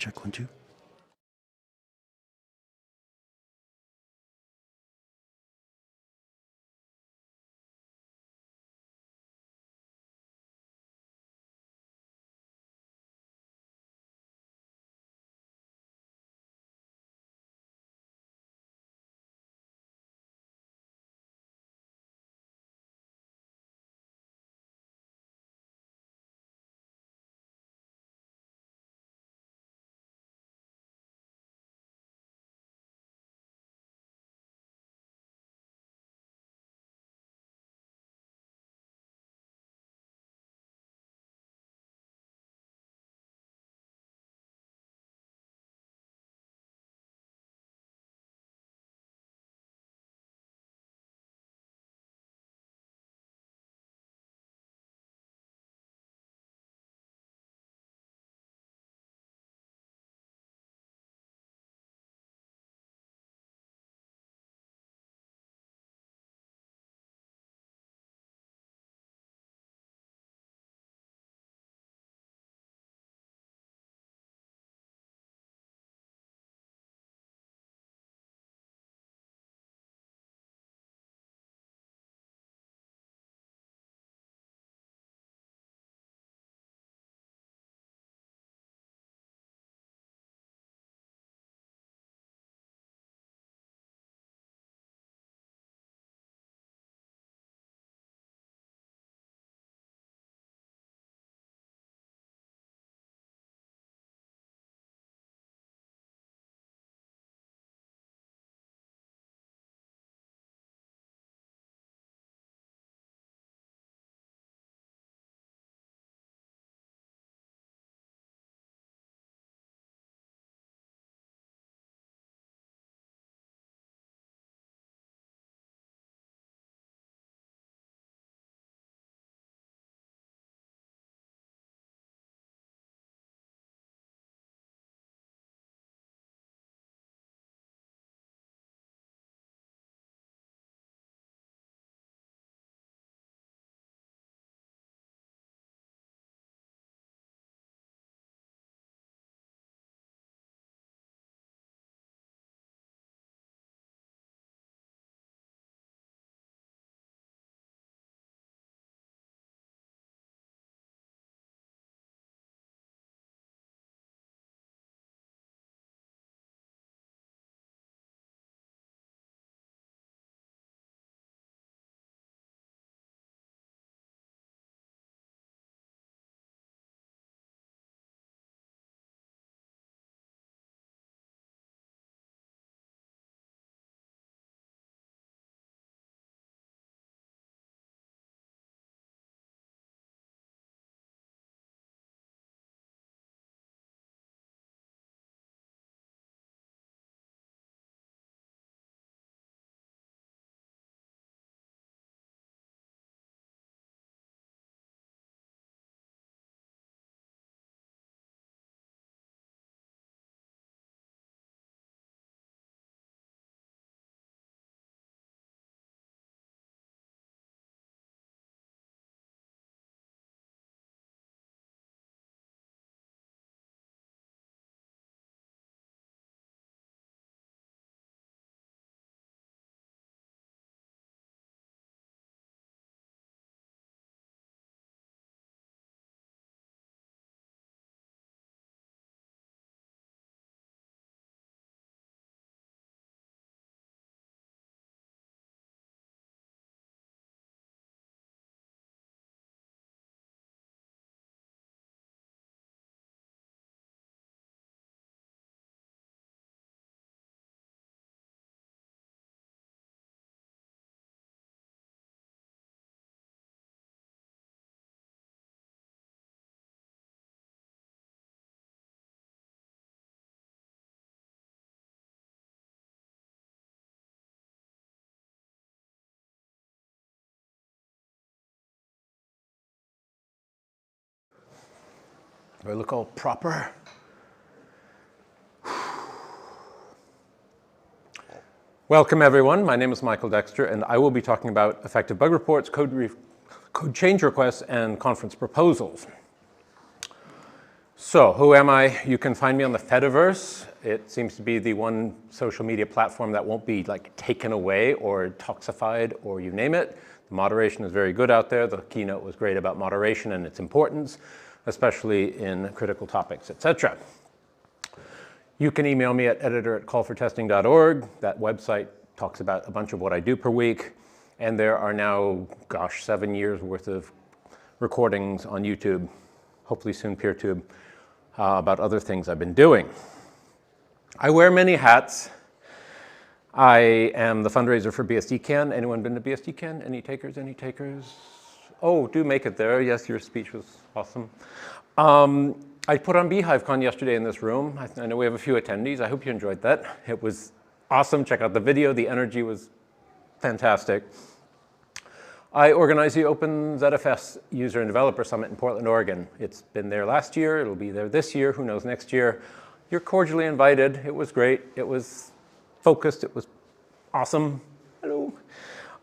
check 1, 2. Do I look all proper? Welcome everyone, my name is Michael Dexter and I will be talking about effective bug reports, code change requests and conference proposals. So, who am I? You can find me on the Fediverse. It seems to be the one social media platform that won't be like taken away or toxified or you name it. The moderation is very good out there. The keynote was great about moderation and its importance, especially in critical topics, etc. You can email me at editor@callfortesting.org. That website talks about a bunch of what I do per week. And there are now, gosh, 7 years worth of recordings on YouTube, hopefully soon PeerTube, about other things I've been doing. I wear many hats. I am the fundraiser for BSDCon. Anyone been to BSDCon? Any takers? Any takers? Oh, do make it there. Yes, your speech was awesome. I put on BeehiveCon yesterday in this room. I know we have a few attendees. I hope you enjoyed that. It was awesome. Check out the video. The energy was fantastic. I organized the Open ZFS User and Developer Summit in Portland, Oregon. It's been there last year. It'll be there this year. Who knows next year? You're cordially invited. It was great. It was focused. It was awesome. Hello.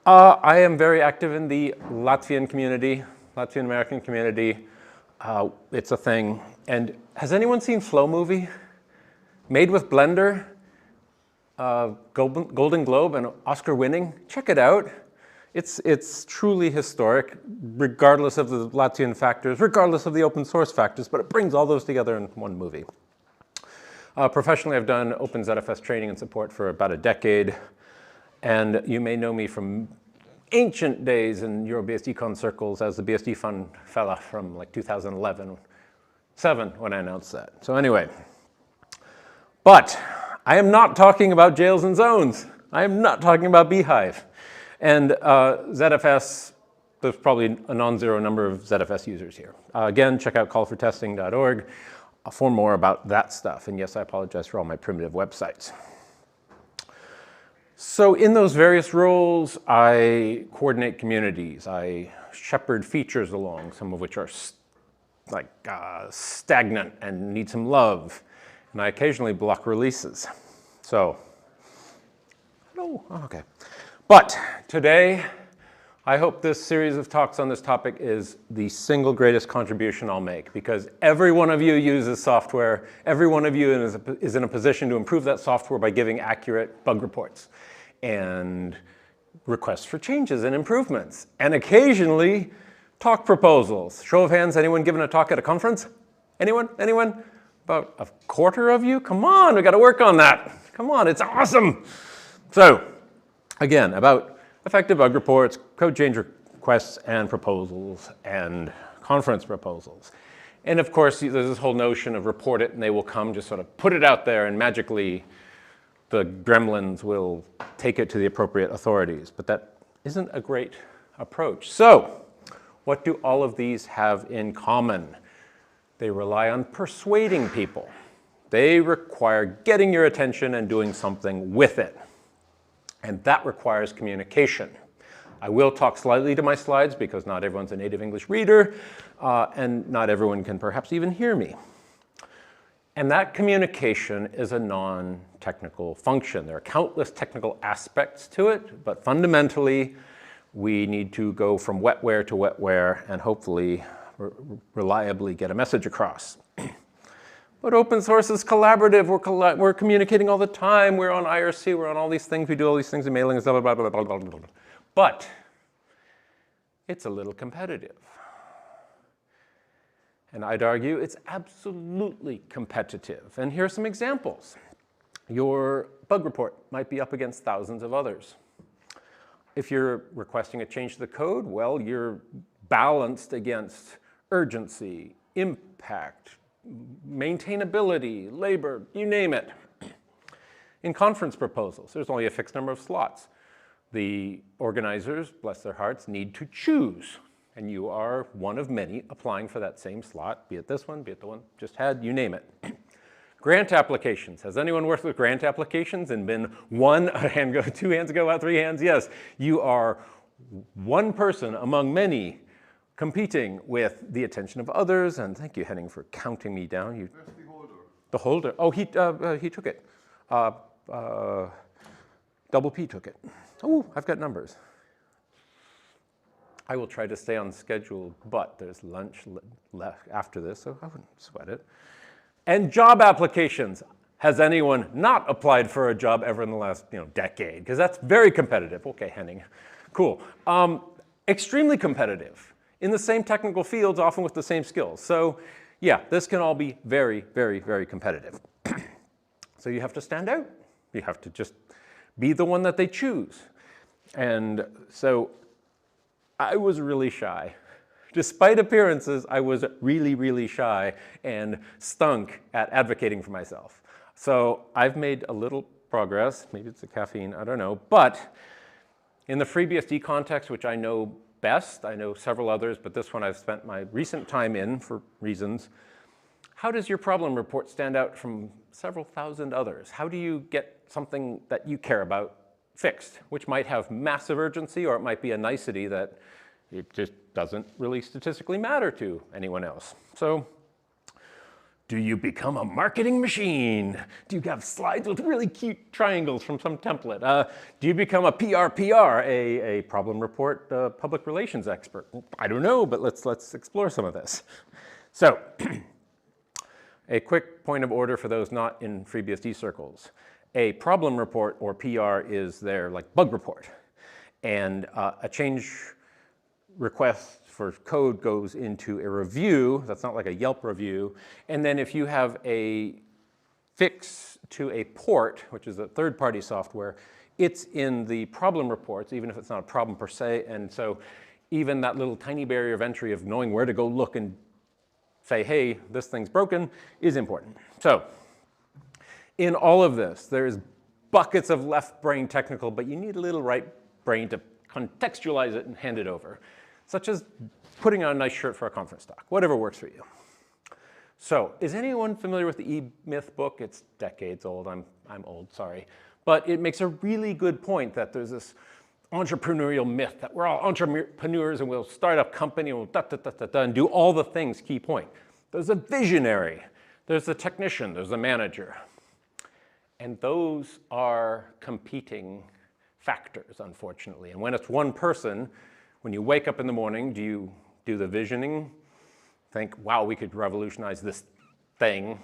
I am very active in the Latvian community, Latvian American community. It's a thing. And has anyone seen Flow Movie? Made with Blender, Golden Globe and Oscar winning. Check it out. It's truly historic, regardless of the Latvian factors, regardless of the open source factors, but it brings all those together in one movie. Professionally, I've done OpenZFS training and support for about a decade, and you may know me from ancient days in EuroBSDCon circles as the BSD Fund fella from like 2011-7 when I announced that. So anyway, but I am not talking about jails and zones. I am not talking about Beehive. And ZFS, there's probably a non-zero number of ZFS users here. Again, check out callfortesting.org for more about that stuff. And yes, I apologize for all my primitive websites. So in those various roles, I coordinate communities. I shepherd features along, some of which are stagnant and need some love. And I occasionally block releases. So, hello, okay. But today, I hope this series of talks on this topic is the single greatest contribution I'll make, because every one of you uses software. Every one of you is in a position to improve that software by giving accurate bug reports and requests for changes and improvements, and occasionally talk proposals. Show of hands, anyone given a talk at a conference? Anyone? Anyone? About a quarter of you? Come on, we got to work on that. Come on, it's awesome. So, again, about effective bug reports, code change requests and proposals, and conference proposals. And of course, there's this whole notion of report it and they will come, just sort of put it out there and magically the gremlins will take it to the appropriate authorities. But that isn't a great approach. So, what do all of these have in common? They rely on persuading people. They require getting your attention and doing something with it. And that requires communication. I will talk slightly to my slides because not everyone's a native English reader, and not everyone can perhaps even hear me. And that communication is a non-technical function. There are countless technical aspects to it, but fundamentally, we need to go from wetware to wetware and hopefully reliably get a message across. But open source is collaborative. We're communicating all the time. We're on IRC. We're on all these things. We do all these things in mailing, blah, blah, blah, blah, blah, blah. But it's a little competitive. And I'd argue it's absolutely competitive. And here are some examples. Your bug report might be up against thousands of others. If you're requesting a change to the code, well, you're balanced against urgency, impact, maintainability, labor, you name it. In conference proposals, there's only a fixed number of slots. The organizers, bless their hearts, need to choose. And you are one of many applying for that same slot, be it this one, be it the one just had, you name it. Grant applications. Has anyone worked with grant applications and been one, a hand go, two hands go out, three hands? Yes, you are one person among many competing with the attention of others. And thank you, Henning, for counting me down. Where's the holder? The holder. Oh, he took it. Double P took it. Oh, I've got numbers. I will try to stay on schedule, but there's lunch left after this, so I wouldn't sweat it. And job applications. Has anyone not applied for a job ever in the last decade? Because that's very competitive. Okay, Henning. Cool. Extremely competitive in the same technical fields, often with the same skills. So yeah, this can all be very, very, very competitive. So you have to stand out. You have to just be the one that they choose. And so I was really shy. Despite appearances, I was really, really shy and stunk at advocating for myself. So I've made a little progress. Maybe it's the caffeine, I don't know. But in the FreeBSD context, which I know best, I know several others, but this one I've spent my recent time in for reasons. How does your problem report stand out from several thousand others? How do you get something that you care about fixed, which might have massive urgency, or it might be a nicety that it just doesn't really statistically matter to anyone else? So do you become a marketing machine? Do you have slides with really cute triangles from some template? Do you become a PRPR, a problem report public relations expert? I don't know, but let's explore some of this. So a quick point of order for those not in FreeBSD circles. A problem report, or PR, is their bug report. And a change request for code goes into a review. That's not like a Yelp review. And then if you have a fix to a port, which is a third-party software, it's in the problem reports, even if it's not a problem per se. And so even that little tiny barrier of entry of knowing where to go look and say, hey, this thing's broken, is important. So in all of this, there's buckets of left brain technical, but you need a little right brain to contextualize it and hand it over, such as putting on a nice shirt for a conference talk, whatever works for you. So is anyone familiar with the E-Myth book? It's decades old. I'm old, sorry. But it makes a really good point that there's this entrepreneurial myth that we're all entrepreneurs and we'll start a company and we'll and do all the things, key point. There's a visionary, there's a technician, there's a manager. And those are competing factors, unfortunately. And when it's one person, when you wake up in the morning, do you do the visioning, think, wow, we could revolutionize this thing?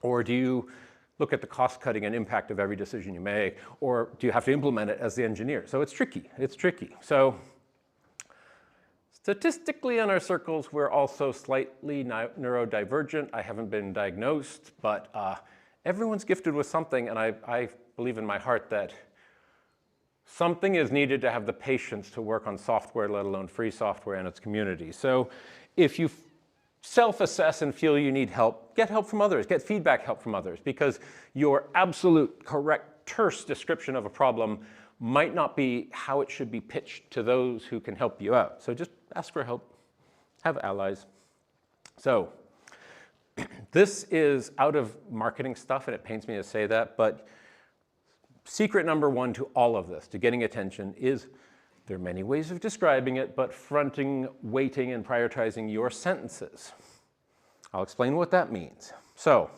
Or do you look at the cost cutting and impact of every decision you make? Or do you have to implement it as the engineer? So it's tricky, it's tricky. So statistically in our circles, we're also slightly neurodivergent. I haven't been diagnosed, but everyone's gifted with something, and I believe in my heart that something is needed to have the patience to work on software, let alone free software and its community. So if you self-assess and feel you need help, get help from others, get feedback help from others, because your absolute correct, terse description of a problem might not be how it should be pitched to those who can help you out. So just ask for help, have allies. So this is out of marketing stuff, and it pains me to say that, but secret number one to all of this, to getting attention, is there are many ways of describing it, but fronting, weighting, and prioritizing your sentences. I'll explain what that means. So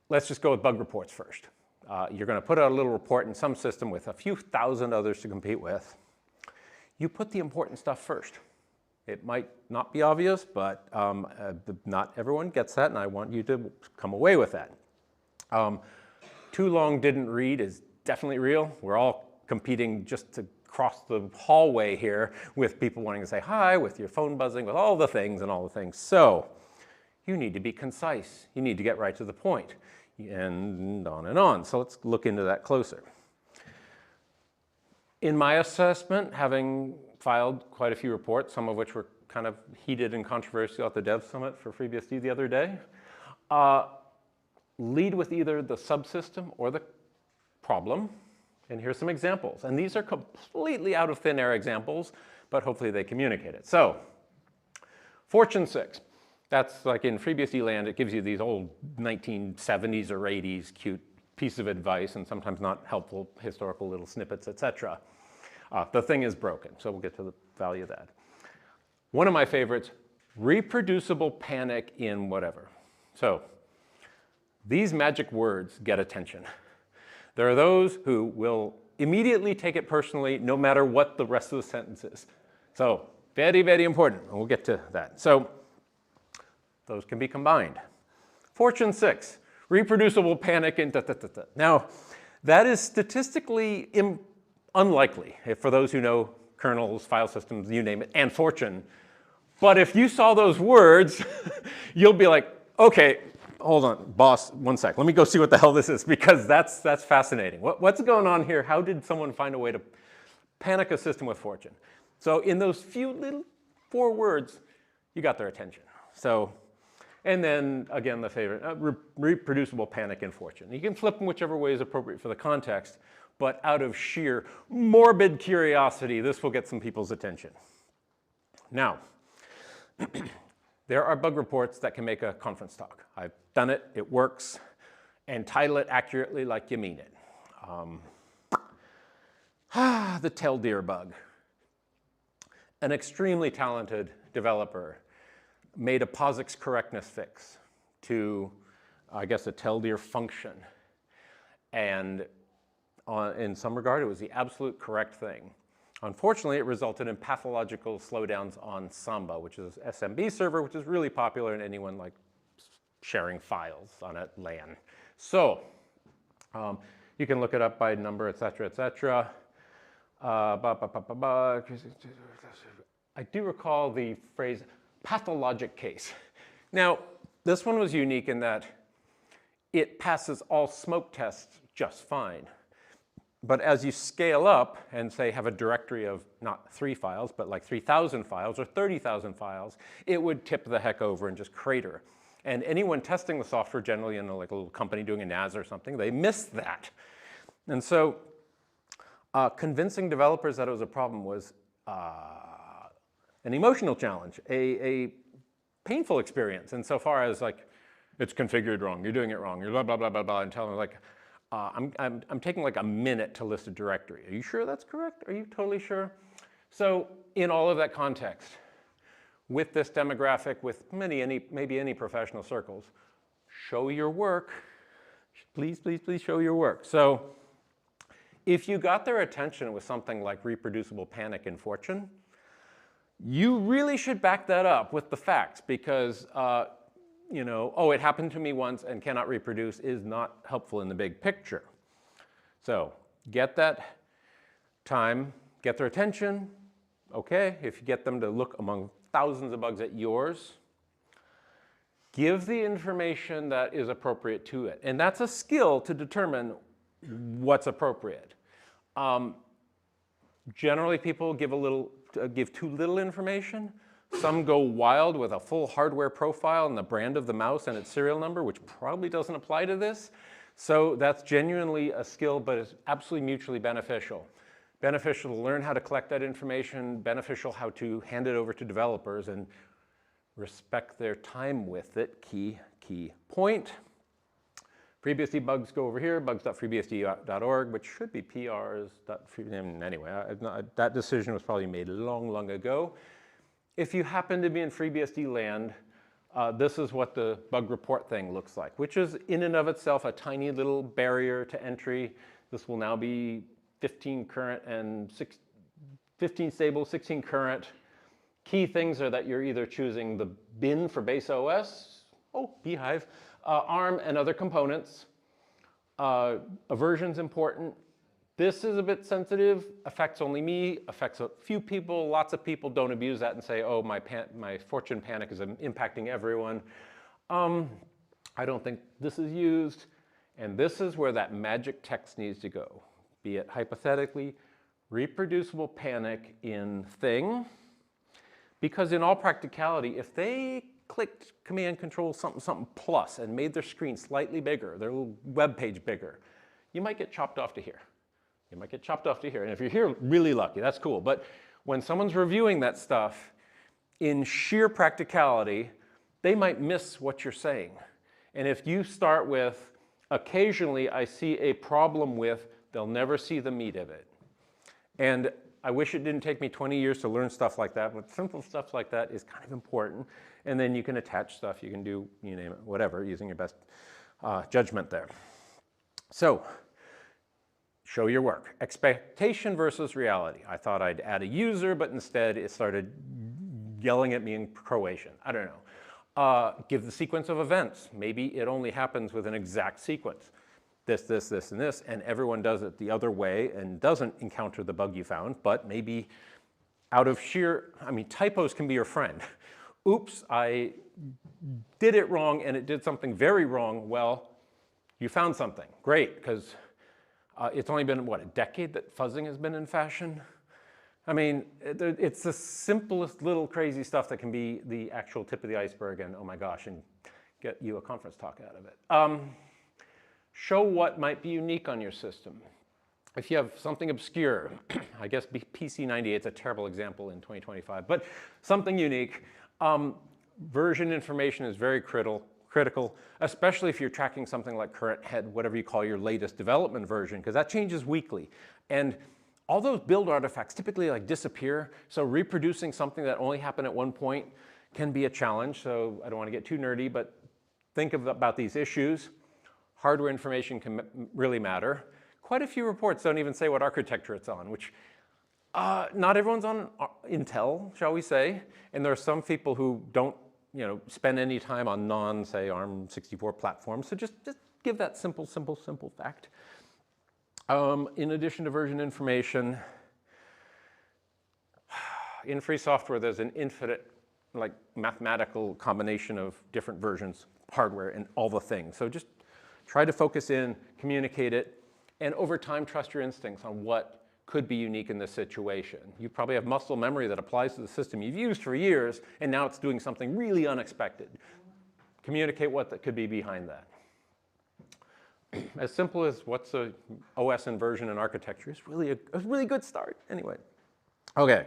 let's just go with bug reports first. You're going to put out a little report in some system with a few thousand others to compete with. You put the important stuff first. It might not be obvious, but not everyone gets that, and I want you to come away with that. Too long didn't read is definitely real. We're all competing just to cross the hallway here with people wanting to say hi, with your phone buzzing, with all the things and all the things. So you need to be concise. You need to get right to the point, and on and on. So let's look into that closer. In my assessment, having filed quite a few reports, some of which were kind of heated and controversial at the Dev Summit for FreeBSD the other day, lead with either the subsystem or the problem. And here's some examples. And these are completely out of thin air examples, but hopefully they communicate it. So, Fortune 6. That's like in FreeBSD land, it gives you these old 1970s or 80s cute piece of advice, and sometimes not helpful historical little snippets, etc. The thing is broken, so we'll get to the value of that. One of my favorites, reproducible panic in whatever. So, these magic words get attention. There are those who will immediately take it personally no matter what the rest of the sentence is. So very, very important, and we'll get to that. So those can be combined. Fortune 6, reproducible panic and da-da-da-da. Now, that is statistically unlikely, for those who know kernels, file systems, you name it, and Fortune. But if you saw those words, you'll be like, okay, hold on, boss, one sec. Let me go see what the hell this is, because that's fascinating. What's going on here? How did someone find a way to panic a system with Fortune? So in those few little 4 words, you got their attention. So, and then again, the favorite, reproducible panic and Fortune. You can flip them whichever way is appropriate for the context, but out of sheer morbid curiosity, this will get some people's attention. Now, there are bug reports that can make a conference talk. I've done it, it works, and title it accurately like you mean it. The tell deer bug. An extremely talented developer made a POSIX correctness fix to, I guess, a tell deer function. And in some regard, it was the absolute correct thing. Unfortunately, it resulted in pathological slowdowns on Samba, which is an SMB server, which is really popular in anyone like sharing files on a LAN. So you can look it up by number, et cetera, et cetera. I do recall the phrase pathologic case. Now, this one was unique in that it passes all smoke tests just fine. But as you scale up and say have a directory of not 3 files, but like 3,000 files or 30,000 files, it would tip the heck over and just crater. And anyone testing the software, generally in like a little company doing a NAS or something, they missed that. And so convincing developers that it was a problem was an emotional challenge, a painful experience insofar as like, it's configured wrong, you're doing it wrong, you're blah, blah, blah, blah, blah, and telling them like, I'm taking like a minute to list a directory. Are you sure that's correct? Are you totally sure? So in all of that context, with this demographic, with maybe any professional circles, show your work. Please, please, please show your work. So if you got their attention with something like reproducible panic and Fortune, you really should back that up with the facts, because you know, oh, it happened to me once and cannot reproduce is not helpful in the big picture. So get that time, get their attention. Okay, if you get them to look among thousands of bugs at yours, give the information that is appropriate to it. And that's a skill to determine what's appropriate. Generally, people give too little information. Some go wild with a full hardware profile and the brand of the mouse and its serial number, which probably doesn't apply to this. So that's genuinely a skill, but it's absolutely mutually beneficial. Beneficial to learn how to collect that information, beneficial how to hand it over to developers and respect their time with it. Key point. FreeBSD bugs go over here, bugs.freebsd.org, which should be prs. Anyway, that decision was probably made long, long ago. If you happen to be in FreeBSD land, this is what the bug report thing looks like, which is in and of itself a tiny little barrier to entry. This will now be 15 current and 15 stable, 16 current. Key things are that you're either choosing the bin for base OS, Beehive, ARM and other components. Aversion's important. This is a bit sensitive, affects only me, affects a few people. Lots of people don't abuse that and say, oh, my Fortune panic is impacting everyone. I don't think this is used. And this is where that magic text needs to go, be it hypothetically reproducible panic in thing. Because in all practicality, if they clicked Command Control something something plus and made their screen slightly bigger, their little web page bigger, you might get chopped off to here. You might get chopped off to here. And if you're here, really lucky, that's cool. But when someone's reviewing that stuff, in sheer practicality, they might miss what you're saying. And if you start with, occasionally I see a problem with, they'll never see the meat of it. And I wish it didn't take me 20 years to learn stuff like that, but simple stuff like that is kind of important. And then you can attach stuff, you can do, you name it, whatever, using your best judgment there. So, show your work. Expectation versus reality. I thought I'd add a user, but instead it started yelling at me in Croatian. I don't know. Give the sequence of events. Maybe it only happens with an exact sequence. This, this, this, and this, and everyone does it the other way and doesn't encounter the bug you found, but maybe out of sheer, I mean, typos can be your friend. Oops, I did it wrong and it did something very wrong. Well, you found something. Great, because it's only been, what, a decade that fuzzing has been in fashion? I mean, it's the simplest little crazy stuff that can be the actual tip of the iceberg and, oh my gosh, and get you a conference talk out of it. Show what might be unique on your system. If you have something obscure, I guess PC98 is a terrible example in 2025, but something unique, version information is very critical, especially if you're tracking something like current head, whatever you call your latest development version, because that changes weekly. And all those build artifacts typically like disappear, so reproducing something that only happened at one point can be a challenge. So I don't want to get too nerdy, but think about these issues. Hardware information can really matter. Quite a few reports don't even say what architecture it's on, which not everyone's on Intel, shall we say, and there are some people who don't spend any time on non-say ARM64 platforms, so just give that simple fact. In addition to version information, in free software there's an infinite like mathematical combination of different versions, hardware, and all the things. So just try to focus in, communicate it, and over time trust your instincts on what could be unique in this situation. You probably have muscle memory that applies to the system you've used for years, and now it's doing something really unexpected. Communicate what that could be behind that. As simple as what's a OS and version and architecture is really a really good start. Anyway, okay.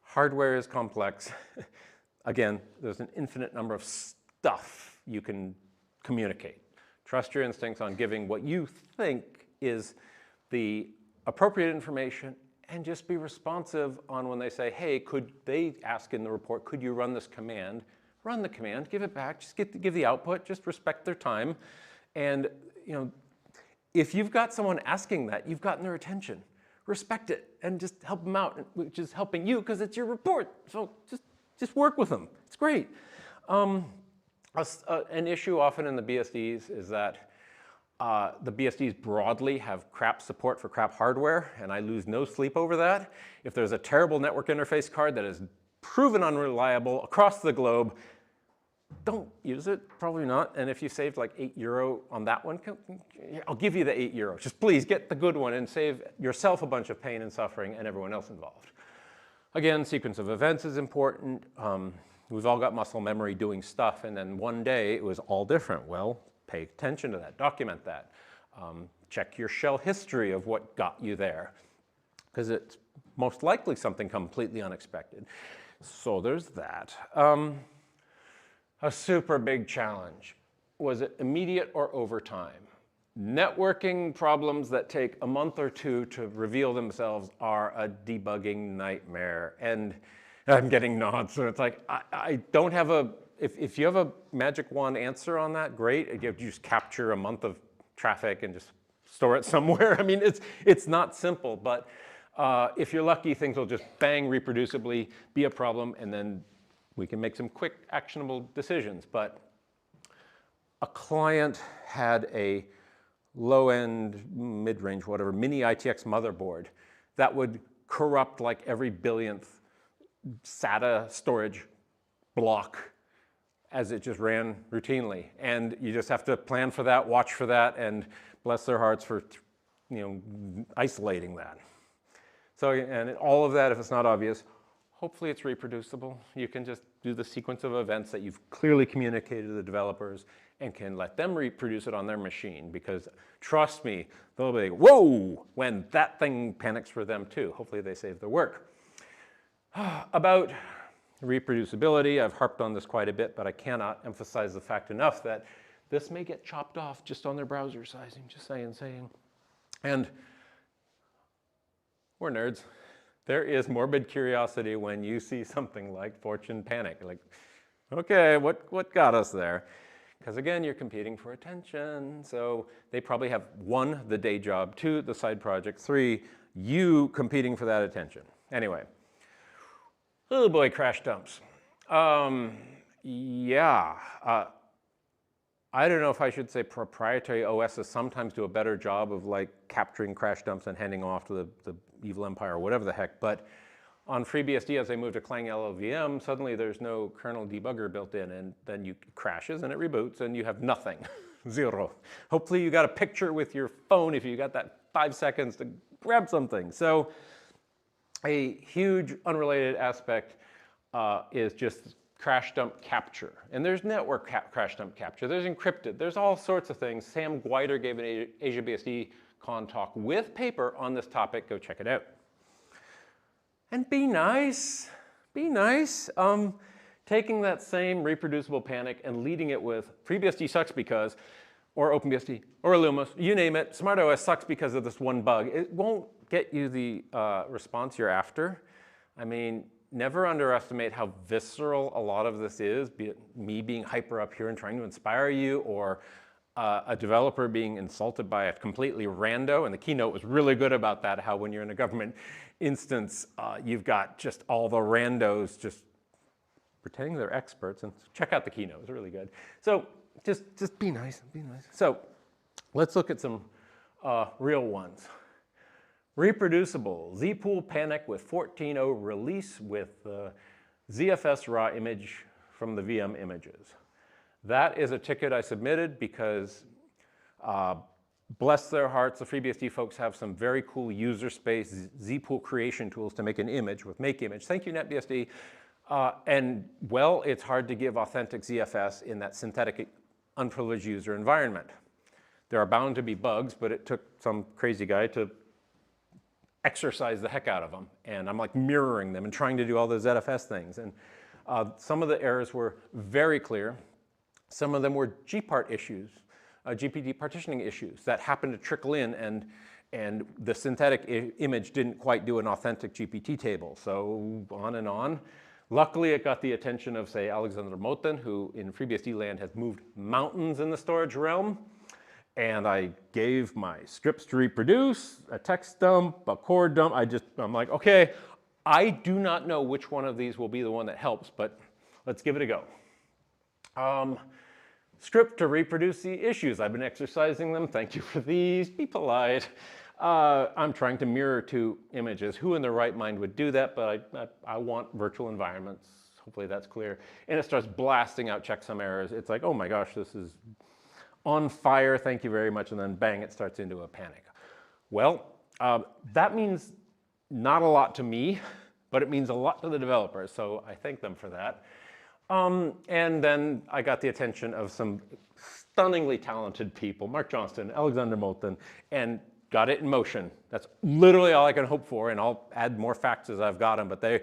Hardware is complex. Again, there's an infinite number of stuff you can communicate. Trust your instincts on giving what you think is the appropriate information and just be responsive on when they say, hey, could they ask in the report, could you run this command? Run the command, give it back, just give the output, just respect their time. And if you've got someone asking that, you've gotten their attention. Respect it and just help them out, which is helping you because it's your report. So just work with them. It's great. An issue often in the BSDs is that the BSDs broadly have crap support for crap hardware, and I lose no sleep over that. If there's a terrible network interface card that is proven unreliable across the globe, don't use it, probably not. And if you saved like €8 on that one, I'll give you the €8. Just please get the good one and save yourself a bunch of pain and suffering and everyone else involved. Again, sequence of events is important. We've all got muscle memory doing stuff, and then one day it was all different. Well, pay attention to that, document that. Check your shell history of what got you there, because it's most likely something completely unexpected. So there's that. A super big challenge. Was it immediate or over time? Networking problems that take a month or two to reveal themselves are a debugging nightmare. And I'm getting nods, so it's like, I don't have a, if you have a magic wand answer on that, great. You just capture a month of traffic and just store it somewhere. I mean, it's not simple, but if you're lucky, things will just bang reproducibly, be a problem, and then we can make some quick, actionable decisions. But a client had a low-end, mid-range, whatever, mini ITX motherboard that would corrupt like every billionth SATA storage block as it just ran routinely. And you just have to plan for that, watch for that, and bless their hearts for isolating that. So, and all of that, if it's not obvious, hopefully it's reproducible. You can just do the sequence of events that you've clearly communicated to the developers and can let them reproduce it on their machine, because trust me, they'll be, whoa, when that thing panics for them too. Hopefully they save their work. About reproducibility, I've harped on this quite a bit, but I cannot emphasize the fact enough that this may get chopped off just on their browser sizing, just saying. And we're nerds. There is morbid curiosity when you see something like Fortune panic. Like, okay, what got us there? Because again, you're competing for attention. So they probably have 1, the day job, 2, the side project, 3, you competing for that attention. Anyway, oh boy, crash dumps. I don't know if I should say proprietary OSs sometimes do a better job of like capturing crash dumps and handing off to the evil empire or whatever the heck, but on FreeBSD, as they move to Clang LLVM, suddenly there's no kernel debugger built in, and then it crashes and it reboots and you have nothing, 0. Hopefully you got a picture with your phone if you got that 5 seconds to grab something. So a huge unrelated aspect is just crash dump capture. And there's network crash dump capture, there's encrypted, there's all sorts of things. Sam Guider gave an EuroBSDCon talk with paper on this topic, go check it out. And be nice, be nice. Taking that same reproducible panic and leading it with FreeBSD sucks because, or OpenBSD, or Illumos, you name it, SmartOS sucks because of this one bug. It won't get you the response you're after. I mean, never underestimate how visceral a lot of this is, be it me being hyper up here and trying to inspire you, or a developer being insulted by a completely rando, and the keynote was really good about that, how when you're in a government instance, you've got just all the randos just pretending they're experts, and check out the keynote, it was really good. So just be nice, be nice. So let's look at some real ones. Reproducible, zpool panic with 14.0 release with ZFS raw image from the VM images. That is a ticket I submitted because, bless their hearts, the FreeBSD folks have some very cool user space zpool creation tools to make an image with make image. Thank you, NetBSD. And well, it's hard to give authentic ZFS in that synthetic unprivileged user environment. There are bound to be bugs, but it took some crazy guy to exercise the heck out of them. And I'm like mirroring them and trying to do all those ZFS things. And some of the errors were very clear. Some of them were GPart issues, GPT partitioning issues that happened to trickle in, and the synthetic image didn't quite do an authentic GPT table. So on and on. Luckily, it got the attention of, say, Alexander Moten, who in FreeBSD land has moved mountains in the storage realm. And I gave my scripts to reproduce, a text dump, a core dump. I'm like, okay, I do not know which one of these will be the one that helps, but let's give it a go. Script to reproduce the issues. I've been exercising them. Thank you for these. Be polite. I'm trying to mirror 2 images. Who in their right mind would do that? But I want virtual environments. Hopefully that's clear. And it starts blasting out checksum errors. It's like, oh my gosh, this is on fire. Thank you very much. And then bang, it starts into a panic. Well, that means not a lot to me, but it means a lot to the developers. So I thank them for that. And then I got the attention of some stunningly talented people, Mark Johnston, Alexander Moten, and got it in motion. That's literally all I can hope for, and I'll add more facts as I've got them, but they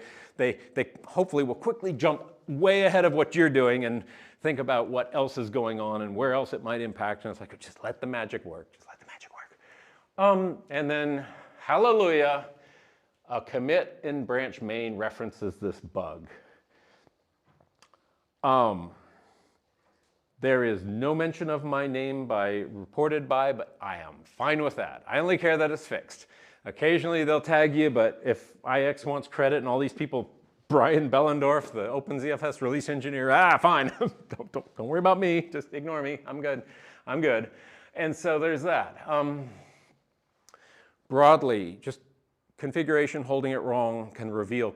hopefully will quickly jump way ahead of what you're doing and think about what else is going on and where else it might impact, and it's like, just let the magic work, just let the magic work. And then, hallelujah, a commit in branch main references this bug. There is no mention of my name reported by, but I am fine with that. I only care that it's fixed. Occasionally they'll tag you, but if IX wants credit and all these people, Brian Bellendorf, the OpenZFS release engineer, fine, don't worry about me, just ignore me, I'm good, I'm good. And so there's that. Broadly, just configuration holding it wrong can reveal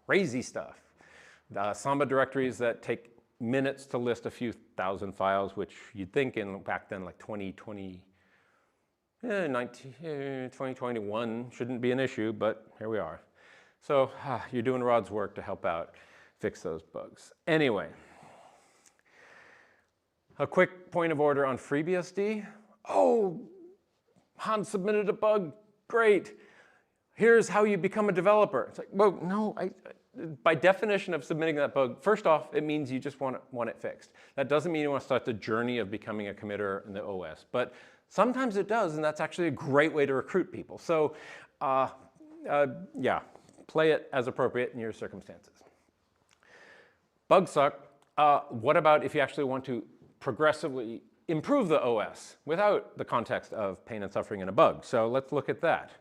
crazy stuff. Samba directories that take minutes to list a few thousand files, which you'd think in back then like 2021 shouldn't be an issue, but here we are. So you're doing Rod's work to help out fix those bugs. Anyway, a quick point of order on FreeBSD. Oh, Hans submitted a bug, great. Here's how you become a developer. It's like, well, no, by definition of submitting that bug, first off, it means you just want it fixed. That doesn't mean you want to start the journey of becoming a committer in the OS, but sometimes it does, and that's actually a great way to recruit people. So yeah, play it as appropriate in your circumstances. Bugs suck. What about if you actually want to progressively improve the OS without the context of pain and suffering and a bug. So let's look at that.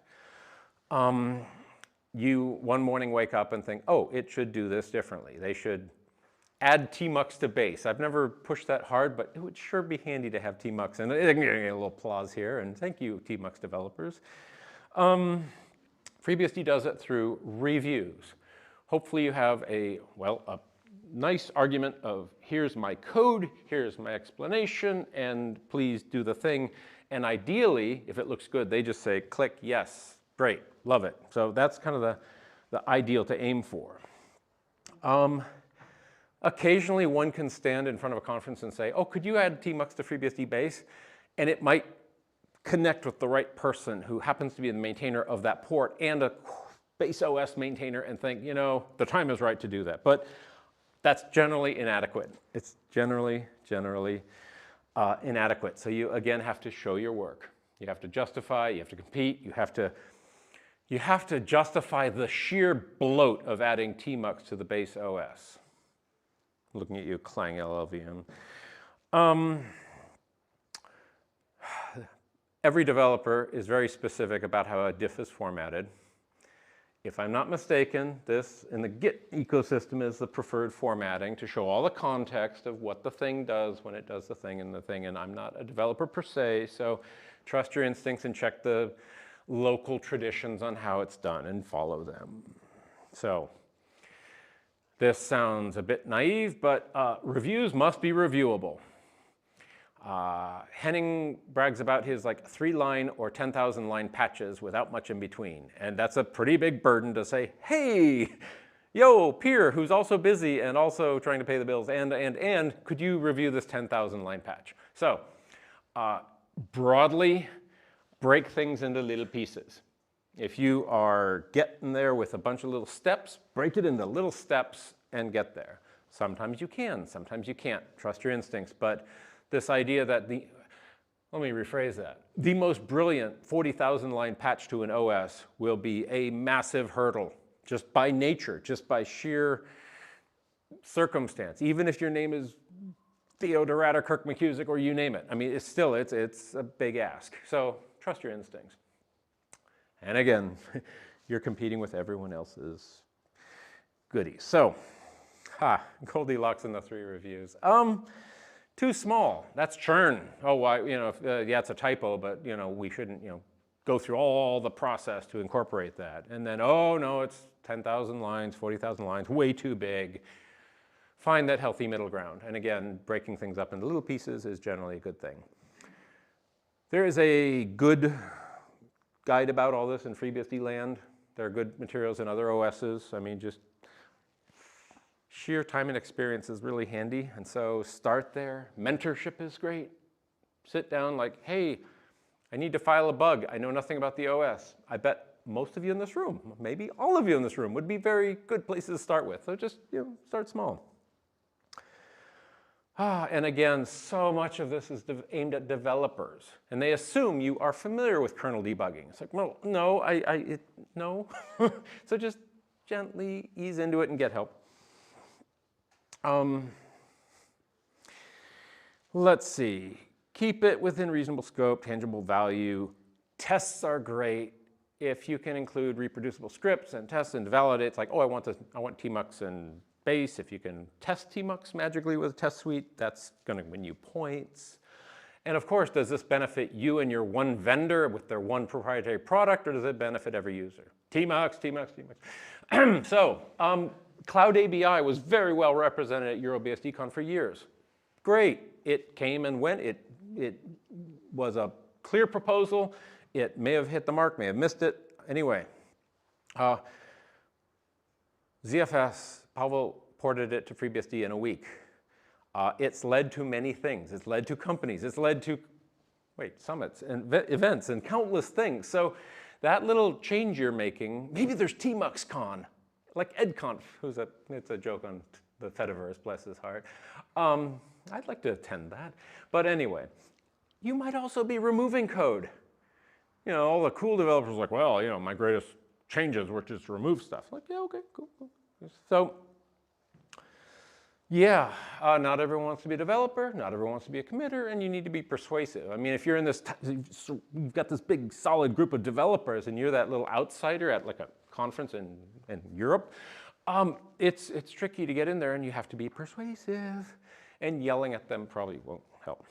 You one morning wake up and think, oh, it should do this differently. They should add tmux to base. I've never pushed that hard, but it would sure be handy to have tmux. And I can get a little applause here, and thank you, tmux developers. FreeBSD does it through reviews. Hopefully you have a nice argument of here's my code, here's my explanation, and please do the thing. And ideally, if it looks good, they just say, click yes, great, love it. So that's kind of the ideal to aim for. Occasionally one can stand in front of a conference and say, oh, could you add tmux to FreeBSD base? And it might connect with the right person who happens to be the maintainer of that port and a base OS maintainer and think, you know, the time is right to do that. But that's generally inadequate. It's generally inadequate. So you, again, have to show your work. You have to justify, you have to compete, you have to justify the sheer bloat of adding tmux to the base OS. Looking at you, Clang LLVM. Every developer is very specific about how a diff is formatted. If I'm not mistaken, this in the Git ecosystem is the preferred formatting to show all the context of what the thing does when it does the thing and the thing. And I'm not a developer per se, so trust your instincts and check the local traditions on how it's done and follow them. So this sounds a bit naive, but reviews must be reviewable. Henning brags about his like 3-line or 10,000 line patches without much in between. And that's a pretty big burden to say, hey, yo, peer who's also busy and also trying to pay the bills and could you review this 10,000 line patch? So broadly, break things into little pieces. If you are getting there with a bunch of little steps, break it into little steps and get there. Sometimes you can, sometimes you can't. Trust your instincts. But this idea that let me rephrase that. The most brilliant 40,000 line patch to an OS will be a massive hurdle just by nature, just by sheer circumstance. Even if your name is Theodor or Kirk McCusick or you name it. I mean, it's a big ask. So trust your instincts. And again, you're competing with everyone else's goodies. So, Goldilocks in the 3 reviews. Too small, that's churn. Oh, why, you know, yeah, it's a typo, but, you know, we shouldn't, you know, go through all the process to incorporate that. And then, oh, no, it's 10,000 lines, 40,000 lines, way too big. Find that healthy middle ground. And again, breaking things up into little pieces is generally a good thing. There is a good guide about all this in FreeBSD land. There are good materials in other OSs. I mean, just sheer time and experience is really handy, and so start there. Mentorship is great. Sit down like, hey, I need to file a bug. I know nothing about the OS. I bet most of you in this room, maybe all of you in this room, would be very good places to start with. So just, you know, start small. And again, so much of this is aimed at developers, and they assume you are familiar with kernel debugging. It's like, well, no, no. So just gently ease into it and get help. Let's see. Keep it within reasonable scope, tangible value. Tests are great. If you can include reproducible scripts and tests and validate, it's like, oh, I want tmux and base. If you can test tmux magically with a test suite, that's going to win you points. And of course, does this benefit you and your one vendor with their one proprietary product, or does it benefit every user? Tmux, tmux, tmux. So, Cloud ABI was very well represented at EuroBSDCon for years. Great. It came and went. It was a clear proposal. It may have hit the mark, may have missed it. Anyway, ZFS, Pavel ported it to FreeBSD in a week. It's led to many things. It's led to companies. It's led to, summits and events and countless things. So that little change you're making, maybe there's tmuxcon, like EdConf, it's a joke on the Fediverse, bless his heart. I'd like to attend that. But anyway, you might also be removing code. You know, all the cool developers are like, well, you know, my greatest changes were just to remove stuff. Like, yeah, okay, cool. So Yeah, not everyone wants to be a developer, not everyone wants to be a committer, and you need to be persuasive. I mean, if you're in this, you've got this big solid group of developers and you're that little outsider at like a conference in Europe, it's tricky to get in there and you have to be persuasive, and yelling at them probably won't help.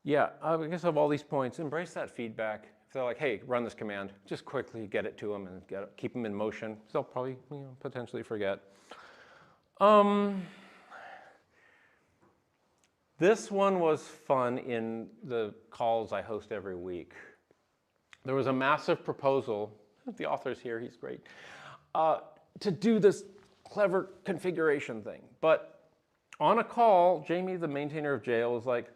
Yeah, I guess of all these points, embrace that feedback. If they're like, hey, run this command, just quickly get it to them and keep them in motion, because they'll probably potentially forget. This one was fun in the calls I host every week. There was a massive proposal, the author's here, he's great, to do this clever configuration thing. But on a call, Jamie, the maintainer of jail, was like,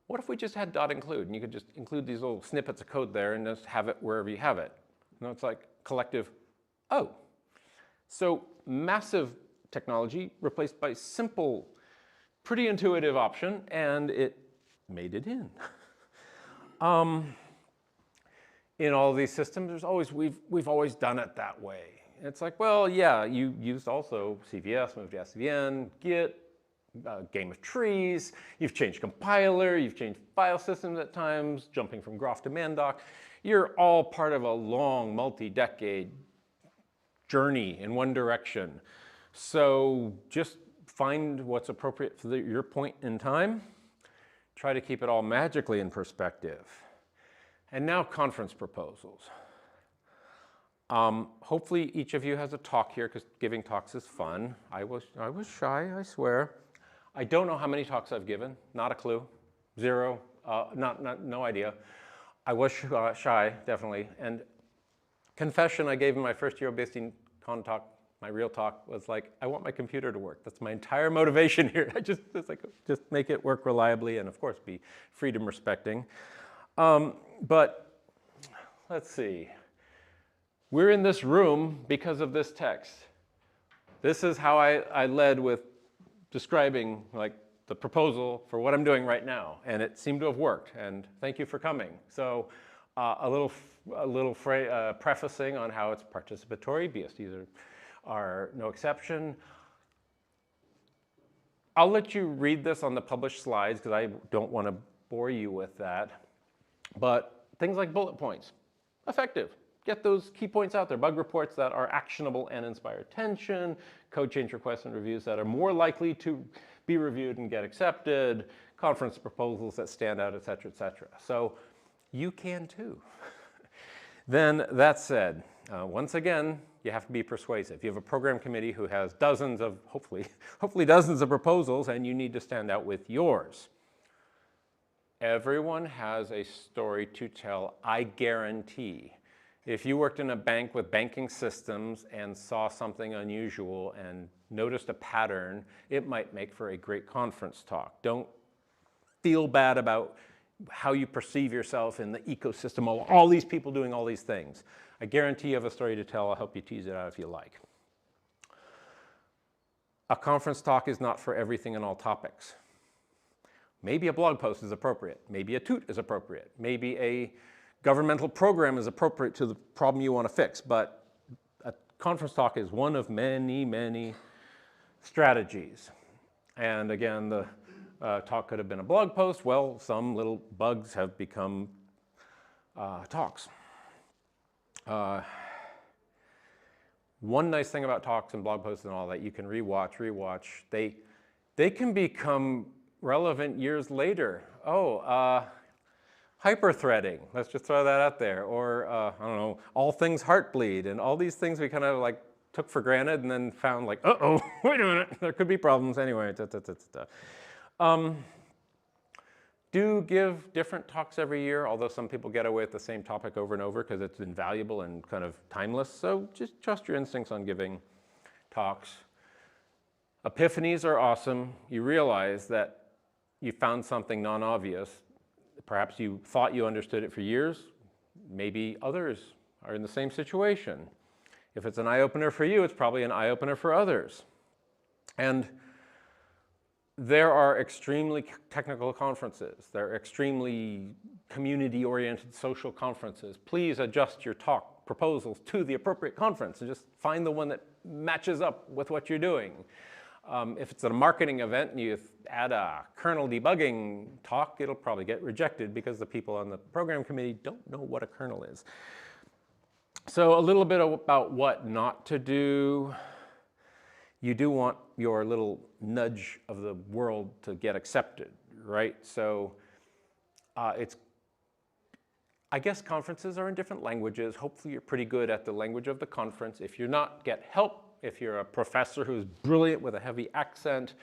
what if we just had .include, and you could just include these little snippets of code there and just have it wherever you have it? It's like collective, oh. So massive technology replaced by simple, pretty intuitive option, and it made it in. In all these systems, there's always, we've always done it that way. It's like, well, yeah, you used also CVS, moved to SVN, Git, game of trees, you've changed compiler, you've changed file systems at times, jumping from Graph to Mandoc. You're all part of a long, multi-decade journey in one direction. So just find what's appropriate for your point in time. Try to keep it all magically in perspective. And now conference proposals. Hopefully each of you has a talk here, because giving talks is fun. I was shy, I swear. I don't know how many talks I've given, not a clue, zero, no idea. I was shy, definitely, and confession, I gave in my first EuroBSDCon talk, my real talk, was like, I want my computer to work. That's my entire motivation here. It's like, just make it work reliably and of course be freedom respecting. But let's see, we're in this room because of this text. This is how I led with describing like the proposal for what I'm doing right now, and it seemed to have worked, and thank you for coming. So a little prefacing on how it's participatory. BSDs are no exception. I'll let you read this on the published slides because I don't want to bore you with that, but things like bullet points, effective. Get those key points out there, bug reports that are actionable and inspire attention, code change requests and reviews that are more likely to be reviewed and get accepted, conference proposals that stand out, et cetera, et cetera. So you can too. Then that said, once again, you have to be persuasive. You have a program committee who has dozens of, hopefully dozens of proposals, and you need to stand out with yours. Everyone has a story to tell, I guarantee. If you worked in a bank with banking systems and saw something unusual and noticed a pattern, it might make for a great conference talk. Don't feel bad about how you perceive yourself in the ecosystem of all these people doing all these things. I guarantee you have a story to tell. I'll help you tease it out if you like. A conference talk is not for everything and all topics. Maybe a blog post is appropriate. Maybe a toot is appropriate. Maybe a governmental program is appropriate to the problem you want to fix, but a conference talk is one of many, many strategies. And again, the talk could have been a blog post. Well, some little bugs have become talks. One nice thing about talks and blog posts and all that, you can rewatch. They can become relevant years later. Hyper-threading, let's just throw that out there. Or, I don't know, all things Heartbleed, and all these things we kind of like took for granted and then found like, uh-oh, wait a minute, there could be problems anyway. Do give different talks every year, although some people get away with the same topic over and over because it's invaluable and kind of timeless. So just trust your instincts on giving talks. Epiphanies are awesome. You realize that you found something non-obvious. Perhaps you thought you understood it for years. Maybe others are in the same situation. If it's an eye-opener for you, it's probably an eye-opener for others. And there are extremely technical conferences. There are extremely community-oriented social conferences. Please adjust your talk proposals to the appropriate conference and just find the one that matches up with what you're doing. If it's a marketing event and you add a kernel debugging talk, it'll probably get rejected because the people on the program committee don't know what a kernel is. So a little bit about what not to do. You do want your little nudge of the world to get accepted, right? So I guess conferences are in different languages. Hopefully you're pretty good at the language of the conference. If you're not, get help. If you're a professor who's brilliant with a heavy accent,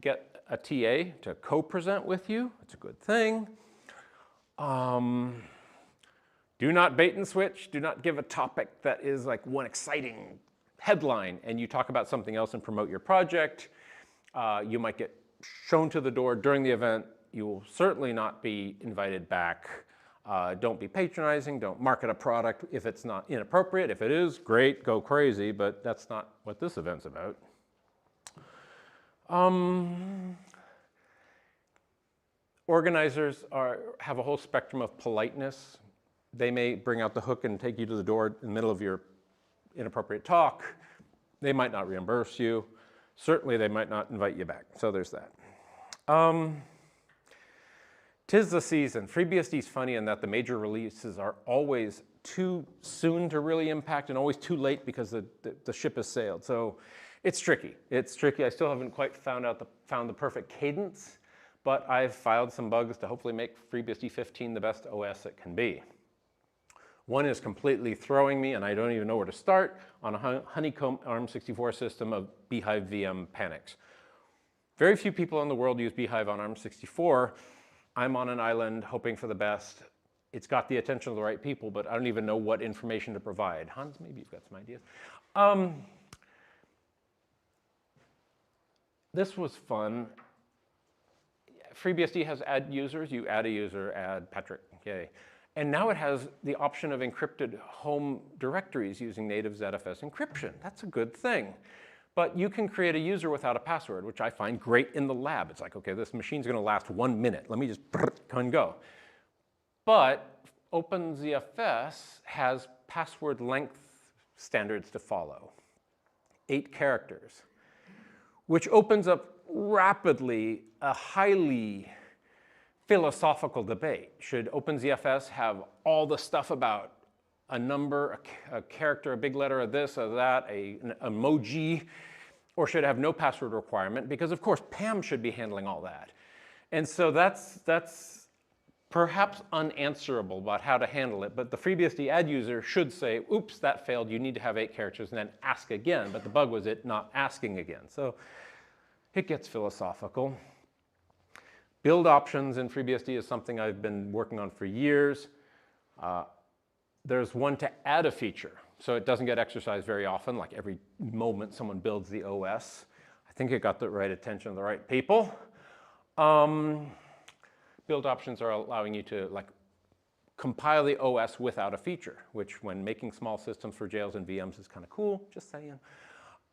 get a TA to co-present with you. It's a good thing. Do not bait and switch. Do not give a topic that is like one exciting headline and you talk about something else and promote your project. You might get shown to the door during the event. You will certainly not be invited back. Don't be patronizing. Don't market a product if it's not inappropriate. If it is, great, go crazy, but that's not what this event's about. Organizers have a whole spectrum of politeness. They may bring out the hook and take you to the door in the middle of your inappropriate talk. They might not reimburse you. Certainly, they might not invite you back. So there's that. 'Tis the season. FreeBSD is funny in that the major releases are always too soon to really impact and always too late because the ship has sailed. So it's tricky. It's tricky. I still haven't quite found the perfect cadence, but I've filed some bugs to hopefully make FreeBSD 15 the best OS it can be. One is completely throwing me, and I don't even know where to start, on a honeycomb ARM64 system of Beehive VM panics. Very few people in the world use Beehive on ARM64. I'm on an island hoping for the best. It's got the attention of the right people, but I don't even know what information to provide. Hans, maybe you've got some ideas. This was fun. FreeBSD has add users. You add a user, add Patrick, yay. And now it has the option of encrypted home directories using native ZFS encryption. That's a good thing. But you can create a user without a password, which I find great in the lab. It's like, okay, this machine's going to last 1 minute. Let me just and go. But OpenZFS has password length standards to follow, 8 characters, which opens up rapidly a highly philosophical debate. Should OpenZFS have all the stuff about a number, a character, a big letter, a this, a that, an emoji, or should it have no password requirement? Because of course, PAM should be handling all that. And so that's perhaps unanswerable about how to handle it, but the FreeBSD add user should say, oops, that failed, you need to have 8 characters, and then ask again. But the bug was it not asking again. So it gets philosophical. Build options in FreeBSD is something I've been working on for years. There's one to add a feature, so it doesn't get exercised very often, like every moment someone builds the OS. I think it got the right attention of the right people. Build options are allowing you to compile the OS without a feature, which when making small systems for jails and VMs is kind of cool, just saying.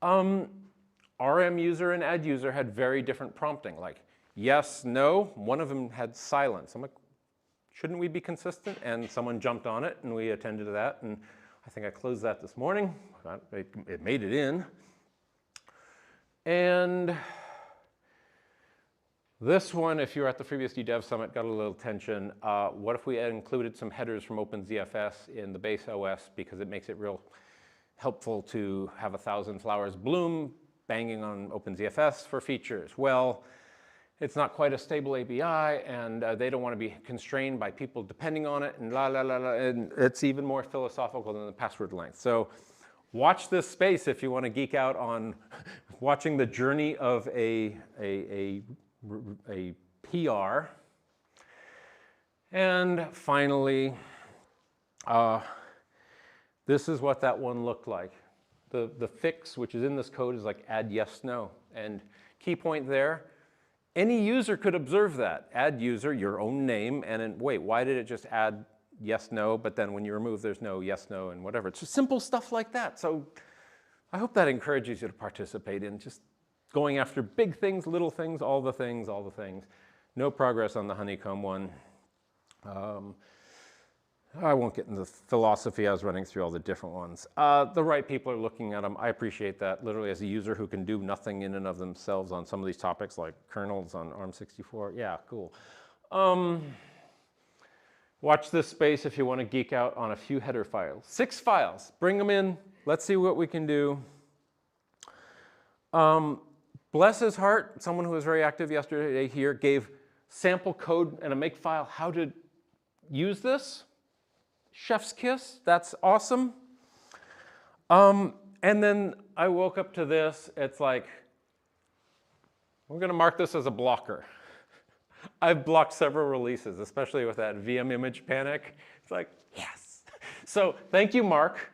RM user and add user had very different prompting, like yes, no. One of them had silence. I'm like, shouldn't we be consistent? And someone jumped on it, and we attended to that. And I think I closed that this morning. It made it in. And this one, if you're at the FreeBSD Dev Summit, got a little attention. What if we had included some headers from OpenZFS in the base OS because it makes it real helpful to have 1,000 flowers bloom banging on OpenZFS for features? Well, it's not quite a stable API, and they don't want to be constrained by people depending on it, and and it's even more philosophical than the password length. So watch this space if you want to geek out on watching the journey of a PR. And finally, this is what that one looked like. The fix, which is in this code, is like add yes, no. And key point there, any user could observe that. Add user, your own name, and then wait, why did it just add yes, no, but then when you remove, there's no yes, no, and whatever. It's just simple stuff like that. So I hope that encourages you to participate in just going after big things, little things, all the things, all the things. No progress on the honeycomb one. I won't get into the philosophy. I was running through all the different ones. The right people are looking at them. I appreciate that. Literally, as a user who can do nothing in and of themselves on some of these topics, like kernels on ARM64, yeah, cool. Watch this space if you want to geek out on a few header files. 6 files. Bring them in. Let's see what we can do. Bless his heart, someone who was very active yesterday here gave sample code and a makefile how to use this. Chef's kiss, that's awesome. And then I woke up to this. It's like, we're going to mark this as a blocker. I've blocked several releases, especially with that VM image panic. It's like, yes. So thank you, Mark.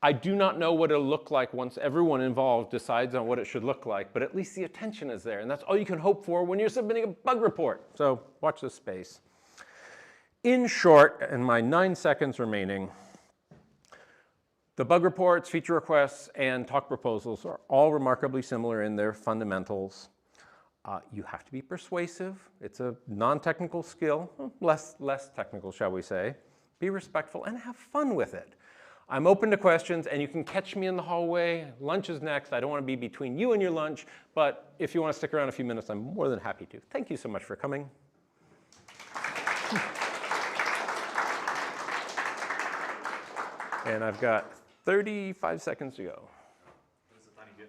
I do not know what it'll look like once everyone involved decides on what it should look like, but at least the attention is there. And that's all you can hope for when you're submitting a bug report. So watch this space. In short, in my 9 seconds remaining, the bug reports, feature requests, and talk proposals are all remarkably similar in their fundamentals. You have to be persuasive. It's a non-technical skill, less technical, shall we say. Be respectful and have fun with it. I'm open to questions, and you can catch me in the hallway. Lunch is next. I don't want to be between you and your lunch, but if you want to stick around a few minutes, I'm more than happy to. Thank you so much for coming. And I've got 35 seconds to go.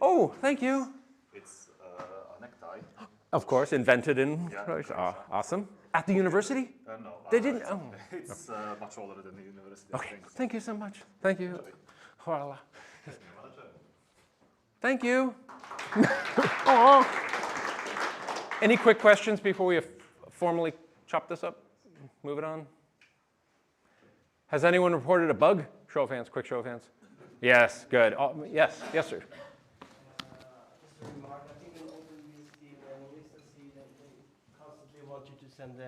Oh, thank you. It's a necktie. Of course, invented in Croatia. Awesome. At the university? No. They didn't? Oh. It's much older than the university. Okay, thank you so much. Thank you. Voila. Thank you. Any quick questions before we formally chop this up? Move it on. Has anyone reported a bug? Show of hands, quick show of hands. Yes, good. Yes, sir. Just a remark, I think in OpenBSD mailing list, I see that they constantly want you to send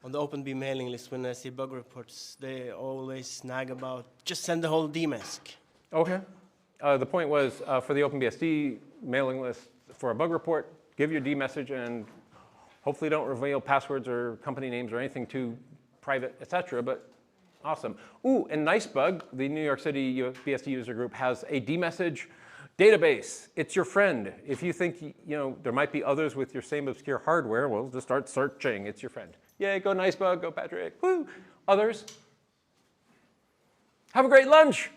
on the OpenB mailing list, when I see bug reports, they always nag about, just send the whole DMESC. Okay. The point was, for the OpenBSD mailing list, for a bug report, give your D message and hopefully don't reveal passwords or company names or anything too private, etc. But awesome. Ooh, and nice bug, the New York City BSD user group has a dmessage database. It's your friend. If you think there might be others with your same obscure hardware, well, just start searching. It's your friend. Yay, go nice bug, go Patrick. Woo. Others? Have a great lunch.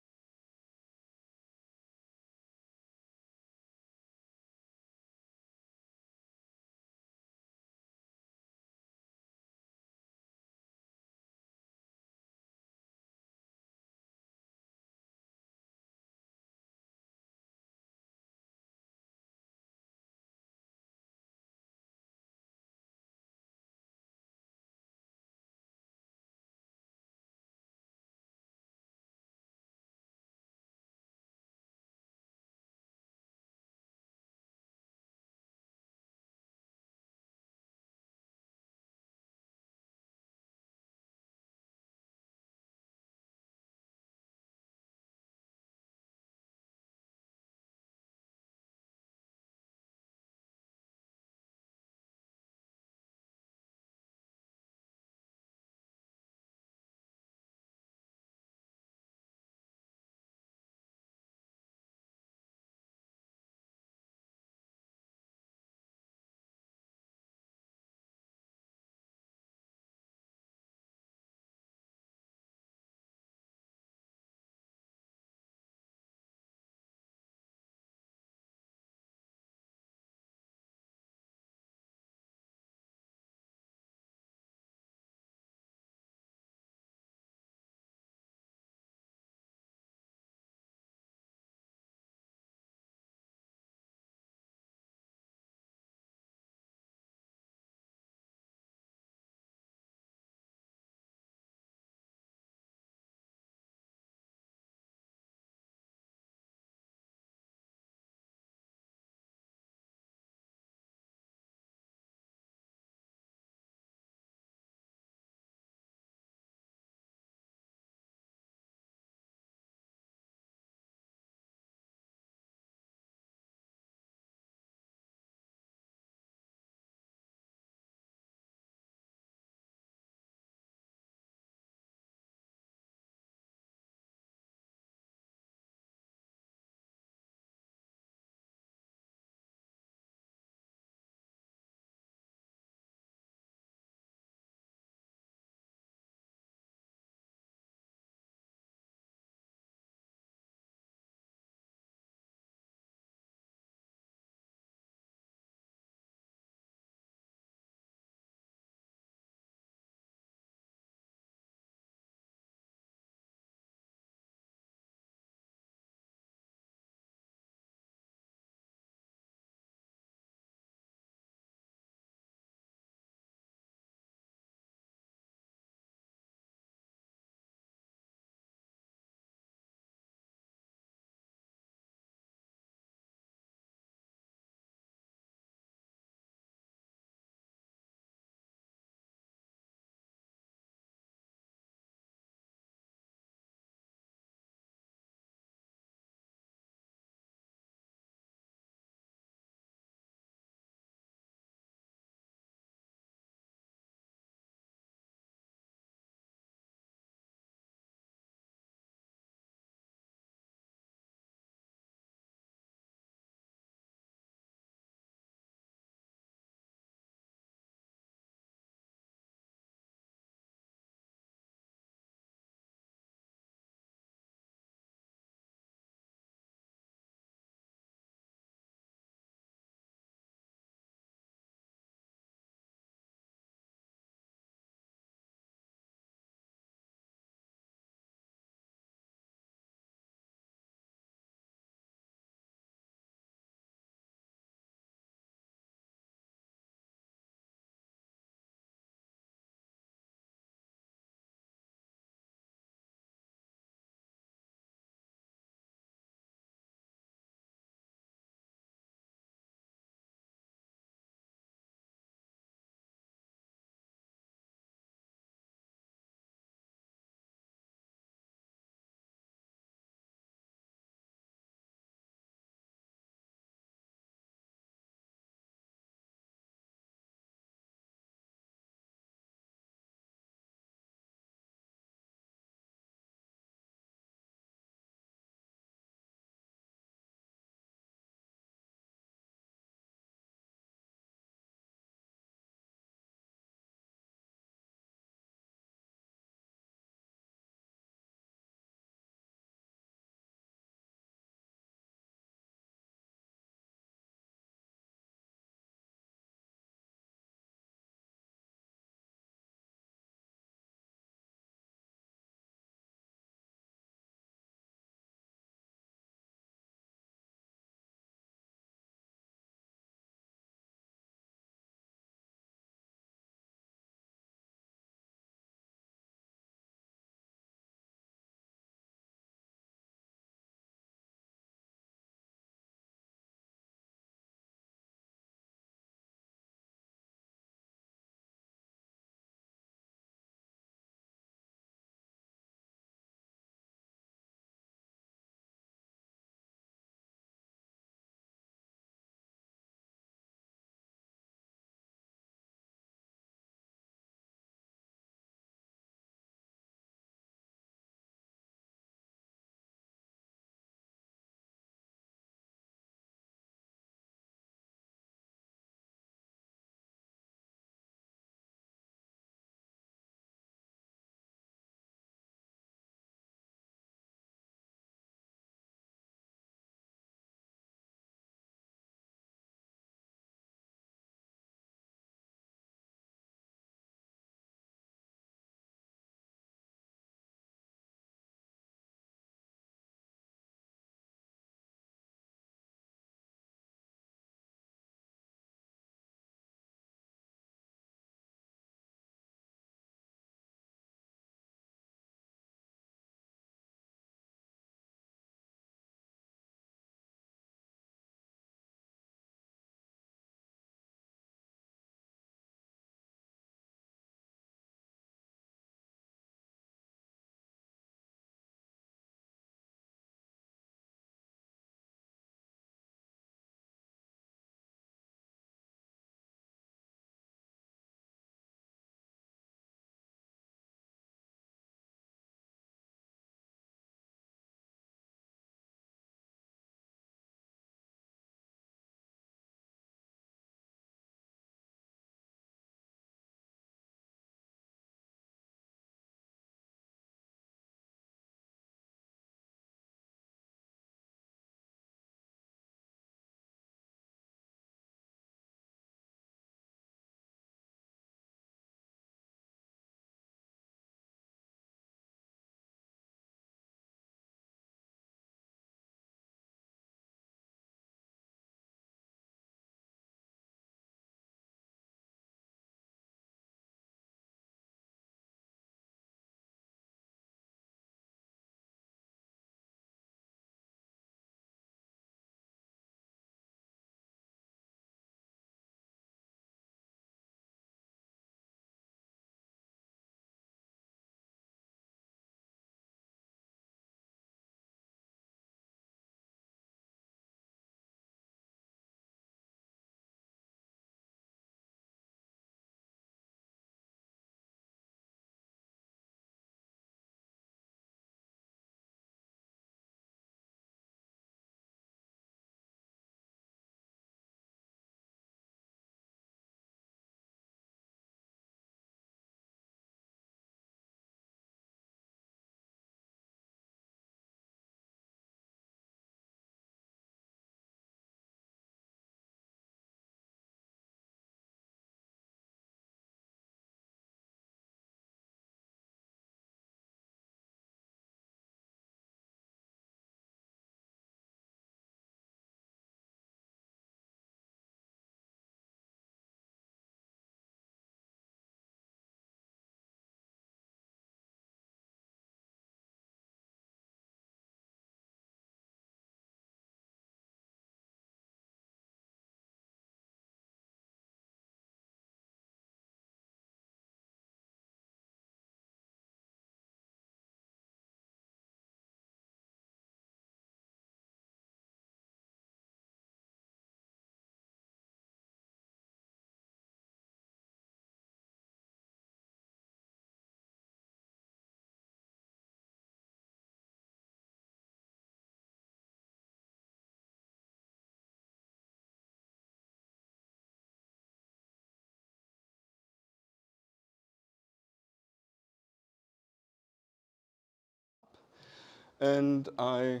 and I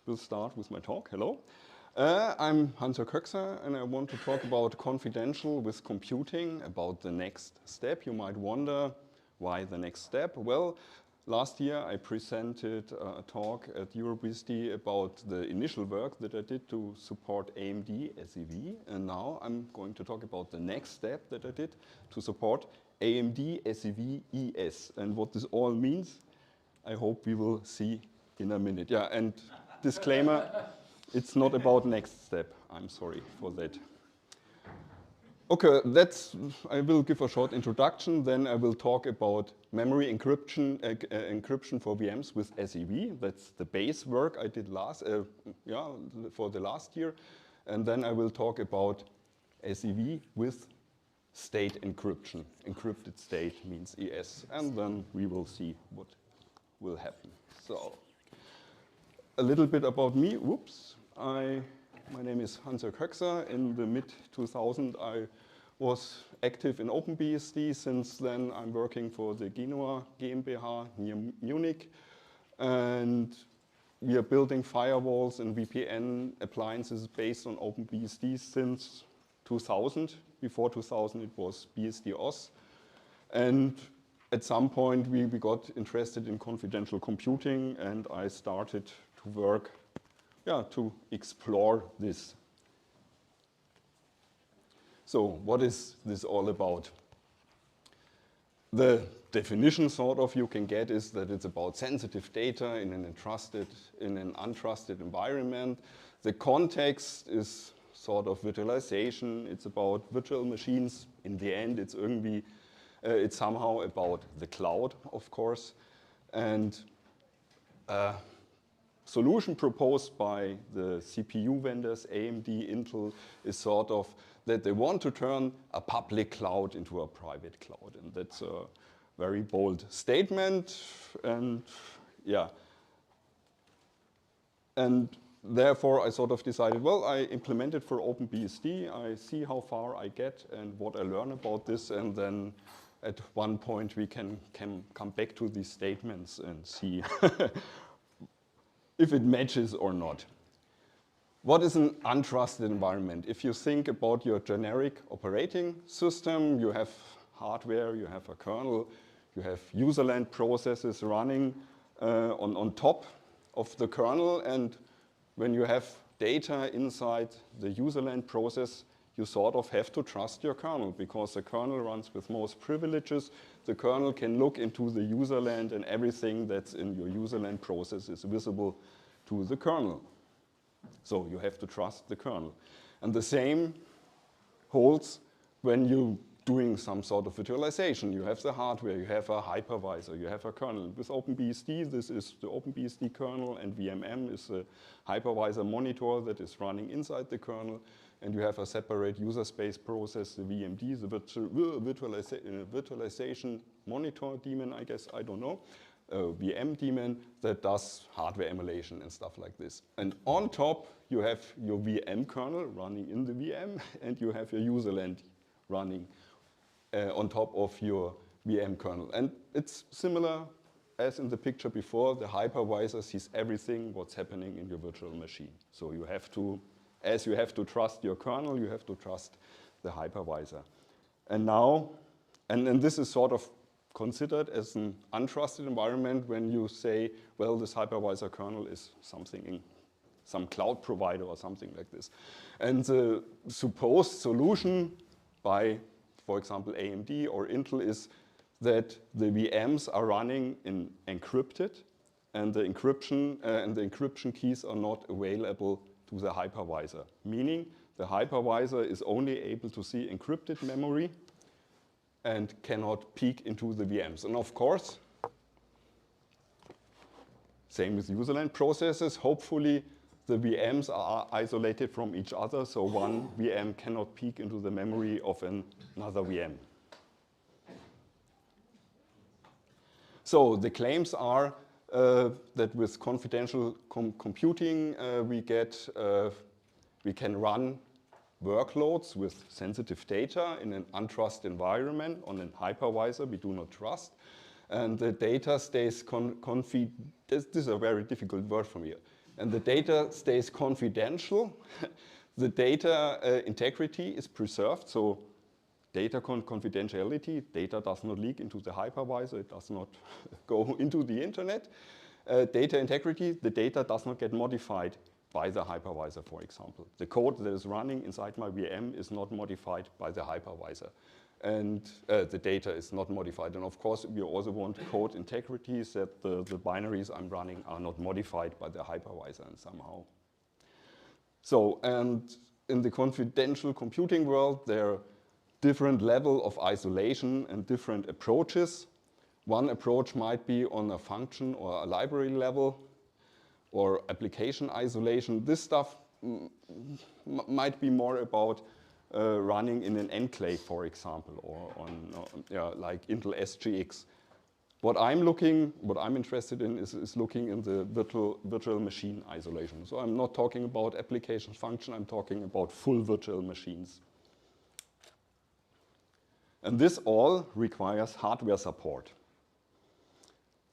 will start with my talk. Hello. I'm Hans-Jörg Höxer, and I want to talk about confidential with computing, about the next step. You might wonder, why the next step? Well, last year I presented a talk at EuroBSD about the initial work that I did to support AMD SEV, and now I'm going to talk about the next step that I did to support AMD SEV ES. And what this all means, I hope we will see in a minute. Yeah, and disclaimer, it's not about next step. I'm sorry for that. Okay, I will give a short introduction, then I will talk about memory encryption for VMs with SEV. That's the base work I did for the last year. And then I will talk about SEV with state encryption. Encrypted state means ES. And then we will see what will happen. So, a little bit about me. Whoops. My name is Hans-Jörg Höxer. In the mid-2000s, I was active in OpenBSD. Since then, I'm working for the Genua GmbH near Munich. And we are building firewalls and VPN appliances based on OpenBSD since 2000. Before 2000, it was BSD-OS. And at some point, we got interested in confidential computing, and I started to work to explore this. So what is this all about? The definition sort of you can get is that it's about sensitive data in an untrusted environment. The context is sort of virtualization. It's about virtual machines. In the end, it's somehow about the cloud, of course. And solution proposed by the CPU vendors, AMD, Intel, is sort of that they want to turn a public cloud into a private cloud. And that's a very bold statement. And yeah. And therefore, I sort of decided, well, I implement it for OpenBSD. I see how far I get and what I learn about this. And then at one point, we can come back to these statements and see if it matches or not. What is an untrusted environment? If you think about your generic operating system, you have hardware, you have a kernel, you have userland processes running on top of the kernel, and when you have data inside the userland process, you sort of have to trust your kernel because the kernel runs with most privileges. The kernel can look into the userland and everything that's in your userland process is visible to the kernel. So you have to trust the kernel. And the same holds when you're doing some sort of virtualization. You have the hardware, you have a hypervisor, you have a kernel. With OpenBSD, this is the OpenBSD kernel, and VMM is a hypervisor monitor that is running inside the kernel. And you have a separate user space process, the VMD, the virtualization monitor daemon, I guess, I don't know, VM daemon that does hardware emulation and stuff like this. And on top, you have your VM kernel running in the VM, and you have your userland running on top of your VM kernel. And it's similar as in the picture before. The hypervisor sees everything what's happening in your virtual machine. So you have to, as you have to trust your kernel, you have to trust the hypervisor. And now, and this is sort of considered as an untrusted environment when you say, well, this hypervisor kernel is something in some cloud provider or something like this. And the supposed solution by, for example, AMD or Intel is that the VMs are running in encrypted, and the encryption keys are not available to the hypervisor, meaning the hypervisor is only able to see encrypted memory and cannot peek into the VMs. And of course, same with userland processes, hopefully the VMs are isolated from each other, so one VM cannot peek into the memory of another VM. So the claims are that with confidential computing, we can run workloads with sensitive data in an untrusted environment on a hypervisor we do not trust. and the data stays this is a very difficult word for me, and the data stays confidential. The data integrity is preserved, so data confidentiality, data does not leak into the hypervisor, it does not go into the internet. Data integrity, the data does not get modified by the hypervisor, for example. The code that is running inside my VM is not modified by the hypervisor. And the data is not modified. And of course, we also want code integrity, that the binaries I'm running are not modified by the hypervisor and somehow. So, and in the confidential computing world, there are different level of isolation and different approaches. One approach might be on a function or a library level or application isolation. This stuff might be more about running in an enclave, for example, or on like Intel SGX. What I'm interested in is looking in the virtual machine isolation. So I'm not talking about application function, I'm talking about full virtual machines. And this all requires hardware support.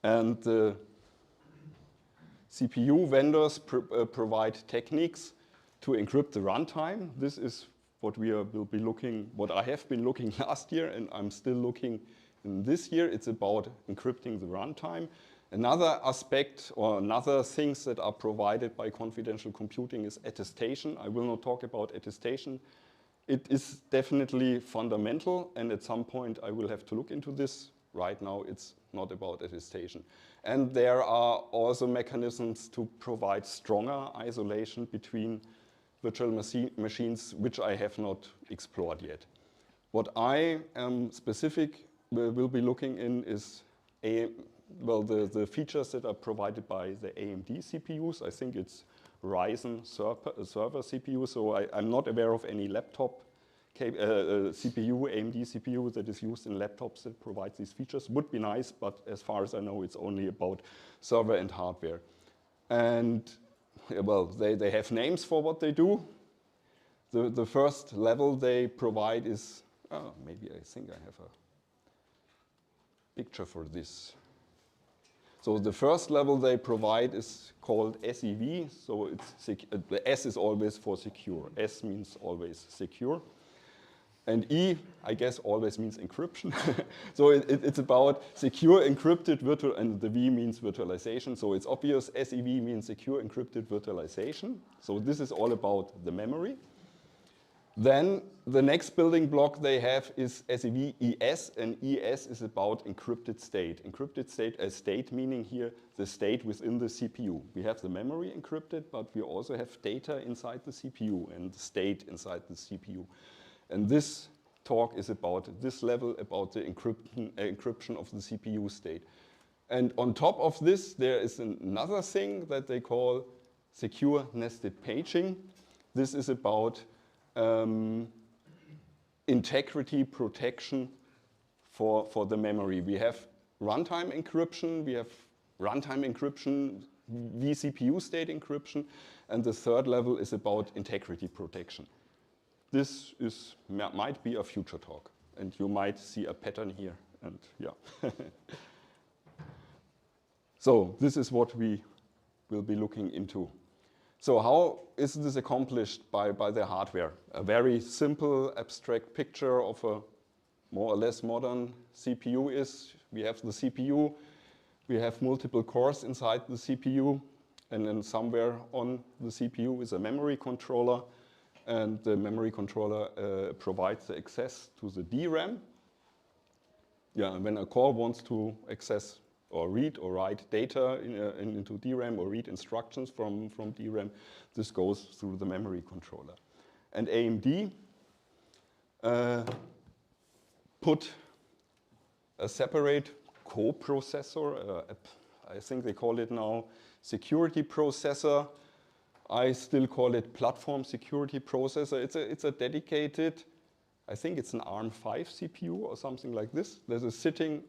And the CPU vendors provide techniques to encrypt the runtime. This is what what I have been looking last year, and I'm still looking in this year. It's about encrypting the runtime. Another aspect or another things that are provided by confidential computing is attestation. I will not talk about attestation. It is definitely fundamental, and at some point I will have to look into this. Right now it's not about attestation. And there are also mechanisms to provide stronger isolation between virtual machines, which I have not explored yet. What I am will be looking in is the features that are provided by the AMD CPUs. I think it's Ryzen server CPU, so I'm not aware of any laptop CPU, AMD CPU that is used in laptops that provide these features. Would be nice, but as far as I know, it's only about server and hardware. And well, they have names for what they do. The first level they provide is, maybe I think I have a picture for this. So the first level they provide is called SEV. So it's the S is always for secure. S means always secure. And E, I guess, always means encryption. So it's about secure encrypted virtual, and the V means virtualization. So it's obvious SEV means secure encrypted virtualization. So this is all about the memory. Then the next building block they have is SEV ES, and ES is about encrypted state. Encrypted state meaning here the state within the CPU. We have the memory encrypted, but we also have data inside the CPU and the state inside the CPU. And this talk is about this level, about the encryption of the CPU state. And on top of this, there is another thing that they call secure nested paging. This is about integrity protection for the memory. We have runtime encryption, vCPU state encryption, and the third level is about integrity protection. This might be a future talk, and you might see a pattern here, and yeah. So this is what we will be looking into. So how is this accomplished by the hardware? A very simple, abstract picture of a more or less modern CPU is, we have the CPU, we have multiple cores inside the CPU, and then somewhere on the CPU is a memory controller, and the memory controller provides the access to the DRAM. Yeah, and when a core wants to access or read or write data into DRAM or read instructions from DRAM, this goes through the memory controller. And AMD put a separate coprocessor, I think they call it now security processor. I still call it platform security processor. It's a dedicated, I think it's an ARM5 CPU or something like this. There's a sitting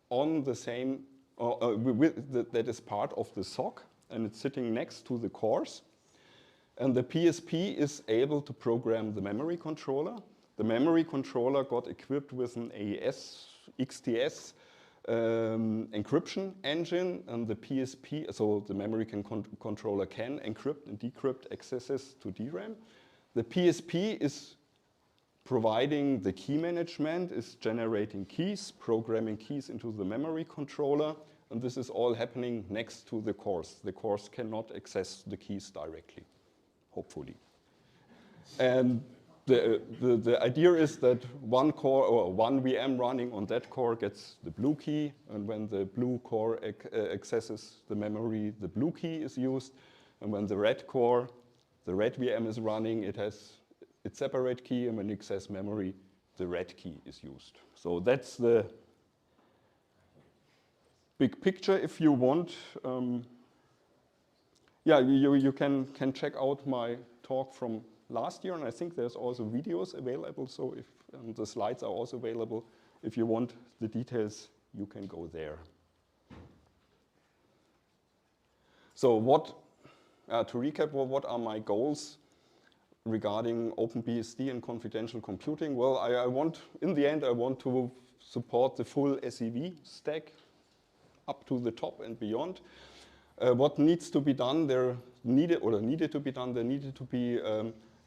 on the same, that is part of the SoC, and it's sitting next to the cores. And the PSP is able to program the memory controller. The memory controller got equipped with an AES XTS encryption engine, and the PSP, so the memory controller can encrypt and decrypt accesses to DRAM. The PSP is providing the key management, is generating keys, programming keys into the memory controller, and this is all happening next to the cores. The cores cannot access the keys directly, hopefully. And the idea is that one core or one VM running on that core gets the blue key, and when the blue core accesses the memory, the blue key is used, and when the red core, the red VM is running, it has its separate key, and when it accesses memory, the red key is used. So that's the big picture. If you want, yeah, you can check out my talk from last year, and I think there's also videos available, so if the slides are also available. If you want the details, you can go there. So to recap, what are my goals regarding OpenBSD and confidential computing? Well, I want, in the end, I want to support the full SEV stack up to the top and beyond. What needs to be done, there needed to be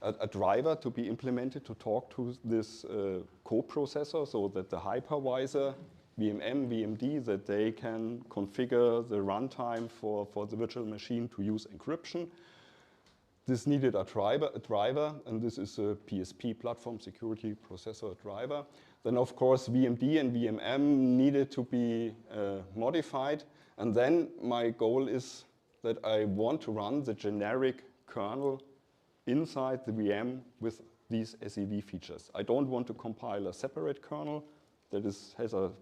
a driver to be implemented to talk to this coprocessor, so that the hypervisor, VMM, VMD, that they can configure the runtime for the virtual machine to use encryption. This needed a driver, and this is a PSP, Platform Security Processor driver. Then, of course, VMD and VMM needed to be modified. And then my goal is that I want to run the generic kernel inside the VM with these SEV features. I don't want to compile a separate kernel that has a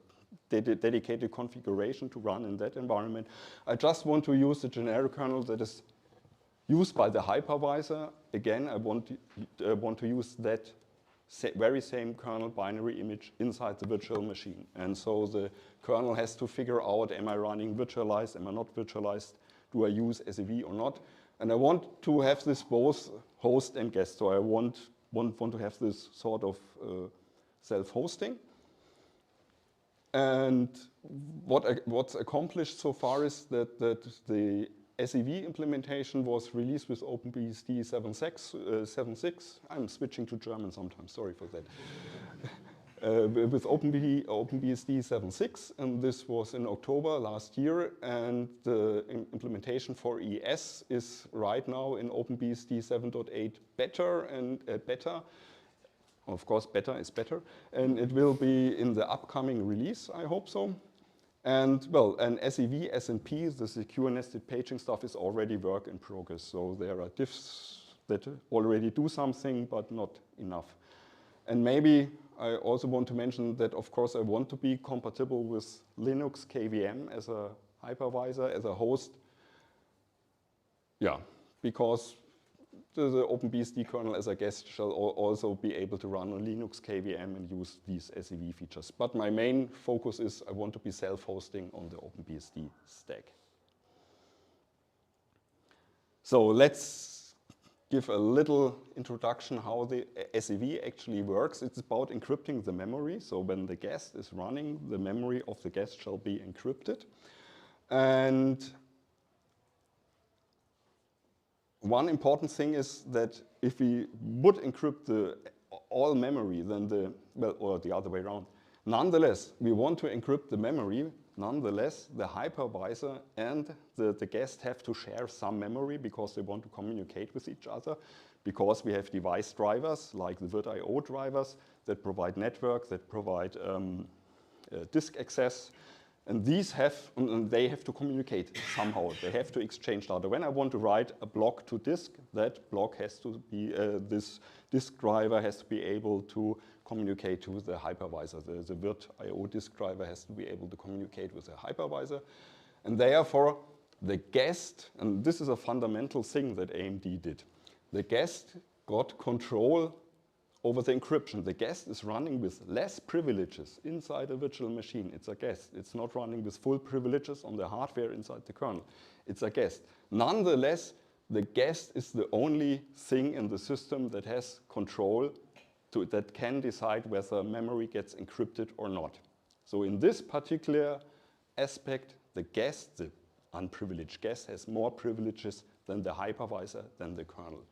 dedicated configuration to run in that environment. I just want to use the generic kernel that is used by the hypervisor. Again, I want to use that very same kernel binary image inside the virtual machine. And so the kernel has to figure out, am I running virtualized, am I not virtualized, do I use SEV or not? And I want to have this both host and guest. So I want to have this sort of self-hosting. And what's accomplished so far is that the SEV implementation was released with OpenBSD 7.6. I'm switching to German sometimes, sorry for that. With OpenBSD 7.6, and this was in October last year, and the implementation for ES is right now in OpenBSD 7.8 beta. Of course, beta is better, and it will be in the upcoming release, I hope so. And well, an SEV, SMP, the secure nested paging stuff is already work in progress. So there are diffs that already do something, but not enough. And maybe I also want to mention that, of course, I want to be compatible with Linux KVM as a hypervisor, as a host. Yeah, because the OpenBSD kernel as a guest shall also be able to run on Linux KVM and use these SEV features. But my main focus is I want to be self-hosting on the OpenBSD stack. So let's give a little introduction how the SEV actually works. It's about encrypting the memory. So when the guest is running, the memory of the guest shall be encrypted. And one important thing is that if we would encrypt all memory, then or the other way around. Nonetheless, we want to encrypt the memory. Nonetheless, the hypervisor and the guest have to share some memory because they want to communicate with each other, because we have device drivers like the virt.io drivers that provide network, that provide disk access. And these they have to communicate somehow. They have to exchange data. When I want to write a block to disk, that block has to be, this disk driver has to be able to communicate to the hypervisor. The virt.io disk driver has to be able to communicate with the hypervisor. And therefore, the guest, and this is a fundamental thing that AMD did, the guest got control over the encryption. The guest is running with less privileges inside a virtual machine. It's a guest. It's not running with full privileges on the hardware inside the kernel. It's a guest. Nonetheless, the guest is the only thing in the system that has control that can decide whether memory gets encrypted or not. So in this particular aspect, the guest, the unprivileged guest, has more privileges than the hypervisor, than the kernel.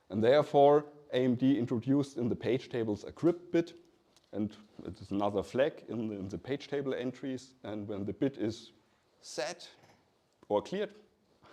And therefore, AMD introduced in the page tables a crypt bit, and it is another flag in the page table entries. And when the bit is set or cleared,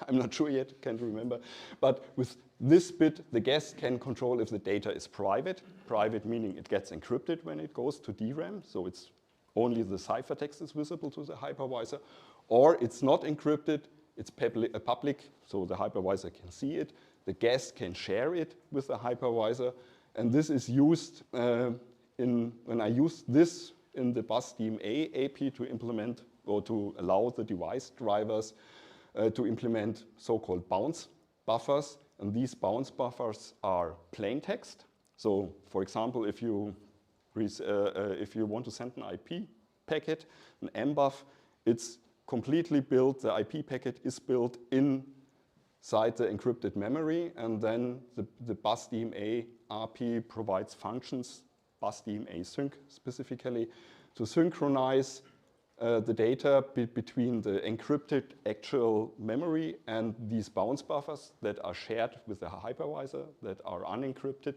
I'm not sure yet, can't remember. But with this bit, the guest can control if the data is private. Private meaning it gets encrypted when it goes to DRAM, so it's only the ciphertext is visible to the hypervisor. Or it's not encrypted, it's public, so the hypervisor can see it. The guest can share it with the hypervisor. And this is used when I use this in the BusDMA AP to implement or to allow the device drivers to implement so-called bounce buffers. And these bounce buffers are plain text. So for example, if you want to send an IP packet, an MBUF, it's completely built, the IP packet is built inside the encrypted memory, and then the BusDMA RP provides functions, BusDMA sync specifically, to synchronize the data between the encrypted actual memory and these bounce buffers that are shared with the hypervisor that are unencrypted.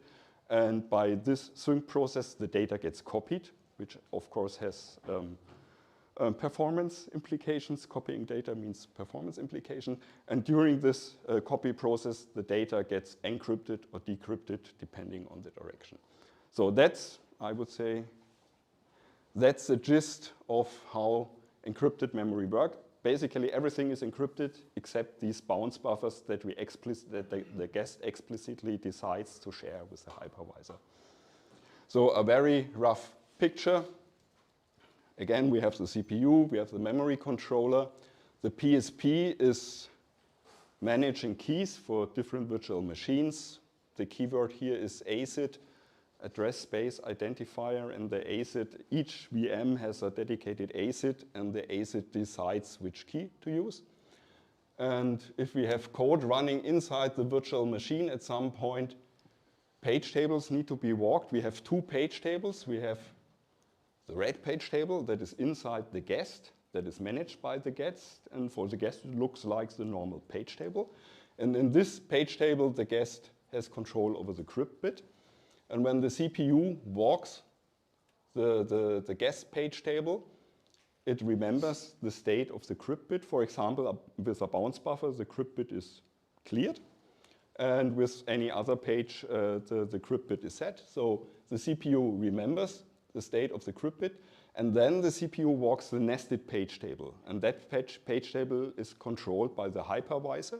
And by this sync process, the data gets copied, which of course has performance implications. Copying data means performance implication. And during this copy process, the data gets encrypted or decrypted depending on the direction. So that's, I would say, that's the gist of how encrypted memory works. Basically, everything is encrypted except these bounce buffers that the guest explicitly decides to share with the hypervisor. So a very rough picture. Again, we have the CPU, we have the memory controller. The PSP is managing keys for different virtual machines. The keyword here is ACID, address space identifier, and the ACID, each VM has a dedicated ACID, and the ACID decides which key to use. And if we have code running inside the virtual machine at some point, page tables need to be walked. We have two page tables. We have the red page table that is inside the guest, that is managed by the guest, and for the guest it looks like the normal page table. And in this page table, the guest has control over the crypt bit. And when the CPU walks the guest page table, it remembers the state of the crypt bit. For example, with a bounce buffer, the crypt bit is cleared. And with any other page, the crypt bit is set. So the CPU remembers the state of the crypt bit. And then the CPU walks the nested page table. And that page table is controlled by the hypervisor.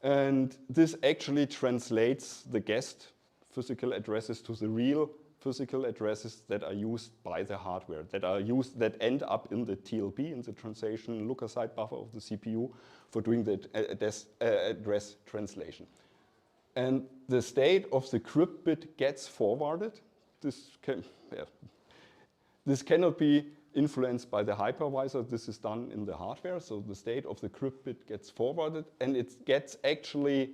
And this actually translates the guest physical addresses to the real physical addresses that are used by the hardware, that end up in the TLB, in the translation look-aside buffer of the CPU for doing the address translation. And the state of the crypt bit gets forwarded. This cannot be influenced by the hypervisor. This is done in the hardware. So the state of the crypt bit gets forwarded, and it gets actually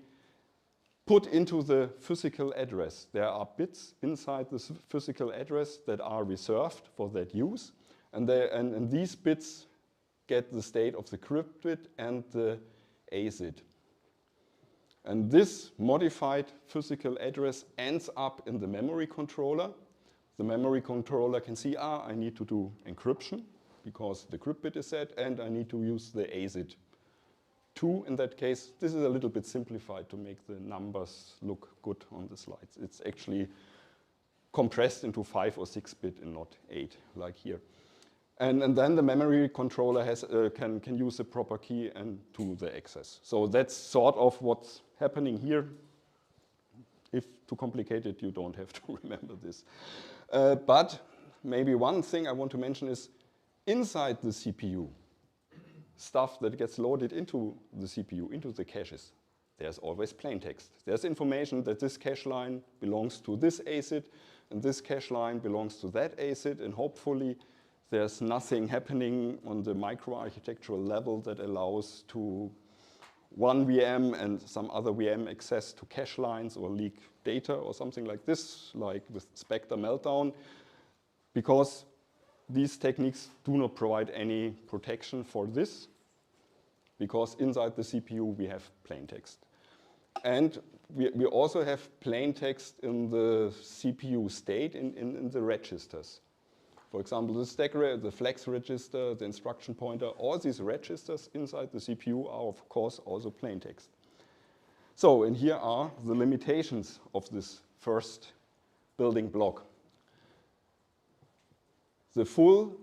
put into the physical address. There are bits inside the physical address that are reserved for that use. And these bits get the state of the crypt bit and the ACID. And this modified physical address ends up in the memory controller. The memory controller can see, I need to do encryption because the crypt bit is set, and I need to use the ACID 2 in that case. This is a little bit simplified to make the numbers look good on the slides. It's actually compressed into 5 or 6 bit and not 8 like here. And then the memory controller can use the proper key and do the access. So that's sort of what's happening here. If too complicated, you don't have to remember this. But maybe one thing I want to mention is inside the CPU, stuff that gets loaded into the CPU, into the caches, there's always plain text. There's information that this cache line belongs to this ACID, and this cache line belongs to that ACID, and hopefully there's nothing happening on the microarchitectural level that allows to one VM and some other VM access to cache lines or leak data or something like this, like with Spectre Meltdown, because these techniques do not provide any protection for this, because inside the CPU we have plain text. And we also have plain text in the CPU state in the registers. For example, the stack, the flex register, the instruction pointer, all these registers inside the CPU are of course also plain text. So, and here are the limitations of this first building block. The full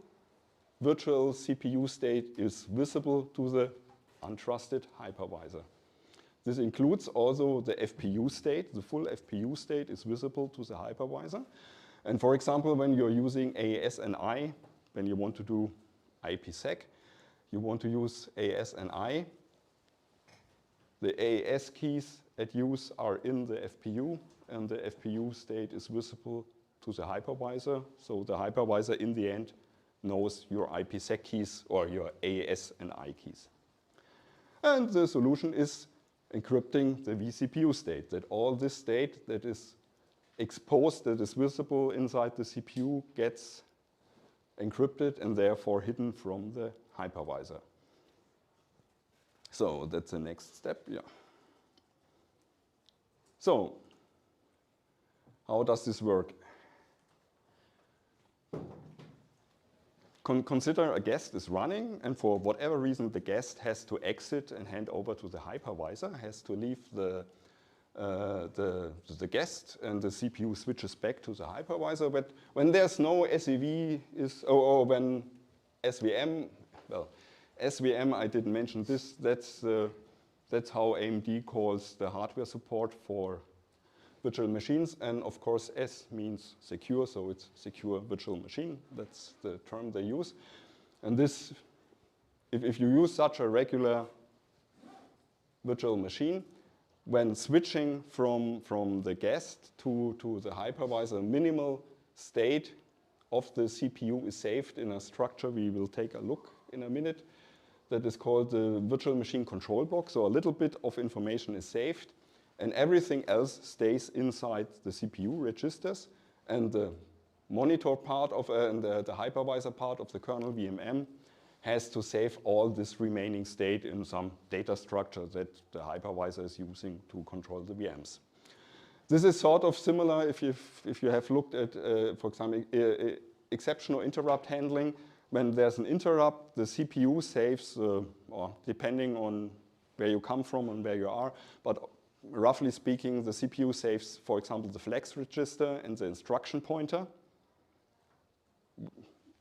virtual CPU state is visible to the untrusted hypervisor. This includes also the FPU state. The full FPU state is visible to the hypervisor. And for example, when you're using AES-NI, when you want to do IPsec, you want to use AES-NI. The AES keys at use are in the FPU, and the FPU state is visible to the hypervisor. So the hypervisor in the end knows your IPsec keys or your AES-NI keys. And the solution is encrypting the vCPU state, that all this state that is exposed, that is visible inside the CPU, gets encrypted and therefore hidden from the hypervisor. So that's the next step, yeah. So, how does this work? Consider a guest is running, and for whatever reason the guest has to exit and hand over to the hypervisor, has to leave the guest, and the CPU switches back to the hypervisor. But when there's no SEV, or when SVM, well, SVM, I didn't mention this, that's how AMD calls the hardware support for virtual machines, and of course S means secure, so it's secure virtual machine. That's the term they use. And this, if you use such a regular virtual machine, when switching from the guest to the hypervisor, minimal state of the CPU is saved in a structure we will take a look in a minute. That is called the virtual machine control block. So a little bit of information is saved, and everything else stays inside the CPU registers, and the monitor part of and the hypervisor part of the kernel VMM has to save all this remaining state in some data structure that the hypervisor is using to control the VMs. This is sort of similar if you have looked at, for example, exceptional interrupt handling. When there's an interrupt, the CPU saves, or depending on where you come from and where you are, but roughly speaking, the CPU saves, for example, the flex register and the instruction pointer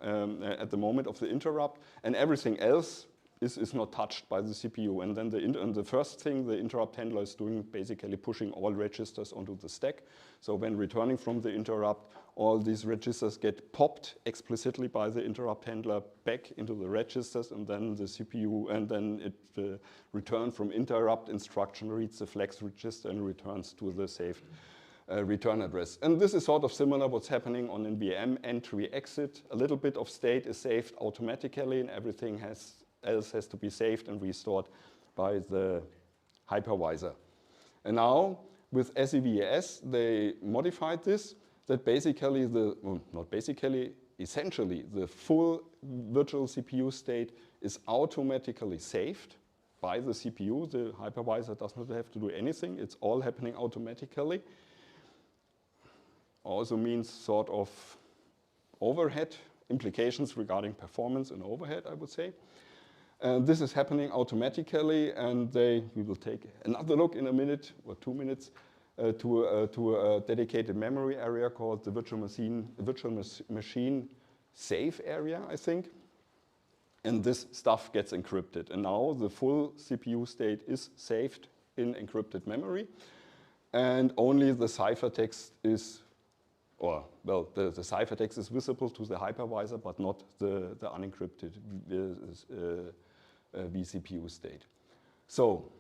at the moment of the interrupt, and everything else is not touched by the CPU. And then the first thing the interrupt handler is doing, basically pushing all registers onto the stack. So when returning from the interrupt, all these registers get popped explicitly by the interrupt handler back into the registers, and then the CPU, and then it return from interrupt instruction reads the flex register and returns to the saved return address. And this is sort of similar what's happening on NVM, entry exit. A little bit of state is saved automatically, and everything else has to be saved and restored by the hypervisor. And now with SEVES, they modified this, that basically essentially the full virtual CPU state is automatically saved by the CPU. The hypervisor does not have to do anything. It's all happening automatically. Also means sort of overhead implications regarding performance and overhead, I would say. This is happening automatically, and we will take another look in a minute or 2 minutes to a dedicated memory area called the virtual machine save area, I think. And this stuff gets encrypted. And now the full CPU state is saved in encrypted memory, and only the ciphertext is, or well, the ciphertext is visible to the hypervisor, but not the unencrypted vCPU state. So,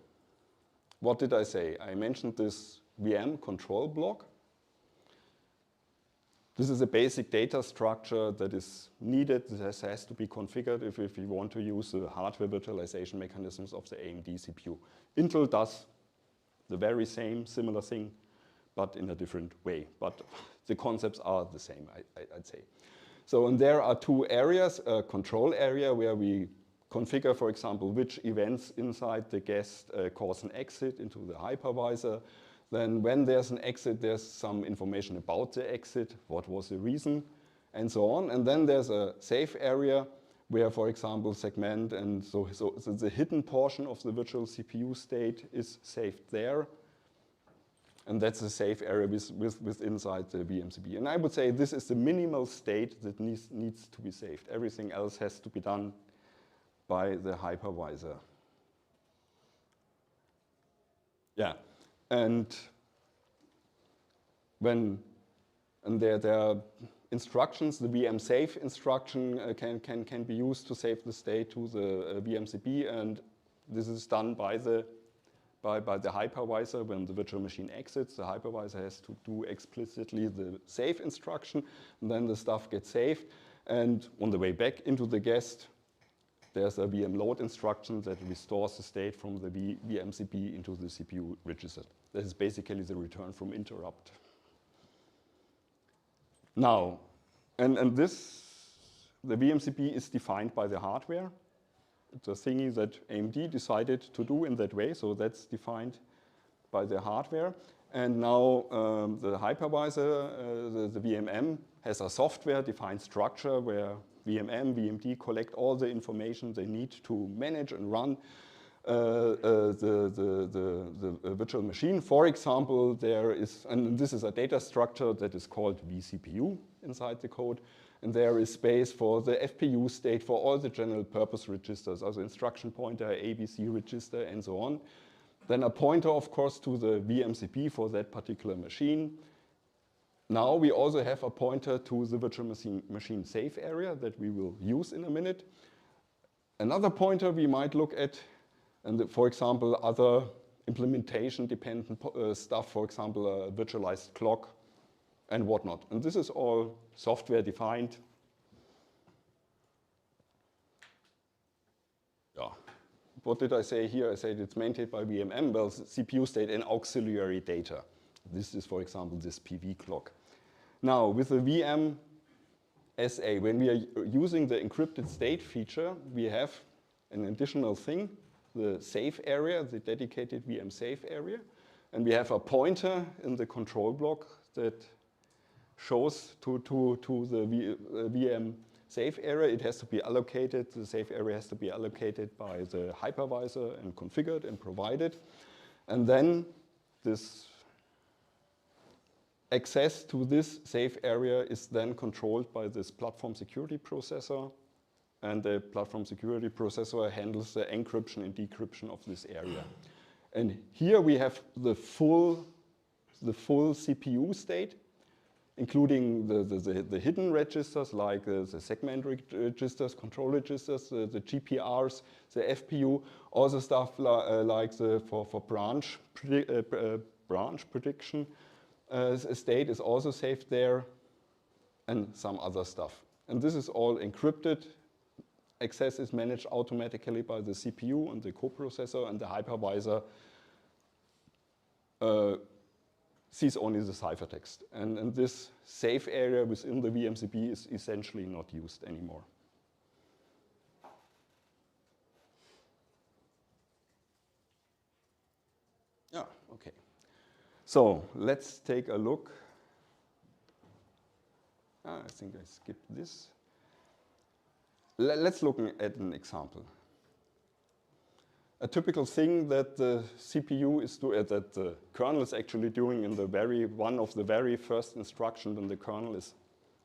what did I say? I mentioned this VM control block. This is a basic data structure that is needed, that has to be configured if you want to use the hardware virtualization mechanisms of the AMD CPU. Intel does the very same, similar thing, but in a different way. But the concepts are the same, I'd say. So, and there are two areas, a control area where we configure, for example, which events inside the guest cause an exit into the hypervisor. Then when there's an exit, there's some information about the exit, what was the reason, and so on. And then there's a safe area where, for example, segment and so the hidden portion of the virtual CPU state is saved there. And that's a safe area with inside the VMCP. And I would say this is the minimal state that needs to be saved. Everything else has to be done by the hypervisor. Yeah, and there are instructions. The VM save instruction can be used to save the state to the VMCP, and this is done by the hypervisor. When the virtual machine exits, the hypervisor has to do explicitly the save instruction, and then the stuff gets saved. And on the way back into the guest, there's a VM load instruction that restores the state from the VMCP into the CPU register. That is basically the return from interrupt. Now, and the VMCP is defined by the hardware. It's a thingy that AMD decided to do in that way, so that's defined by the hardware. And now the hypervisor, the VMM, has a software-defined structure where VMM, VMD collect all the information they need to manage and run the virtual machine. For example, there is, and this is a data structure that is called vCPU inside the code, and there is space for the FPU state for all the general purpose registers, also instruction pointer, ABC register, and so on. Then a pointer, of course, to the VMCP for that particular machine. Now we also have a pointer to the virtual machine safe area that we will use in a minute. Another pointer we might look at, and for example, other implementation-dependent stuff, for example, a virtualized clock and whatnot. And this is all software-defined. Yeah. What did I say here? I said it's maintained by VMM. Well, CPU state and auxiliary data. This is, for example, this PV clock. Now, with the VM SA, when we are using the encrypted state feature, we have an additional thing, the safe area, the dedicated VM safe area. And we have a pointer in the control block that shows to the VM safe area. It has to be allocated, the safe area has to be allocated by the hypervisor and configured and provided. And then this access to this safe area is then controlled by this platform security processor, and the platform security processor handles the encryption and decryption of this area. And here we have the full CPU state, including the hidden registers like the segment registers, control registers, the GPRs, the FPU, all the stuff like for branch prediction. State is also saved there, and some other stuff. And this is all encrypted. Access is managed automatically by the CPU and the coprocessor, and the hypervisor sees only the ciphertext. And this safe area within the VMCP is essentially not used anymore. Yeah, okay. So let's take a look. I think I skipped this. Let's look at an example. A typical thing that the CPU is doing, that the kernel is actually doing in one of the very first instructions when the kernel is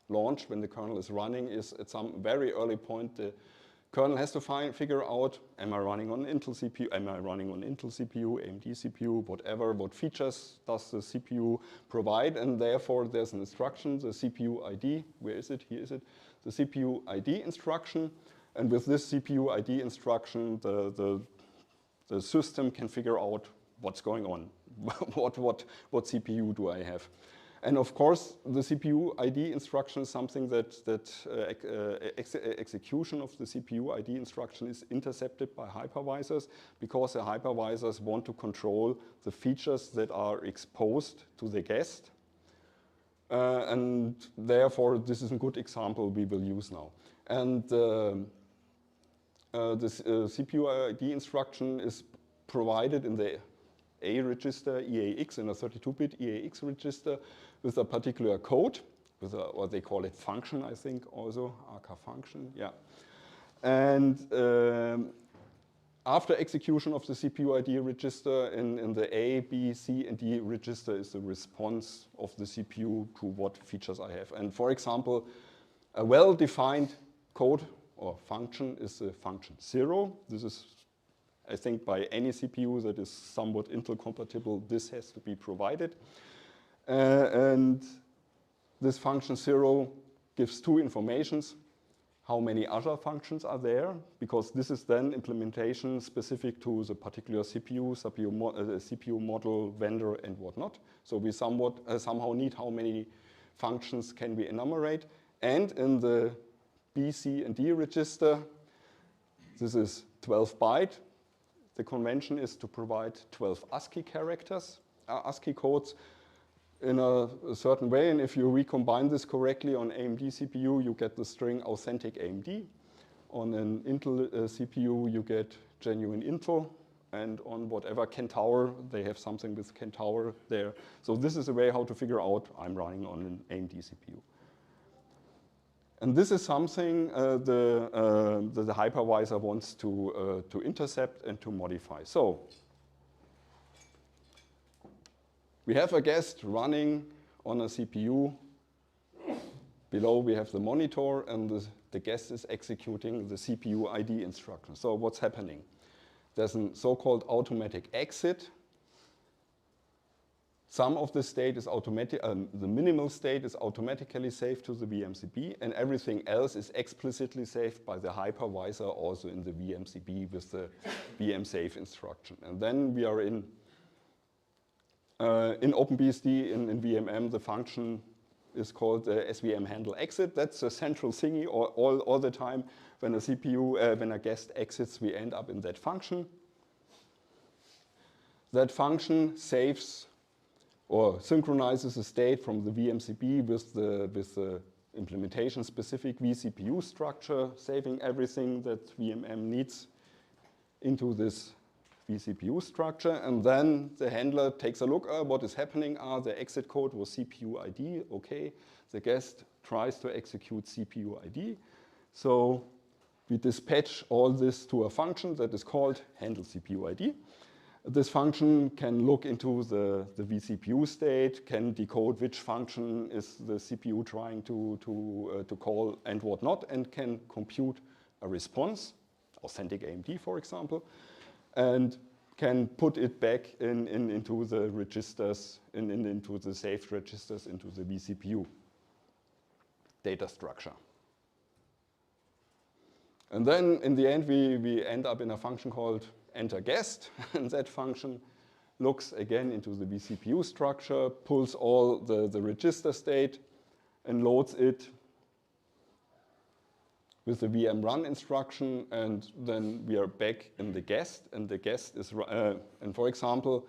launched, when the kernel is running, is at some very early point the kernel has to figure out, am I running on Intel CPU, am I running on Intel CPU, AMD CPU, whatever, what features does the CPU provide, and therefore there's an instruction, the CPU ID, where is it, here is it, the CPU ID instruction, and with this CPU ID instruction, the system can figure out what's going on, what CPU do I have. And of course, the CPU ID instruction is something that execution of the CPU ID instruction is intercepted by hypervisors, because the hypervisors want to control the features that are exposed to the guest. and therefore this is a good example we will use now. And this CPU ID instruction is provided in the A register, EAX, in a 32-bit EAX register with a particular code, with a, or they call it function, I think, also, AK function, yeah. And after execution of the CPU ID register in the A, B, C, and D register is the response of the CPU to what features I have. And for example, a well-defined code or function is the function 0. This is, I think, by any CPU that is somewhat Intel compatible, this has to be provided. And this function 0 gives two informations: how many other functions are there, because this is then implementation specific to the particular CPU, CPU model, vendor, and whatnot. So we somehow need how many functions can we enumerate. And in the B, C, and D register, this is 12 byte. The convention is to provide 12 ASCII characters, ASCII codes in a certain way. And if you recombine this correctly on AMD CPU, you get the string authentic AMD. On an Intel CPU, you get genuine Intel. And on whatever Kentaur, they have something with Kentaur there. So this is a way how to figure out I'm running on an AMD CPU. And this is something the hypervisor wants to intercept and to modify. So we have a guest running on a CPU. Below we have the monitor, and the guest is executing the CPU ID instruction. So what's happening? There's a so-called automatic exit. Some of the state is automatic, the minimal state is automatically saved to the VMCP, and everything else is explicitly saved by the hypervisor also in the VMCP with the vmsave instruction. And then we are in OpenBSD, in VMM, the function is called SVM handle exit. That's a central thingy all the time. When a CPU, when a guest exits, we end up in that function. That function saves or synchronizes the state from the VMCP with the implementation-specific vCPU structure, saving everything that VMM needs into this vCPU structure. And then the handler takes a look at what is happening. The exit code was CPU ID. Okay, the guest tries to execute CPU ID. So we dispatch all this to a function that is called handle CPU ID. This function can look into the vCPU state, can decode which function is the CPU trying to call and whatnot, and can compute a response, authentic AMD, for example, and can put it back into the registers, into the saved registers, into the vCPU data structure. And then in the end, we end up in a function called enter guest, and that function looks again into the vCPU structure, pulls all the register state, and loads it with the VM run instruction, and then we are back in the guest, and the guest is, and for example,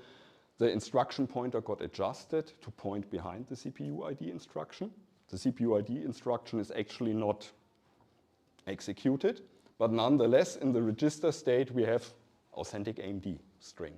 the instruction pointer got adjusted to point behind the CPU ID instruction. The CPU ID instruction is actually not executed, but nonetheless, in the register state, we have authentic AMD string.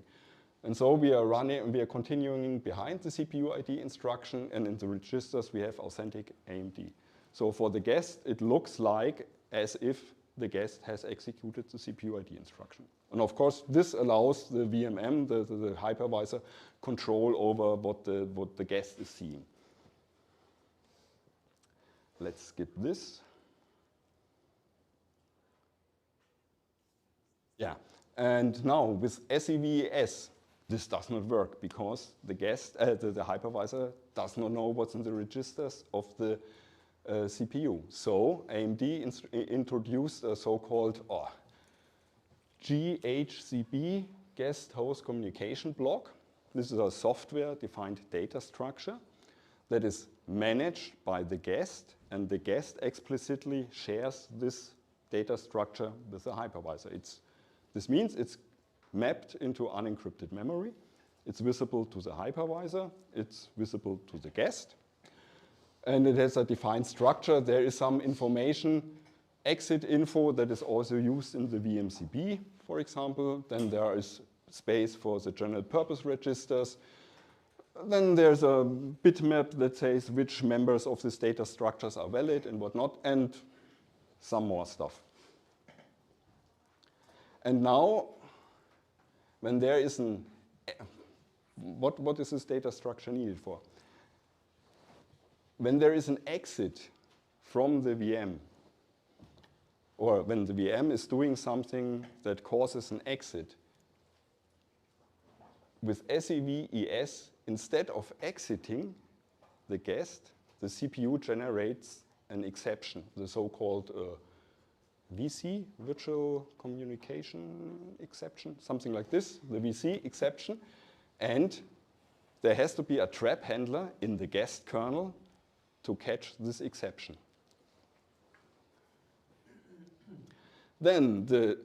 And so we are continuing behind the CPU ID instruction, and in the registers, we have authentic AMD. So for the guest, it looks like as if the guest has executed the CPU ID instruction. And of course, this allows the VMM, the hypervisor, control over what the guest is seeing. Let's skip this. Yeah, and now with SEVES, this does not work because the guest, the hypervisor does not know what's in the registers of the CPU. So AMD introduced a so-called GHCB, guest host communication block. This is a software-defined data structure that is managed by the guest, and the guest explicitly shares this data structure with the hypervisor. This means it's mapped into unencrypted memory. It's visible to the hypervisor. It's visible to the guest. and it has a defined structure. There is some information, exit info, that is also used in the VMCB, for example. Then there is space for the general purpose registers. Then there's a bitmap that says which members of this data structures are valid and what not, and some more stuff. And now, when there is an, what is this data structure needed for? When there is an exit from the VM, or when the VM is doing something that causes an exit, with SEV-ES, instead of exiting the guest, the CPU generates an exception, the so-called VC, virtual communication exception, something like this, the VC exception. And there has to be a trap handler in the guest kernel to catch this exception. Then the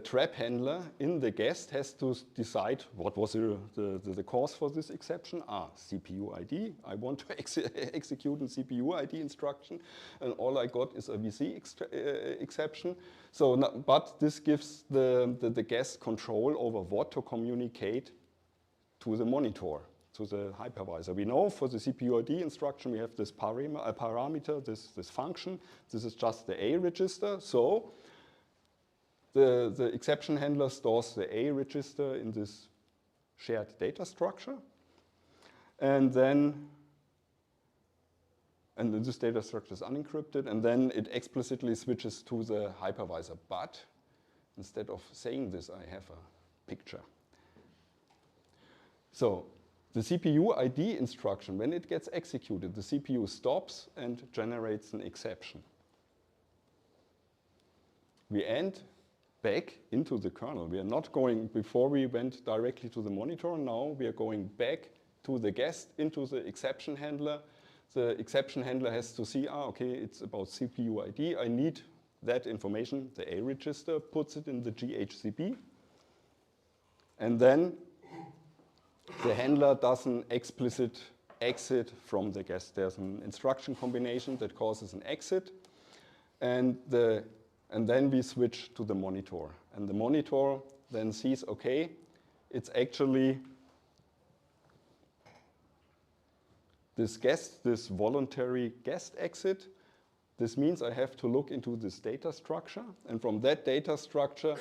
trap handler in the guest has to decide what was the cause for this exception. CPU ID. I want to execute a CPU ID instruction, and all I got is a VC exception. So, but this gives the guest control over what to communicate to the monitor, to the hypervisor. We know for the CPU ID instruction we have this parameter, this function. This is just the A register. So the exception handler stores the A register in this shared data structure. And then, this data structure is unencrypted, and then it explicitly switches to the hypervisor. But instead of saying this, I have a picture. So the CPU ID instruction, when it gets executed, the CPU stops and generates an exception. We end back into the kernel. We are not going, before we went directly to the monitor, now we are going back to the guest into the exception handler. The exception handler has to see, okay, it's about CPU ID. I need that information, the A register, puts it in the GHCP. And then the handler does an explicit exit from the guest. There's an instruction combination that causes an exit. And then we switch to the monitor. And the monitor then sees, okay, it's actually this voluntary guest exit. This means I have to look into this data structure. And from that data structure,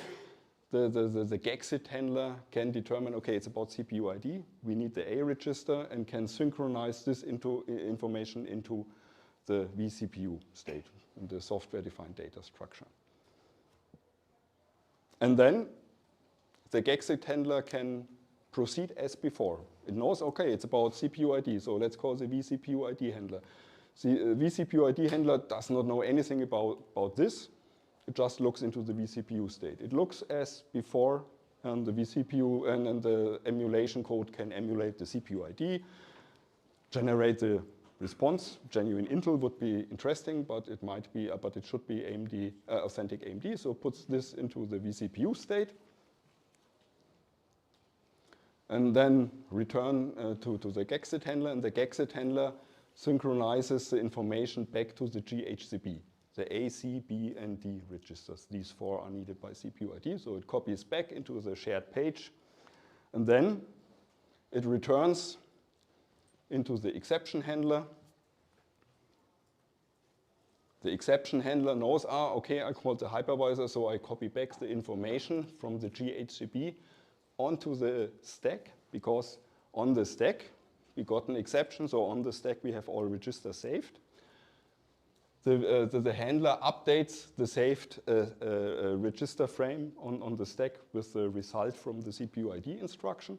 the exit handler can determine, okay, it's about CPU ID. We need the A register and can synchronize this information into the vCPU state, the software-defined data structure. And then the exit handler can proceed as before. It knows, okay, it's about CPU ID, so let's call the vCPU ID handler. The vCPU ID handler does not know anything about this. It just looks into the vCPU state. It looks as before, and the vCPU and the emulation code can emulate the CPU ID, generate the response. Genuine Intel would be interesting, but it might be, but it should be AMD, authentic AMD. So it puts this into the vCPU state, and then return to the exit handler, and the exit handler synchronizes the information back to the GHCP. The A, C, B, and D registers. These four are needed by CPU ID, so it copies back into the shared page, and then it returns into the exception handler. The exception handler knows, okay, I called the hypervisor, so I copy back the information from the GHCP onto the stack, because on the stack we got an exception, so on the stack we have all registers saved. The handler updates the saved register frame on the stack with the result from the CPU ID instruction,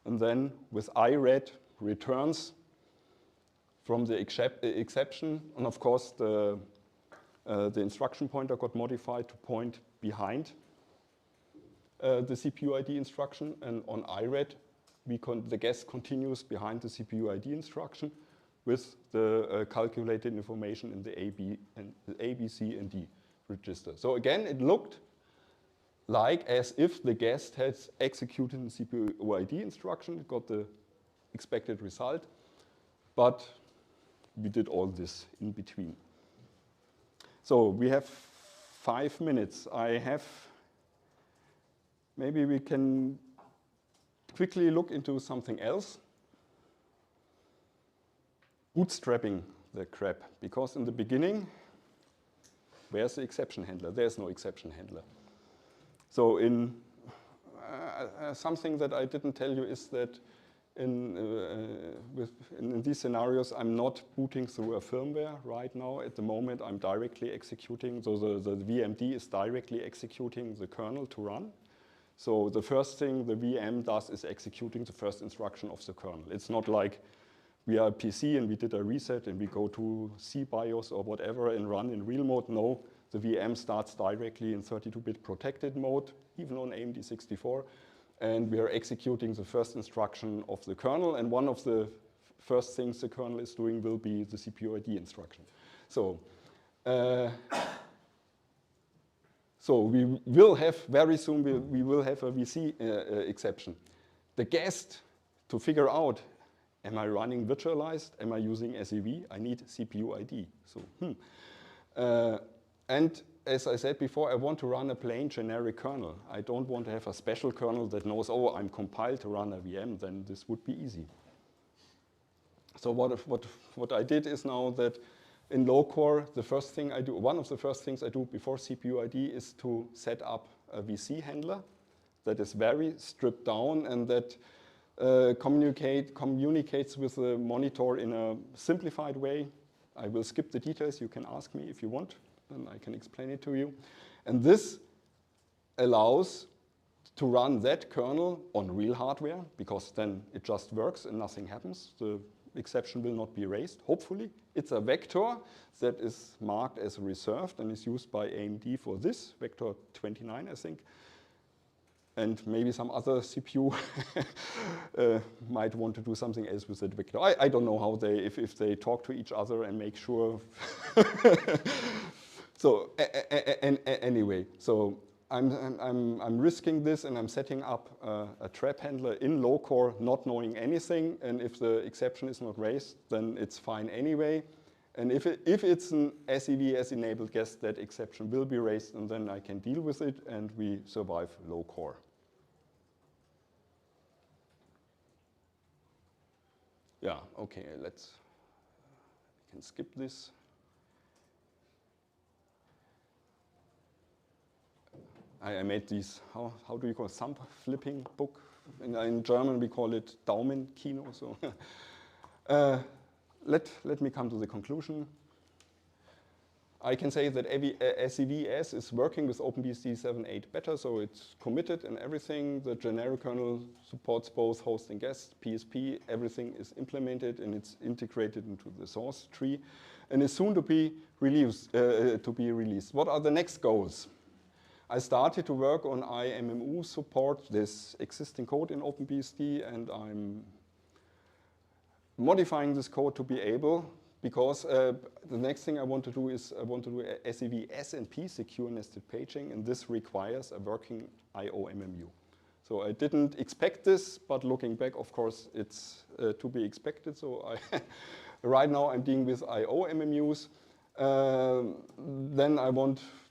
and then with IRED returns from the exception, and of course the instruction pointer got modified to point behind the CPU ID instruction, and on IRED the guest continues behind the CPU ID instruction with the calculated information in the A, B, C, and D register. So again, it looked like as if the guest had executed the CPU ID instruction, it got the expected result, but we did all this in between. So we have 5 minutes. Maybe we can quickly look into something else. Bootstrapping the crap, because in the beginning, where's the exception handler? There's no exception handler. So in something that I didn't tell you is that in these scenarios, I'm not booting through a firmware right now. At the moment, I'm directly executing. So the VMD is directly executing the kernel to run. So the first thing the VM does is executing the first instruction of the kernel. It's not like we are a PC and we did a reset and we go to CBIOS or whatever and run in real mode. No, the VM starts directly in 32-bit protected mode, even on AMD 64. And we are executing the first instruction of the kernel. And one of the first things the kernel is doing will be the CPU ID instruction. So, we will have, very soon, we will have a VC exception. The guest, to figure out, am I running virtualized? Am I using SEV? I need CPU ID. So, and as I said before, I want to run a plain generic kernel. I don't want to have a special kernel that knows, oh, I'm compiled to run a VM, then this would be easy. So what I did is now that in low core, the first thing I do, one of the first things I do before CPU ID is to set up a VC handler that is very stripped down and that communicates with the monitor in a simplified way. I will skip the details. You can ask me if you want, and I can explain it to you. And this allows to run that kernel on real hardware, because then it just works and nothing happens. The exception will not be raised, hopefully. It's a vector that is marked as reserved and is used by AMD for this, vector 29, I think. And maybe some other CPU might want to do something else with that vector. I don't know how they, if they talk to each other and make sure. So anyway, so I'm risking this and I'm setting up a trap handler in low core, not knowing anything. And if the exception is not raised, then it's fine anyway. And if it's an SEVS enabled guest, that exception will be raised, and then I can deal with it, and we survive low core. Yeah, okay, we can skip this. I made these, how do you call it, thumb flipping book? In German we call it Daumenkino. So let me come to the conclusion. I can say that SEVS is working with OpenBSD 7.8 beta, so it's committed and everything. The generic kernel supports both host and guest, PSP. Everything is implemented and it's integrated into the source tree, and is soon to be released. What are the next goals? I started to work on IMMU support, this existing code in OpenBSD, and I'm modifying this code to be able, because the next thing I want to do is I want to do SEV SNP, secure nested paging, and this requires a working IOMMU. So I didn't expect this, but looking back, of course, it's to be expected. So right now I'm dealing with IOMMUs. Then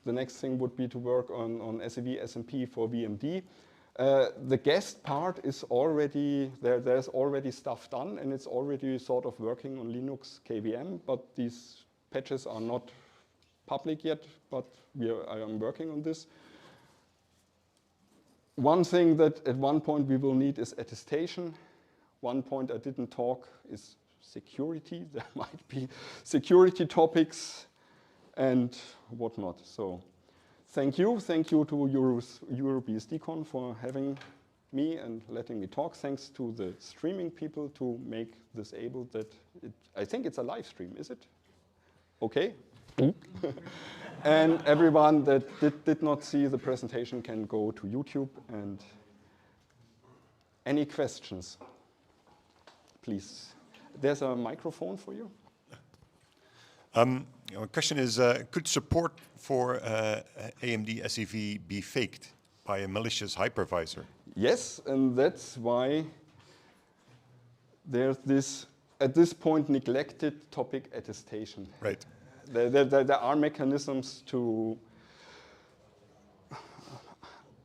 the next thing would be to work on SEV SNP for VMD. The guest part is already, there's already stuff done, and it's already sort of working on Linux KVM, but these patches are not public yet, but I am working on this. One thing that at one point we will need is attestation. One point I didn't talk is security. There might be security topics and whatnot. So thank you to EuroBSDCon for having me and letting me talk. Thanks to the streaming people to make this able. I think it's a live stream, is it? Okay. And everyone that did not see the presentation can go to YouTube. And any questions, please. There's a microphone for you. My question is, could support for AMD SEV be faked by a malicious hypervisor? Yes, and that's why there's this at this point, neglected topic attestation. Right. There are mechanisms to,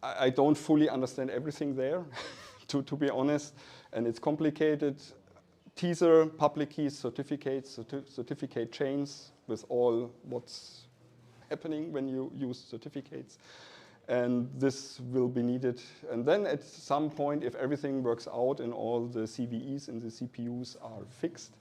I don't fully understand everything there, to be honest, and it's complicated. Teaser, public keys, certificates, certificate chains with all what's happening when you use certificates. And this will be needed. And then at some point, if everything works out and all the CVEs and the CPUs are fixed,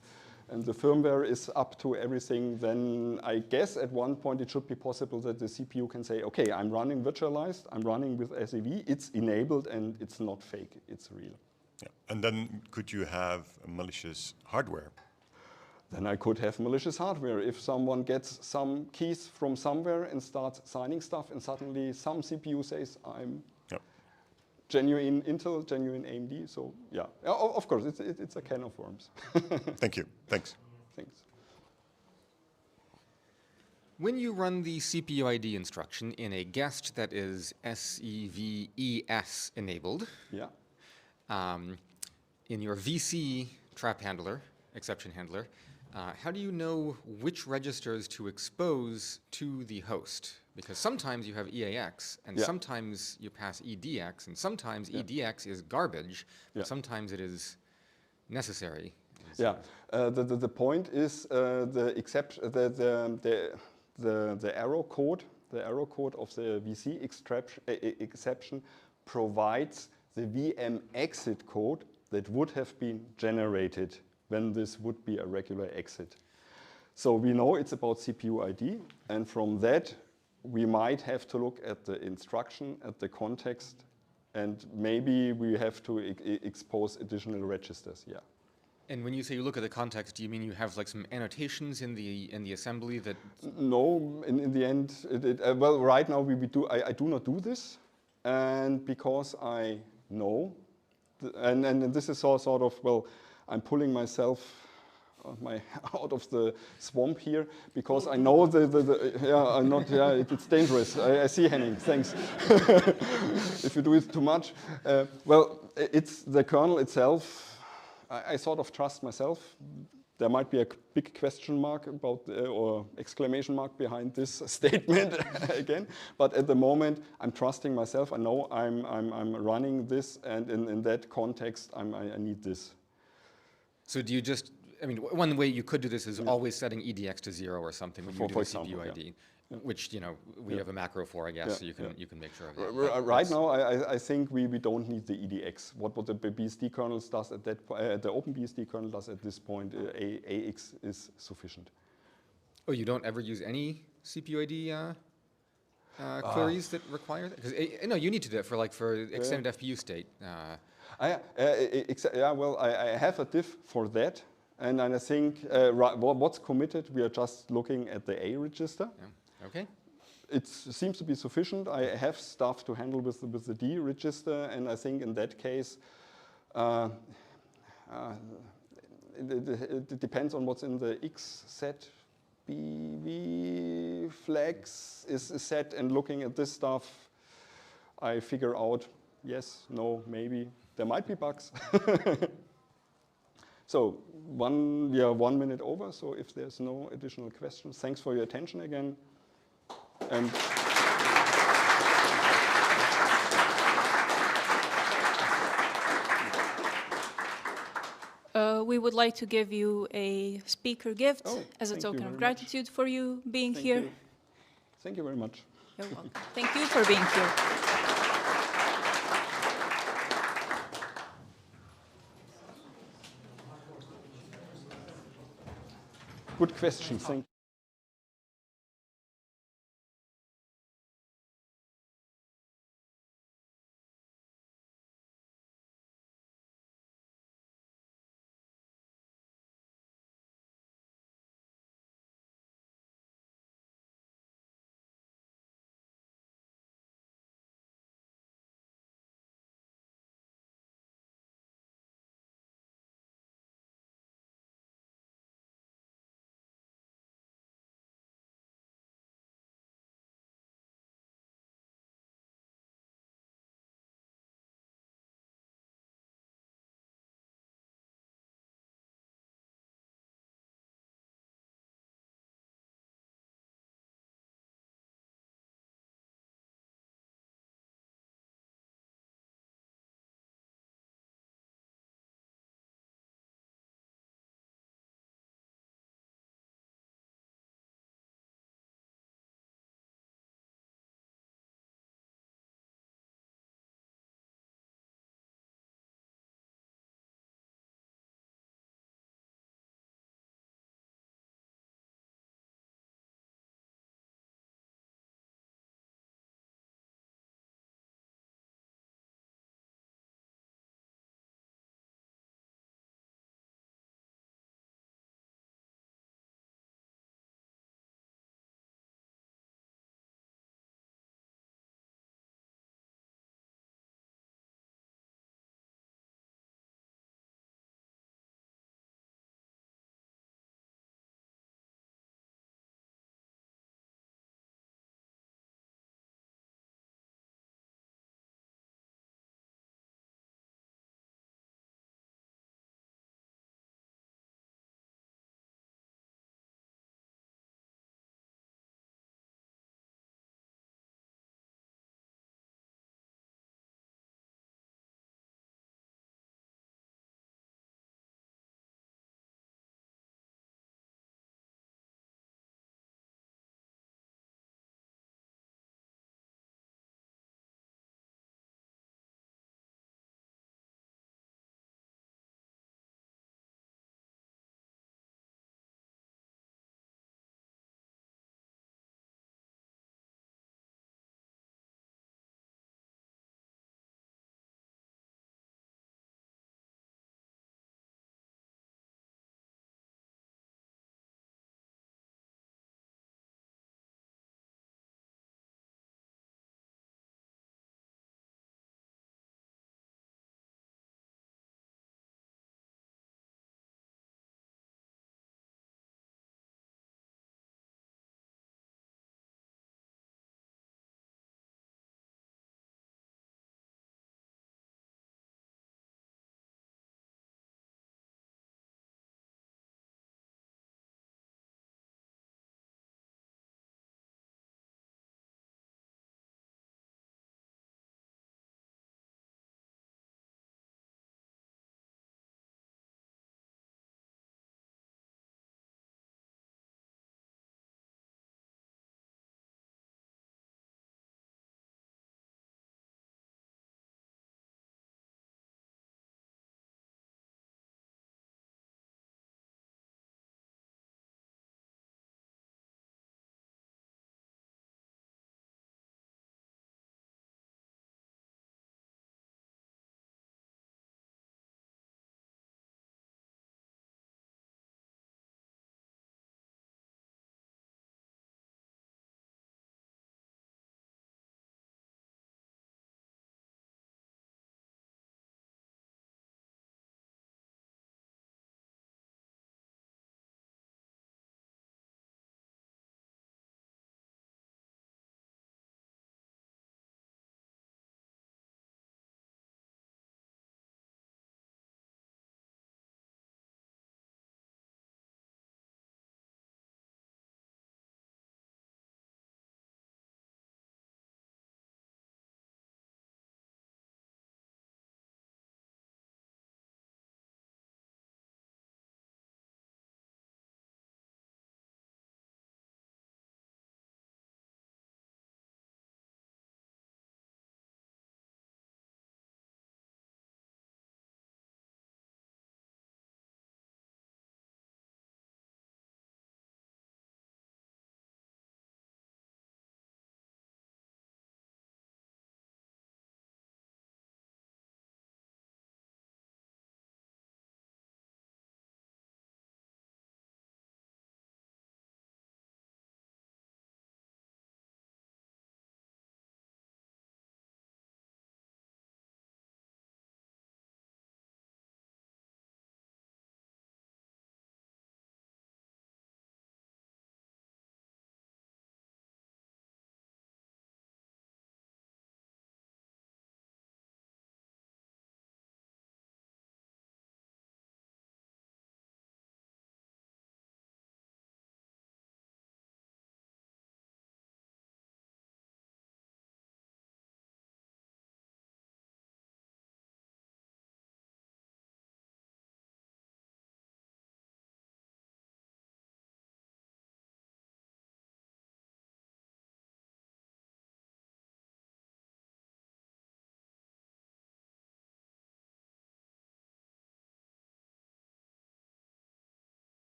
and the firmware is up to everything, then I guess at one point it should be possible that the CPU can say, okay, I'm running virtualized, I'm running with SEV, it's enabled and it's not fake, it's real. Yeah. And then could you have malicious hardware? Then I could have malicious hardware. If someone gets some keys from somewhere and starts signing stuff and suddenly some CPU says, I'm genuine Intel, genuine AMD, so yeah. Of course, it's a can of worms. Thank you. Thanks. Thanks. When you run the CPU ID instruction in a guest that is SEVES enabled, Yeah. In your VC trap handler, exception handler, how do you know which registers to expose to the host? Because sometimes you have EAX, and sometimes you pass EDX, and sometimes EDX is garbage, but sometimes it is necessary. Yeah, the point is the error code. The error code of the VC exception provides the VM exit code that would have been generated when this would be a regular exit. So we know it's about CPU ID, and from that we might have to look at the instruction, at the context, and maybe we have to expose additional registers, yeah. And when you say you look at the context, do you mean you have like some annotations in the assembly that? No, in the end, well, right now I do not do this, and because I know, and this is sort of, well, I'm pulling myself out of the swamp here because I know it's dangerous. I see, Henning, thanks. If you do it too much. Well, it's the kernel itself. I sort of trust myself. There might be a big question mark about, or exclamation mark behind this statement again. But at the moment, I'm trusting myself. I know I'm running this, and in that context, I need this. So do you just, I mean, one way you could do this is always setting EDX to 0 or something when you do the CPU ID, which, you know, we have a macro for, I guess, so you can make sure of that. Right now, I think we don't need the EDX. What the BSD kernel does at that point, the OpenBSD kernel does at this point, AX is sufficient. Oh, you don't ever use any CPU ID queries that require that? Because no, you need to do it for extended FPU state. Well, I have a diff for that, and I think what's committed, we are just looking at the A register. Yeah. Okay. It seems to be sufficient. I have stuff to handle with the D register, and I think in that case, it depends on what's in the X set. BV flags is set, and looking at this stuff, I figure out yes, no, maybe. There might be bugs. So 1 minute over. So if there's no additional questions, thanks for your attention again. And we would like to give you a speaker gift as a token of gratitude for you being here. Thank you very much. You're welcome. Thank you for being here. Good question. Thank you.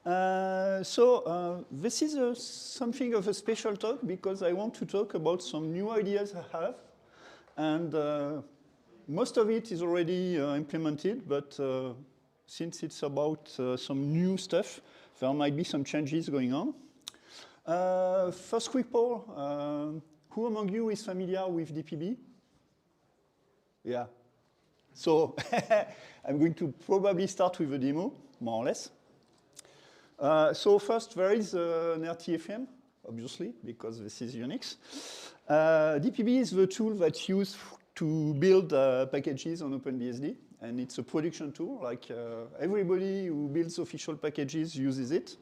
This is something of a special talk because I want to talk about some new ideas I have. And most of it is already implemented, but since it's about some new stuff, there might be some changes going on. First quick poll, who among you is familiar with DPB? Yeah. So I'm going to probably start with a demo, more or less. So first, there is an RTFM, obviously, because this is Unix. DPB is the tool that's used to build packages on OpenBSD, and it's a production tool. Like everybody who builds official packages uses it.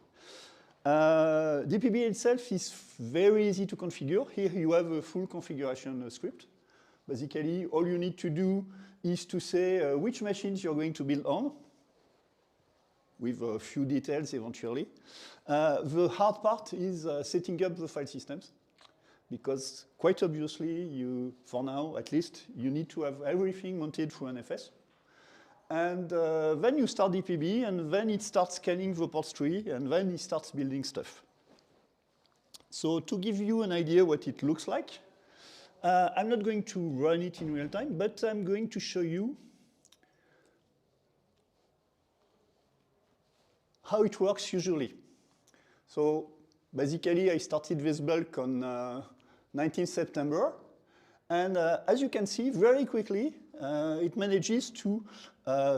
DPB itself is very easy to configure. Here you have a full configuration script. Basically, all you need to do is to say which machines you're going to build on, with a few details eventually. The hard part is setting up the file systems, because quite obviously, for now at least, you need to have everything mounted through NFS. And then you start DPB, and then it starts scanning the port tree, and then it starts building stuff. So to give you an idea what it looks like, I'm not going to run it in real time, but I'm going to show you how it works usually. So basically, I started this bulk on 19th September. And as you can see, very quickly, it manages to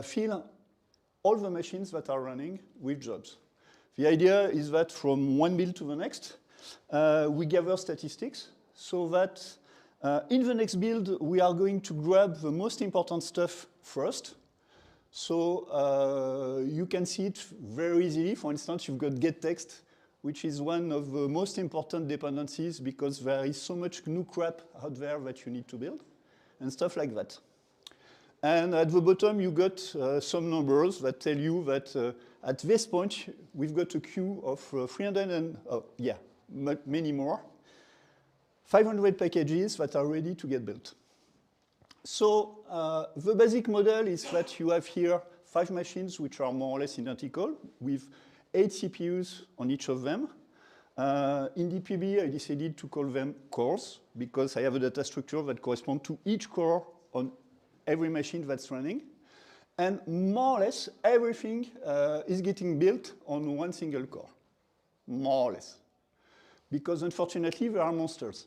fill all the machines that are running with jobs. The idea is that from one build to the next, we gather statistics so that in the next build, we are going to grab the most important stuff first. So you can see it very easily. For instance, you've got getText, which is one of the most important dependencies because there is so much new crap out there that you need to build, and stuff like that. And at the bottom, you got some numbers that tell you that at this point, we've got a queue of 300 and, many more, 500 packages that are ready to get built. So the basic model is that you have here 5 machines which are more or less identical with 8 CPUs on each of them. In DPB, I decided to call them cores because I have a data structure that corresponds to each core on every machine that's running. And more or less, everything is getting built on one single core, more or less. Because unfortunately, there are monsters.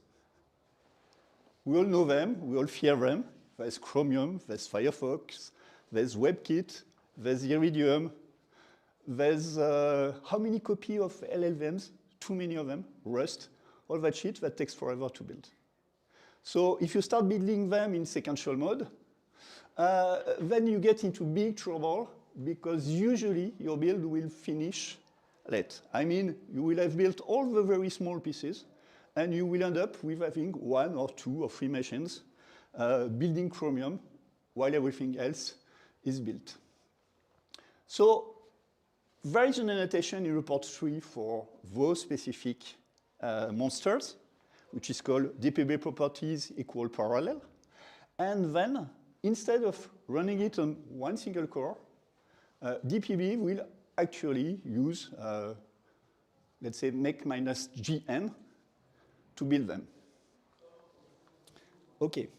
We all know them, we all fear them. There's Chromium, there's Firefox, there's WebKit, there's Iridium, there's how many copies of LLVMs? Too many of them, Rust, all that shit that takes forever to build. So if you start building them in sequential mode, then you get into big trouble because usually your build will finish late. I mean, you will have built all the very small pieces, and you will end up with having 1 or 2 or 3 machines building Chromium while everything else is built. So there is an annotation in report 3 for those specific monsters, which is called DPB properties equal parallel. And then, instead of running it on one single core, DPB will actually use, let's say, make minus GN to build them. OK.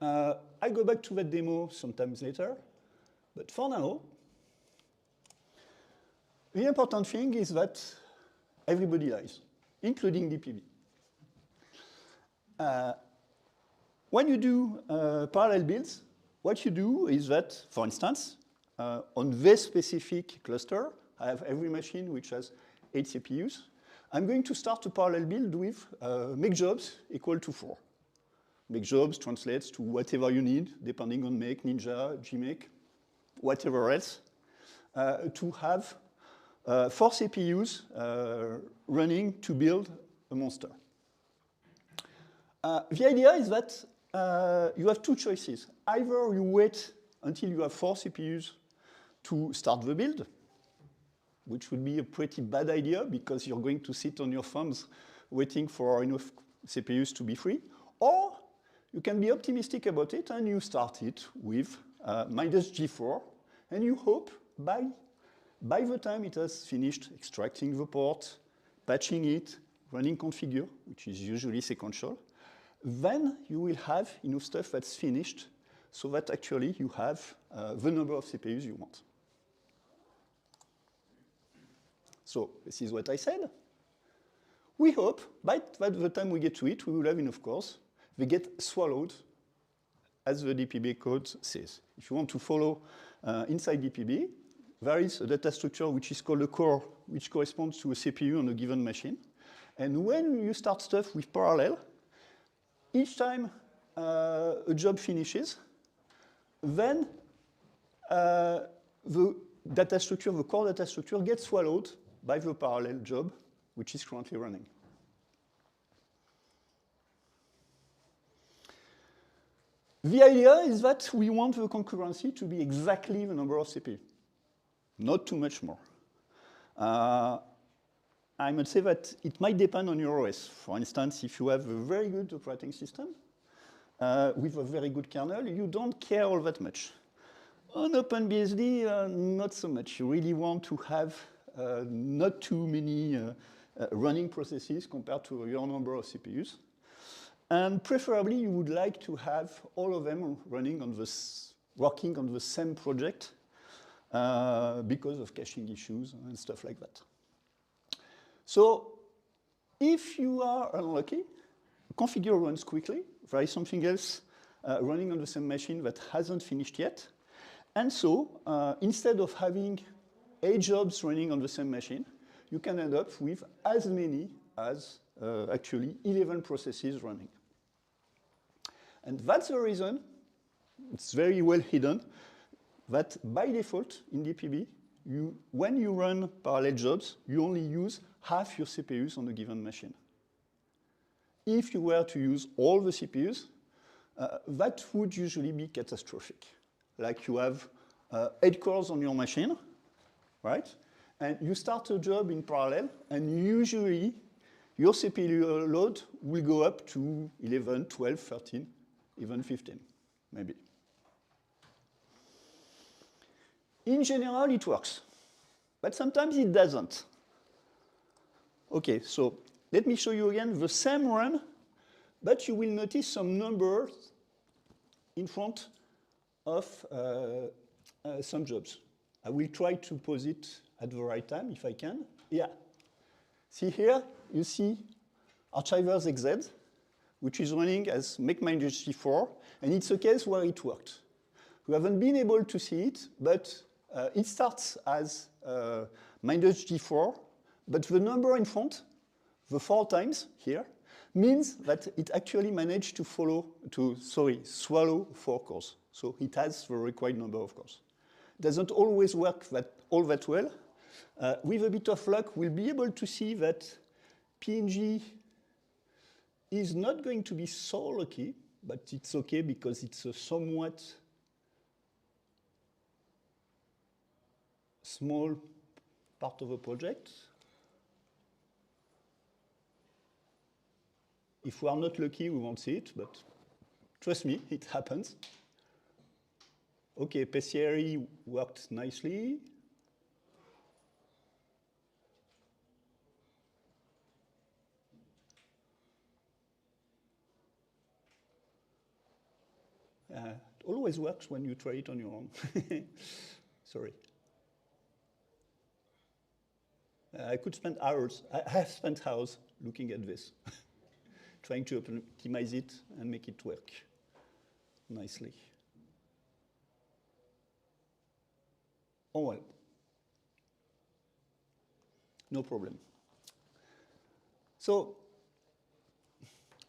I go back to that demo sometimes later. But for now, the important thing is that everybody dies, including DPB. When you do parallel builds, what you do is that, for instance, on this specific cluster, I have every machine which has 8 CPUs. I'm going to start a parallel build with make jobs equal to 4. Make jobs translates to whatever you need, depending on Make, Ninja, Gmake, whatever else, to have 4 CPUs running to build a monster. The idea is that you have 2 choices. Either you wait until you have 4 CPUs to start the build, which would be a pretty bad idea because you're going to sit on your thumbs waiting for enough CPUs to be free, or you can be optimistic about it and you start it with minus G4, and you hope by By the time it has finished extracting the port, patching it, running configure, which is usually sequential, then you will have enough stuff that's finished so that actually you have the number of CPUs you want. So this is what I said. We hope by the time we get to it, we will have enough cores. They get swallowed, as the DPB code says. If you want to follow inside DPB, there is a data structure which is called a core, which corresponds to a CPU on a given machine. And when you start stuff with parallel, each time a job finishes, then the data structure, the core data structure, gets swallowed by the parallel job, which is currently running. The idea is that we want the concurrency to be exactly the number of CPU, not too much more. I must say that it might depend on your OS. For instance, if you have a very good operating system with a very good kernel, you don't care all that much. On OpenBSD, not so much. You really want to have not too many running processes compared to your number of CPUs. And preferably, you would like to have all of them running on working on the same project because of caching issues and stuff like that. So if you are unlucky, configure runs quickly. There is something else running on the same machine that hasn't finished yet. And so instead of having 8 jobs running on the same machine, you can end up with as many as actually 11 processes running. And that's the reason, it's very well hidden, that by default in DPB, when you run parallel jobs, you only use half your CPUs on a given machine. If you were to use all the CPUs, that would usually be catastrophic. Like you have 8 cores on your machine, right? And you start a job in parallel, and usually your CPU load will go up to 11, 12, 13, even 15, maybe. In general, it works, but sometimes it doesn't. Okay, so let me show you again the same run, but you will notice some numbers in front of some jobs. I will try to pose it at the right time if I can. Yeah. See here, you see archivers XZ, which is running as make-MindGT4, and it's a case where it worked. We haven't been able to see it, but it starts as MindGT4, but the number in front, the 4 times here, means that it actually managed to swallow 4 cores. So it has the required number of cores. Doesn't always work all that well. With a bit of luck, we'll be able to see that PNG is not going to be so lucky, but it's okay because it's a somewhat small part of a project. If we are not lucky, we won't see it, but trust me, it happens. Okay, PCRE worked nicely. It always works when you try it on your own. Sorry. I could spend hours. I have spent hours looking at this, trying to optimize it and make it work nicely. Oh well, no problem. So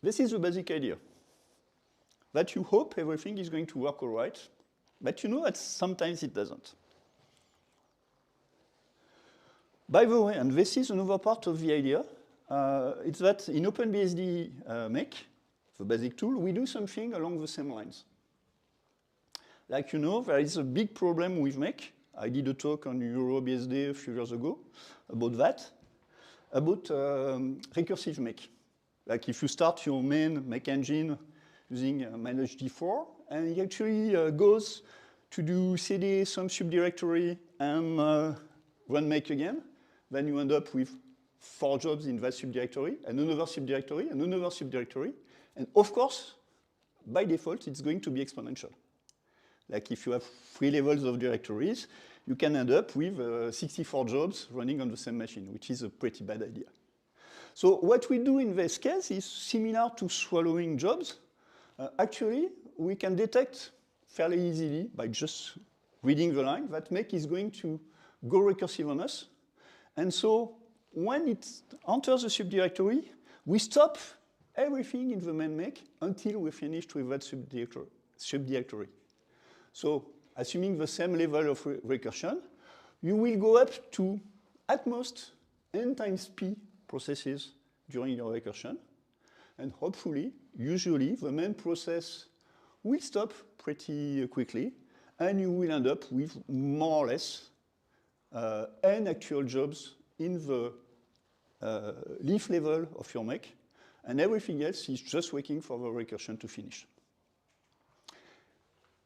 this is the basic idea, that you hope everything is going to work all right, but you know that sometimes it doesn't. By the way, and this is another part of the idea, it's that in OpenBSD make, the basic tool, we do something along the same lines. Like you know, there is a big problem with make. I did a talk on EuroBSD a few years ago about that, about recursive make. Like if you start your main make engine using -G4, and it actually goes to do cd some subdirectory and run make again, then you end up with 4 jobs in that subdirectory, and another subdirectory, and another subdirectory. And of course, by default, it's going to be exponential. Like if you have 3 levels of directories, you can end up with 64 jobs running on the same machine, which is a pretty bad idea. So what we do in this case is similar to swallowing jobs. Actually, we can detect fairly easily by just reading the line that make is going to go recursive on us. And so when it enters the subdirectory, we stop everything in the main make until we're finished with that subdirectory. So assuming the same level of recursion, you will go up to, at most, n times p processes during your recursion. And hopefully, usually, the main process will stop pretty quickly, and you will end up with more or less n actual jobs in the leaf level of your make, and everything else is just waiting for the recursion to finish.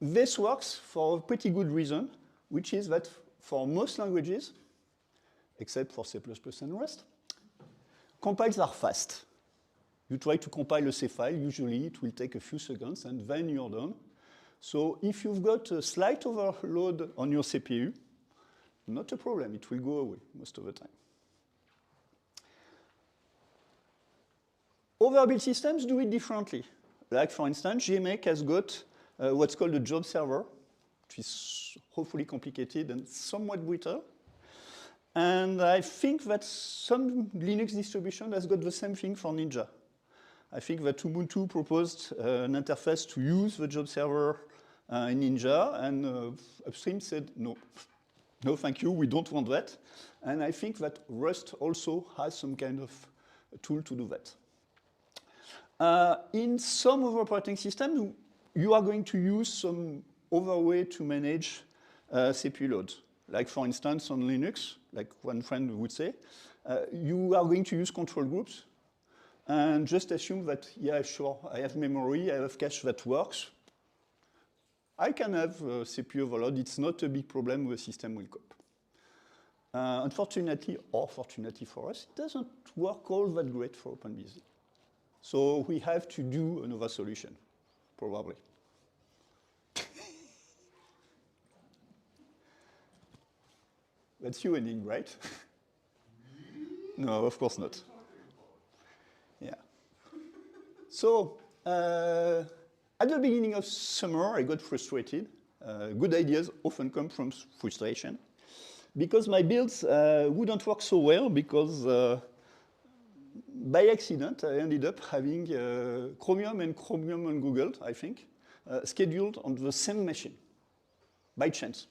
This works for a pretty good reason, which is that for most languages, except for C++ and Rust, compiles are fast. You try to compile a C file, usually it will take a few seconds, and then you're done. So if you've got a slight overload on your CPU, not a problem, it will go away most of the time. Overbuilt systems do it differently. Like, for instance, JMake has got what's called a job server, which is hopefully complicated and somewhat brittle. And I think that some Linux distribution has got the same thing for Ninja. I think that Ubuntu proposed an interface to use the job server in Ninja, and Upstream said, no, no thank you, we don't want that. And I think that Rust also has some kind of tool to do that. In some other operating systems, you are going to use some other way to manage CPU loads. Like, for instance, on Linux, like one friend would say, you are going to use control groups and just assume that, yeah, sure, I have memory, I have cache that works. I can have CPU overload. It's not a big problem. The system will cope. Unfortunately, or fortunately for us, it doesn't work all that great for OpenBSD. So we have to do another solution, probably. That's you, Henning, right? No, of course not. Yeah. So at the beginning of summer, I got frustrated. Good ideas often come from frustration, because my builds wouldn't work so well, because by accident, I ended up having Chromium and Chromium Ungoogled, I think, scheduled on the same machine, by chance.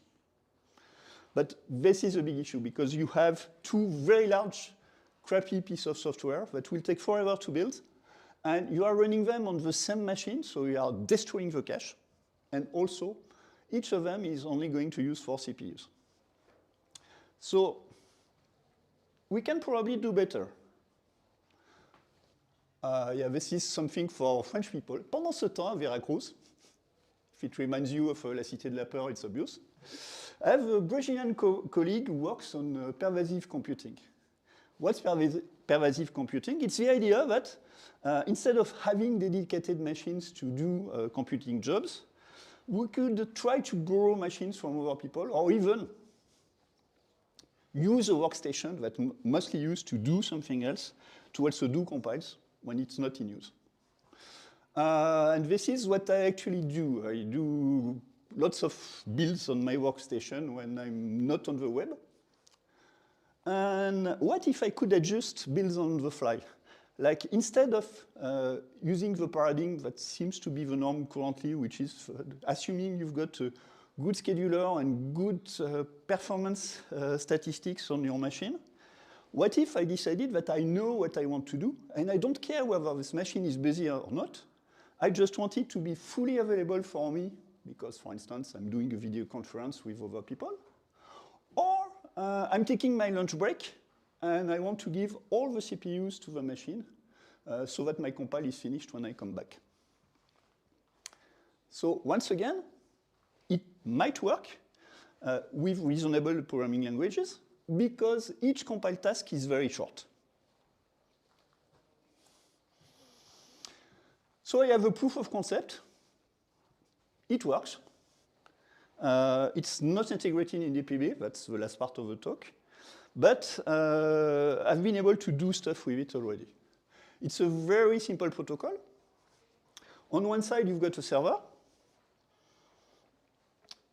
But this is a big issue, because you have 2 very large, crappy pieces of software that will take forever to build, and you are running them on the same machine, so you are destroying the cache. And also, each of them is only going to use 4 CPUs. So we can probably do better. Yeah, this is something for French people. Pendant ce temps, à Veracruz, if it reminds you of La Cité de la Peur, it's obvious. I have a Brazilian colleague who works on pervasive computing. What's pervasive computing? It's the idea that instead of having dedicated machines to do computing jobs, we could try to borrow machines from other people, or even use a workstation that mostly used to do something else to also do compiles when it's not in use. And this is what I actually do. I do lots of builds on my workstation when I'm not on the web. And what if I could adjust builds on the fly? Like, instead of using the paradigm that seems to be the norm currently, which is assuming you've got a good scheduler and good performance statistics on your machine, what if I decided that I know what I want to do, and I don't care whether this machine is busy or not, I just want it to be fully available for me, because, for instance, I'm doing a video conference with other people, or I'm taking my lunch break, and I want to give all the CPUs to the machine so that my compile is finished when I come back. So once again, it might work with reasonable programming languages, because each compile task is very short. So I have a proof of concept. It works. It's not integrated in DPB, that's the last part of the talk. But I've been able to do stuff with it already. It's a very simple protocol. On one side, you've got a server.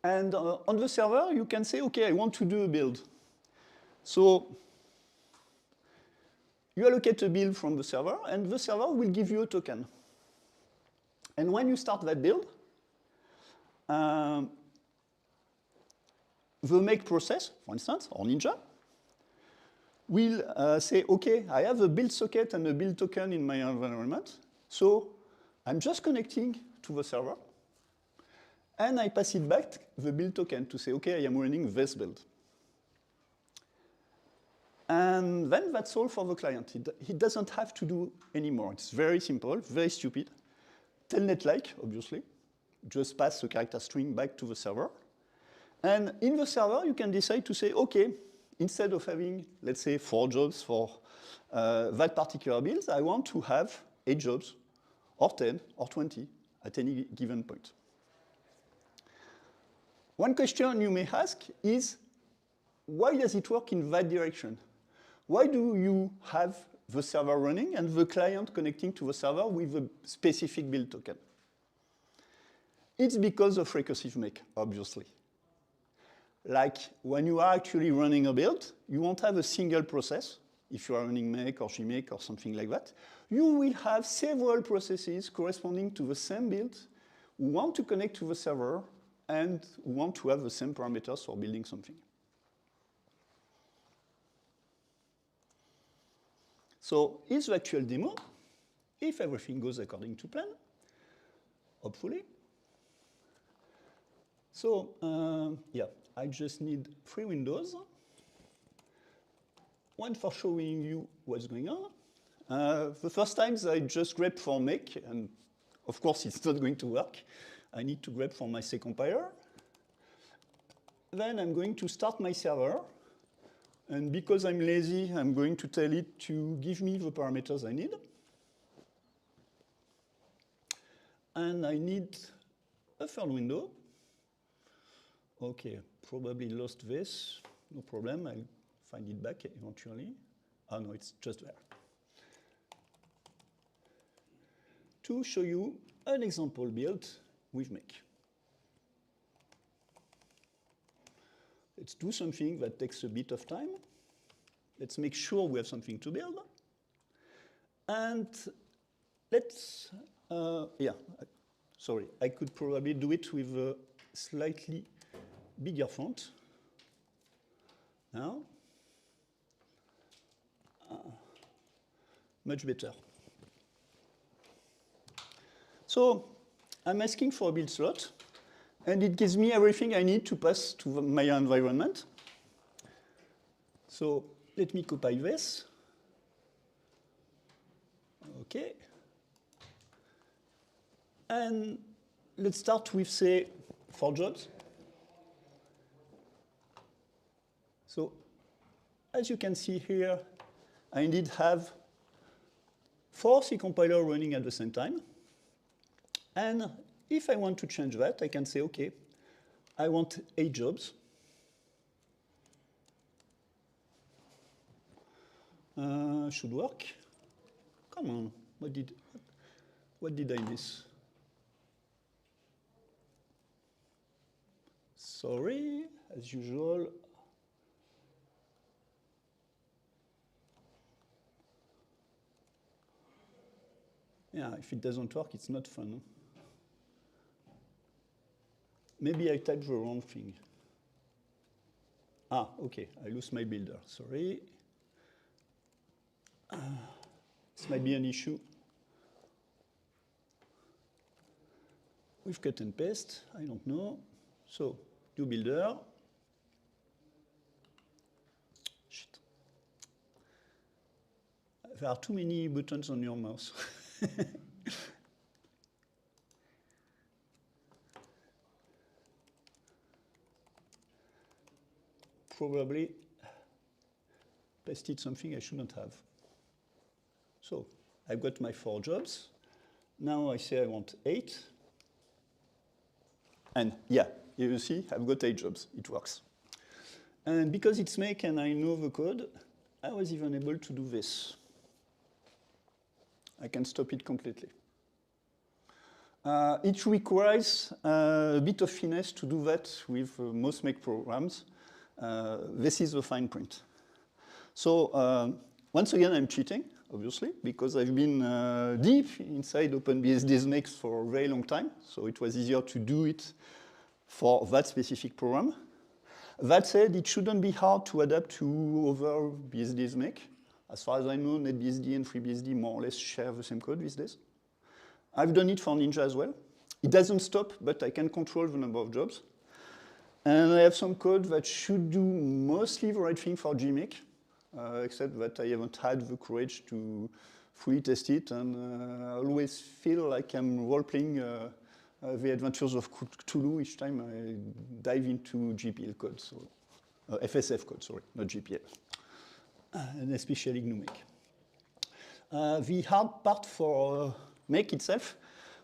And on the server, you can say, OK, I want to do a build. So you allocate a build from the server, and the server will give you a token. And when you start that build, the make process, for instance, or Ninja, will say, OK, I have a build socket and a build token in my environment. So I'm just connecting to the server. And I pass it back the build token to say, OK, I am running this build. And then that's all for the client. He doesn't have to do anymore. It's very simple, very stupid. Telnet-like, obviously. Just pass the character string back to the server. And in the server, you can decide to say, OK, instead of having, let's say, 4 jobs for that particular build, I want to have 8 jobs, or 10, or 20 at any given point. One question you may ask is, why does it work in that direction? Why do you have the server running and the client connecting to the server with a specific build token? It's because of recursive make, obviously. Like when you are actually running a build, you won't have a single process. If you are running make or gmake or something like that, you will have several processes corresponding to the same build who want to connect to the server and want to have the same parameters for building something. So here's the actual demo. If everything goes according to plan, hopefully. So yeah, I just need 3 windows. One for showing you what's going on. The first times I just grep for make, and of course it's not going to work. I need to grep for my C compiler. Then I'm going to start my server. And because I'm lazy, I'm going to tell it to give me the parameters I need. And I need a third window. OK, probably lost this. No problem, I'll find it back eventually. Oh, no, it's just there. To show you an example build with make. Let's do something that takes a bit of time. Let's make sure we have something to build. And let's, yeah, sorry, I could probably do it with a slightly bigger font. Now, much better. So I'm asking for a build slot. And it gives me everything I need to pass to my environment. So let me copy this. OK. And let's start with, say, 4 jobs. So as you can see here, I indeed have 4 C compilers running at the same time. And if I want to change that, I can say, OK, I want 8 jobs. Should work. Come on, what did I miss? Sorry, as usual. Yeah, if it doesn't work, it's not fun. Maybe I typed the wrong thing. Ah, OK, I lose my builder, sorry. This might be an issue. With cut and paste, I don't know. So, do builder. Shit. There are too many buttons on your mouse. Probably pasted something I shouldn't have. So I've got my 4 jobs. Now I say I want 8. And yeah, here you see, I've got 8 jobs. It works. And because it's make and I know the code, I was even able to do this. I can stop it completely. It requires a bit of finesse to do that with most make programs. This is the fine print. So once again, I'm cheating, obviously, because I've been deep inside OpenBSD's makes for a very long time. So it was easier to do it for that specific program. That said, it shouldn't be hard to adapt to other BSD's make. As far as I know, NetBSD and FreeBSD more or less share the same code these days. I've done it for Ninja as well. It doesn't stop, but I can control the number of jobs. And I have some code that should do mostly the right thing for Gmake, except that I haven't had the courage to fully test it, and I always feel like I'm role-playing the adventures of Cthulhu each time I dive into GPL code, so FSF code, sorry, not GPL, and especially GNU-Make. The hard part for Make itself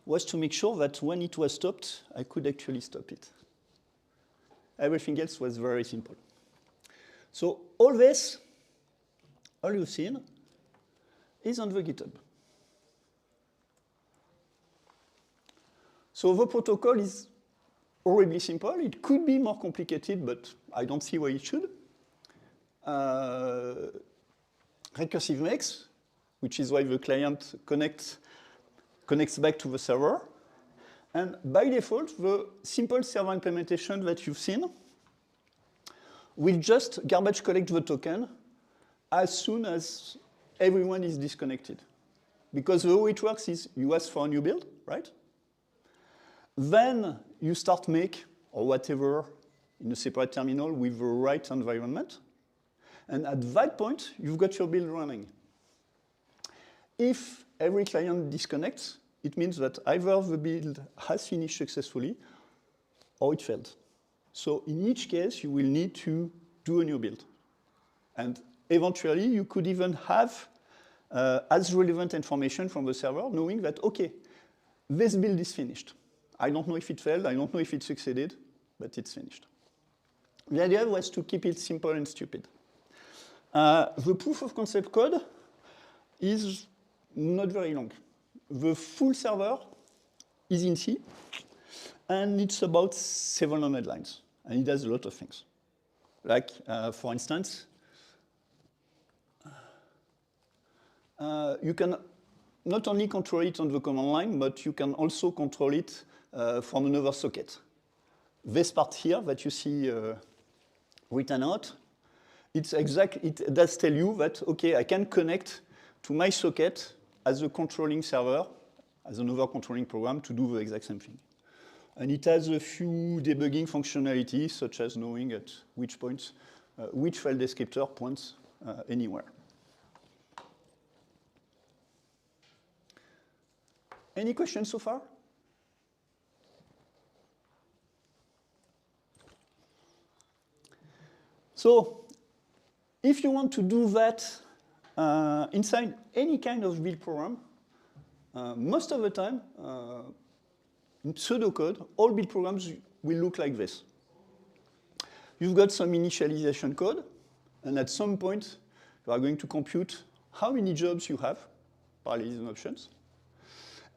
was to make sure that when it was stopped, I could actually stop it. Everything else was very simple. So all this, all you've seen, is on the GitHub. So the protocol is horribly simple. It could be more complicated, but I don't see why it should. Recursive makes, which is why the client connects back to the server. And by default, the simple server implementation that you've seen will just garbage collect the token as soon as everyone is disconnected. Because the way it works is you ask for a new build, right? Then you start make or whatever in a separate terminal with the right environment. And at that point, you've got your build running. If every client disconnects, it means that either the build has finished successfully or it failed. So in each case, you will need to do a new build. And eventually, you could even have as relevant information from the server, knowing that, OK, this build is finished. I don't know if it failed. I don't know if it succeeded, but it's finished. The idea was to keep it simple and stupid. The proof of concept code is not very long. The full server is in C, and it's about 700 lines. And it does a lot of things. Like, for instance, you can not only control it on the command line, but you can also control it from another socket. This part here that you see written out, it does tell you that, OK, I can connect to my socket as a controlling server, as another controlling program to do the exact same thing. And it has a few debugging functionalities, such as knowing at which points, which file descriptor points anywhere. Any questions so far? So if you want to do that inside any kind of build program, most of the time, in pseudocode, all build programs will look like this. You've got some initialization code, and at some point, you are going to compute how many jobs you have, parallelism options.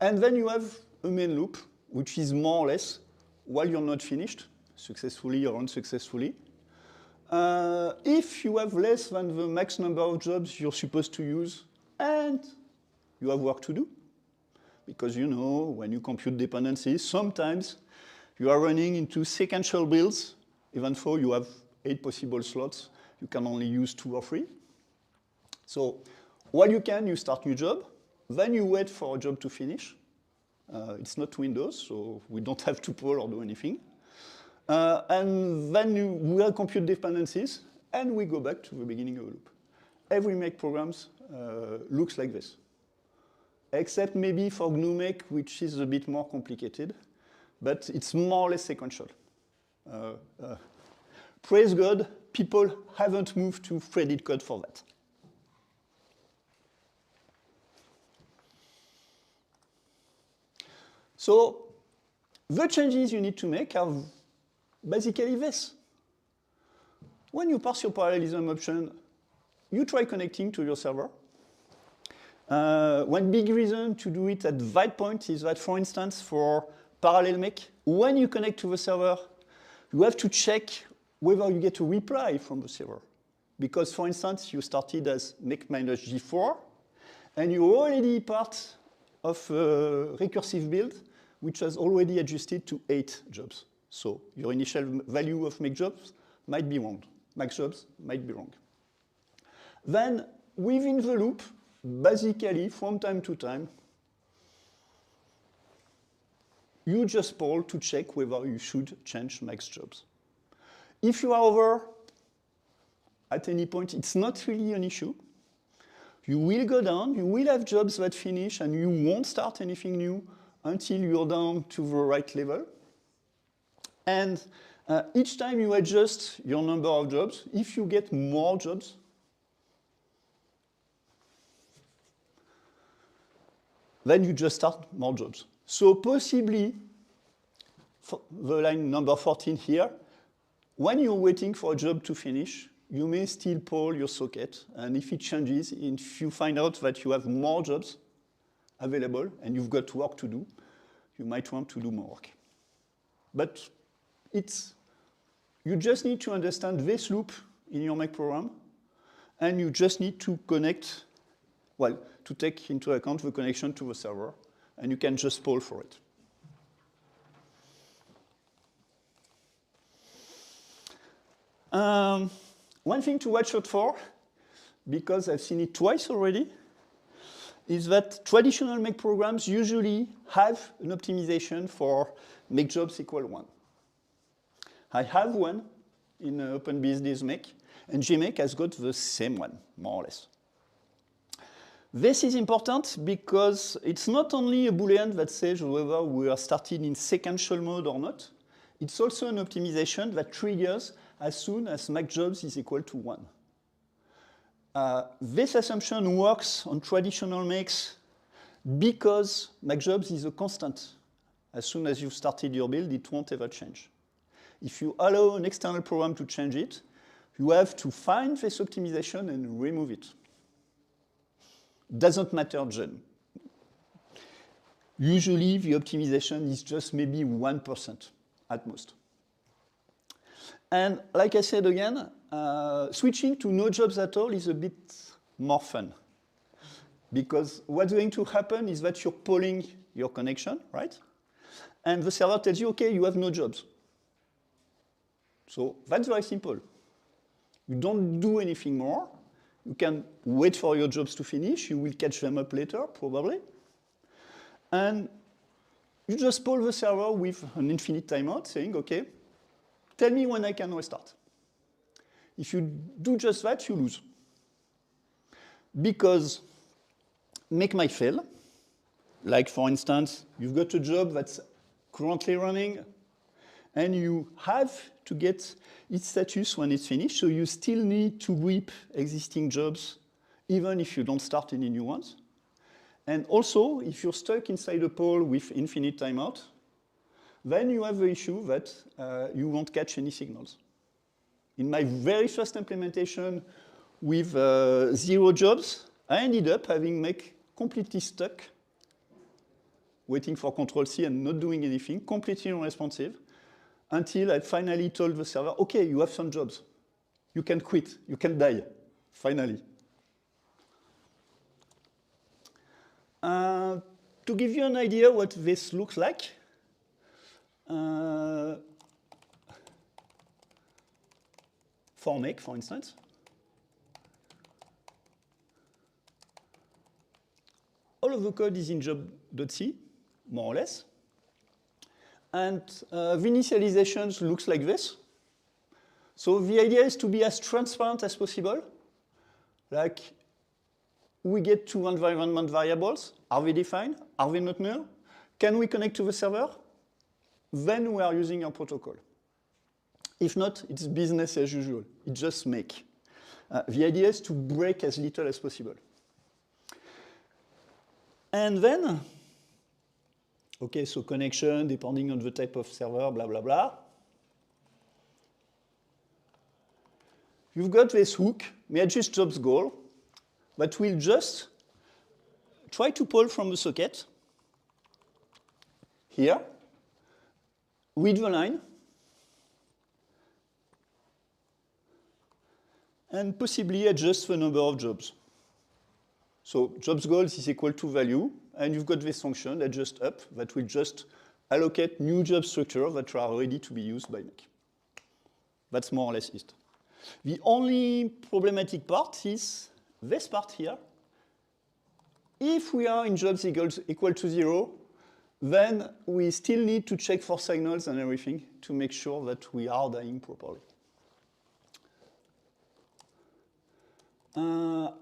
And then you have a main loop, which is more or less, while you're not finished, successfully or unsuccessfully, if you have less than the max number of jobs you're supposed to use, and you have work to do, because you know, when you compute dependencies, sometimes you are running into sequential builds, even though you have 8 possible slots, you can only use 2 or 3. So while you can, you start new job, then you wait for a job to finish. It's not Windows, so we don't have to pull or do anything. And then we will compute dependencies, and we go back to the beginning of the loop. Every make programs looks like this, except maybe for GNU-Make, which is a bit more complicated, but it's more or less sequential. Praise God, people haven't moved to threaded code for that. So the changes you need to make are basically this. When you pass your parallelism option, you try connecting to your server. One big reason to do it at that point is that, for instance, for parallel make, when you connect to the server, you have to check whether you get a reply from the server. Because, for instance, you started as make minus G4, and you're already part of a recursive build, which has already adjusted to 8 jobs. So your initial value of make jobs might be wrong. Max jobs might be wrong. Then, within the loop, basically, from time to time, you just poll to check whether you should change max jobs. If you are over at any point, it's not really an issue. You will go down, you will have jobs that finish, and you won't start anything new until you're down to the right level. And each time you adjust your number of jobs, if you get more jobs, then you just start more jobs. So possibly, for the line number 14 here, when you're waiting for a job to finish, you may still poll your socket, and if it changes, if you find out that you have more jobs available and you've got work to do, you might want to do more work. But you just need to understand this loop in your Mac program, and you just need to connect, well, to take into account the connection to the server, and you can just poll for it. One thing to watch out for, because I've seen it twice already, is that traditional make programs usually have an optimization for make jobs equal 1. I have one in OpenBSD's make, and Gmake has got the same one, more or less. This is important because it's not only a Boolean that says whether we are starting in sequential mode or not, it's also an optimization that triggers as soon as max jobs is equal to 1. This assumption works on traditional makes because max jobs is a constant. As soon as you've started your build, it won't ever change. If you allow an external program to change it, you have to find this optimization and remove it. Doesn't matter, Jen. Usually, the optimization is just maybe 1% at most. And like I said again, switching to no jobs at all is a bit more fun. Because what's going to happen is that you're polling your connection, right? And the server tells you, OK, you have no jobs. So that's very simple. You don't do anything more. You can wait for your jobs to finish. You will catch them up later, probably. And you just poll the server with an infinite timeout, saying, OK, tell me when I can restart. If you do just that, you lose. Because make might fail. Like, for instance, you've got a job that's currently running, and you have to get its status when it's finished, so you still need to whip existing jobs, even if you don't start any new ones. And also, if you're stuck inside a poll with infinite timeout, then you have the issue that you won't catch any signals. In my very first implementation with 0 jobs, I ended up having make completely stuck, waiting for Control-C and not doing anything, completely unresponsive, until I finally told the server, OK, you have some jobs. You can quit. You can die, finally. To give you an idea what this looks like, for make, for instance, all of the code is in job.c, more or less. And the initializations looks like this. So the idea is to be as transparent as possible. Like, we get 2 environment variables. Are they defined? Are they not null? Can we connect to the server? Then we are using our protocol. If not, it's business as usual. It's just make. The idea is to break as little as possible. And then, Okay, so connection, depending on the type of server, blah, blah, blah. You've got this hook, may adjust jobs goal, that will just try to pull from the socket here, read the line, and possibly adjust the number of jobs. So jobs goals is equal to value, and you've got this function, adjust up, that will just allocate new job structures that are ready to be used by Mac. That's more or less it. The only problematic part is this part here. If we are in jobs equal to 0, then we still need to check for signals and everything to make sure that we are dying properly.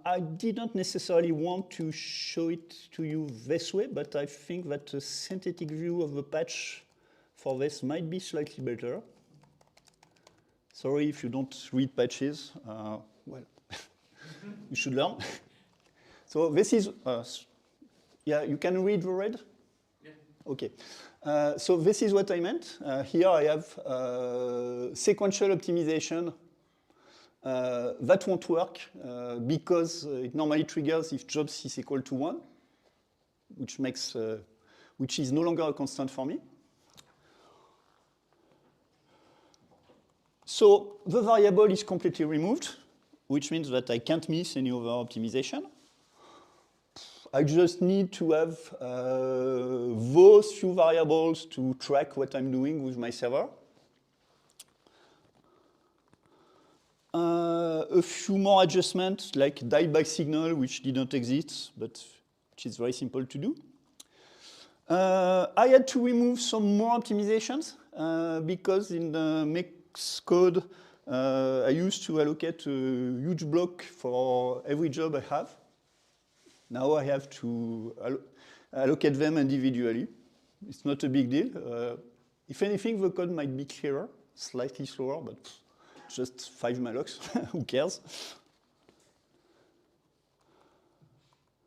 I didn't necessarily want to show it to you this way, but I think that a synthetic view of the patch for this might be slightly better. Sorry if you don't read patches. Well, you should learn. So this is, yeah, you can read the red? Yeah. Okay. So this is what I meant. Here I have sequential optimization. That won't work because it normally triggers if jobs is equal to 1, which is no longer a constant for me. So the variable is completely removed, which means that I can't miss any other optimization. I just need to have those few variables to track what I'm doing with my server. A few more adjustments, like die-back signal, which didn't exist, but which is very simple to do. I had to remove some more optimizations because in the mix code, I used to allocate a huge block for every job I have. Now I have to allocate them individually. It's not a big deal. If anything, the code might be clearer, slightly slower, but just 5 mallocs, who cares?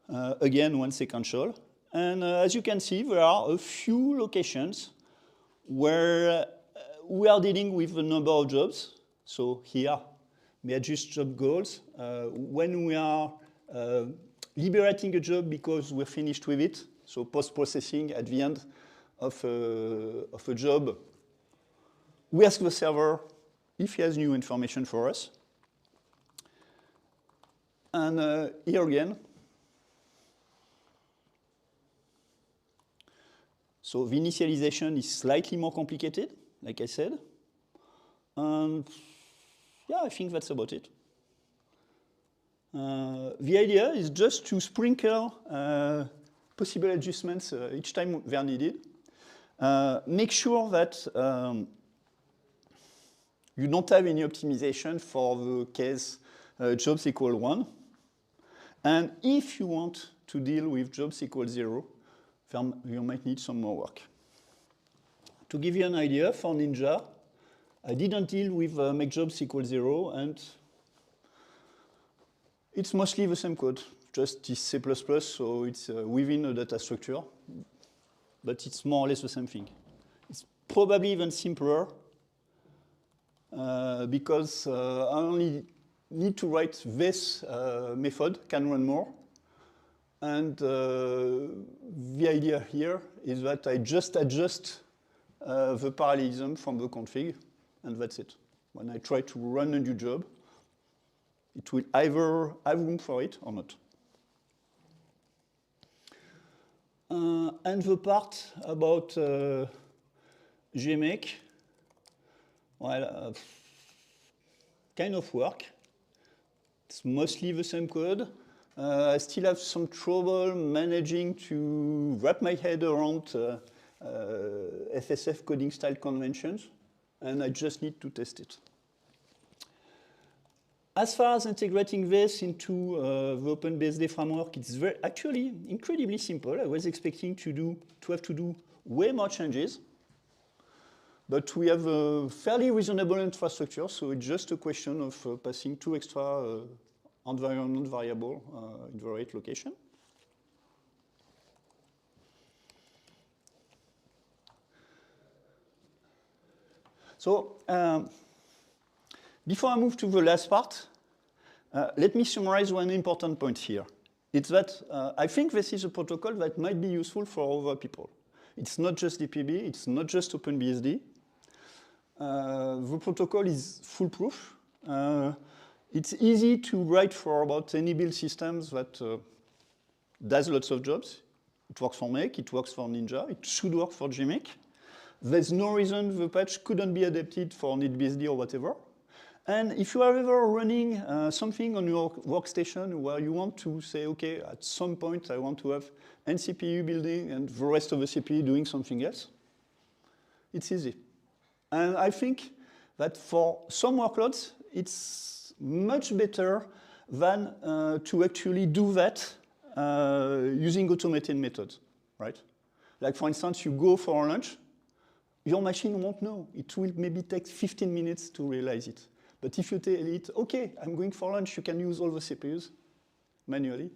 Again, one sequential. And as you can see, there are a few locations where we are dealing with the number of jobs. So here, we adjust job goals. When we are liberating a job because we're finished with it, so post-processing at the end of a job, we ask the server if he has new information for us. And here again, so the initialization is slightly more complicated, like I said. And yeah, I think that's about it. The idea is just to sprinkle possible adjustments each time they're needed. Make sure that you don't have any optimization for the case jobs equal 1. And if you want to deal with jobs equal 0, then you might need some more work. To give you an idea, for Ninja, I didn't deal with make jobs equal 0, and it's mostly the same code, just it's C++, so it's within a data structure, but it's more or less the same thing. It's probably even simpler because I only need to write this method, can run more, and the idea here is that I just adjust the parallelism from the config, and that's it. When I try to run a new job, it will either have room for it or not. And the part about gmake, well, kind of work. It's mostly the same code. I still have some trouble managing to wrap my head around FSF coding style conventions, and I just need to test it. As far as integrating this into the OpenBSD framework, it's actually incredibly simple. I was expecting to have to do way more changes, but we have a fairly reasonable infrastructure, so it's just a question of passing 2 extra environment variables in the right location. So before I move to the last part, let me summarize one important point here. It's that I think this is a protocol that might be useful for other people. It's not just DPB, it's not just OpenBSD. The protocol is foolproof. It's easy to write for about any build systems that does lots of jobs. It works for Make, it works for Ninja, it should work for JMake. There's no reason the patch couldn't be adapted for NetBSD or whatever. And if you are ever running something on your workstation where you want to say, okay, at some point I want to have NCPU building and the rest of the CPU doing something else, it's easy. And I think that for some workloads, it's much better than to actually do that using automated methods, right? Like for instance, you go for lunch, your machine won't know. It will maybe take 15 minutes to realize it. But if you tell it, okay, I'm going for lunch, you can use all the CPUs manually,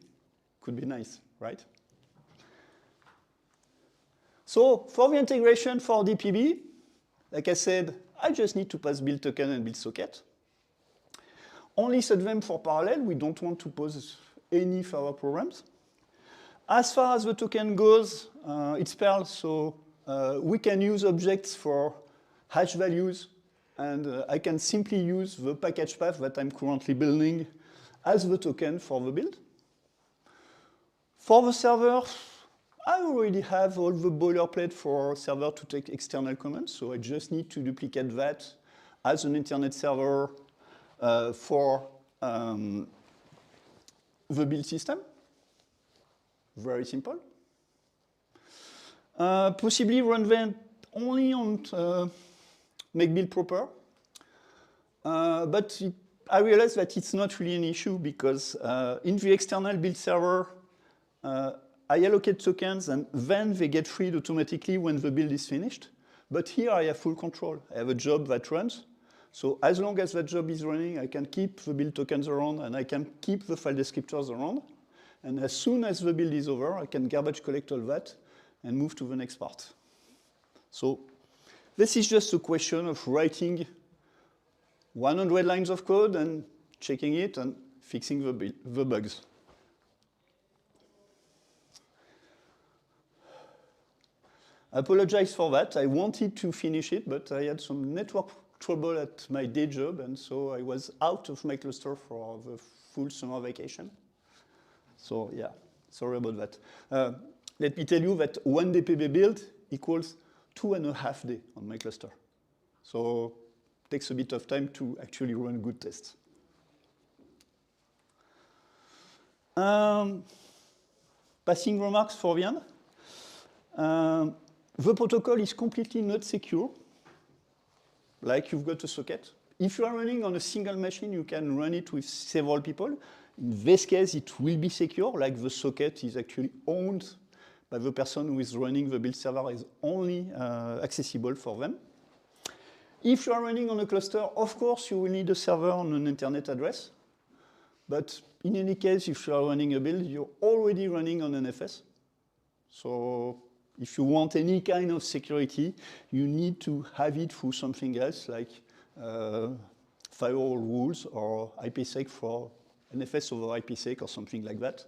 could be nice, right? So for the integration for DPB, like I said, I just need to pass build token and build socket. Only set them for parallel. We don't want to pose any further programs. As far as the token goes, it's Perl, so we can use objects for hash values, and I can simply use the package path that I'm currently building as the token for the build. For the server, I already have all the boilerplate for server to take external commands, so I just need to duplicate that as an internet server for the build system. Very simple. Possibly run them only on make build proper. But I realized that it's not really an issue because in the external build server, I allocate tokens and then they get freed automatically when the build is finished. But here I have full control. I have a job that runs. So as long as that job is running, I can keep the build tokens around and I can keep the file descriptors around. And as soon as the build is over, I can garbage collect all that and move to the next part. So this is just a question of writing 100 lines of code and checking it and fixing the bugs. I apologize for that. I wanted to finish it, but I had some network trouble at my day job, and so I was out of my cluster for the full summer vacation. So yeah, sorry about that. Let me tell you that one DPB build equals 2.5 days on my cluster. So it takes a bit of time to actually run good tests. Passing remarks for the end. The protocol is completely not secure, like you've got a socket. If you are running on a single machine, you can run it with several people. In this case, it will be secure, like the socket is actually owned by the person who is running the build server, is only accessible for them. If you are running on a cluster, of course, you will need a server on an internet address. But in any case, if you are running a build, you're already running on NFS. So if you want any kind of security, you need to have it through something else, like firewall rules or IPsec for NFS over IPsec or something like that.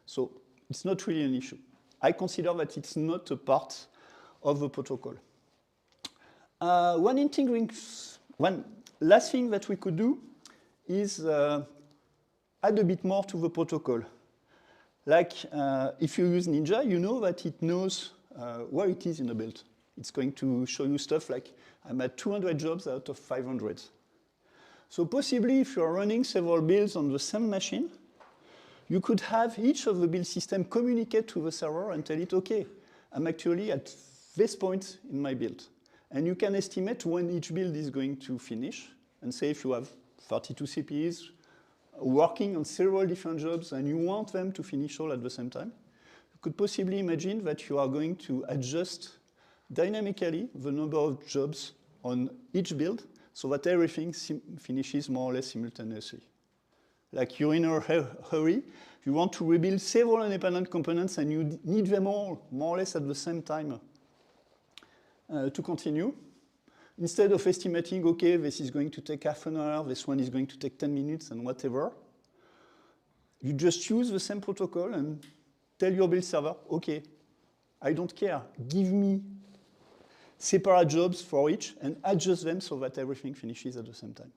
So it's not really an issue. I consider that it's not a part of the protocol. One last thing that we could do is add a bit more to the protocol. Like if you use Ninja, you know that it knows where it is in the build. It's going to show you stuff like I'm at 200 jobs out of 500. So possibly if you're running several builds on the same machine, you could have each of the build system communicate to the server and tell it, okay, I'm actually at this point in my build. And you can estimate when each build is going to finish. And say if you have 32 CPUs working on several different jobs and you want them to finish all at the same time, you could possibly imagine that you are going to adjust dynamically the number of jobs on each build so that everything finishes more or less simultaneously. Like you're in a hurry, you want to rebuild several independent components and you need them all more or less at the same time to continue. instead of estimating, okay, this is going to take half an hour, this one is going to take 10 minutes and whatever, you just use the same protocol and tell your build server, okay, I don't care, give me separate jobs for each and adjust them so that everything finishes at the same time.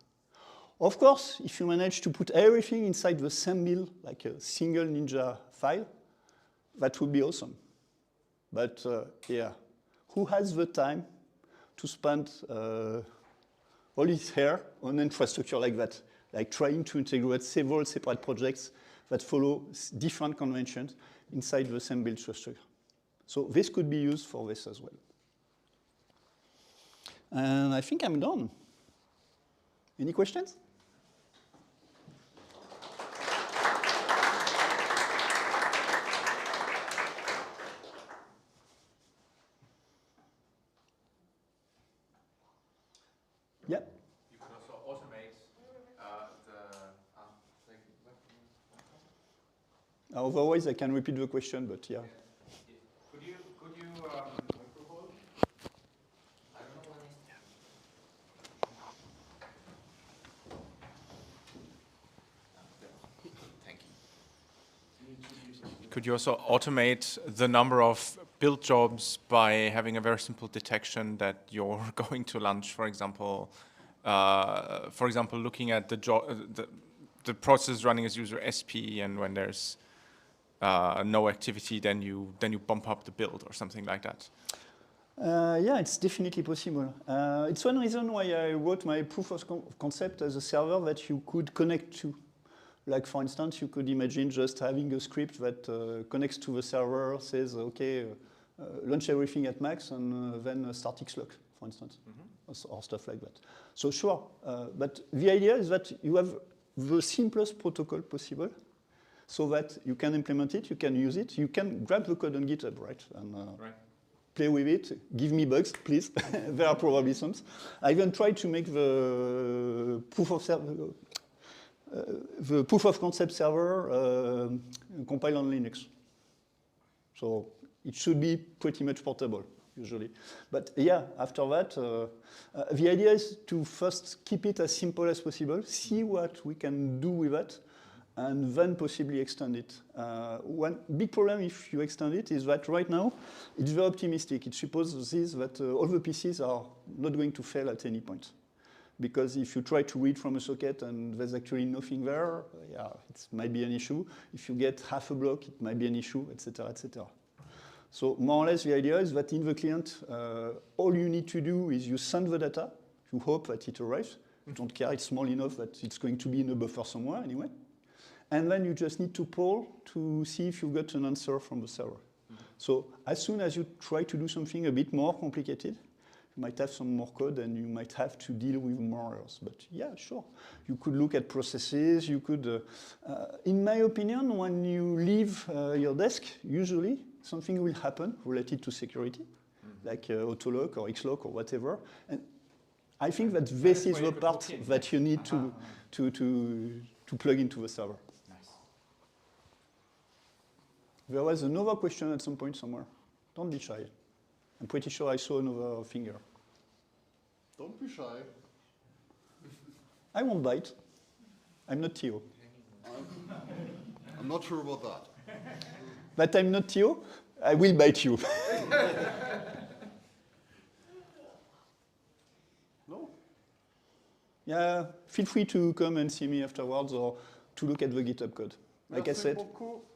Of course, if you manage to put everything inside the same build, like a single Ninja file, that would be awesome. But yeah, who has the time to spend all his hair on infrastructure like that? Like trying to integrate several separate projects that follow different conventions inside the same build structure. So this could be used for this as well. And I think I'm done. Any questions? Yeah. You could also automate Otherwise, I can repeat the question, but yeah. Could you propose? I don't know what Thank you. Could you also automate the number of build jobs by having a very simple detection that you're going to lunch, for example, looking at the process running as user SP, and when there's no activity, then you bump up the build or something like that? Yeah, it's definitely possible. It's one reason why I wrote my proof of concept as a server that you could connect to. Like, for instance, you could imagine just having a script that connects to the server, says, okay, launch everything at max, and then start Xlock, for instance, or stuff like that. So sure, but the idea is that you have the simplest protocol possible so that you can implement it, you can use it, you can grab the code on GitHub, right? And play with it, give me bugs, please. There are probably some. I even tried to make the proof of concept server compile on Linux. So it should be pretty much portable, usually. But yeah, after that, the idea is to first keep it as simple as possible, see what we can do with it, and then possibly extend it. One big problem if you extend it is that right now, it's very optimistic. It supposes that all the PCs are not going to fail at any point. Because if you try to read from a socket and there's actually nothing there, yeah, it might be an issue. If you get half a block, it might be an issue, etc., etc. So more or less, the idea is that in the client, all you need to do is you send the data. You hope that it arrives. You don't care, it's small enough that it's going to be in a buffer somewhere anyway. And then you just need to poll to see if you've got an answer from the server. So as soon as you try to do something a bit more complicated, you might have some more code and you might have to deal with more errors. But yeah, sure. You could look at processes. You could, in my opinion, when you leave your desk, usually something will happen related to security, like autolock or Xlock or whatever. And I think that this is the part that you need to plug into the server. Nice. There was another question at some point somewhere. Don't be shy. I'm pretty sure I saw another finger. Don't be shy. I won't bite. I'm not Theo. I'm not sure about that. But I'm not Theo, I will bite you. No? Yeah, feel free to come and see me afterwards or to look at the GitHub code. Like I said, beaucoup.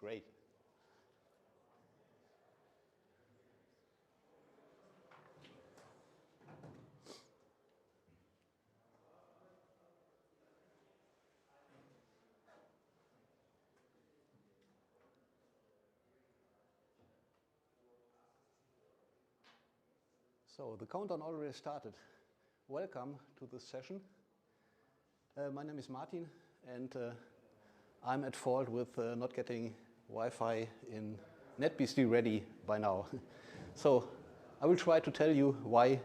Great. So the countdown already started. Welcome to this session. My name is Martin, and I'm at fault with not getting Wi-Fi in NetBSD ready by now. So I will try to tell you why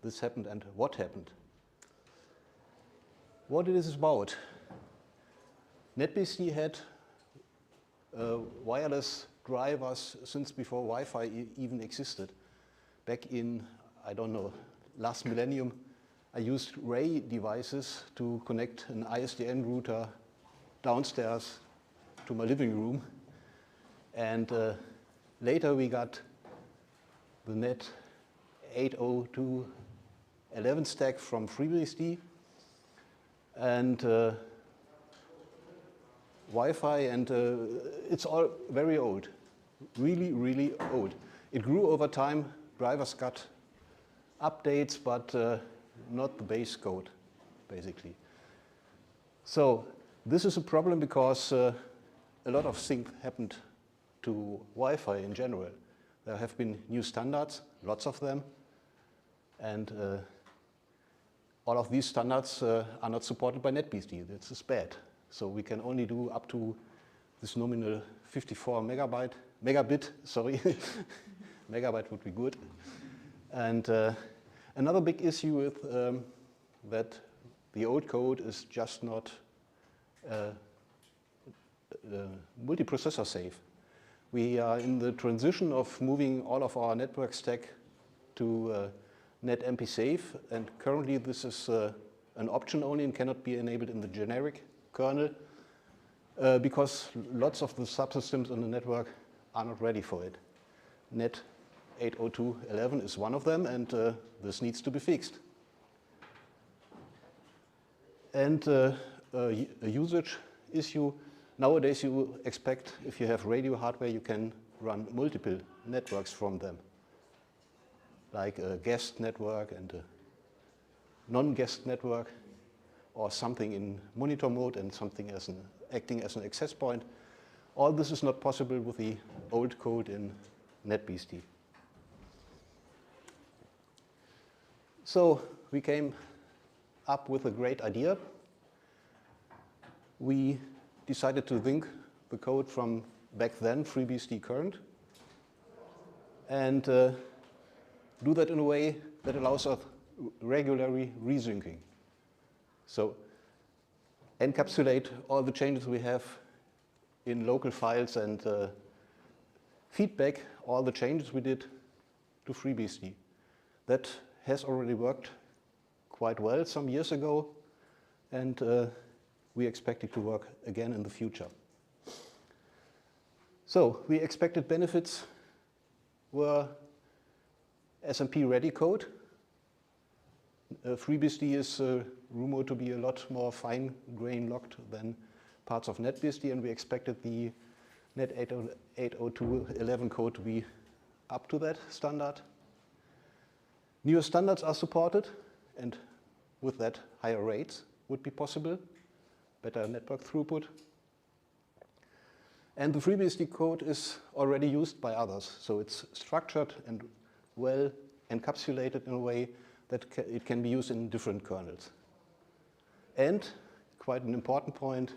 this happened and what happened. What it is about. NetBSD had wireless drivers since before Wi-Fi even existed. Back in, I don't know, last millennium, I used Ray devices to connect an ISDN router downstairs to my living room. And later we got the net 802.11 stack from FreeBSD and Wi-Fi, and it's all very old, really, really old. It grew over time. Drivers got updates, but not the base code, basically. So this is a problem because a lot of things happened to Wi-Fi in general. There have been new standards, lots of them, and all of these standards are not supported by NetBSD. This is bad. So we can only do up to this nominal 54 megabit, sorry. Megabyte would be good. And another big issue with that the old code is just not multiprocessor safe. We are in the transition of moving all of our network stack to NetMP safe, and currently this is an option only and cannot be enabled in the generic kernel because lots of the subsystems on the network are not ready for it. Net 802.11 is one of them, and this needs to be fixed. And a usage issue, nowadays you expect if you have radio hardware you can run multiple networks from them, like a guest network and a non-guest network, or something in monitor mode and something as acting as an access point. All this is not possible with the old code in NetBSD. So we came up with a great idea. We decided to link the code from back then, FreeBSD current, and do that in a way that allows us regularly resyncing. So encapsulate all the changes we have in local files and feedback all the changes we did to FreeBSD. That has already worked quite well some years ago, and we expect it to work again in the future. So we expected benefits were SMP ready code. FreeBSD is rumored to be a lot more fine-grained locked than parts of NetBSD, and we expected the Net 802.11 code to be up to that standard. Newer standards are supported, and with that higher rates would be possible, better network throughput. And the FreeBSD code is already used by others, so it's structured and well encapsulated in a way that it can be used in different kernels. And, quite an important point,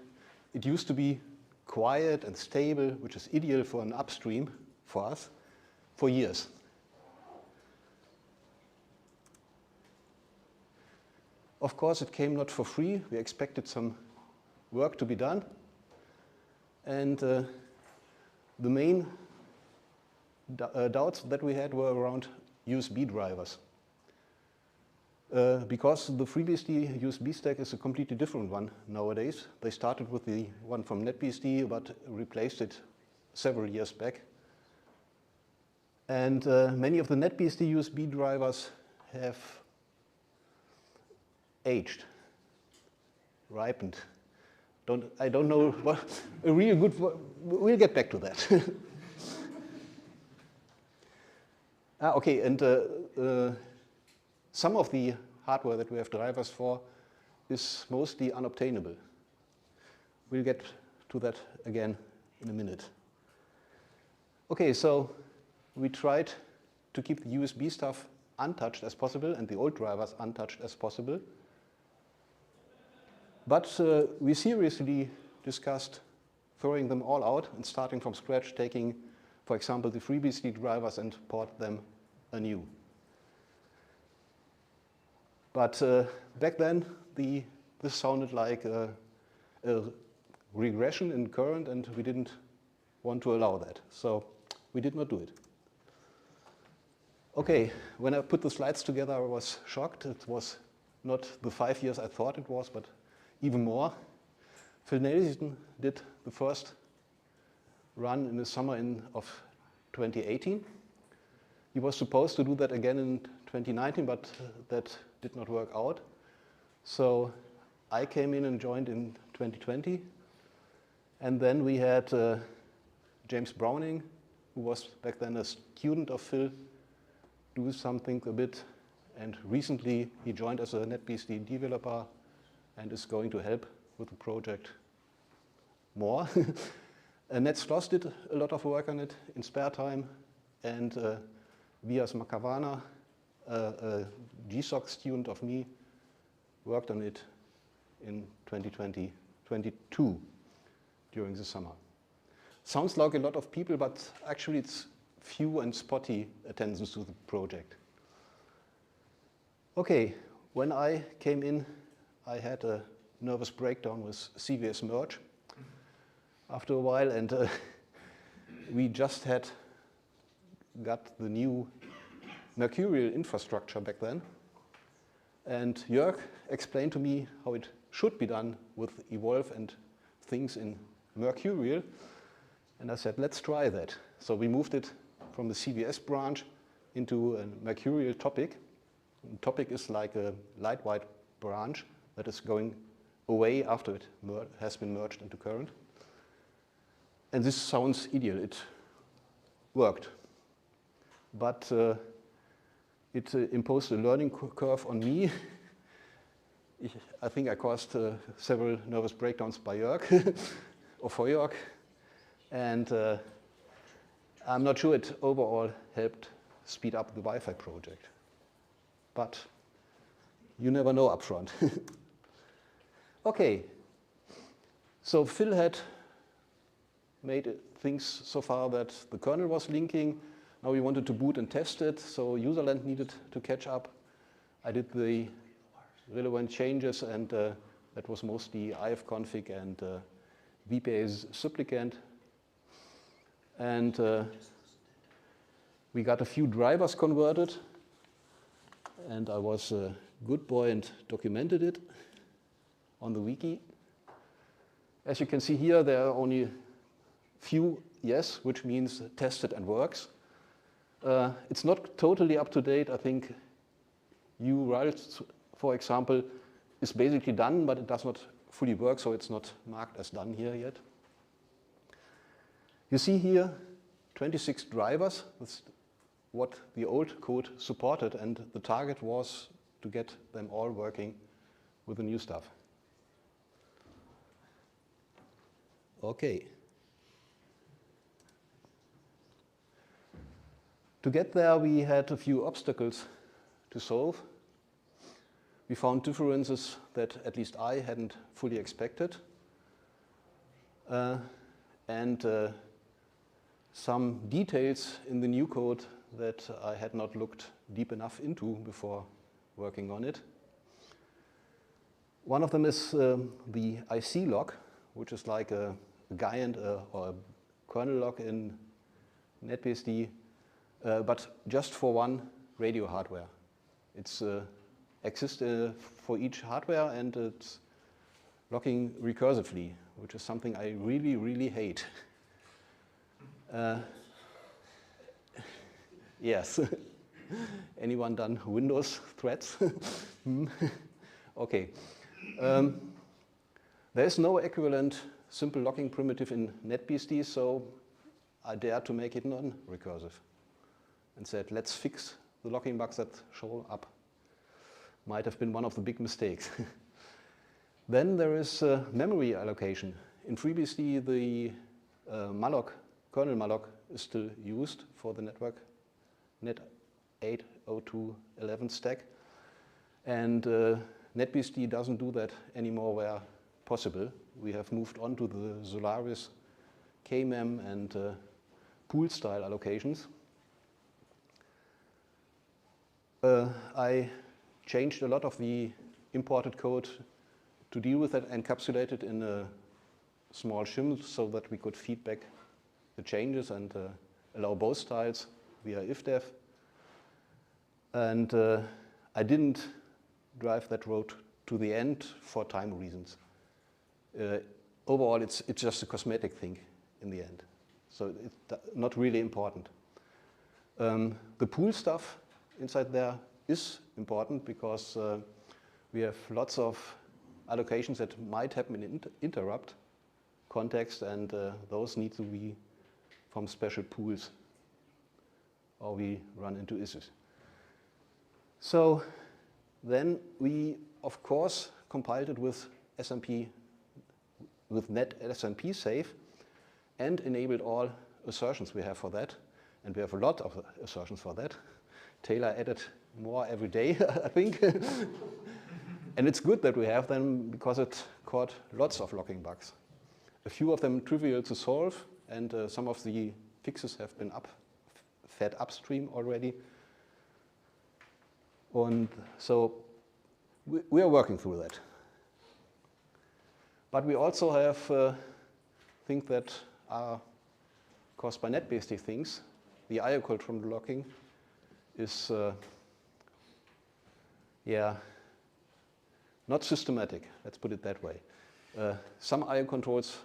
it used to be quiet and stable, which is ideal for an upstream for us, for years. Of course, it came not for free. We expected some work to be done. And the main doubts that we had were around USB drivers. Because the FreeBSD USB stack is a completely different one nowadays. They started with the one from NetBSD, but replaced it several years back. And many of the NetBSD USB drivers have aged, ripened. I don't know what a real good. We'll get back to that. Okay, and some of the hardware that we have drivers for is mostly unobtainable. We'll get to that again in a minute. Okay, so we tried to keep the USB stuff untouched as possible and the old drivers untouched as possible. But we seriously discussed throwing them all out and starting from scratch, taking, for example, the FreeBSD drivers and port them anew. But back then, this sounded like a regression in current, and we didn't want to allow that. So we did not do it. Okay, when I put the slides together, I was shocked. It was not the 5 years I thought it was, but even more. Phil Nelson did the first run in the summer of 2018. He was supposed to do that again in 2019, but that did not work out. So I came in and joined in 2020. And then we had James Browning, who was back then a student of Phil, do something a bit. And recently he joined as a NetBSD developer and is going to help with the project more. Ned Sloss did a lot of work on it in spare time, and Vias Makavana, a GSOC student of me, worked on it in 2022 during the summer. Sounds like a lot of people, but actually it's few and spotty attentions to the project. Okay, when I came in, I had a nervous breakdown with CVS merge after a while, and we just got the new Mercurial infrastructure back then. And Jörg explained to me how it should be done with Evolve and things in Mercurial. And I said, let's try that. So we moved it from the CVS branch into a Mercurial topic. And topic is like a lightweight branch that is going away after it has been merged into current. And this sounds ideal. It worked. But it imposed a learning curve on me. I think I caused several nervous breakdowns by Jörg, or for Jörg. And I'm not sure it overall helped speed up the Wi-Fi project. But you never know up front. Okay, so Phil had made things so far that the kernel was linking. Now we wanted to boot and test it, so userland needed to catch up. I did the relevant changes, and that was mostly ifconfig and VPA's supplicant. And we got a few drivers converted, and I was a good boy and documented it on the wiki. As you can see here, there are only few yes, which means tested and works. It's not totally up to date. I think URL, for example, is basically done, but it does not fully work, so it's not marked as done here yet. You see here 26 drivers. That's what the old code supported, and the target was to get them all working with the new stuff. Okay. To get there, we had a few obstacles to solve. We found differences that at least I hadn't fully expected. And some details in the new code that I had not looked deep enough into before working on it. One of them is the IC lock, which is like a giant or a kernel lock in NetBSD, but just for one radio hardware. It's exists for each hardware, and it's locking recursively, which is something I really, really hate. Yes. Anyone done Windows threads? Okay. There is no equivalent simple locking primitive in NetBSD, so I dared to make it non-recursive and said, let's fix the locking bugs that show up. Might have been one of the big mistakes. Then there is memory allocation. In FreeBSD, the malloc, kernel malloc, is still used for the network net 8.02.11 stack. And NetBSD doesn't do that anymore where possible. We have moved on to the Solaris, KMEM, and pool-style allocations. I changed a lot of the imported code to deal with that, encapsulate it in a small shim so that we could feedback the changes and allow both styles via ifdef. And I didn't drive that road to the end for time reasons. Overall, it's just a cosmetic thing in the end. So it's not really important. The pool stuff inside there is important because we have lots of allocations that might happen in interrupt context, and those need to be from special pools, or we run into issues. So then we, of course, compiled it with SMP, with net SMP save, and enabled all assertions we have for that. And we have a lot of assertions for that. Taylor added more every day, I think. And it's good that we have them because it caught lots of locking bugs. A few of them trivial to solve, and some of the fixes have been fed upstream already. And so we are working through that. But we also have things that are caused by NetBSD things. The IO control locking is not systematic, let's put it that way. Some IO controls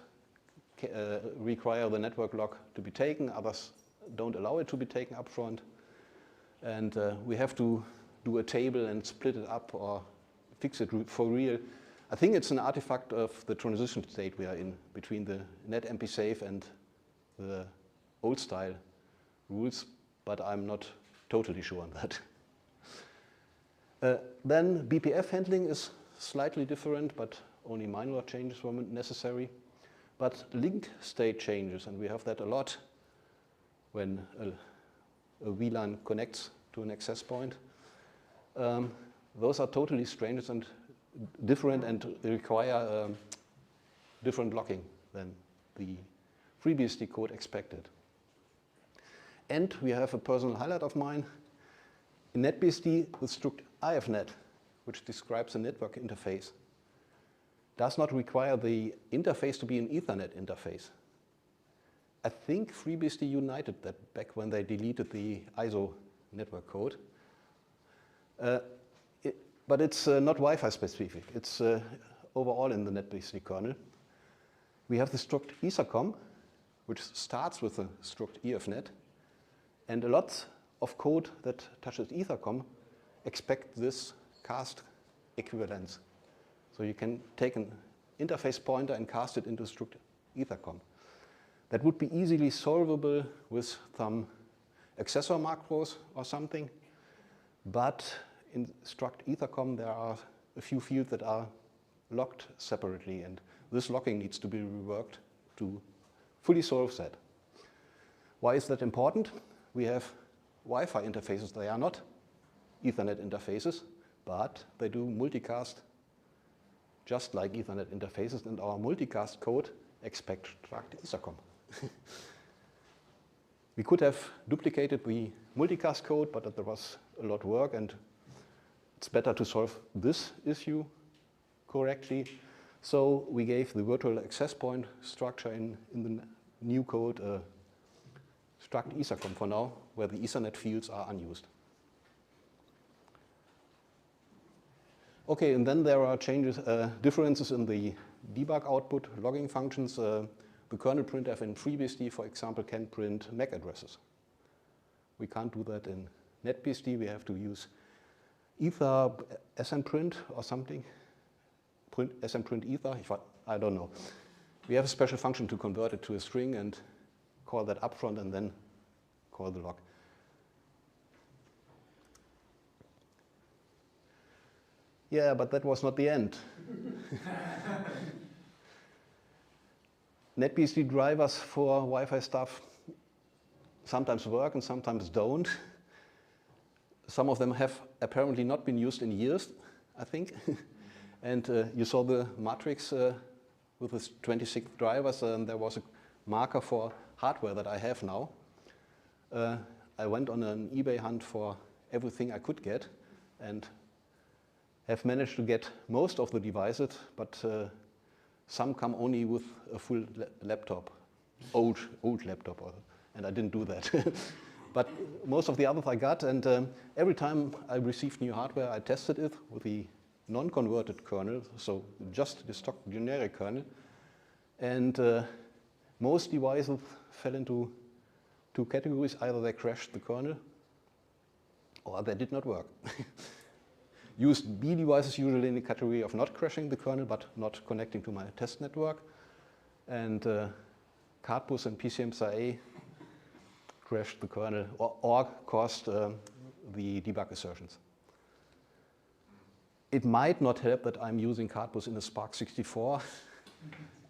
require the network lock to be taken, others don't allow it to be taken up front. And we have to do a table and split it up or fix it for real. I think it's an artifact of the transition state we are in between the net MP save and the old style rules, but I'm not totally sure on that. Then BPF handling is slightly different, but only minor changes were necessary. But link state changes, and we have that a lot when a VLAN connects to an access point. Those are totally strange and different and require different locking than the FreeBSD code expected. And we have a personal highlight of mine. In NetBSD, the struct IFNet, which describes a network interface, does not require the interface to be an Ethernet interface. I think FreeBSD united that back when they deleted the ISO network code. But it's not Wi-Fi specific. It's overall in the NetBSD kernel. We have the struct EtherCom, which starts with the struct EFNet. And a lot of code that touches EtherCom expect this cast equivalence. So you can take an interface pointer and cast it into struct EtherCom. That would be easily solvable with some accessor macros or something. But in struct EtherCom, there are a few fields that are locked separately, and this locking needs to be reworked to fully solve that. Why is that important? We have Wi-Fi interfaces. They are not Ethernet interfaces, but they do multicast just like Ethernet interfaces, and our multicast code expects struct EtherCom. We could have duplicated the multicast code, but there was a lot of work, and it's better to solve this issue correctly. So we gave the virtual access point structure in the new code struct EtherCom for now, where the Ethernet fields are unused. Okay, and then there are changes, differences in the debug output logging functions. The kernel printf in FreeBSD, for example, can print MAC addresses. We can't do that in NetBSD. We have to use either smprint or something, smprint ether. I don't know. We have a special function to convert it to a string and call that upfront and then call the log. Yeah, but that was not the end. NetBSD drivers for Wi-Fi stuff sometimes work and sometimes don't. Some of them have apparently not been used in years, I think. And you saw the matrix with its 26 drivers, and there was a marker for hardware that I have now. I went on an eBay hunt for everything I could get and have managed to get most of the devices, but some come only with a full laptop, old laptop, and I didn't do that. But most of the others I got, and every time I received new hardware, I tested it with the non-converted kernel, so just the stock generic kernel. And most devices fell into two categories. Either they crashed the kernel, or they did not work. USB devices usually in the category of not crashing the kernel, but not connecting to my test network. And Cardbus and PCMSIA crashed the kernel or caused the debug assertions. It might not help that I'm using Cardbus in a SPARC 64,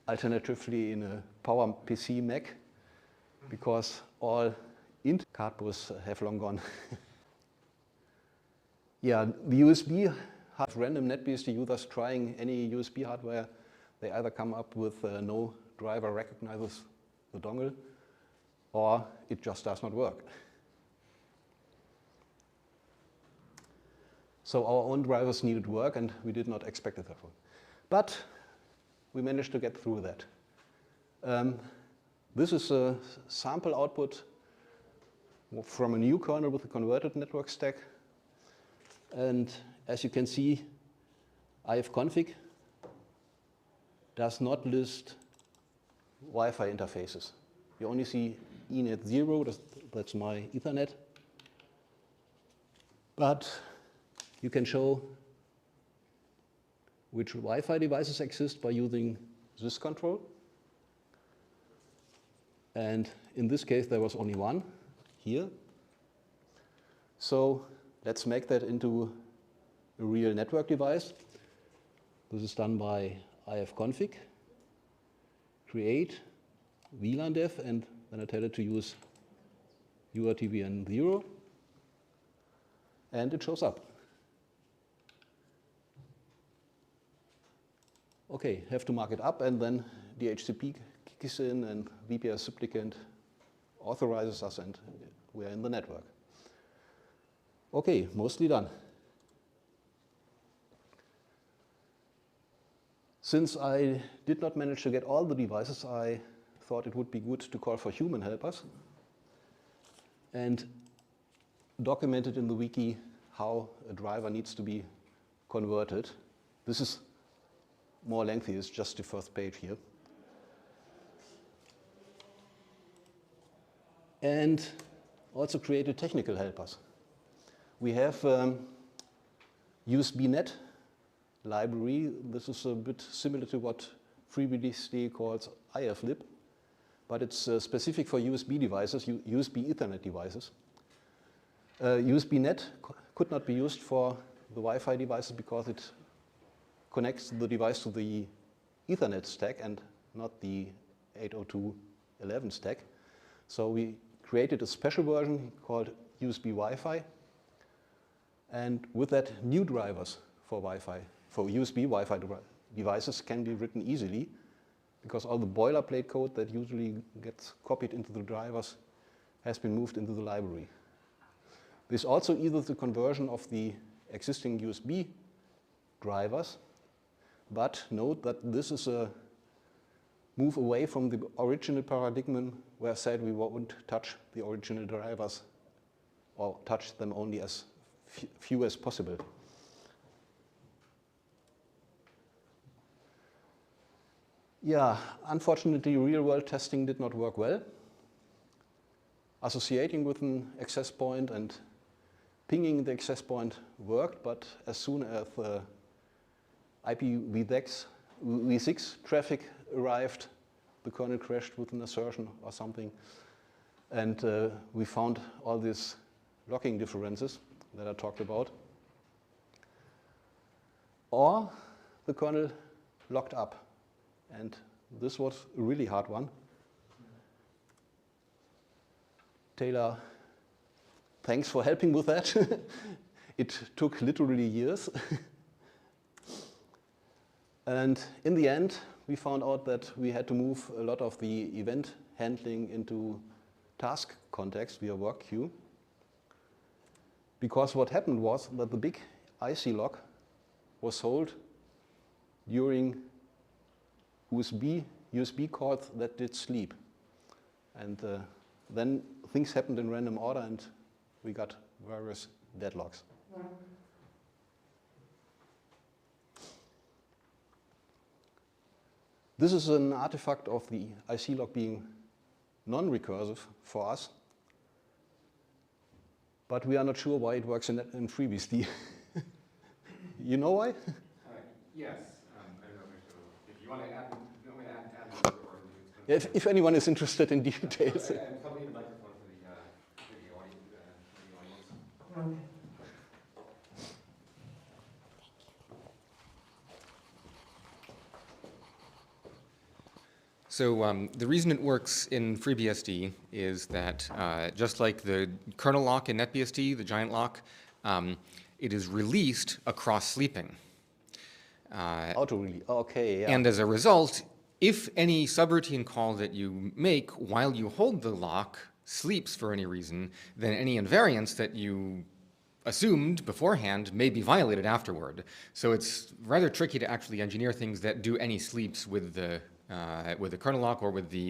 alternatively in a PowerPC Mac, because all int Cardbus have long gone. Yeah, the USB have random NetBSD users trying any USB hardware. They either come up with no driver recognizes the dongle, or it just does not work. So our own drivers needed work, and we did not expect it that way. But we managed to get through that. This is a sample output from a new kernel with a converted network stack. And as you can see, ifconfig does not list Wi-Fi interfaces. You only see enet 0, that's my Ethernet. But you can show which Wi-Fi devices exist by using this control. And in this case, there was only one here. So let's make that into a real network device. This is done by ifconfig, create VLAN def, and then I tell it to use URTBN 0, and it shows up. Okay, have to mark it up, and then DHCP kicks in, and VPS supplicant authorizes us, and we are in the network. Okay, mostly done. Since I did not manage to get all the devices, I thought it would be good to call for human helpers and documented in the wiki how a driver needs to be converted. This is more lengthy, it's just the first page here. And also created technical helpers. We have USBnet library. This is a bit similar to what FreeBSD calls iflib, but it's specific for USB devices, USB Ethernet devices. USBnet could not be used for the Wi-Fi devices because it connects the device to the Ethernet stack and not the 802.11 stack. So we created a special version called USB Wi-Fi. And with that, new drivers for Wi-Fi, for USB Wi-Fi devices can be written easily because all the boilerplate code that usually gets copied into the drivers has been moved into the library. This also either the conversion of the existing USB drivers, but note that this is a move away from the original paradigm where I said we won't touch the original drivers or touch them only as few as possible. Yeah, unfortunately, real-world testing did not work well. Associating with an access point and pinging the access point worked, but as soon as IPv6 V6 traffic arrived, the kernel crashed with an assertion or something, and we found all these locking differences that I talked about. Or the kernel locked up, and this was a really hard one. Taylor, thanks for helping with that. It took literally years. And in the end, we found out that we had to move a lot of the event handling into task context via work queue. Because what happened was that the big IC lock was sold during USB calls that did sleep. And then things happened in random order and we got various deadlocks. This is an artifact of the IC lock being non-recursive for us, but we are not sure why it works in FreeBSD. You know why? Yes. I don't know if you want to add, or if anyone is interested in details. Probably the microphone for the audience. So the reason it works in FreeBSD is that just like the kernel lock in NetBSD, the giant lock, it is released across sleeping. Auto-release, okay, yeah. And as a result, if any subroutine call that you make while you hold the lock sleeps for any reason, then any invariance that you assumed beforehand may be violated afterward. So it's rather tricky to actually engineer things that do any sleeps with the kernel lock or with the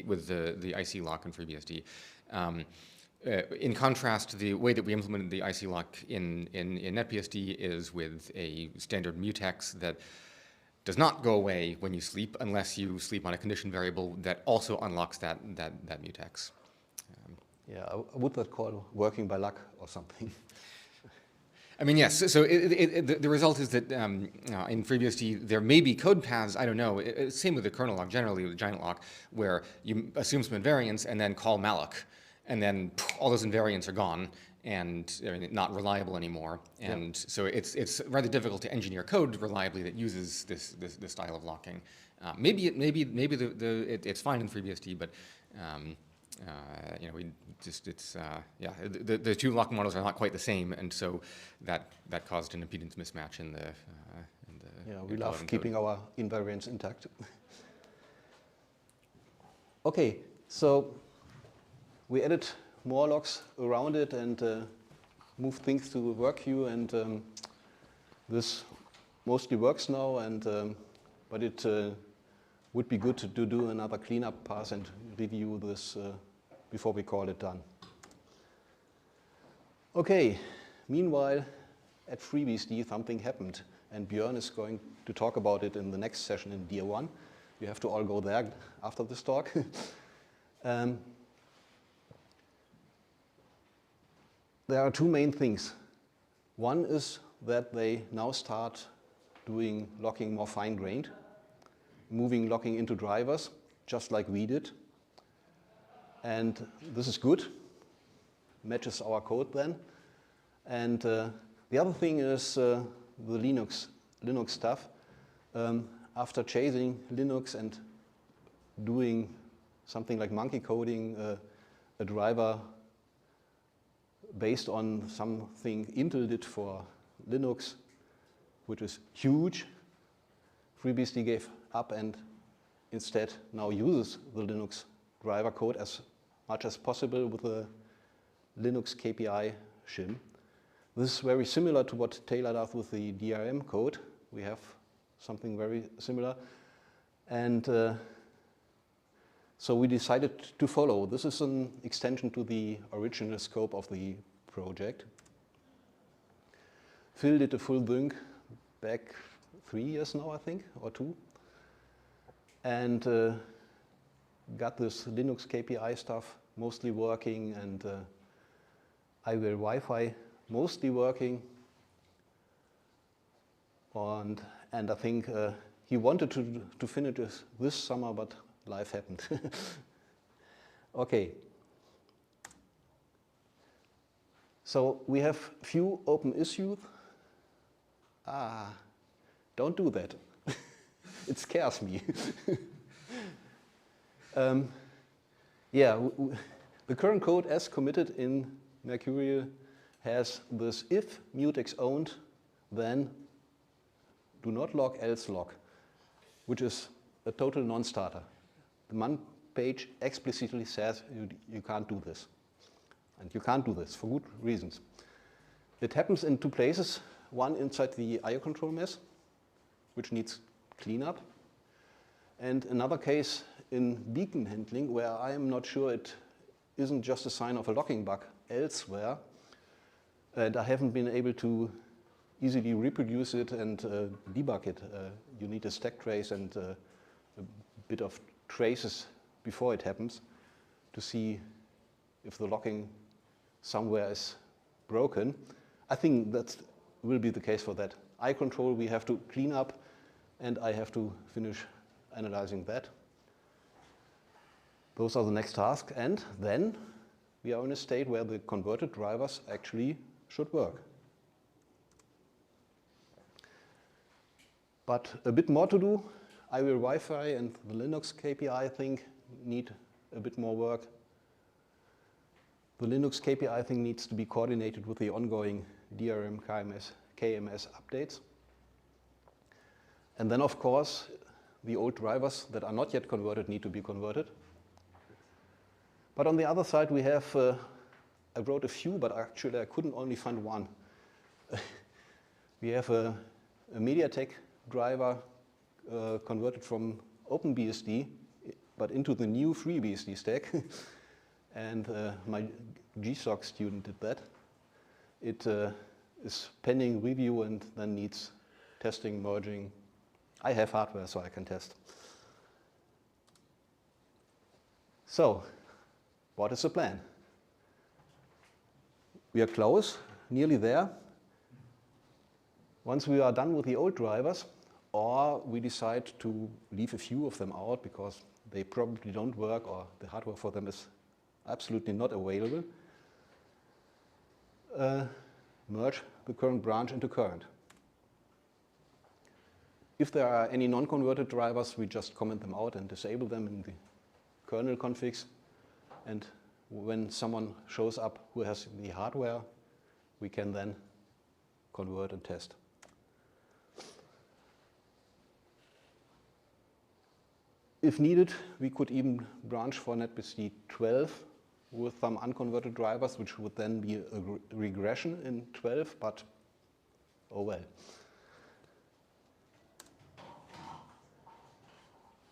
IC lock in FreeBSD. In contrast, the way that we implemented the IC lock in NetBSD is with a standard mutex that does not go away when you sleep unless you sleep on a condition variable that also unlocks that mutex. Yeah, I would not call working by luck or something. I mean, yes, so the result is that in FreeBSD, there may be code paths, I don't know, same with the kernel lock, generally with the giant lock, where you assume some invariance and then call malloc, and then all those invariants are gone and not reliable anymore. And so it's rather difficult to engineer code reliably that uses this style of locking. Maybe it's fine in FreeBSD, but the two locking models are not quite the same, and so that caused an impedance mismatch in the. We love keeping our invariants intact. Okay, so we added more locks around it and moved things to work queue, and this mostly works now. And but it would be good to do another cleanup pass and review this before we call it done. Okay, meanwhile, at FreeBSD something happened, and Björn is going to talk about it in the next session in Dear 1. You have to all go there after this talk. There are two main things. One is that they now start doing locking more fine-grained, moving locking into drivers, just like we did. And this is good, matches our code then. And the other thing is the Linux stuff. After chasing Linux and doing something like monkey coding a driver based on something Intel did for Linux, which is huge, FreeBSD gave up and instead now uses the Linux driver code as much as possible with a Linux KPI shim. This is very similar to what Taylor does with the DRM code. We have something very similar. And so we decided to follow. This is an extension to the original scope of the project. Phil did a full dunk back 3 years now, I think, or 2. And got this Linux KPI stuff mostly working, and IWL Wi-Fi mostly working. And I think he wanted to finish this summer, but life happened. Okay. So we have few open issues. Don't do that. It scares me. Yeah, the current code as committed in Mercurial has this if mutex owned, then do not log, else log, which is a total non-starter. The man page explicitly says you can't do this. And you can't do this for good reasons. It happens in two places. One inside the IO control mess, which needs cleanup. And another case in beacon handling, where I am not sure it isn't just a sign of a logging bug elsewhere. And I haven't been able to easily reproduce it and debug it. You need a stack trace and a bit of traces before it happens to see if the logging somewhere is broken. I think that will be the case for that. I control we have to clean up, and I have to finish analyzing that. Those are the next tasks, and then we are in a state where the converted drivers actually should work. But a bit more to do. IRL Wi-Fi and the Linux KPI, I think, need a bit more work. The Linux KPI thing needs to be coordinated with the ongoing DRM KMS updates. And then, of course, the old drivers that are not yet converted need to be converted. But on the other side, we have, I wrote a few, but actually I couldn't only find one. We have a MediaTek driver converted from OpenBSD, but into the new FreeBSD stack. And my GSOC student did that. It is pending review and then needs testing, merging. I have hardware, so I can test. So, what is the plan? We are close, nearly there. Once we are done with the old drivers, or we decide to leave a few of them out because they probably don't work or the hardware for them is absolutely not available, merge the current branch into current. If there are any non-converted drivers, we just comment them out and disable them in the kernel configs. And when someone shows up who has the hardware, we can then convert and test. If needed, we could even branch for NetBSD 12 with some unconverted drivers, which would then be a regression in 12, but oh well.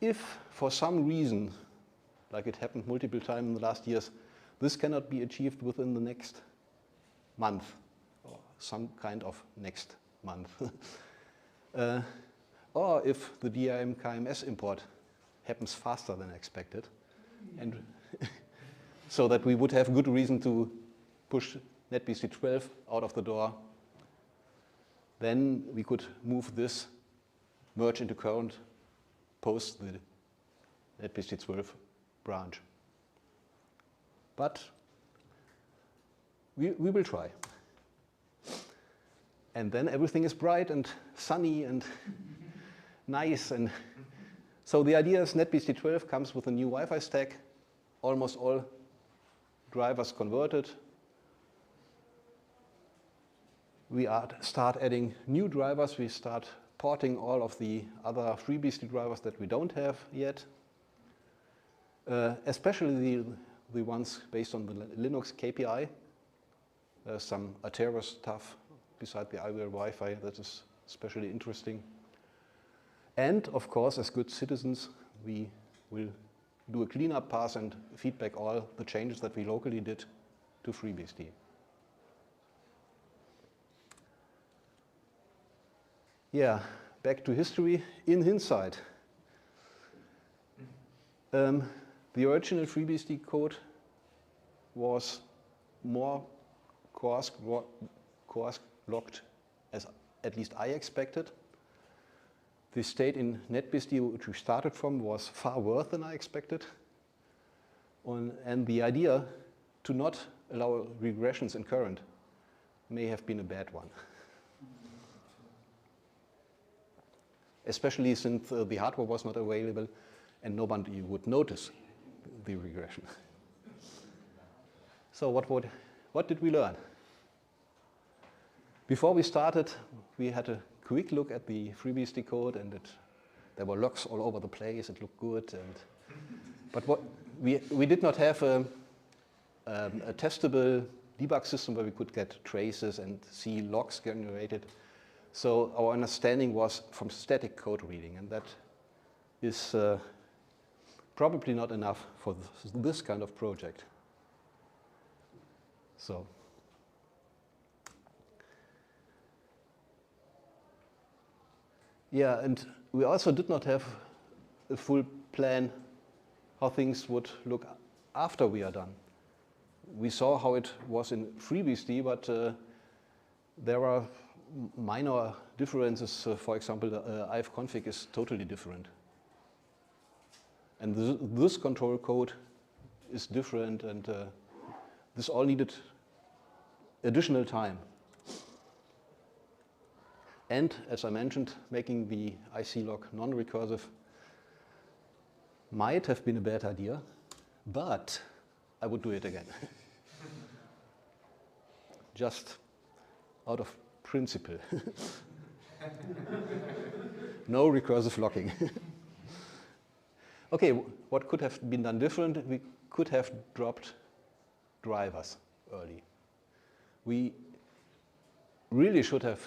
If for some reason, like it happened multiple times in the last years, this cannot be achieved within the next month, or some kind of next month, or if the DRM KMS import happens faster than expected, and so that we would have good reason to push NetBSD 12 out of the door, then we could move this merge into current post the NetBSD 12 branch. But we will try. And then everything is bright and sunny and nice. And so the idea is NetBSD 12 comes with a new Wi-Fi stack, almost all drivers converted. We start adding new drivers. We start porting all of the other FreeBSD drivers that we don't have yet, especially the ones based on the Linux KPI. There's some Atera stuff beside the IRL Wi-Fi that is especially interesting. And of course, as good citizens, we will do a cleanup pass and feedback all the changes that we locally did to FreeBSD. Yeah, back to history. In hindsight, the original FreeBSD code was more coarse locked as at least I expected. the state in NetBSD which we started from was far worse than I expected. And the idea to not allow regressions in current may have been a bad one. Especially since the hardware was not available and nobody would notice the regression. So what did we learn? Before we started, we had a quick look at the FreeBSD code, and there were logs all over the place. It looked good, but what we did not have a testable debug system where we could get traces and see logs generated. So our understanding was from static code reading, and that is probably not enough for this kind of project. So. Yeah, and we also did not have a full plan how things would look after we are done. We saw how it was in FreeBSD, but there are minor differences. For example, the ifconfig is totally different. And this control code is different, and this all needed additional time. And, as I mentioned, making the IC log non-recursive might have been a bad idea, but I would do it again. Just out of principle. No recursive locking. Okay, what could have been done different? We could have dropped drivers early. We really should have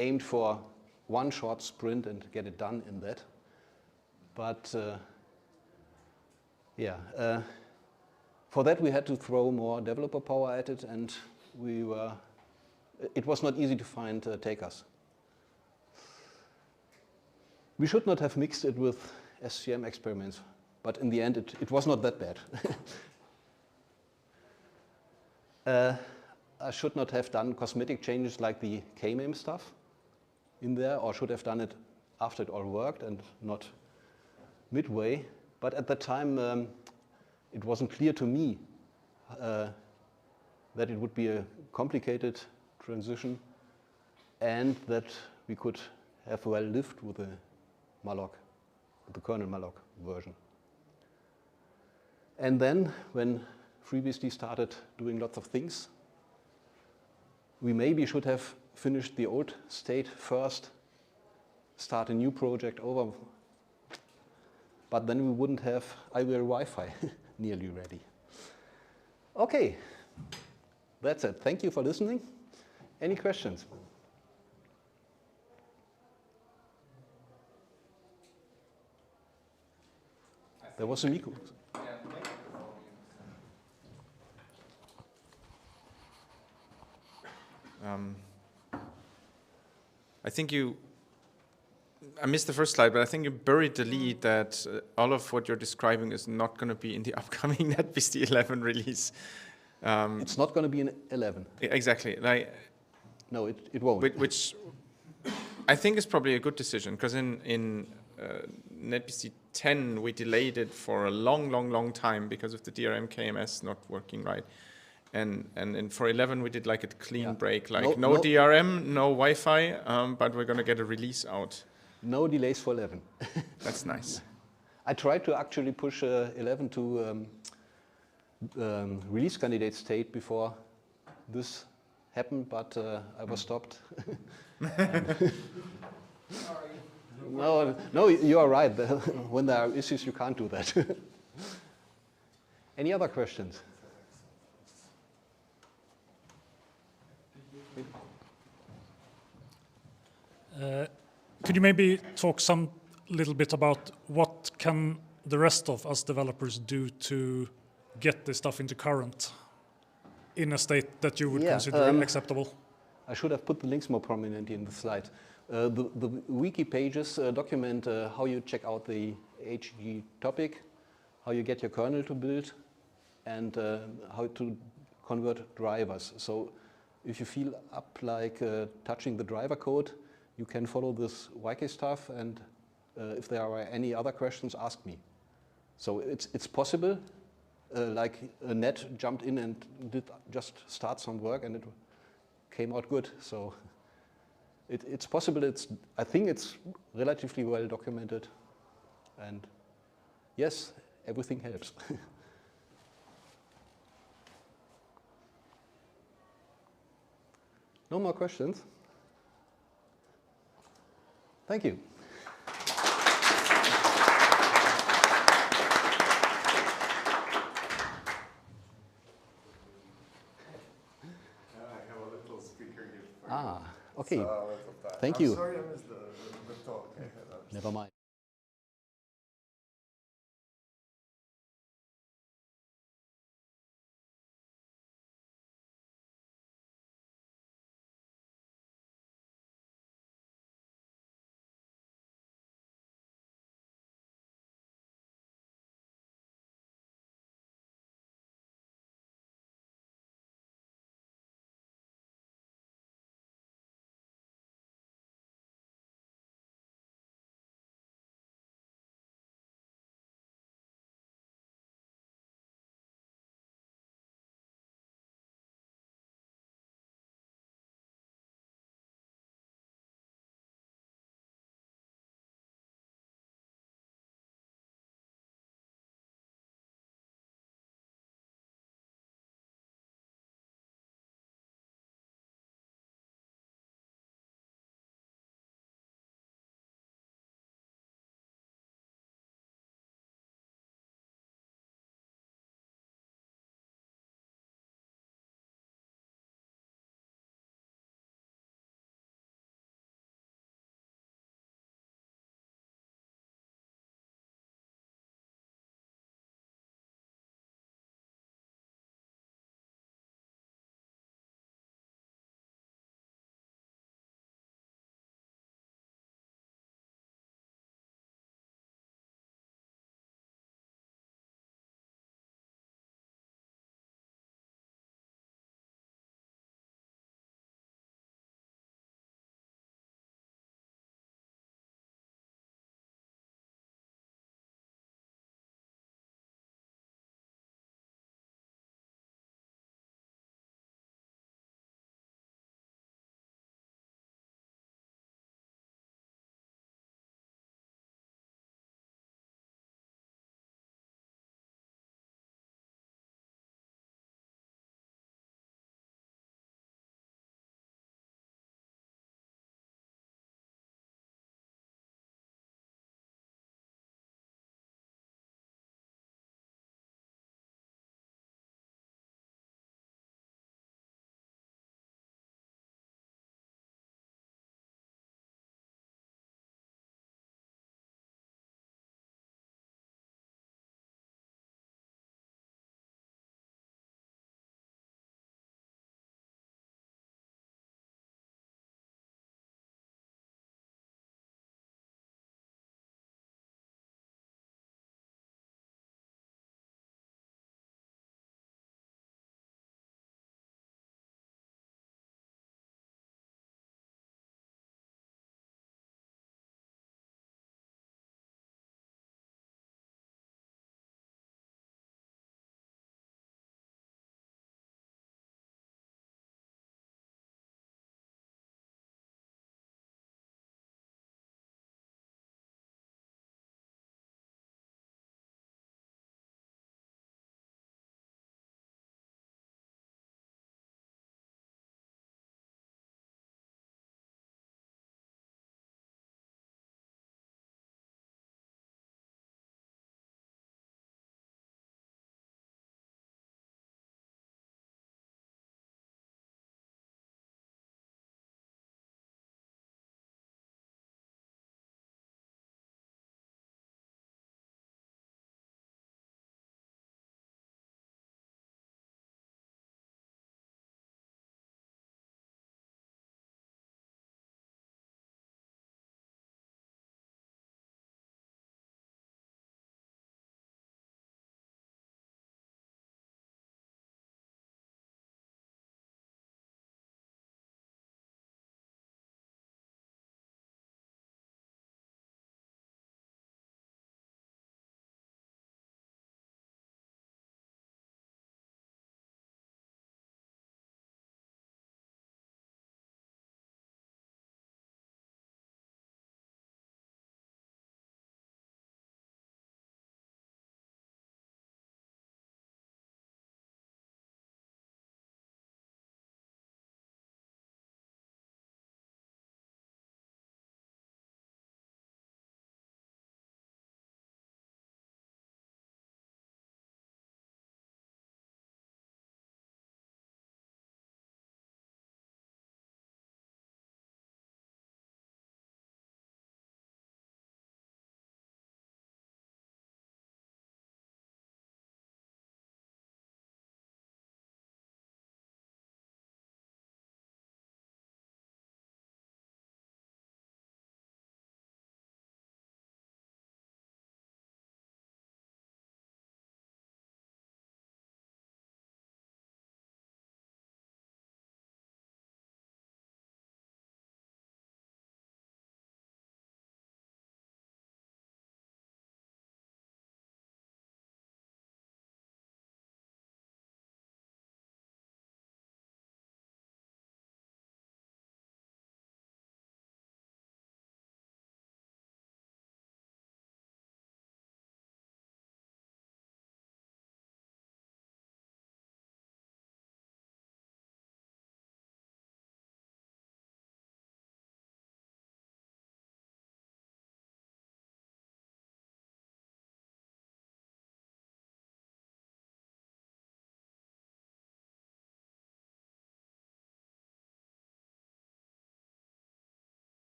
aimed for one short sprint and get it done in that. But for that we had to throw more developer power at it, and it was not easy to find takers. We should not have mixed it with SCM experiments, but in the end it was not that bad. I should not have done cosmetic changes like the KMEM stuff in there, or should have done it after it all worked and not midway. But at that time, it wasn't clear to me that it would be a complicated transition and that we could have well lived with the malloc, the kernel malloc version. And then, when FreeBSD started doing lots of things, we maybe should have finished the old state first, start a new project over, but then we wouldn't have IVR Wi-Fi nearly ready. Okay, that's it. Thank you for listening. Any questions? There was a micro. I think I missed the first slide, but I think you buried the lead that all of what you're describing is not going to be in the upcoming NetBSD 11 release. It's not going to be in 11. Exactly. No, it won't. Which I think is probably a good decision, because in NetBSD 10 we delayed it for a long time because of the DRM KMS not working right. And for 11 we did like a clean break, like no DRM, no Wi-Fi, but we're going to get a release out. No delays for 11. That's nice. I tried to actually push 11 to release candidate state before this happened, but I was stopped. No, you are right. When there are issues, you can't do that. Any other questions? Could you maybe talk little bit about what can the rest of us developers do to get this stuff into current in a state that you would consider acceptable? I should have put the links more prominently in the slide. The wiki pages document how you check out the HG topic, how you get your kernel to build, and how to convert drivers. So if you feel up like touching the driver code, you can follow this YK stuff, and if there are any other questions, ask me. So it's possible. Like Ned jumped in and did just start some work, and it came out good. So it's possible. I think it's relatively well documented, and yes, everything helps. No more questions? Thank you. Okay. Thank you. I'm sorry I missed the talk. Never mind.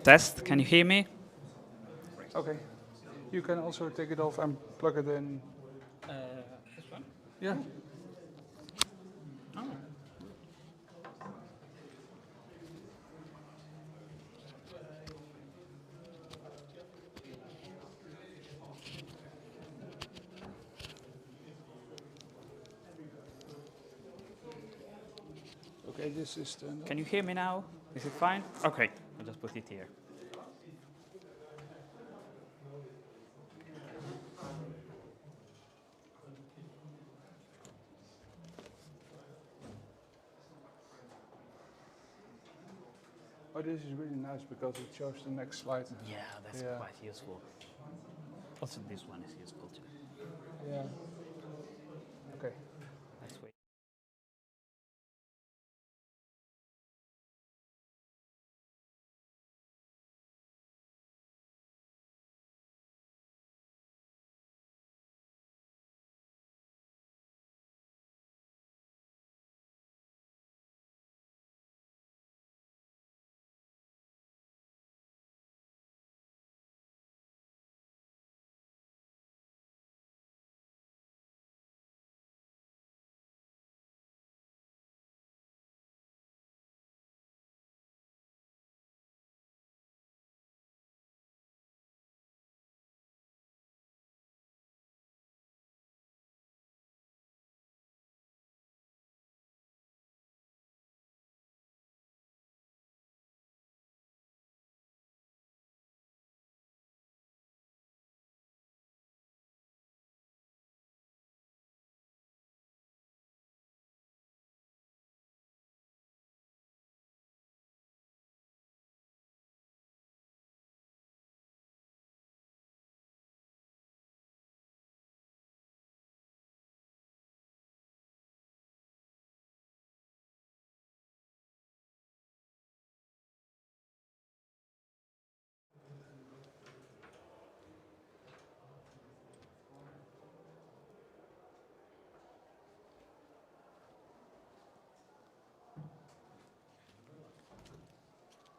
Test, can you hear me? Okay. You can also take it off and plug it in. This one? Yeah. Oh. Okay, this is turned on. Can you hear me now? Is it fine? Okay, I'll just put it here. Oh, this is really nice because it shows the next slide. Yeah, that's quite useful. Also, this one is useful too. Yeah. Okay. Let's wait.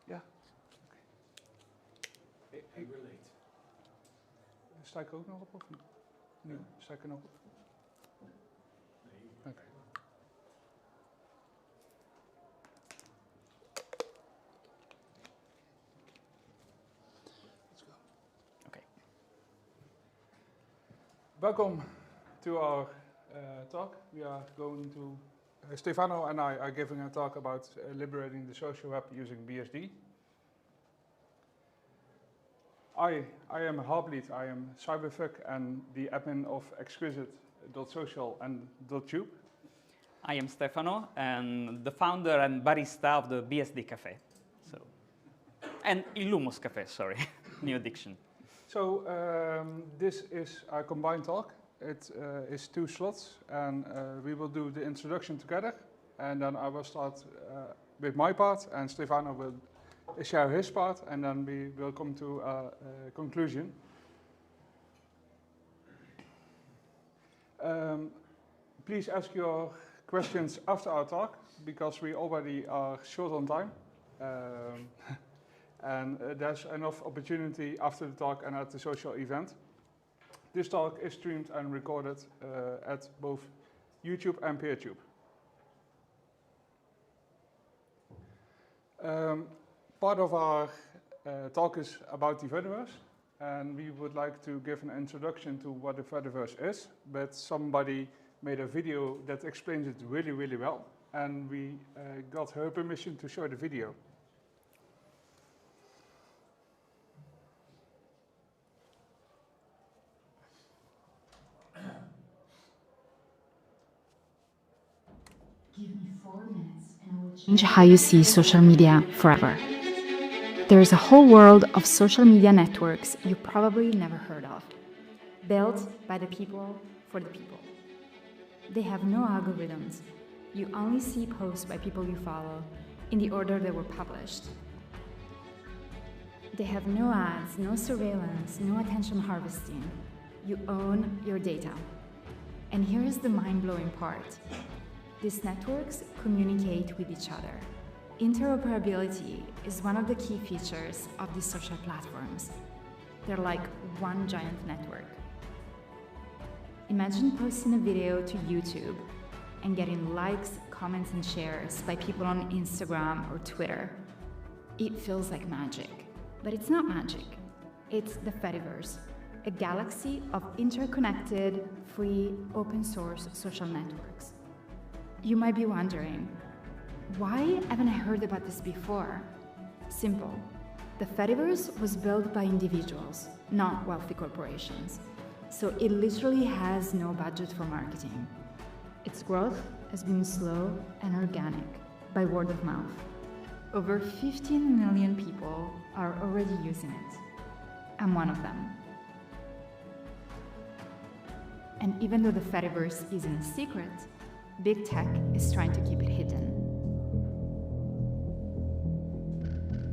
Ja. Okay. Sta ik ook nog op of niet? Nu, sta ik er nog op? Nee. Oké. Let's go. Okay. Welcome to our talk. We are going to Stefano and I are giving a talk about liberating the social web using BSD. I am Harplead, I am Cyberfuck and the admin of exquisite.social and .tube. I am Stefano and the founder and barista of the BSD Cafe. So, and Illumos Cafe, sorry, new addiction. So this is a combined talk. It is 2 slots and we will do the introduction together and then I will start with my part and Stefano will share his part and then we will come to a conclusion. Please ask your questions after our talk because we already are short on time and there's enough opportunity after the talk and at the social event. This talk is streamed and recorded at both YouTube and PeerTube. Part of our talk is about the Fediverse, and we would like to give an introduction to what the Fediverse is, but somebody made a video that explains it really, really well, and we got her permission to show the video. Give me 4 minutes and I will change how you see social media forever. There is a whole world of social media networks you probably never heard of, built by the people for the people. They have no algorithms. You only see posts by people you follow in the order they were published. They have no ads, no surveillance, no attention harvesting. You own your data. And here is the mind-blowing part. These networks communicate with each other. Interoperability is one of the key features of these social platforms. They're like one giant network. Imagine posting a video to YouTube and getting likes, comments, and shares by people on Instagram or Twitter. It feels like magic, but it's not magic. It's the Fediverse, a galaxy of interconnected, free, open-source social networks. You might be wondering, why haven't I heard about this before? Simple. The Fediverse was built by individuals, not wealthy corporations. So it literally has no budget for marketing. Its growth has been slow and organic, by word of mouth. Over 15 million people are already using it. I'm one of them. And even though the Fediverse isn't a secret, big tech is trying to keep it hidden.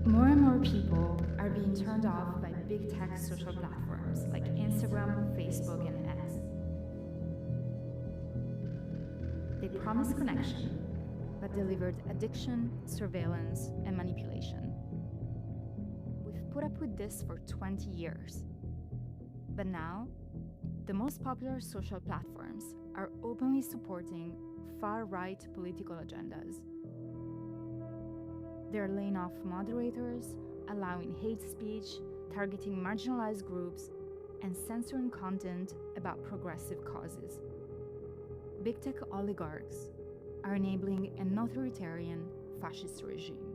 More and more people are being turned off by big tech social platforms like Instagram, Facebook, and X. They promised connection, but delivered addiction, surveillance, and manipulation. We've put up with this for 20 years. But now, the most popular social platforms are openly supporting far-right political agendas. They're laying off moderators, allowing hate speech, targeting marginalized groups, and censoring content about progressive causes. Big tech oligarchs are enabling an authoritarian, fascist regime.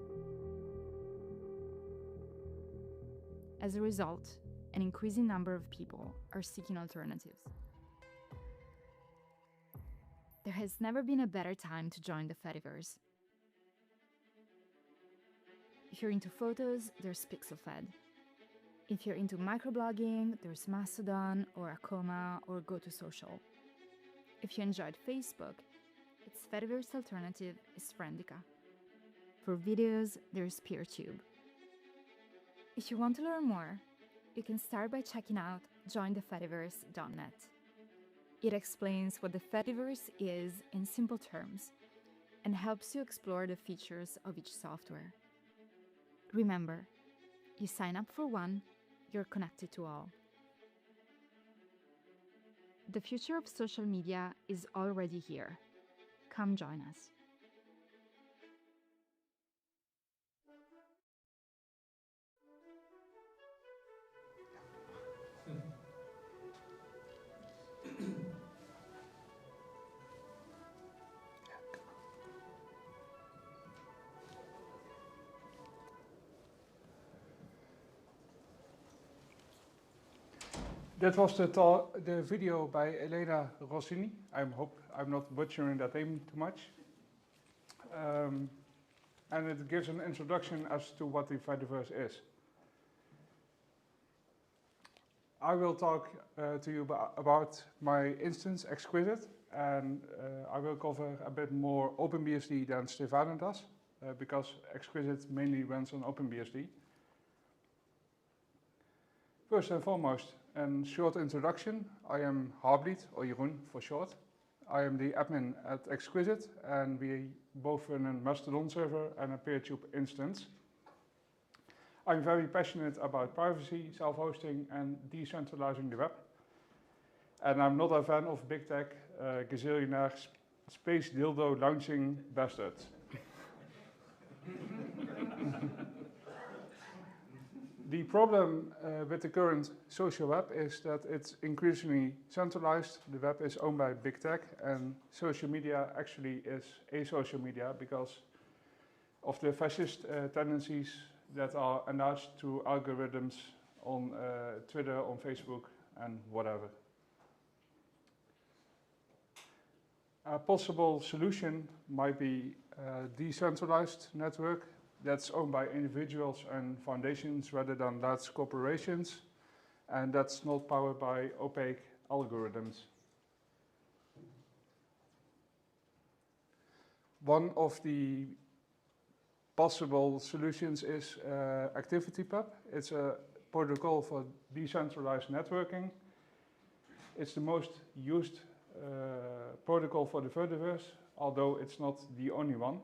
As a result, an increasing number of people are seeking alternatives. There has never been a better time to join the Fediverse. If you're into photos, there's PixelFed. If you're into microblogging, there's Mastodon or Akoma or GoToSocial. If you enjoyed Facebook, its Fediverse alternative is Friendica. For videos, there's PeerTube. If you want to learn more, you can start by checking out jointhefediverse.net. It explains what the Fediverse is in simple terms and helps you explore the features of each software. Remember, you sign up for one, you're connected to all. The future of social media is already here. Come join us. That was the video by Elena Rossini. I hope I'm not butchering that name too much. And it gives an introduction as to what the Fediverse is. I will talk to you about my instance, Exquisite, and I will cover a bit more OpenBSD than Stefano does, because Exquisite mainly runs on OpenBSD. First and foremost, a short introduction. I am Harblied, or Jeroen for short. I am the admin at Exquisite, and we both run a Mastodon server and a PeerTube instance. I'm very passionate about privacy, self-hosting, and decentralizing the web. And I'm not a fan of big tech, gazillionaire, space dildo launching bastards. The problem with the current social web is that it's increasingly centralized. The web is owned by big tech, and social media actually is asocial media because of the fascist tendencies that are announced through algorithms on Twitter, on Facebook, and whatever. A possible solution might be a decentralized network that's owned by individuals and foundations rather than large corporations, and that's not powered by opaque algorithms. One of the possible solutions is ActivityPub. It's a protocol for decentralized networking. It's the most used protocol for the Fediverse, although it's not the only one.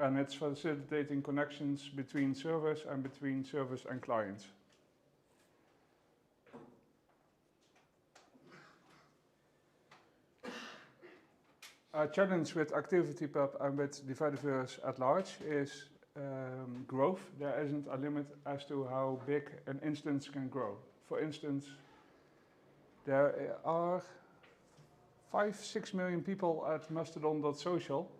and it's facilitating connections between servers and between servers and clients. A challenge with ActivityPub and with the Fediverse at large is growth. There isn't a limit as to how big an instance can grow. For instance, there are 5-6 million people at mastodon.social,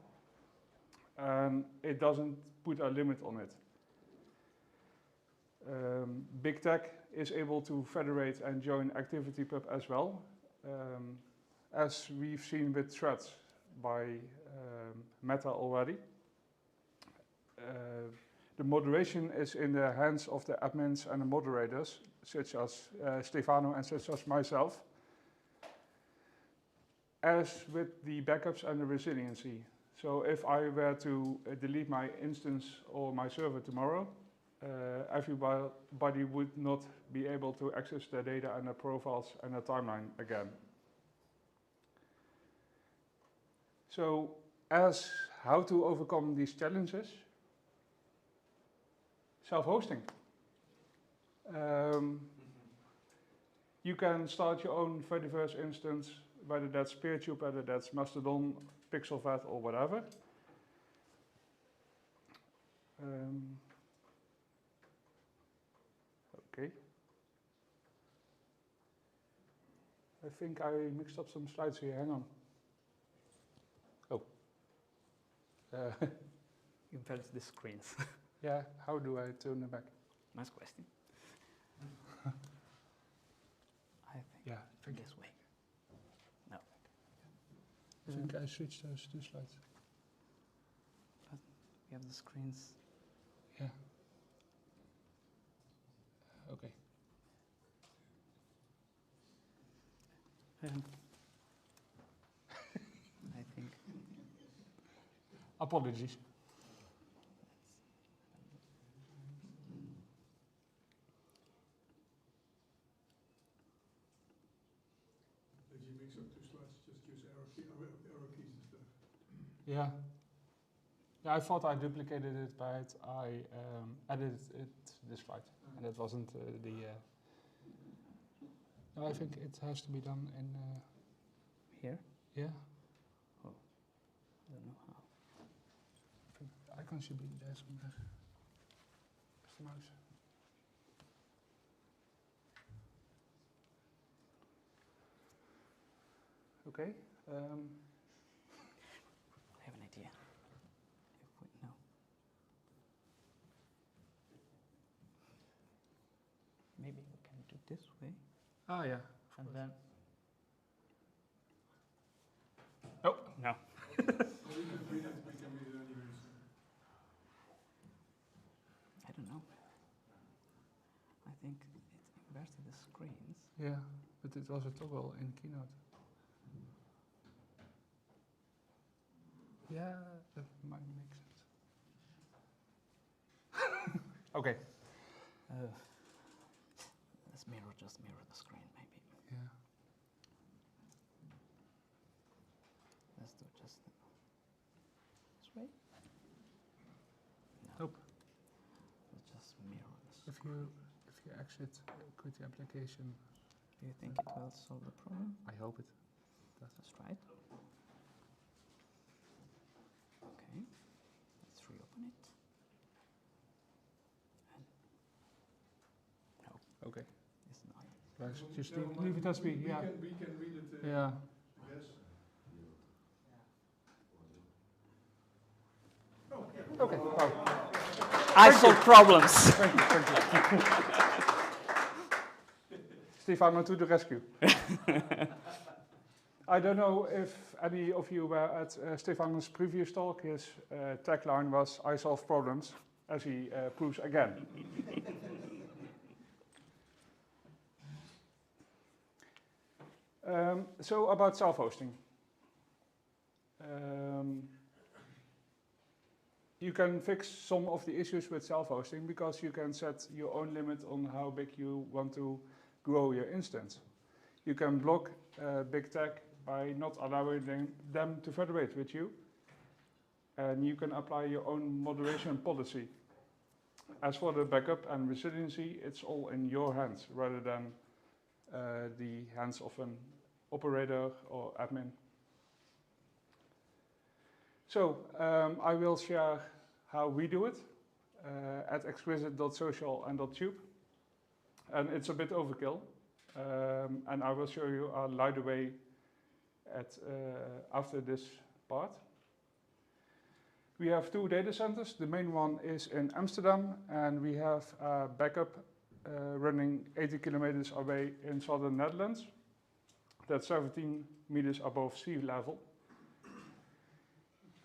and it doesn't put a limit on it. Big Tech is able to federate and join ActivityPub as well, as we've seen with threads by Meta already. The moderation is in the hands of the admins and the moderators, such as Stefano and such as myself, as with the backups and the resiliency. So if I were to delete my instance or my server tomorrow, everybody would not be able to access the data and the profiles and the timeline again. So as how to overcome these challenges? Self-hosting. You can start your own Fediverse instance, whether that's PeerTube, whether that's Mastodon, PixelVat, or whatever. Okay. I think I mixed up some slides here. Hang on. Oh. Invert the screens. Yeah, how do I turn them back? Nice question. I think this way. No. I think I switched those two slides. But we have the screens. Yeah. Okay. I think. Apologies. If you mix up two slides, just use arrow keys instead. Yeah. Yeah, I thought I duplicated it, but I edited it this slide, and it wasn't the. No, I think it has to be done in. Here? Yeah. Oh, I don't know how. I think the icon should be there somewhere. With the mouse. Okay. I have an idea. If we, no. Maybe we can do this way. Ah, yeah. And then. Oh, no. We can read it anyways. I don't know. I think it inverted the screens. Yeah, but it was a toggle in Keynote. Yeah, that might make sense. Okay. Let's just mirror the screen, maybe. Yeah. Let's do just this way. No. Nope. Let's just mirror this. If you exit, quit the application. Do you think it will solve the problem? I hope it does. Let's try it. Okay. Let's reopen it. And no. Okay. It's not. Guys, just leave it as we. Yeah. We can read it. Yeah. Yes. Okay. Wow. I solve problems. Thank you. Stefano to the rescue. I don't know if any of you were at Stefano's previous talk. His tagline was, "I solve problems," as he proves again. So about self-hosting. You can fix some of the issues with self-hosting because you can set your own limit on how big you want to grow your instance. You can block big tech by not allowing them to federate with you. and you can apply your own moderation policy. As for the backup and resiliency, it's all in your hands rather than the hands of an operator or admin. So I will share how we do it at exquisite.social and .tube. And it's a bit overkill. And I will show you a lighter way after this part. We have 2 data centers. The main one is in Amsterdam, and we have a backup running 80 kilometers away in southern Netherlands. That's 17 meters above sea level.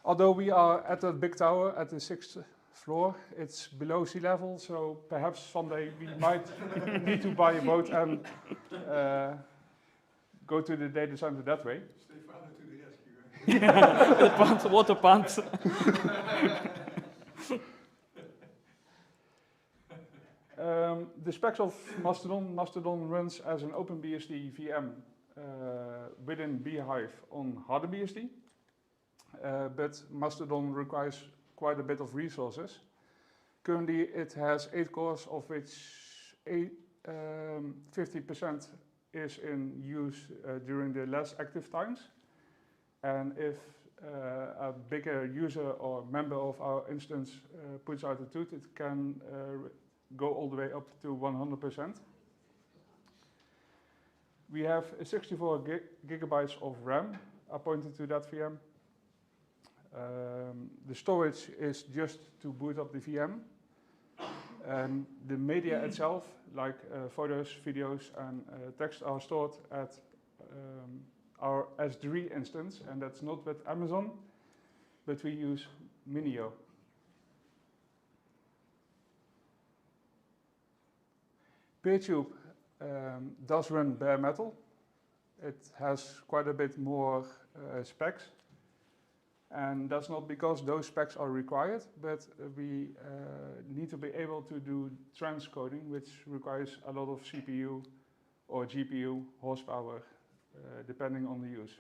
Although we are at the big tower at the 6th floor, it's below sea level, so perhaps someday we might need to buy a boat and go to the data center that way. Stefano to the rescue. The pumps, water pumps. The specs of Mastodon runs as an OpenBSD VM within Beehive on HarderBSD. But Mastodon requires quite a bit of resources. Currently it has 8 cores, of which 50% is in use during the less active times. And if a bigger user or member of our instance puts out a tooth, it can go all the way up to 100%. We have 64 gigabytes of RAM appointed to that VM. The storage is just to boot up the VM. And the media itself, like photos, videos, and text, are stored at our S3 instance, and that's not with Amazon, but we use Minio. PeerTube does run bare metal. It has quite a bit more specs. And that's not because those specs are required, but we need to be able to do transcoding, which requires a lot of CPU or GPU horsepower, depending on the use.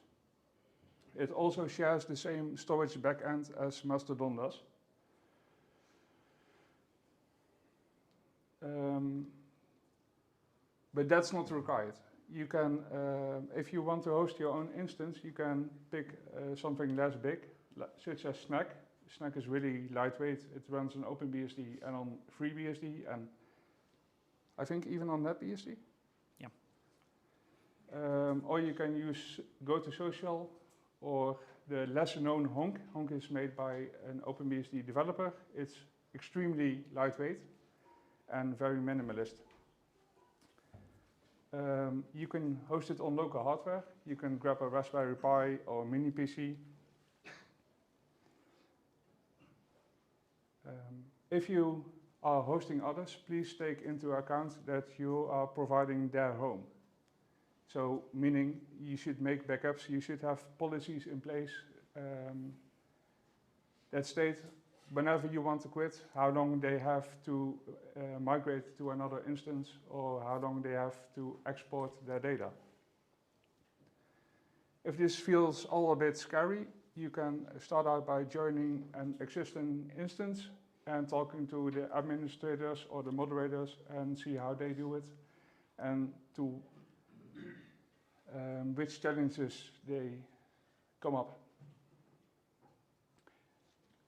It also shares the same storage backend as Mastodon does. But that's not required. You can, if you want to host your own instance, you can pick something less big, such as Snack. Snack is really lightweight. It runs on OpenBSD and on FreeBSD, and I think even on NetBSD. Yeah. Or you can use GoToSocial or the lesser known Honk. Honk is made by an OpenBSD developer. It's extremely lightweight and very minimalist. You can host it on local hardware. You can grab a Raspberry Pi or a mini PC. If you are hosting others, please take into account that you are providing their home. So, meaning you should make backups, you should have policies in place that state whenever you want to quit, how long they have to migrate to another instance, or how long they have to export their data. If this feels all a bit scary, you can start out by joining an existing instance and talking to the administrators or the moderators and see how they do it, and to which challenges they come up.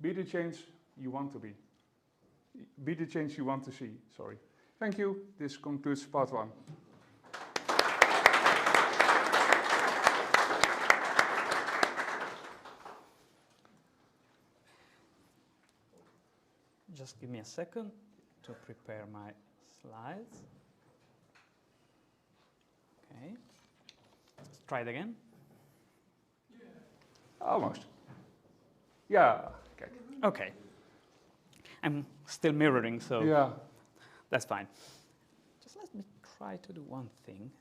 Be the change you want to be. Be the change you want to see, sorry. Thank you. This concludes part 1. Just give me a second to prepare my slides. Okay. Let's try it again. Almost. Yeah. Okay. Okay. I'm still mirroring, so yeah, that's fine. Just let me try to do one thing.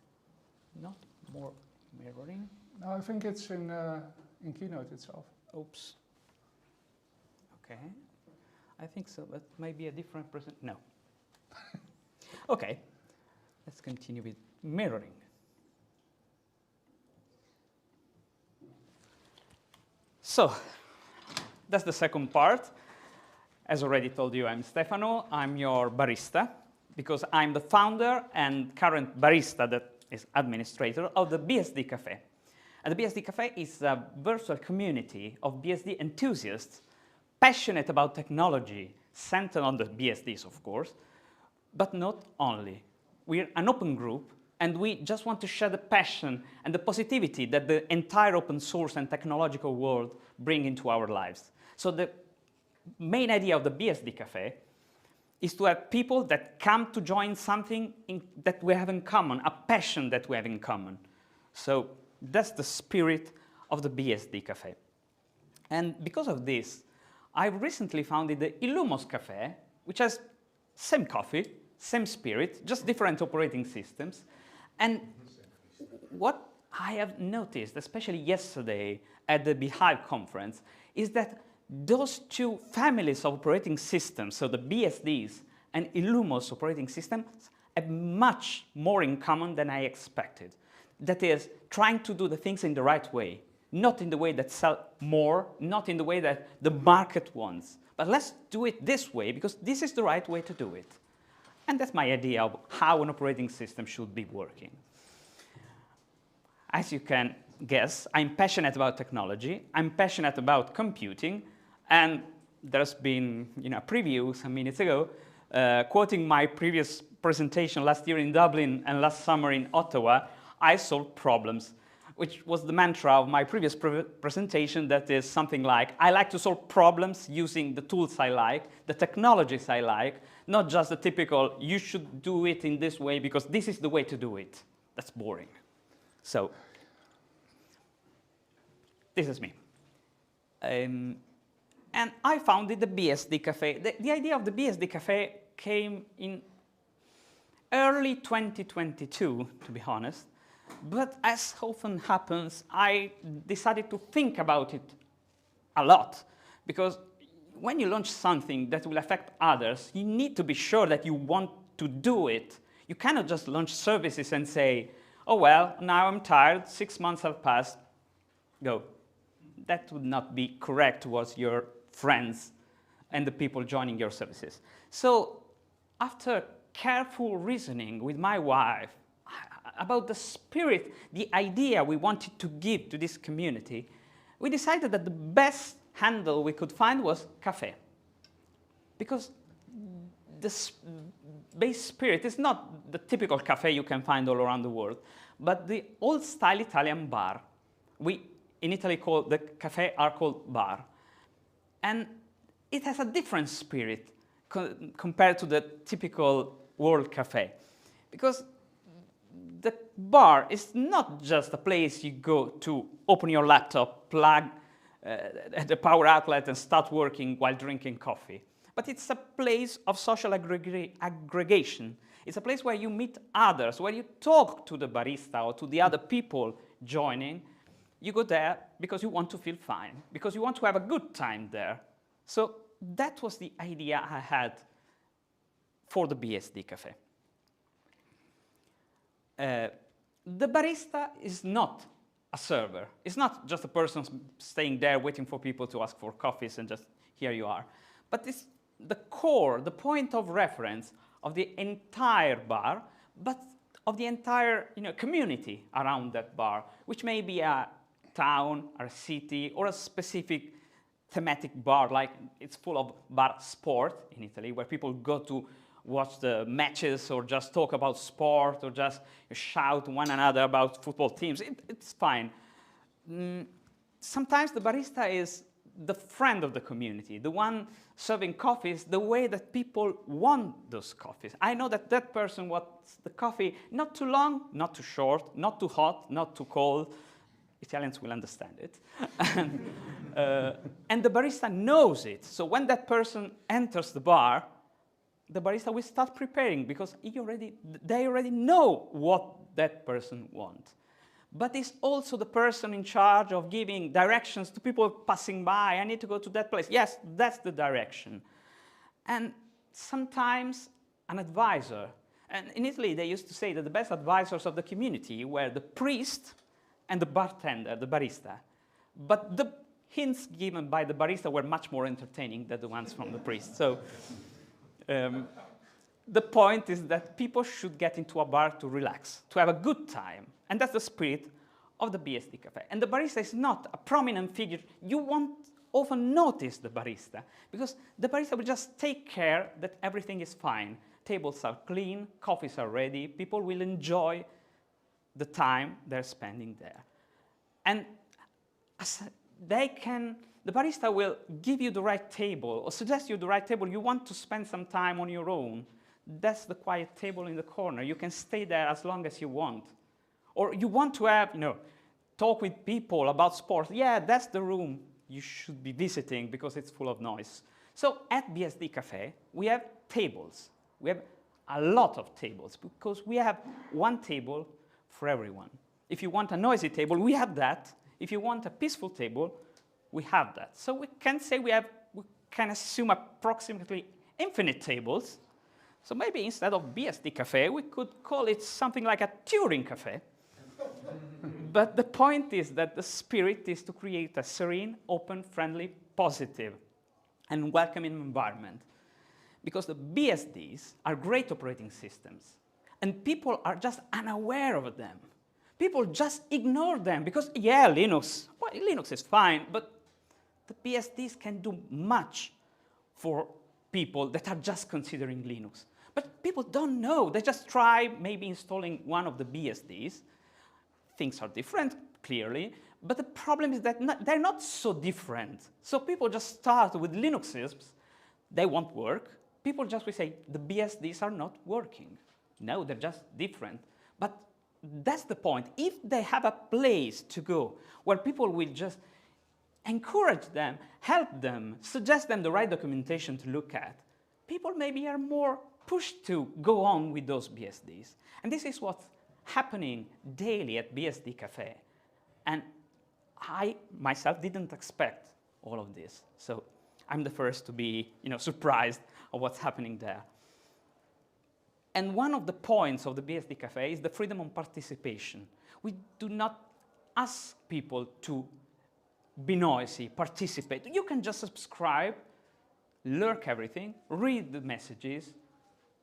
Not more mirroring. No, I think it's in Keynote itself. Oops. Okay. I think so, but maybe a different present. No. Okay. Let's continue with mirroring. that's the second part. As already told you, I'm Stefano. I'm your barista, because I'm the founder and current barista, that is administrator, of the BSD Cafe. And the BSD Cafe is a virtual community of BSD enthusiasts passionate about technology, centered on the BSDs, of course, but not only. We're an open group, and we just want to share the passion and the positivity that the entire open source and technological world bring into our lives. So the main idea of the BSD Cafe is to have people that come to join something that we have in common, a passion that we have in common. So that's the spirit of the BSD Cafe. And because of this, I've recently founded the Illumos Cafe, which has same coffee, same spirit, just different operating systems. And what I have noticed, especially yesterday at the Beehive conference, is that those two families of operating systems, so the BSDs and Illumos operating systems, have much more in common than I expected. That is, trying to do the things in the right way, not in the way that sells more, not in the way that the market wants, but let's do it this way, because this is the right way to do it. And that's my idea of how an operating system should be working. As you can guess, I'm passionate about technology, I'm passionate about computing, and there's been a preview some minutes ago, quoting my previous presentation last year in Dublin and last summer in Ottawa, I solve problems, which was the mantra of my previous presentation. That is something like, I like to solve problems using the tools I like, the technologies I like, not just the typical, you should do it in this way because this is the way to do it. That's boring. So, this is me. And I founded the BSD Cafe. The idea of the BSD Cafe came in early 2022, to be honest. But as often happens, I decided to think about it a lot. Because when you launch something that will affect others, you need to be sure that you want to do it. You cannot just launch services and say, oh, well, now I'm tired, 6 months have passed, go. That would not be correct towards your friends and the people joining your services. So after careful reasoning with my wife about the spirit, the idea we wanted to give to this community, we decided that the best handle we could find was cafe. Because the base spirit is not the typical cafe you can find all around the world, but the old-style Italian bar. We, in Italy, the cafe are called bar. And it has a different spirit compared to the typical world cafe. Because the bar is not just a place you go to open your laptop, plug the power outlet and start working while drinking coffee. But it's a place of social aggregation. It's a place where you meet others, where you talk to the barista or to the other people joining. You go there because you want to feel fine, because you want to have a good time there. So that was the idea I had for the BSD Cafe. The barista is not a server. It's not just a person staying there waiting for people to ask for coffees and just here you are. But it's the core, the point of reference of the entire bar, but of the entire community around that bar, which may be a town, or a city, or a specific thematic bar, like it's full of bar sport in Italy, where people go to watch the matches or just talk about sport or just shout one another about football teams. It's fine. Sometimes the barista is the friend of the community, the one serving coffees the way that people want those coffees. I know that that person wants the coffee not too long, not too short, not too hot, not too cold. Italians will understand it. And the barista knows it. So when that person enters the bar, the barista will start preparing because they already know what that person wants. But it's also the person in charge of giving directions to people passing by. I need to go to that place. Yes, that's the direction. And sometimes an advisor. And in Italy, they used to say that the best advisors of the community were the priest and the bartender, the barista. But hints given by the barista were much more entertaining than the ones from the priest. So the point is that people should get into a bar to relax, to have a good time. And that's the spirit of the BSD Cafe. And the barista is not a prominent figure. You won't often notice the barista, because the barista will just take care that everything is fine. Tables are clean, coffees are ready, people will enjoy the time they're spending there. And the barista will give you the right table or suggest you the right table. You want to spend some time on your own. That's the quiet table in the corner. You can stay there as long as you want. Or you want to have, talk with people about sports. Yeah, that's the room you should be visiting because it's full of noise. So at BSD Cafe, we have tables. We have a lot of tables because we have one table for everyone. If you want a noisy table, we have that. If you want a peaceful table, we have that. So we can say we can assume approximately infinite tables. So maybe instead of BSD Cafe, we could call it something like a Turing Cafe. But the point is that the spirit is to create a serene, open, friendly, positive, and welcoming environment. Because the BSDs are great operating systems, and people are just unaware of them. People just ignore them because, yeah, Linux is fine, but the BSDs can do much for people that are just considering Linux. But people don't know. They just try maybe installing one of the BSDs. Things are different, clearly, but the problem is that they're not so different. So people just start with Linux systems. They won't work. People just will say, the BSDs are not working. No, they're just different. But that's the point. If they have a place to go where people will just encourage them, help them, suggest them the right documentation to look at, people maybe are more pushed to go on with those BSDs. And this is what's happening daily at BSD Cafe. And I, myself, didn't expect all of this. So I'm the first to be surprised of what's happening there. And one of the points of the BSD Cafe is the freedom of participation. We do not ask people to be noisy, participate. You can just subscribe, lurk everything, read the messages,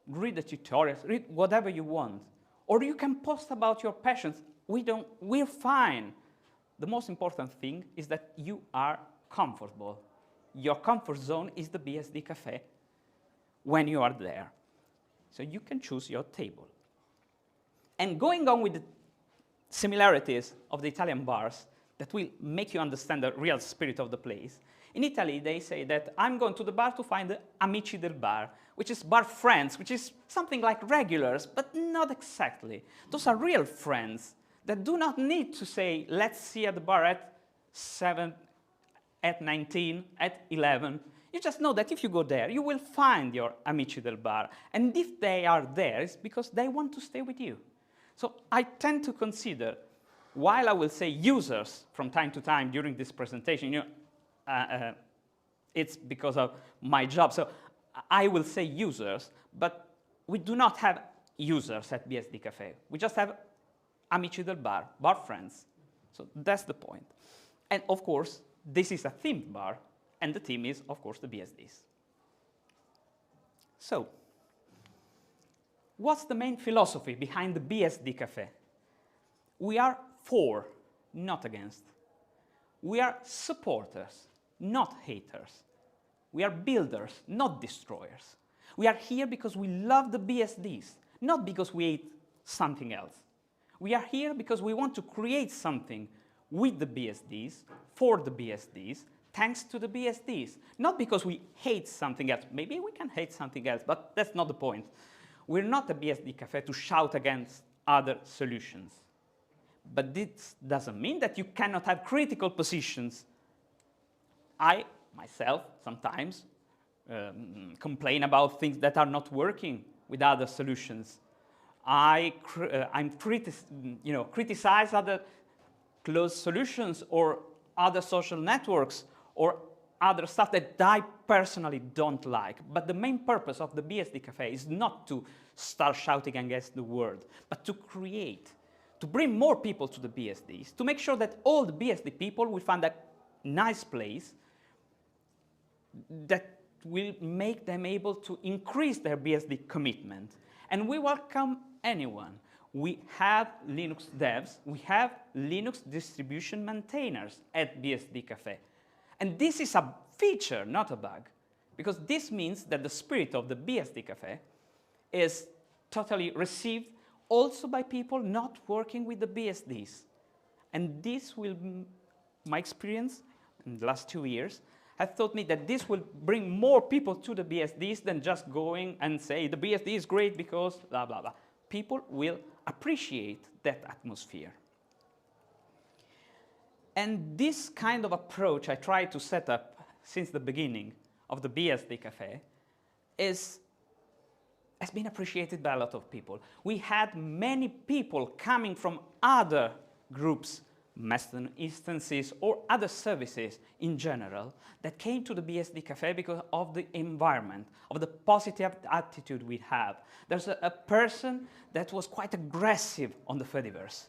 read the tutorials, read whatever you want. Or you can post about your passions. We're fine. The most important thing is that you are comfortable. Your comfort zone is the BSD Cafe when you are there. So you can choose your table. And going on with the similarities of the Italian bars that will make you understand the real spirit of the place, in Italy they say that I'm going to the bar to find the amici del bar, which is bar friends, which is something like regulars, but not exactly. Those are real friends that do not need to say, let's see at the bar at 7, at 19, at 11. You just know that if you go there, you will find your amici del bar. And if they are there, it's because they want to stay with you. So I tend to consider, while I will say users from time to time during this presentation, it's because of my job. So I will say users, but we do not have users at BSD Cafe. We just have amici del bar, bar friends. So that's the point. And of course, this is a themed bar, and the theme is, of course, the BSDs. So what's the main philosophy behind the BSD Cafe? We are for, not against. We are supporters, not haters. We are builders, not destroyers. We are here because we love the BSDs, not because we hate something else. We are here because we want to create something with the BSDs, for the BSDs, thanks to the BSDs. Not because we hate something else. Maybe we can hate something else, but that's not the point. We're not a BSD Cafe to shout against other solutions. But this doesn't mean that you cannot have critical positions. I, myself, sometimes complain about things that are not working with other solutions. I criticize other closed solutions or other social networks or other stuff that I personally don't like. But the main purpose of the BSD Cafe is not to start shouting against the world, but to create, to bring more people to the BSDs, to make sure that all the BSD people will find a nice place that will make them able to increase their BSD commitment. And we welcome anyone. We have Linux devs, we have Linux distribution maintainers at BSD Cafe. And this is a feature, not a bug, because this means that the spirit of the BSD Cafe is totally received also by people not working with the BSDs. And this will, my experience in the last 2 years, has taught me that this will bring more people to the BSDs than just going and say the BSD is great because blah, blah, blah. People will appreciate that atmosphere. And this kind of approach I try to set up since the beginning of the BSD Cafe has been appreciated by a lot of people. We had many people coming from other groups, Mastodon instances or other services in general, that came to the BSD Cafe because of the environment, of the positive attitude we have. There's a person that was quite aggressive on the Fediverse.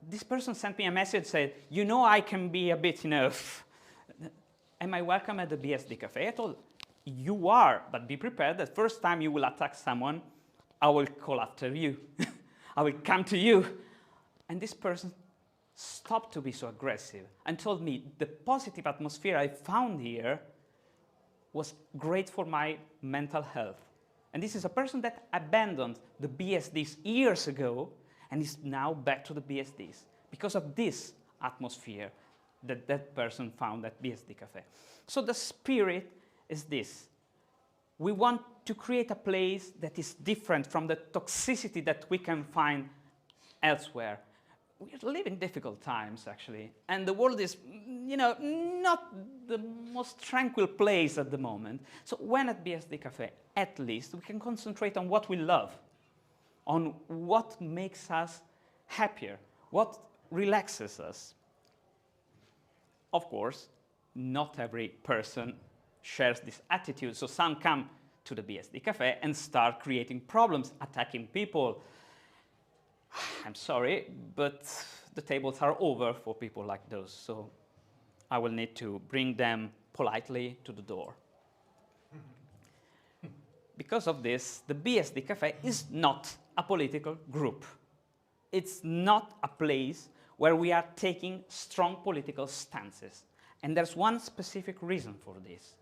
This person sent me a message, said, you know, I can be a bit, am I welcome at the BSD Cafe? I told, you are, but be prepared that first time you will attack someone, I will call after you. I will come to you. And this person stopped to be so aggressive and told me the positive atmosphere I found here was great for my mental health. And this is a person that abandoned the BSDs years ago and is now back to the BSDs because of this atmosphere that that person found at BSD Cafe. So the spirit is this. We want to create a place that is different from the toxicity that we can find elsewhere. We live in difficult times, actually, and the world is, not the most tranquil place at the moment. So when at BSD Cafe, at least, we can concentrate on what we love, on what makes us happier, what relaxes us. Of course, not every person shares this attitude, so some come to the BSD Cafe and start creating problems, attacking people. I'm sorry, but the tables are over for people like those, so I will need to bring them politely to the door. Because of this, the BSD Cafe is not a political group. It's not a place where we are taking strong political stances. And there's one specific reason for this.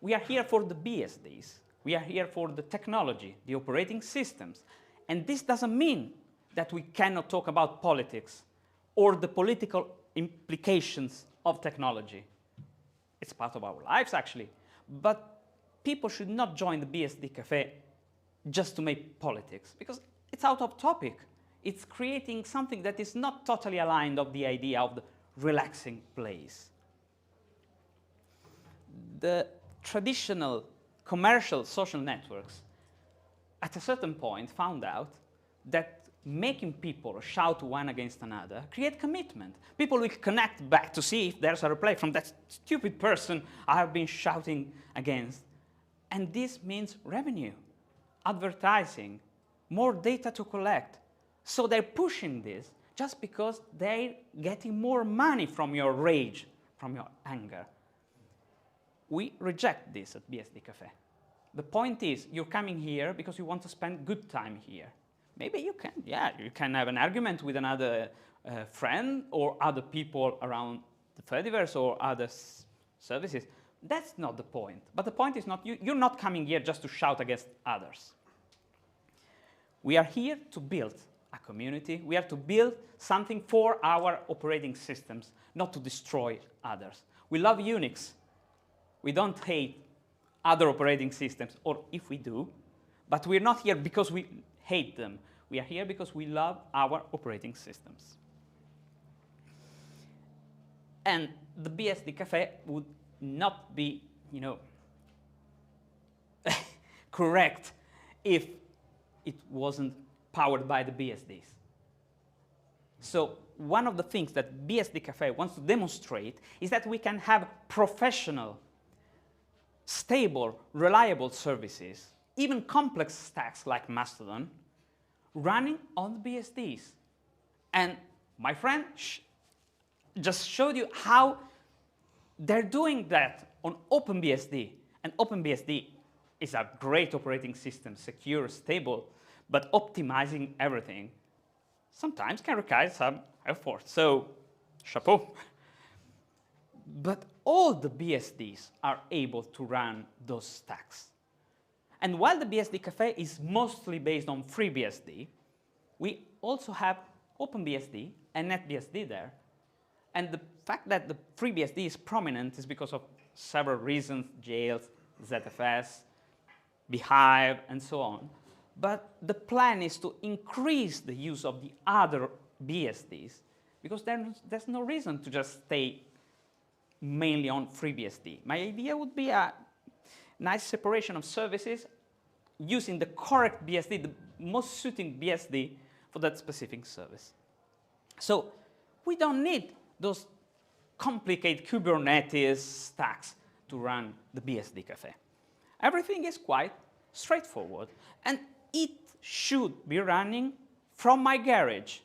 We are here for the BSDs. We are here for the technology, the operating systems. And this doesn't mean that we cannot talk about politics or the political implications of technology. It's part of our lives, actually. But people should not join the BSD Cafe just to make politics, because it's out of topic. It's creating something that is not totally aligned of the idea of the relaxing place. The traditional commercial social networks, at a certain point, found out that making people shout one against another create commitment. People will connect back to see if there's a reply from that stupid person I have been shouting against. And this means revenue, advertising, more data to collect. So they're pushing this just because they're getting more money from your rage, from your anger. We reject this at BSD Cafe. The point is, you're coming here because you want to spend good time here. Maybe you can have an argument with another friend or other people around the Fediverse or other services. That's not the point. But the point is not, you're not coming here just to shout against others. We are here to build a community. We are to build something for our operating systems, not to destroy others. We love Unix. We don't hate other operating systems, or if we do, but we're not here because we hate them. We are here because we love our operating systems. And the BSD Cafe would not be, correct if it wasn't powered by the BSDs. So one of the things that BSD Cafe wants to demonstrate is that we can have professional, stable, reliable services, even complex stacks like Mastodon, running on the BSDs. And my friend, just showed you how they're doing that on OpenBSD. And OpenBSD is a great operating system, secure, stable, but optimizing everything sometimes can require some effort. So, chapeau. But all the BSDs are able to run those stacks. And while the BSD Cafe is mostly based on FreeBSD, we also have OpenBSD and NetBSD there. And the fact that the FreeBSD is prominent is because of several reasons, jails, ZFS, Beehive, and so on. But the plan is to increase the use of the other BSDs because there's no reason to just stay mainly on FreeBSD. My idea would be a nice separation of services using the correct BSD, the most suiting BSD for that specific service. So we don't need those complicated Kubernetes stacks to run the BSD Cafe. Everything is quite straightforward, and it should be running from my garage.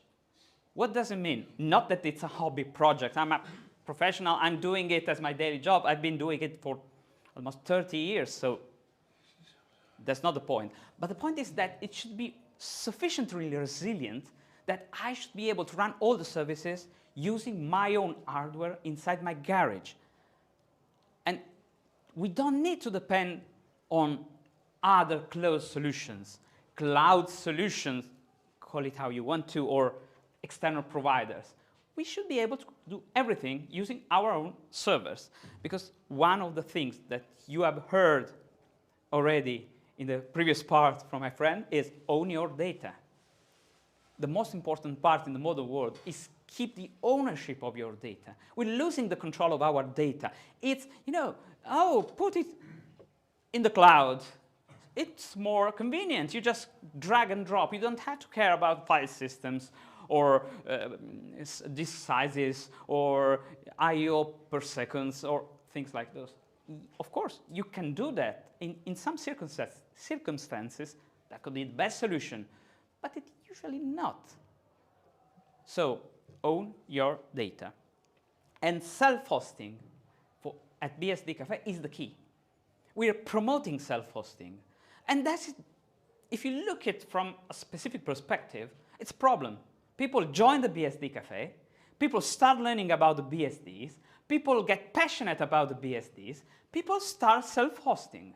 What does it mean? Not that it's a hobby project. I'm a professional. I'm doing it as my daily job. I've been doing it for almost 30 years, so that's not the point. But the point is that it should be sufficiently resilient that I should be able to run all the services using my own hardware inside my garage. And we don't need to depend on other closed solutions, cloud solutions, call it how you want to, or external providers. We should be able to do everything using our own servers. Because one of the things that you have heard already in the previous part from my friend is own your data. The most important part in the modern world is keep the ownership of your data. We're losing the control of our data. It's, put it in the cloud. It's more convenient. You just drag and drop. You don't have to care about file systems or disk sizes or I/O per seconds or things like those. Of course, you can do that. In some circumstances, that could be the best solution, but it's usually not. So own your data. And self-hosting at BSD Cafe is the key. We are promoting self-hosting. And that's it. If you look at it from a specific perspective, it's a problem. People join the BSD Cafe, people start learning about the BSDs, people get passionate about the BSDs, people start self-hosting.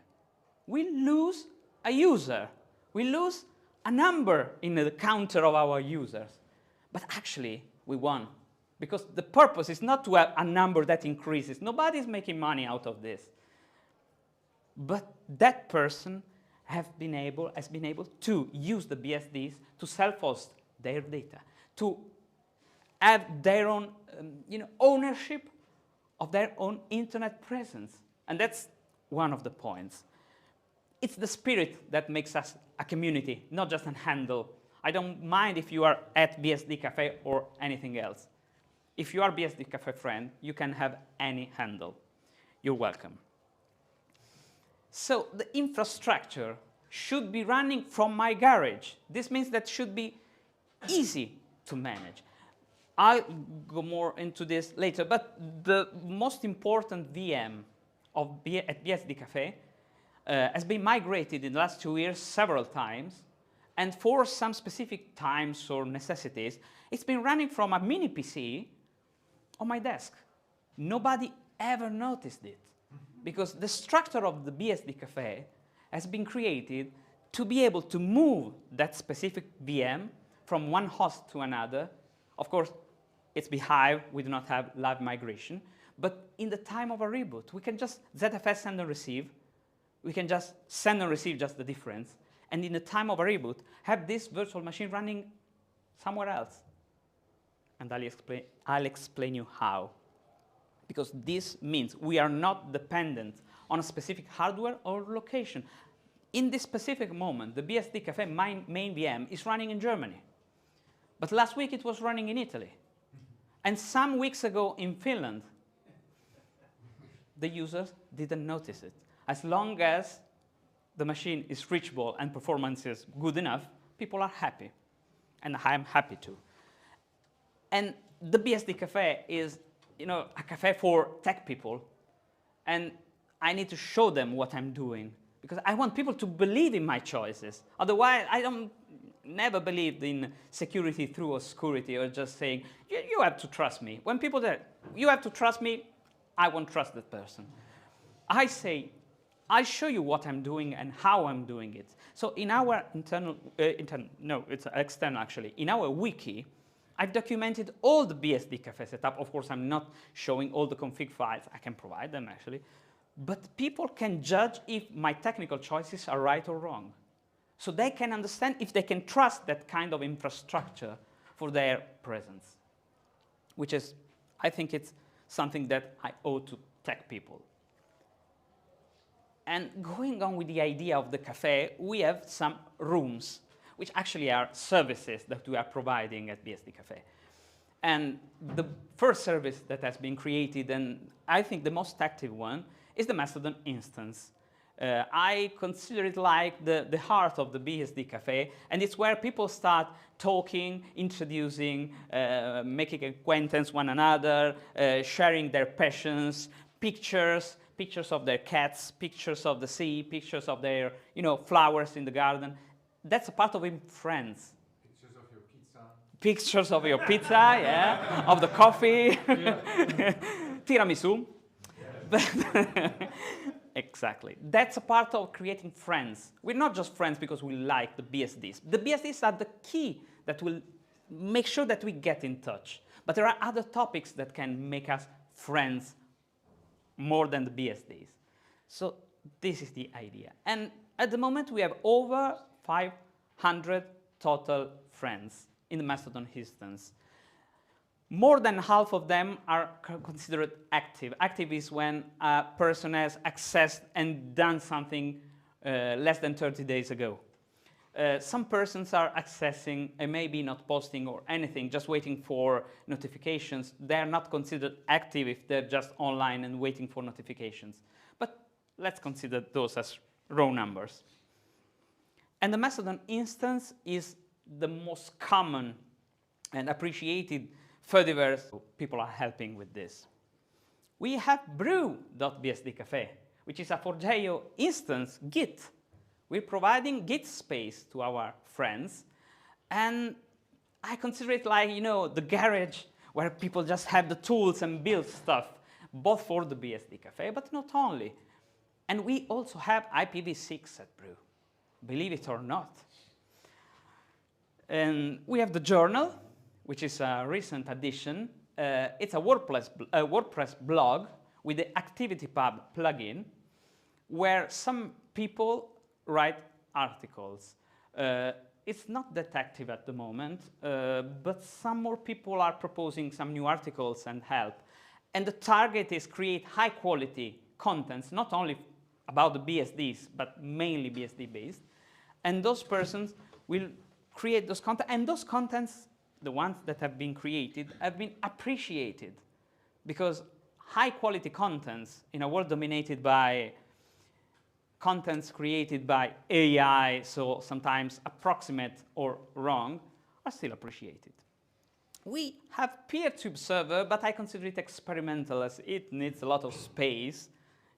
We lose a user. We lose a number in the counter of our users. But actually, we won. Because the purpose is not to have a number that increases. Nobody's making money out of this. But that person has been able to use the BSDs to self-host their data, to have their own ownership of their own internet presence. And that's one of the points. It's the spirit that makes us a community, not just a handle. I don't mind if you are at BSD Cafe or anything else. If you are BSD Cafe friend, you can have any handle. You're welcome. So the infrastructure should be running from my garage. This means that should be easy to manage. I'll go more into this later, but the most important VM at BSD Cafe has been migrated in the last 2 years several times, and for some specific times or necessities, it's been running from a mini PC on my desk. Nobody ever noticed it, because the structure of the BSD Cafe has been created to be able to move that specific VM from one host to another. Of course, it's Beehive, we do not have live migration, but in the time of a reboot, we can just ZFS send and receive. We can just send and receive just the difference. And in the time of a reboot, have this virtual machine running somewhere else. And I'll explain you how. Because this means we are not dependent on a specific hardware or location. In this specific moment, the BSD Cafe main VM is running in Germany. But last week it was running in Italy. And some weeks ago in Finland. The users didn't notice it. As long as the machine is reachable and performance is good enough, people are happy. And I'm happy too. And the BSD Cafe is, you know, a cafe for tech people, and I need to show them what I'm doing because I want people to believe in my choices. Otherwise, I never believed in security through obscurity or just saying, you have to trust me. When people say, you have to trust me, I won't trust that person. I say, I show you what I'm doing and how I'm doing it. So in our it's external actually. In our wiki, I've documented all the BSD Cafe setup. Of course, I'm not showing all the config files. I can provide them actually. But people can judge if my technical choices are right or wrong. So they can understand if they can trust that kind of infrastructure for their presence, which is, I think it's something that I owe to tech people. And going on with the idea of the cafe, we have some rooms, which actually are services that we are providing at BSD Cafe. And the first service that has been created, and I think the most active one, is the Mastodon instance. I consider it like the heart of the BSD Cafe, and it's where people start talking, introducing, making acquaintance one another, sharing their passions, pictures of their cats, pictures of the sea, pictures of their, you know, flowers in the garden. That's a part of being friends. Pictures of your pizza. Pictures of your pizza, yeah, of the coffee, tiramisu. Exactly. That's a part of creating friends. We're not just friends because we like the BSDs. The BSDs are the key that will make sure that we get in touch. But there are other topics that can make us friends more than the BSDs. So this is the idea. And at the moment, we have over 500 total friends in the Mastodon instance. More than half of them are considered active. Active is when a person has accessed and done something less than 30 days ago. Some persons are accessing and maybe not posting or anything, just waiting for notifications. They're not considered active if they're just online and waiting for notifications. But let's consider those as raw numbers. And the Mastodon instance is the most common and appreciated Fediverse. People are helping with this. We have brew.bsdcafe, which is a Forgeo instance Git. We're providing Git space to our friends, and I consider it like, you know, the garage where people just have the tools and build stuff, both for the BSD Cafe, but not only. And we also have IPv6 at Brew, believe it or not. And we have the journal, which is a recent addition. It's a WordPress blog with the ActivityPub plugin, where some people write articles. It's not that active at the moment, but some more people are proposing some new articles and help. And the target is create high quality contents, not only about the BSDs, but mainly BSD based. And those persons will create those content, and those contents, the ones that have been created, have been appreciated, because high quality contents in a world dominated by contents created by AI, so sometimes approximate or wrong, are still appreciated. We have PeerTube server, but I consider it experimental as it needs a lot of space,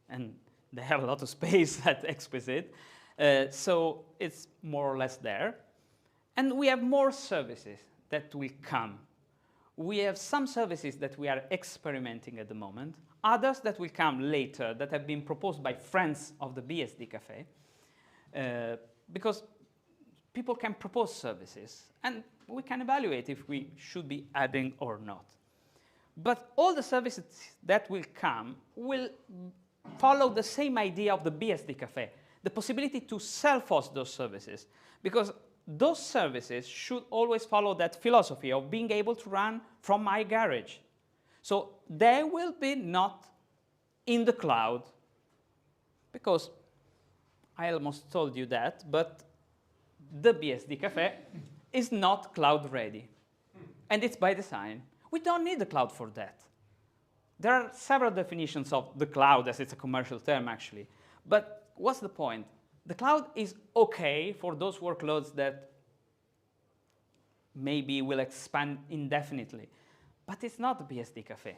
and they have a lot of space at Exquisite, so it's more or less there. And we have more services that will come. We have some services that we are experimenting at the moment, others that will come later that have been proposed by friends of the BSD Cafe, because people can propose services, and we can evaluate if we should be adding or not. But all the services that will come will follow the same idea of the BSD Cafe, the possibility to self-host those services, because those services should always follow that philosophy of being able to run from my garage. So they will be not in the cloud, because I almost told you that, but the BSD Cafe is not cloud ready. And it's by design. We don't need the cloud for that. There are several definitions of the cloud, as it's a commercial term actually. But what's the point? The cloud is okay for those workloads that maybe will expand indefinitely. But it's not the BSD Cafe.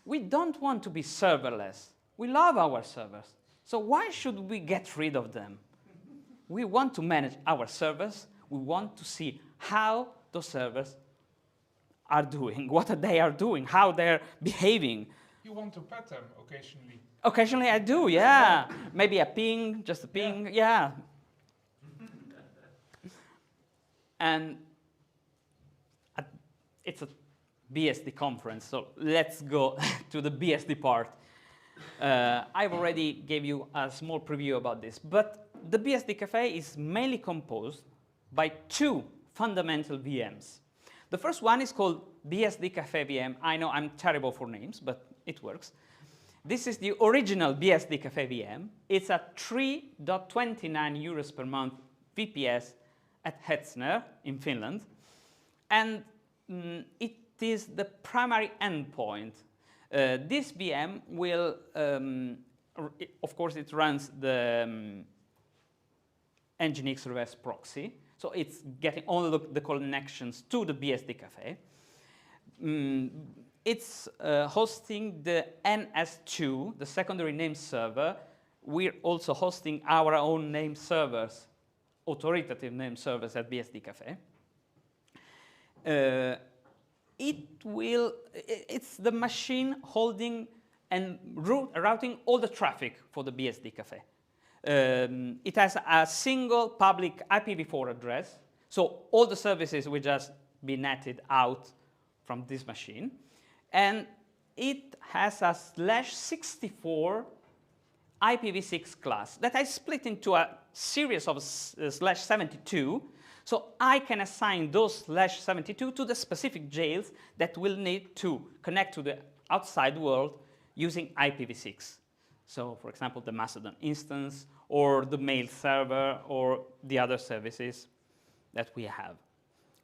We don't want to be serverless. We love our servers. So why should we get rid of them? We want to manage our servers. We want to see how those servers are doing, what they are doing, how they're behaving. You want to pet them occasionally. Occasionally I do, yeah. Maybe a ping, just a ping, yeah. And it's a BSD conference, so let's go to the BSD part. I've already gave you a small preview about this, but the BSD Cafe is mainly composed by two fundamental VMs. The first one is called BSD Cafe VM. I know I'm terrible for names, but it works. This is the original BSD Cafe VM. It's a 3.29 euros per month VPS at Hetzner in Finland. And it is the primary endpoint. This VM will, of course, it runs the Nginx reverse proxy. So it's getting all the connections to the BSD Cafe. It's hosting the NS2, the secondary name server. We're also hosting our own name servers, authoritative name servers at BSD Cafe. It's the machine holding and routing all the traffic for the BSD Cafe. It has a single public IPv4 address, so all the services will just be netted out from this machine. And it has a /64 IPv6 class that I split into a series of /72, so I can assign those /72 to the specific jails that will need to connect to the outside world using IPv6. So, for example, the Mastodon instance, or the mail server, or the other services that we have.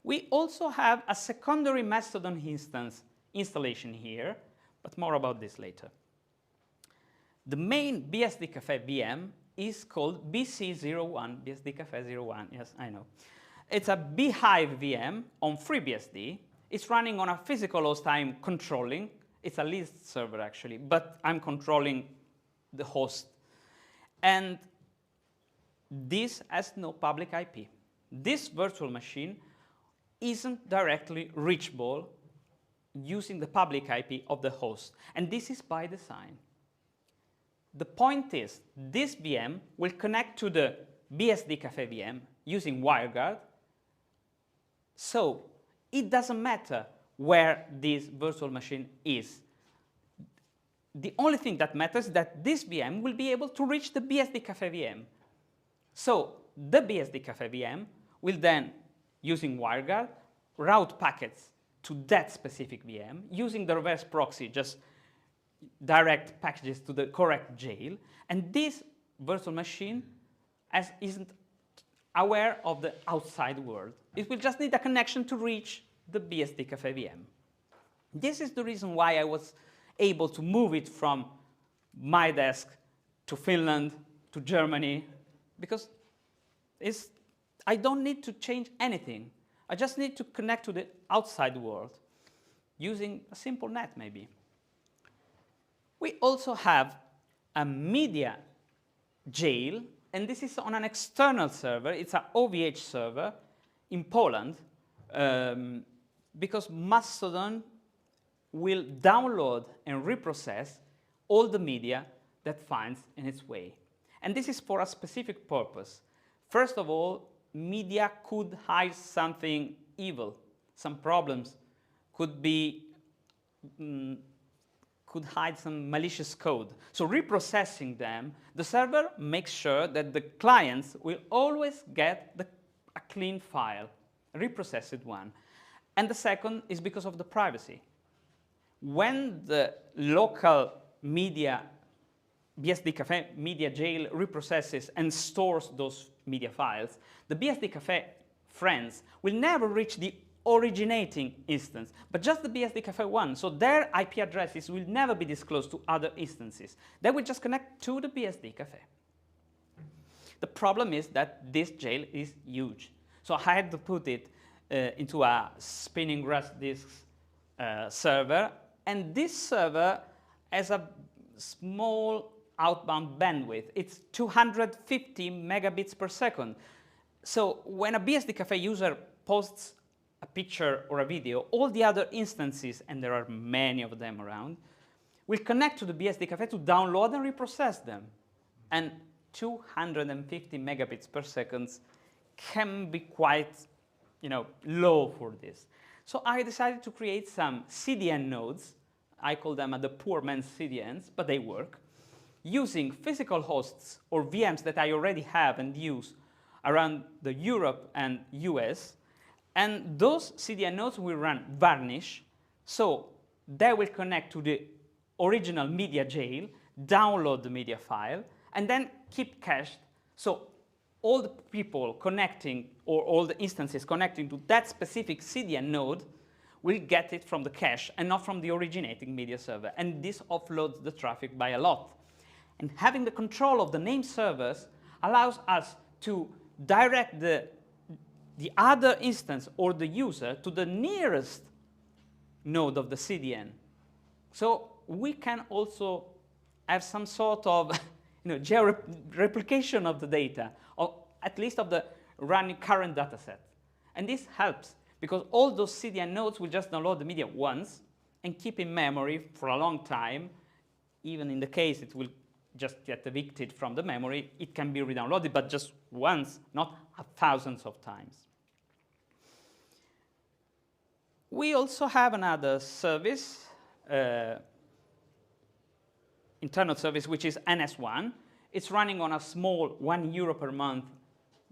We also have a secondary Mastodon instance installation here, but more about this later. The main BSD Cafe VM is called BC01, BSD Cafe 01, yes, I know. It's a Beehive VM on FreeBSD. It's running on a physical host I'm controlling. It's a list server, actually, but I'm controlling the host. And this has no public IP. This virtual machine isn't directly reachable using the public IP of the host. And this is by design. The point is, this VM will connect to the BSD Cafe VM using WireGuard. So it doesn't matter where this virtual machine is. The only thing that matters is that this VM will be able to reach the BSD Cafe VM. So the BSD Cafe VM will then, using WireGuard, route packets to that specific VM, using the reverse proxy, just direct packages to the correct jail. And this virtual machine isn't aware of the outside world. It will just need a connection to reach the BSD Cafe VM. This is the reason why I was able to move it from my desk to Finland, to Germany, because I don't need to change anything. I just need to connect to the outside world using a simple net, maybe. We also have a media jail, and this is on an external server. It's an OVH server in Poland, because Mastodon will download and reprocess all the media that finds in its way. And this is for a specific purpose. First of all, media could hide something evil, some problems, could hide some malicious code. So reprocessing them, the server makes sure that the clients will always get a clean file, a reprocessed one. And the second is because of the privacy. When the local media, BSD Cafe media jail reprocesses and stores those media files, the BSD Cafe friends will never reach the originating instance, but just the BSD Cafe one. So their IP addresses will never be disclosed to other instances. They will just connect to the BSD Cafe. The problem is that this jail is huge. So I had to put it into a spinning RAS disk server, and this server has a small outbound bandwidth. It's 250 megabits per second. So when a BSD Cafe user posts a picture or a video, all the other instances, and there are many of them around, will connect to the BSD Cafe to download and reprocess them. And 250 megabits per second can be quite, low for this. So I decided to create some CDN nodes. I call them the poor man's CDNs, but they work, using physical hosts or VMs that I already have and use around the Europe and US. And those CDN nodes will run varnish, so they will connect to the original media jail, download the media file, and then keep cached. So all the people connecting, or all the instances connecting to that specific CDN node will get it from the cache and not from the originating media server. And this offloads the traffic by a lot. And having the control of the name servers allows us to direct the other instance or the user to the nearest node of the CDN. So we can also have some sort of geo-replication of the data, or at least of the running current data set. And this helps, because all those CDN nodes will just download the media once and keep in memory for a long time. Even in the case it will just get evicted from the memory, it can be re-downloaded, but just once, not thousands of times. We also have another service, internal service, which is NS1. It's running on a small €1 per month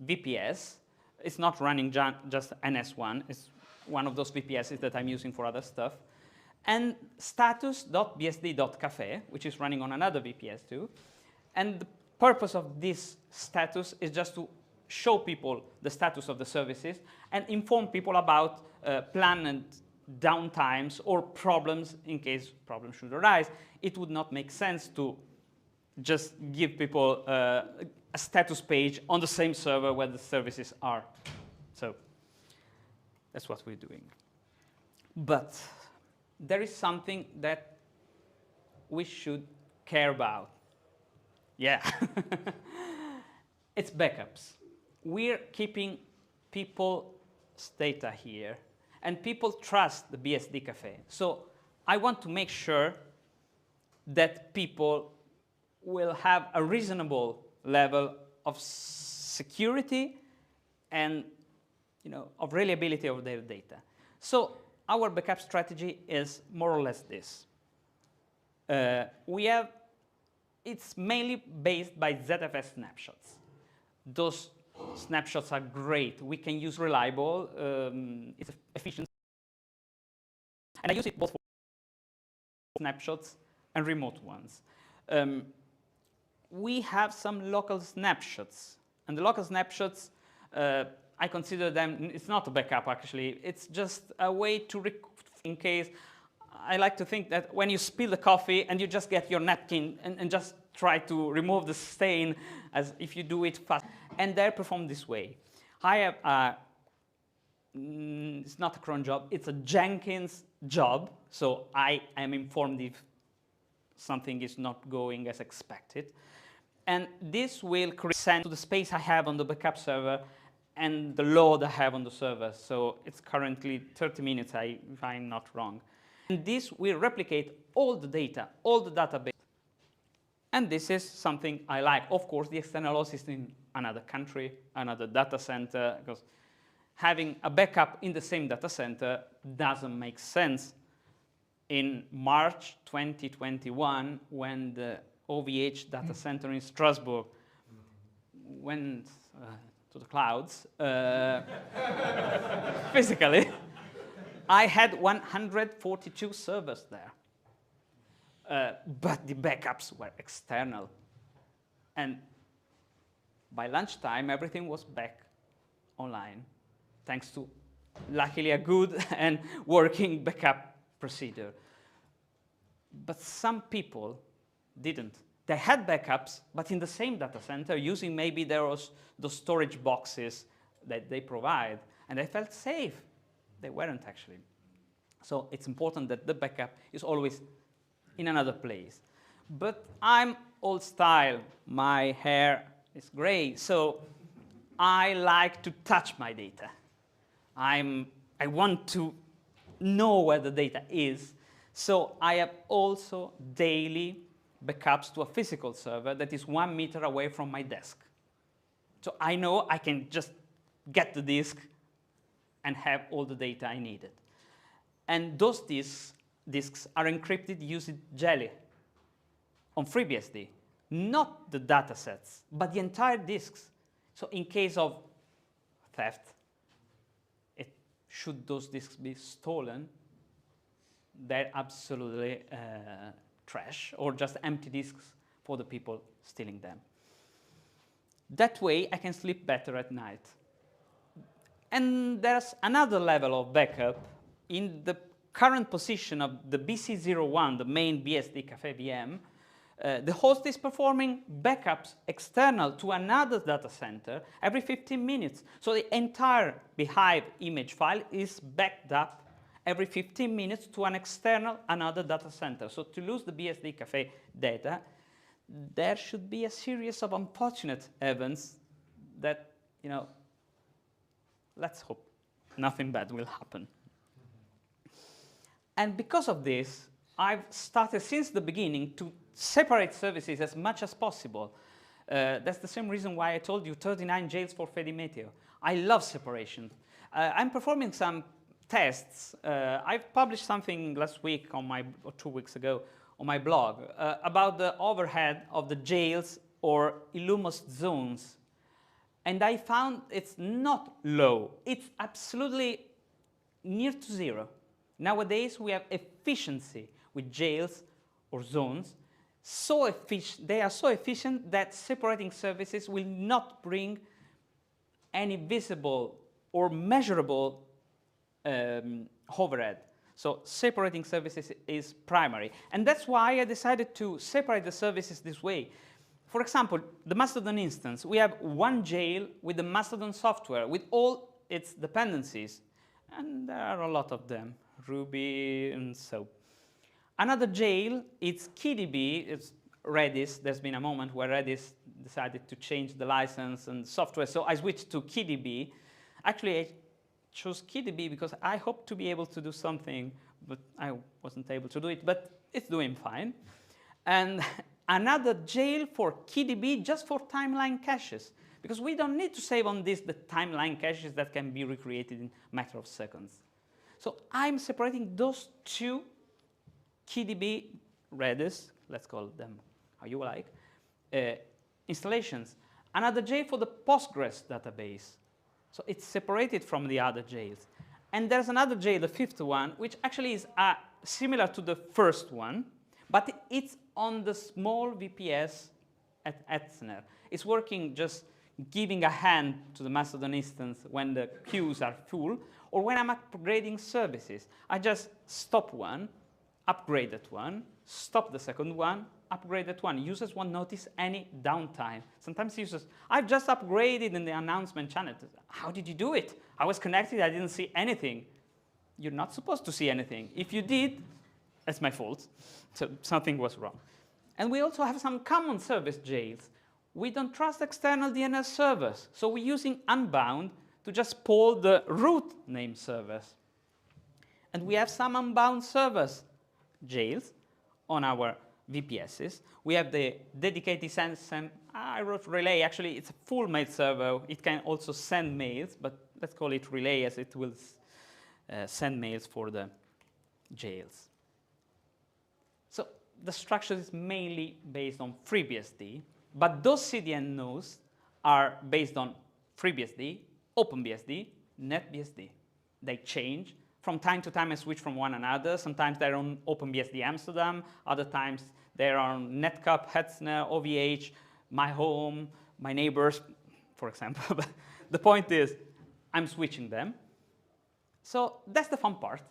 VPS. It's not running just NS1. It's one of those VPSs that I'm using for other stuff. And status.bsd.cafe, which is running on another VPS too. And the purpose of this status is just to show people the status of the services and inform people about planned downtimes or problems in case problems should arise. It would not make sense to just give people a status page on the same server where the services are. So that's what we're doing. But there is something that we should care about. Yeah. It's backups. We're keeping people's data here, and people trust the BSD Cafe. So I want to make sure that people will have a reasonable level of security and of reliability of their data. So our backup strategy is more or less this. It's mainly based by ZFS snapshots. Those snapshots are great. We can use reliable, it's efficient. And I use it both for snapshots and remote ones. We have some local snapshots. And the local snapshots, I consider them, it's not a backup actually, it's just a way to, in case, I like to think that when you spill the coffee and you just get your napkin and just try to remove the stain as if you do it fast. And they're performed this way. I have it's not a cron job, it's a Jenkins job. So I am informed if something is not going as expected. And this will send to the space I have on the backup server and the load I have on the server. So it's currently 30 minutes, if I'm not wrong. And this will replicate all the data, all the database. And this is something I like. Of course, the external host is in another country, another data center, because having a backup in the same data center doesn't make sense. In March 2021, when the OVH data center in Strasbourg went to the clouds, physically, I had 142 servers there. But the backups were external. And by lunchtime, everything was back online, thanks to, luckily, a good and working backup procedure. But some people didn't. They had backups, but in the same data center, using maybe those storage boxes that they provide, and they felt safe. They weren't actually. So it's important that the backup is always in another place. But I'm old style. My hair is gray, so I like to touch my data. I want to know where the data is. So I have also daily backups to a physical server that is 1 meter away from my desk. So I know I can just get the disk and have all the data I needed. And those disks are encrypted using Jelly on FreeBSD. Not the data sets, but the entire disks. So in case of theft, should those disks be stolen, they're absolutely trash, or just empty disks for the people stealing them. That way, I can sleep better at night. And there's another level of backup. In the current position of the BC01, the main BSD Café VM, the host is performing backups external to another data center every 15 minutes. So the entire Beehive image file is backed up every 15 minutes to an external another data center. So to lose the BSD Café data, there should be a series of unfortunate events that, you know, let's hope nothing bad will happen. And because of this, I've started since the beginning to separate services as much as possible. That's the same reason why I told you 39 jails for Fedimeteo. I love separation. I'm performing some tests. I've published something last week on my, or 2 weeks ago, on my blog about the overhead of the jails or Illumos zones. And I found it's not low. It's absolutely near to zero. Nowadays, we have efficiency with jails or zones. So efficient, they are so efficient that separating services will not bring any visible or measurable overhead. So separating services is primary. And that's why I decided to separate the services this way. For example, the Mastodon instance, we have one jail with the Mastodon software with all its dependencies. And there are a lot of them, Ruby and so. Another jail, it's KDB, it's Redis. There's been a moment where Redis decided to change the license and software, so I switched to KDB. Actually, I chose KDB because I hoped to be able to do something, but I wasn't able to do it, but it's doing fine. And another jail for KDB just for timeline caches, because we don't need to save on this the timeline caches that can be recreated in a matter of seconds. So I'm separating those two KDB Redis, let's call them how you like, installations. Another jail for the Postgres database. So it's separated from the other jails. And there's another jail, the fifth one, which actually is similar to the first one, but it's on the small VPS at Etzner. It's working just giving a hand to the Mastodon instance when the queues are full, or when I'm upgrading services. I just stop one, upgrade that one, stop the second one, upgrade that one. Users won't notice any downtime. Sometimes users, I've just upgraded in the announcement channel. How did you do it? I was connected, I didn't see anything. You're not supposed to see anything. If you did, that's my fault. So something was wrong. And we also have some common service jails. We don't trust external DNS servers. So we're using Unbound to just pull the root name servers. And we have some Unbound servers jails on our VPSs. We have the dedicated I wrote relay. Actually, it's a full mail server. It can also send mails, but let's call it relay as it will send mails for the jails. So the structure is mainly based on FreeBSD, but those CDN nodes are based on FreeBSD, OpenBSD, NetBSD. They change. From time to time, I switch from one another. Sometimes they're on OpenBSD Amsterdam. Other times, they're on Netcup, Hetzner, OVH, my home, my neighbors, for example. But the point is, I'm switching them. So that's the fun part.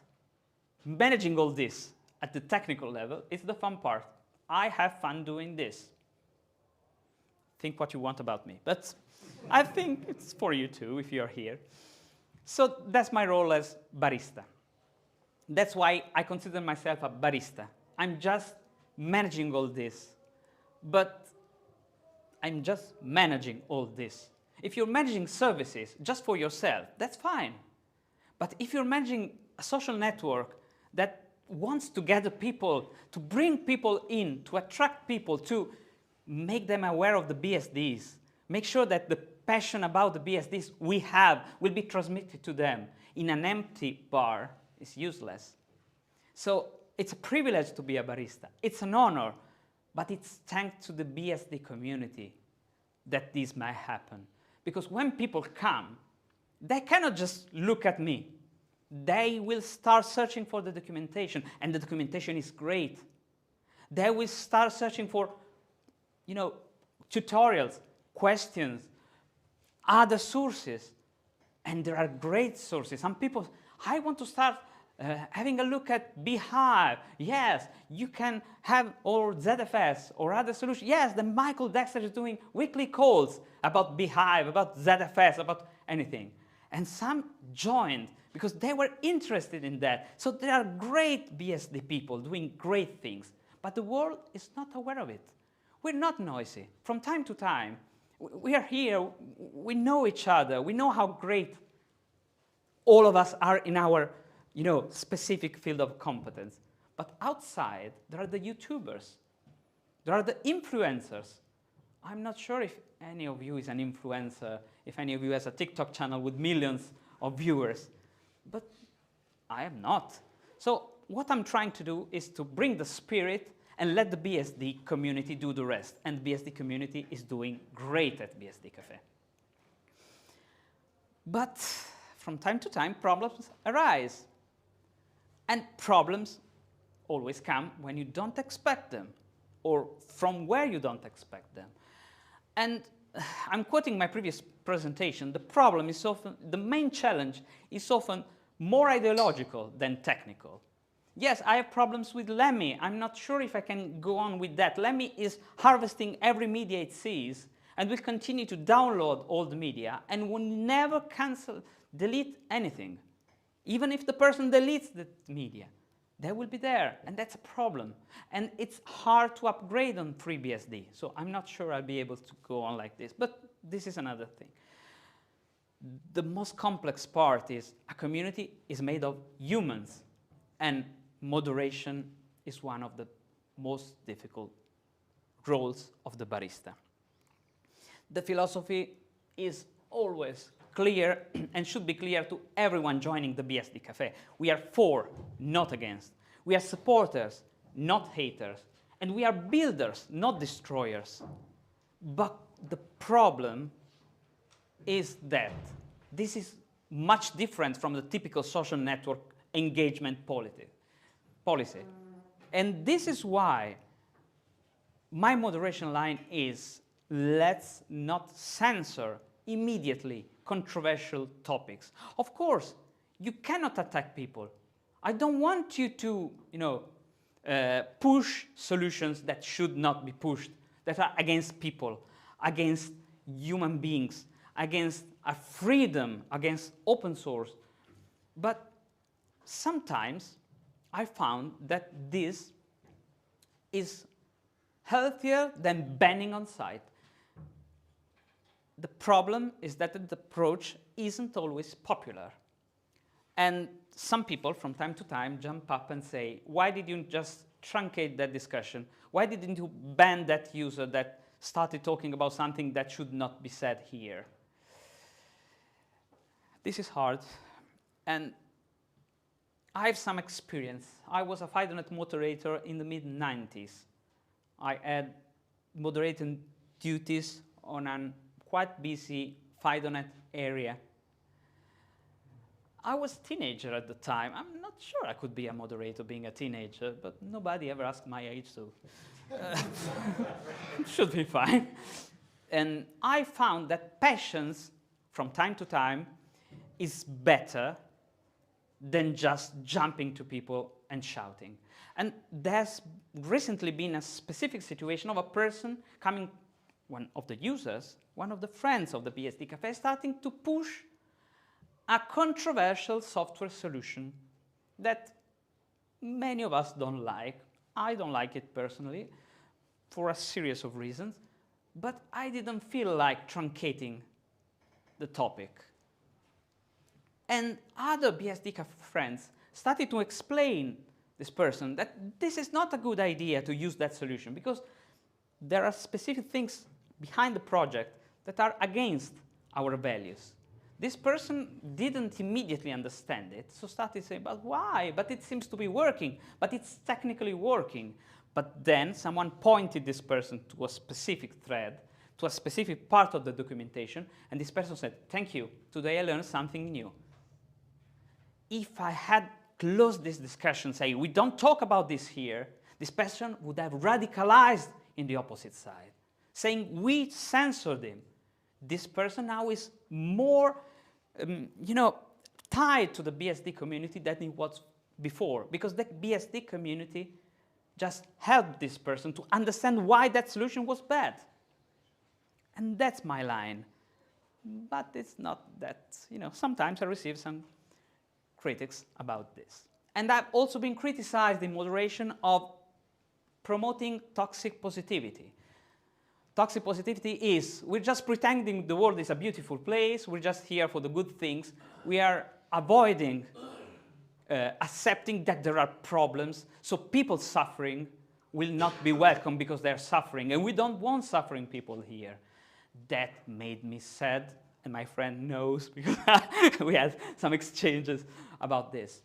Managing all this at the technical level is the fun part. I have fun doing this. Think what you want about me. But I think it's for you too, if you're here. So that's my role as barista. That's why I consider myself a barista. I'm just managing all this. But I'm just managing all this. If you're managing services just for yourself, that's fine. But if you're managing a social network that wants to gather people, to bring people in, to attract people, to make them aware of the BSDs, make sure that the passion about the BSDs we have will be transmitted to them in an empty bar, is useless. So it's a privilege to be a barista. It's an honor, but it's thanks to the BSD community that this may happen. Because when people come, they cannot just look at me. They will start searching for the documentation, and the documentation is great. They will start searching for, tutorials, questions, other sources, and there are great sources. Some people, I want to start having a look at Beehive. Yes, you can have, or ZFS, or other solutions. Yes, the Michael Dexter is doing weekly calls about Beehive, about ZFS, about anything. And some joined because they were interested in that. So there are great BSD people doing great things, but the world is not aware of it. We're not noisy. From time to time, we are here, we know each other, we know how great all of us are in our specific field of competence. But outside, there are the YouTubers. There are the influencers. I'm not sure if any of you is an influencer, if any of you has a TikTok channel with millions of viewers, but I am not. So what I'm trying to do is to bring the spirit and let the BSD community do the rest. And the BSD community is doing great at BSD Cafe. But from time to time, problems arise. And problems always come when you don't expect them, or from where you don't expect them. And I'm quoting my previous presentation. The problem is often, the main challenge is often more ideological than technical. Yes, I have problems with Lemmy. I'm not sure if I can go on with that. Lemmy is harvesting every media it sees, and will continue to download all the media, and will never delete anything. Even if the person deletes the media, they will be there, and that's a problem. And it's hard to upgrade on FreeBSD, so I'm not sure I'll be able to go on like this, but this is another thing. The most complex part is a community is made of humans, and moderation is one of the most difficult roles of the barista. The philosophy is always clear and should be clear to everyone joining the BSD Cafe. We are for, not against. We are supporters, not haters. And we are builders, not destroyers. But the problem is that this is much different from the typical social network engagement policy. And this is why my moderation line is, let's not censor immediately controversial topics. Of course, you cannot attack people. I don't want you to, push solutions that should not be pushed, that are against people, against human beings, against a freedom, against open source. But sometimes I found that this is healthier than banning on site. The problem is that the approach isn't always popular. And some people from time to time jump up and say, why did you just truncate that discussion? Why didn't you ban that user that started talking about something that should not be said here? This is hard. And I have some experience. I was a FidoNet moderator in the mid-90s. I had moderating duties on an quite busy FidoNet area. I was a teenager at the time. I'm not sure I could be a moderator being a teenager, but nobody ever asked my age, so should be fine. And I found that patience, from time to time, is better than just jumping to people and shouting. And there's recently been a specific situation of a person coming, one of the users, one of the friends of the BSD Cafe, starting to push a controversial software solution that many of us don't like. I don't like it personally for a series of reasons, but I didn't feel like truncating the topic. And other BSD friends started to explain this person that this is not a good idea to use that solution because there are specific things behind the project that are against our values. This person didn't immediately understand it, so started saying, but why? But it seems to be working, but it's technically working. But then someone pointed this person to a specific thread, to a specific part of the documentation, and this person said, thank you, today I learned something new. If I had closed this discussion, saying, we don't talk about this here, this person would have radicalized in the opposite side, saying, we censored him. This person now is more tied to the BSD community than he was before, because the BSD community just helped this person to understand why that solution was bad. And that's my line. But it's not that, sometimes I receive some critics about this. And I've also been criticized in moderation of promoting toxic positivity. Toxic positivity is, we're just pretending the world is a beautiful place, we're just here for the good things. We are avoiding accepting that there are problems, so people suffering will not be welcome because they're suffering, and we don't want suffering people here. That made me sad, and my friend knows because we had some exchanges about this.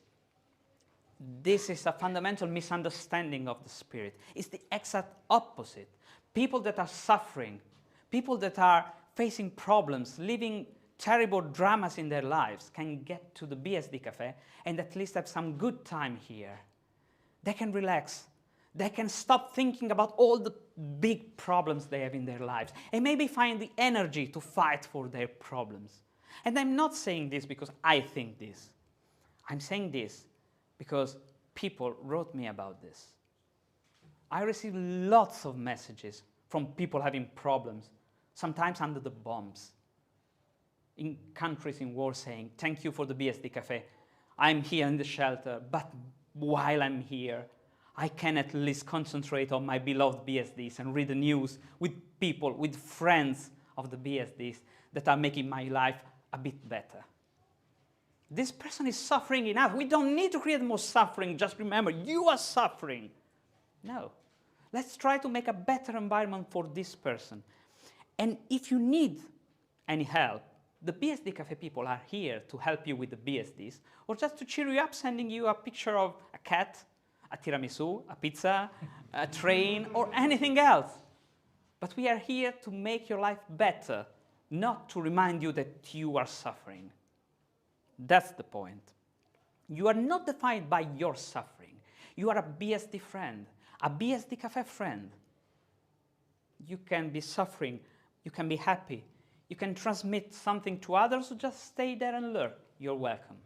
This is a fundamental misunderstanding of the spirit. It's the exact opposite. People that are suffering, people that are facing problems, living terrible dramas in their lives can get to the BSD Cafe and at least have some good time here. They can relax. They can stop thinking about all the big problems they have in their lives and maybe find the energy to fight for their problems. And I'm not saying this because I think this. I'm saying this because people wrote me about this. I received lots of messages from people having problems, sometimes under the bombs, in countries in war saying, thank you for the BSD Cafe. I'm here in the shelter, but while I'm here, I can at least concentrate on my beloved BSDs and read the news with people, with friends of the BSDs that are making my life a bit better. This person is suffering enough. We don't need to create more suffering. Just remember, you are suffering. No. Let's try to make a better environment for this person. And if you need any help, the BSD Cafe people are here to help you with the BSDs, or just to cheer you up, sending you a picture of a cat, a tiramisu, a pizza, a train, or anything else. But we are here to make your life better, not to remind you that you are suffering. That's the point. You are not defined by your suffering. You are a BSD friend, a BSD Cafe friend. You can be suffering, you can be happy, you can transmit something to others, or just stay there and learn. You're welcome.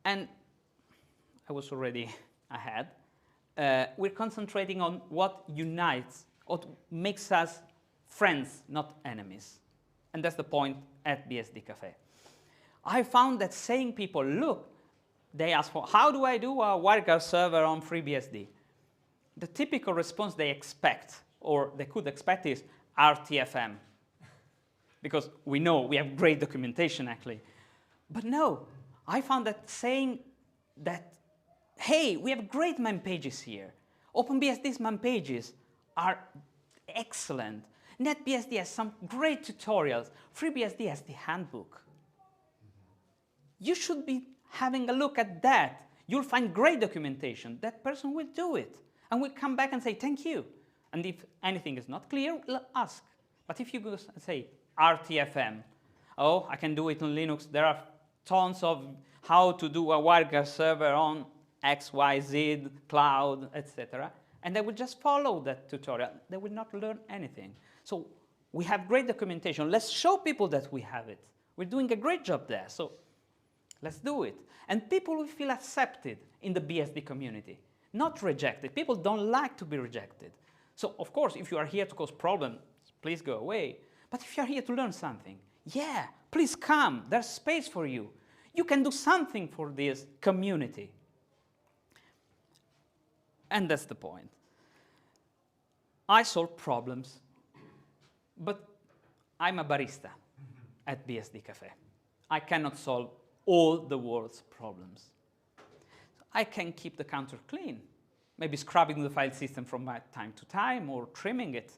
And I was already ahead. We're concentrating on what unites, what makes us friends, not enemies. And that's the point at BSD Cafe. I found that saying people, look, they ask for, how do I do a WireGuard server on FreeBSD? The typical response they expect, or they could expect, is RTFM. Because we know we have great documentation, actually. But no, I found that saying that, hey, we have great man pages here. OpenBSD's man pages are excellent. NetBSD has some great tutorials. FreeBSD has the handbook. You should be having a look at that. You'll find great documentation. That person will do it. And will come back and say, thank you. And if anything is not clear, ask. But if you go and say, RTFM, oh, I can do it on Linux. There are tons of how to do a WireGuard server on X, Y, Z, cloud, etc. And they will just follow that tutorial. They will not learn anything. So we have great documentation. Let's show people that we have it. We're doing a great job there. So let's do it. And people will feel accepted in the BSD community, not rejected. People don't like to be rejected. So of course, if you are here to cause problems, please go away. But if you're here to learn something, yeah, please come. There's space for you. You can do something for this community. And that's the point. I solve problems, but I'm a barista at BSD Cafe. I cannot solve all the world's problems. I can keep the counter clean, maybe scrubbing the file system from time to time or trimming it.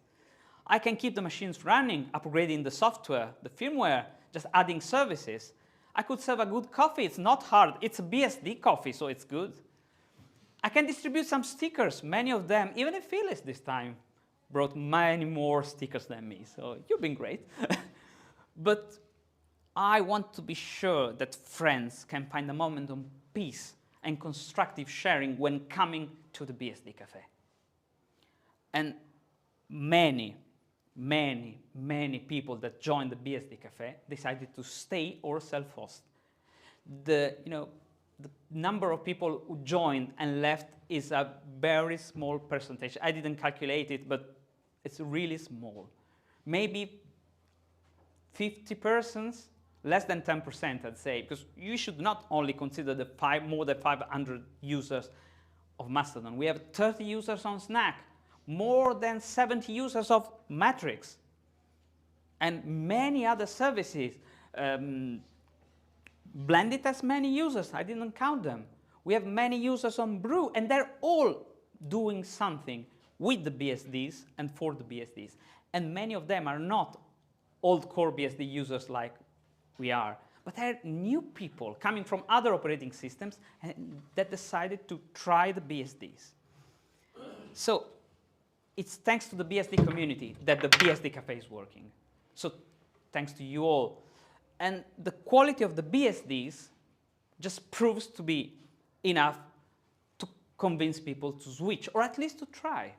I can keep the machines running, upgrading the software, the firmware, just adding services. I could serve a good coffee. It's not hard. It's a BSD coffee, so it's good. I can distribute some stickers, many of them, even if Phyllis this time brought many more stickers than me, so you've been great. But I want to be sure that friends can find a moment of peace and constructive sharing when coming to the BSD Cafe. And many people that joined the BSD Cafe decided to stay or self-host. The number of people who joined and left is a very small percentage. I didn't calculate it, but it's really small. Maybe 50 persons, less than 10%, I'd say, because you should not only consider the more than 500 users of Mastodon. We have 30 users on Snack, more than 70 users of Matrix, and many other services. Blended has many users. I didn't count them. We have many users on Brew, and they're all doing something with the BSDs and for the BSDs. And many of them are not old core BSD users like we are, but they're new people coming from other operating systems that decided to try the BSDs. So it's thanks to the BSD community that the BSD Cafe is working. So thanks to you all. And the quality of the BSDs just proves to be enough to convince people to switch, or at least to try.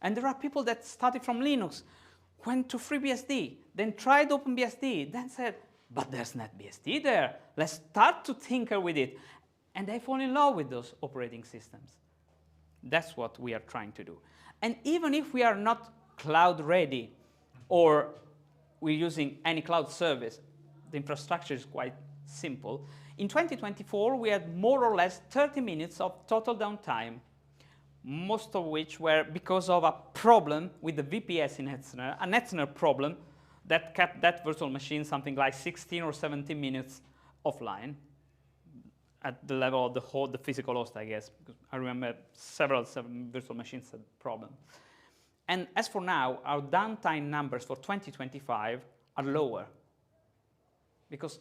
And there are people that started from Linux, went to FreeBSD, then tried OpenBSD, then said, but there's NetBSD there. Let's start to tinker with it. And they fall in love with those operating systems. That's what we are trying to do. And even if we are not cloud ready, or we're using any cloud service, the infrastructure is quite simple. In 2024, we had more or less 30 minutes of total downtime, most of which were because of a problem with the VPS in Hetzner, a Hetzner problem that kept that virtual machine something like 16 or 17 minutes offline at the level of the physical host, I guess, because I remember several virtual machines had problem. And as for now, our downtime numbers for 2025 are lower, because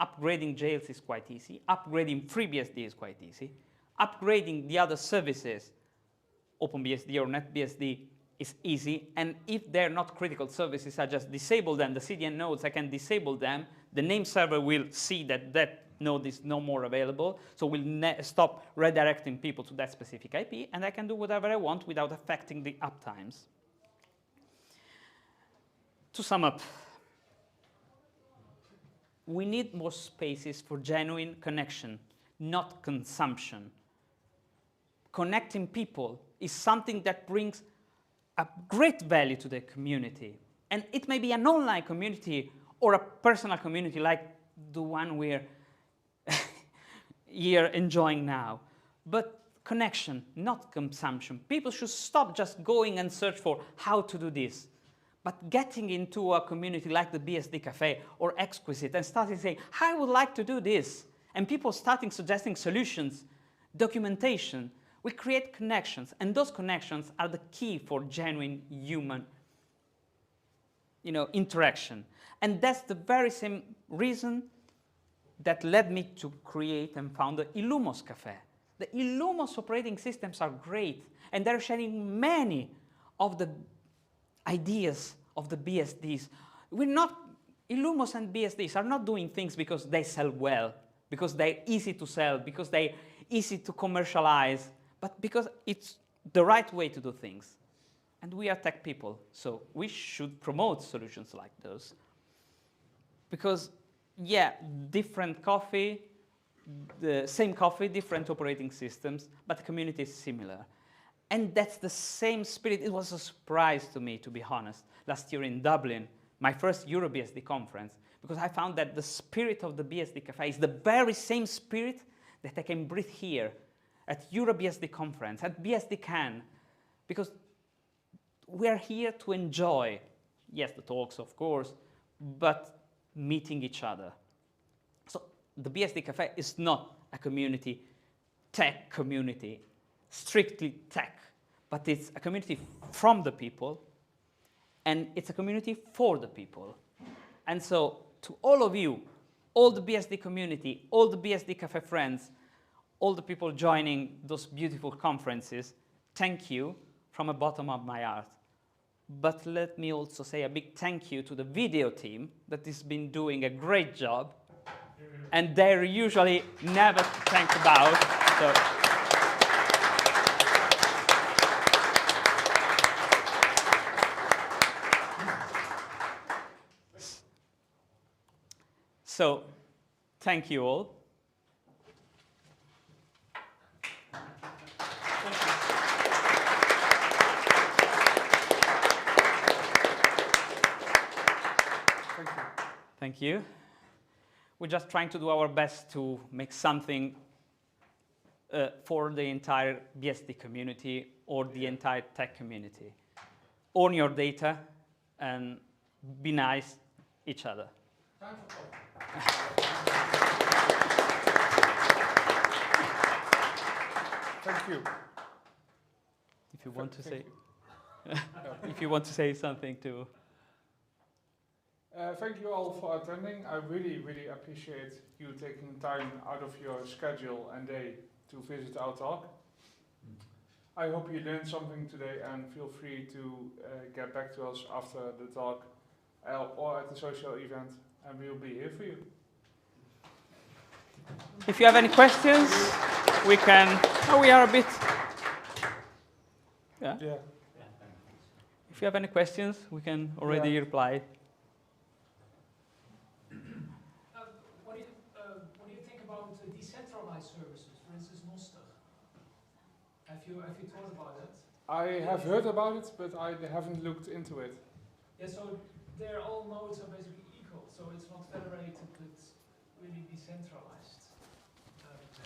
upgrading jails is quite easy, upgrading FreeBSD is quite easy, upgrading the other services, OpenBSD or NetBSD, is easy, and if they're not critical services, I just disable them. The CDN nodes, I can disable them. The name server will see that that node is no more available, so we'll stop redirecting people to that specific IP, and I can do whatever I want without affecting the uptimes. To sum up, we need more spaces for genuine connection, not consumption. Connecting people is something that brings a great value to the community. And it may be an online community or a personal community like the one we're here enjoying now. But connection, not consumption. People should stop just going and search for how to do this, but getting into a community like the BSD Cafe or Exquisite and starting saying, I would like to do this. And people starting suggesting solutions, documentation. We create connections, and those connections are the key for genuine human interaction. And that's the very same reason that led me to create and found the Illumos Cafe. The Illumos operating systems are great, and they're sharing many of the ideas of the BSDs. Illumos and BSDs are not doing things because they sell well, because they're easy to sell, because they're easy to commercialize, but because it's the right way to do things. And we are tech people, so we should promote solutions like those. Because, yeah, different coffee, the same coffee, different operating systems, but the community is similar. And that's the same spirit. It was a surprise to me, to be honest, last year in Dublin, my first EuroBSD conference, because I found that the spirit of the BSD Cafe is the very same spirit that I can breathe here at EuroBSD conference, at BSDCon, because we are here to enjoy, yes, the talks, of course, but meeting each other. So the BSD Cafe is not a community, tech community, strictly tech, but it's a community from the people, and it's a community for the people. And so to all of you, all the BSD community, all the BSD Cafe friends, all the people joining those beautiful conferences, thank you from the bottom of my heart. But let me also say a big thank you to the video team that has been doing a great job, and they're usually never thanked about. So thank you all. Thank you. We're just trying to do our best to make something for the entire BSD community or the entire tech community. Own your data and be nice each other. Thank you. If you want to say, if you want to say something too. Thank you all for attending. I really, really appreciate you taking time out of your schedule and day to visit our talk. I hope you learned something today, and feel free to get back to us after the talk or at the social event, and we'll be here for you. If you have any questions, we can. Oh, we are a bit. Yeah. Yeah. If you have any questions, we can already reply. What do you think about decentralized services, for instance, Noster? Have you thought about it? I have heard about it, but I haven't looked into it. Yeah, so all nodes are basically equal, so it's not federated, it's really decentralized.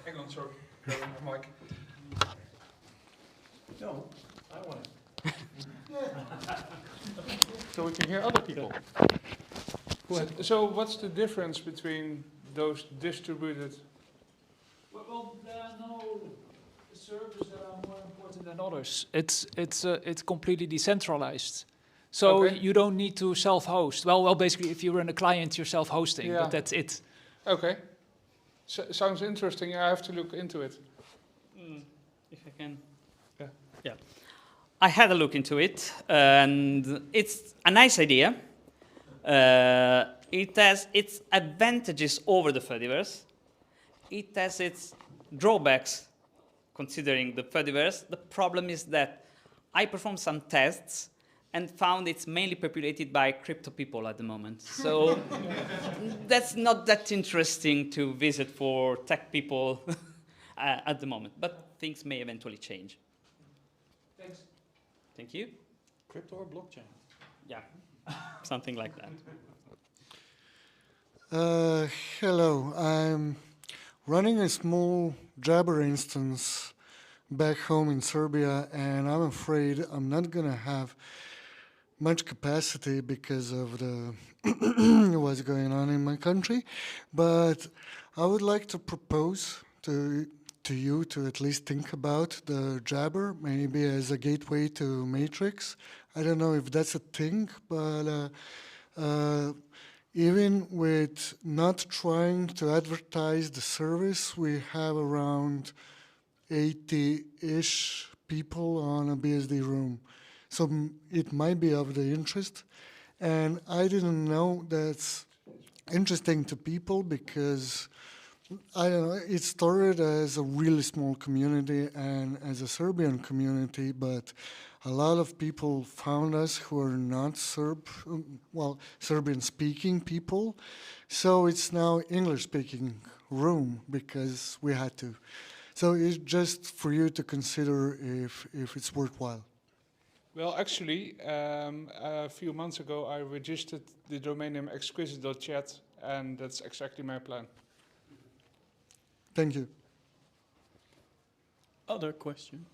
Hang on, sorry. Grabbing my mic. No, I want it. So we can hear other people. So what's the difference between those distributed? Well, there are no servers that are more important than others. It's completely decentralized. So you don't need to self-host. Well, basically, if you run a client, you're self-hosting, but that's it. Okay. Sounds interesting. I have to look into it. If I can. Yeah. Yeah. I had a look into it, and it's a nice idea. It has its advantages over the Fediverse. It has its drawbacks, considering the Fediverse. The problem is that I performed some tests and found it's mainly populated by crypto people at the moment. So that's not that interesting to visit for tech people at the moment, but things may eventually change. Thanks. Thank you. Crypto or blockchain? Yeah, something like that. Hello, I'm running a small Jabber instance back home in Serbia, and I'm afraid I'm not going to have much capacity because of the what's going on in my country. But I would like to propose to you to at least think about the Jabber, maybe as a gateway to Matrix. I don't know if that's a thing, but even with not trying to advertise the service, we have around 80-ish people on a BSD room. So it might be of the interest. And I didn't know that's interesting to people because, I don't know, it started as a really small community and as a Serbian community, but a lot of people found us who are not Serbian-speaking people. So it's now English-speaking room because we had to. So it's just for you to consider if it's worthwhile. Well, actually, a few months ago, I registered the domain name exquisite.chat, and that's exactly my plan. Thank you. Other question?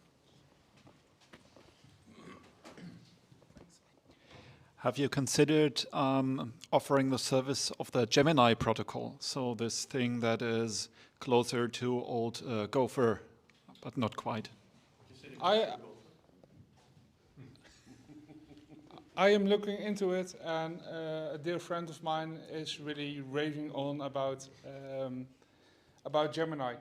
Have you considered offering the service of the Gemini protocol? So this thing that is closer to old Gopher, but not quite. I am looking into it, and a dear friend of mine is really raving on about Gemini.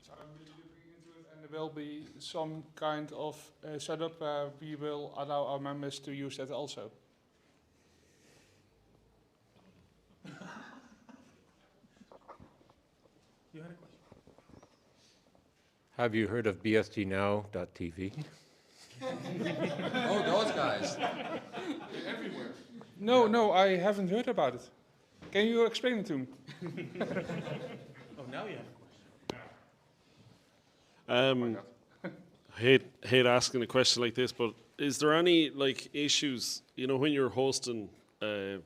So I'm really looking into it, and there will be some kind of setup where we will allow our members to use that also. You had a question? Have you heard of bsdnow.tv? Oh, those guys. They're everywhere. No, I haven't heard about it. Can you explain it to me? Oh, now you have a question. Hate asking a question like this, but is there any like issues, you know, when you're hosting a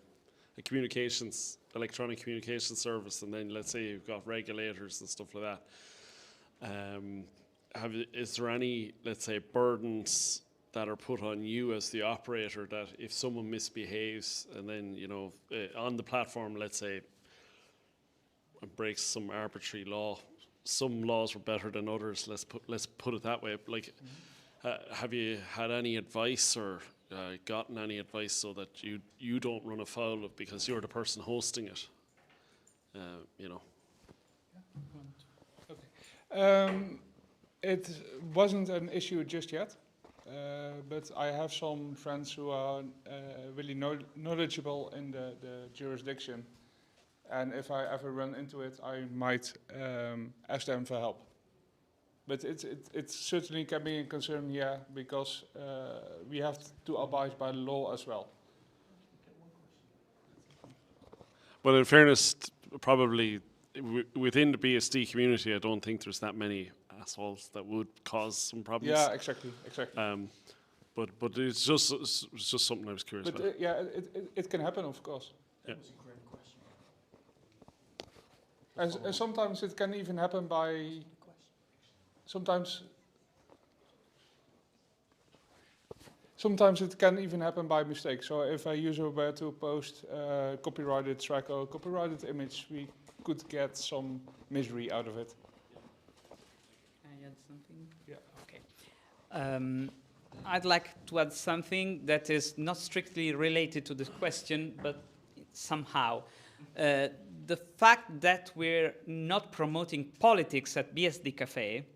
electronic communication service, and then let's say you've got regulators and stuff like that, is there any, let's say, burdens that are put on you as the operator that if someone misbehaves and then, you know, on the platform, let's say, breaks some arbitrary law, some laws were better than others, let's put it that way. Like, have you had any advice or gotten any advice so that you don't run afoul of, because you're the person hosting it, you know? Okay. It wasn't an issue just yet, but I have some friends who are really knowledgeable in the jurisdiction, and if I ever run into it, I might ask them for help. But it certainly can be a concern here, because we have to abide by the law as well. Well, in fairness, probably within the BSD community, I don't think there's that many assholes that would cause some problems. Yeah, exactly. But it's just something I was curious about. Yeah, it can happen, of course. Yeah. That was a great question. And sometimes it can even happen by. Sometimes it can even happen by mistake. So if a user were to post a copyrighted track or a copyrighted image, we could get some misery out of it. Can I add something? Yeah. Okay. I'd like to add something that is not strictly related to this question, but somehow. The fact that we're not promoting politics at BSD Cafe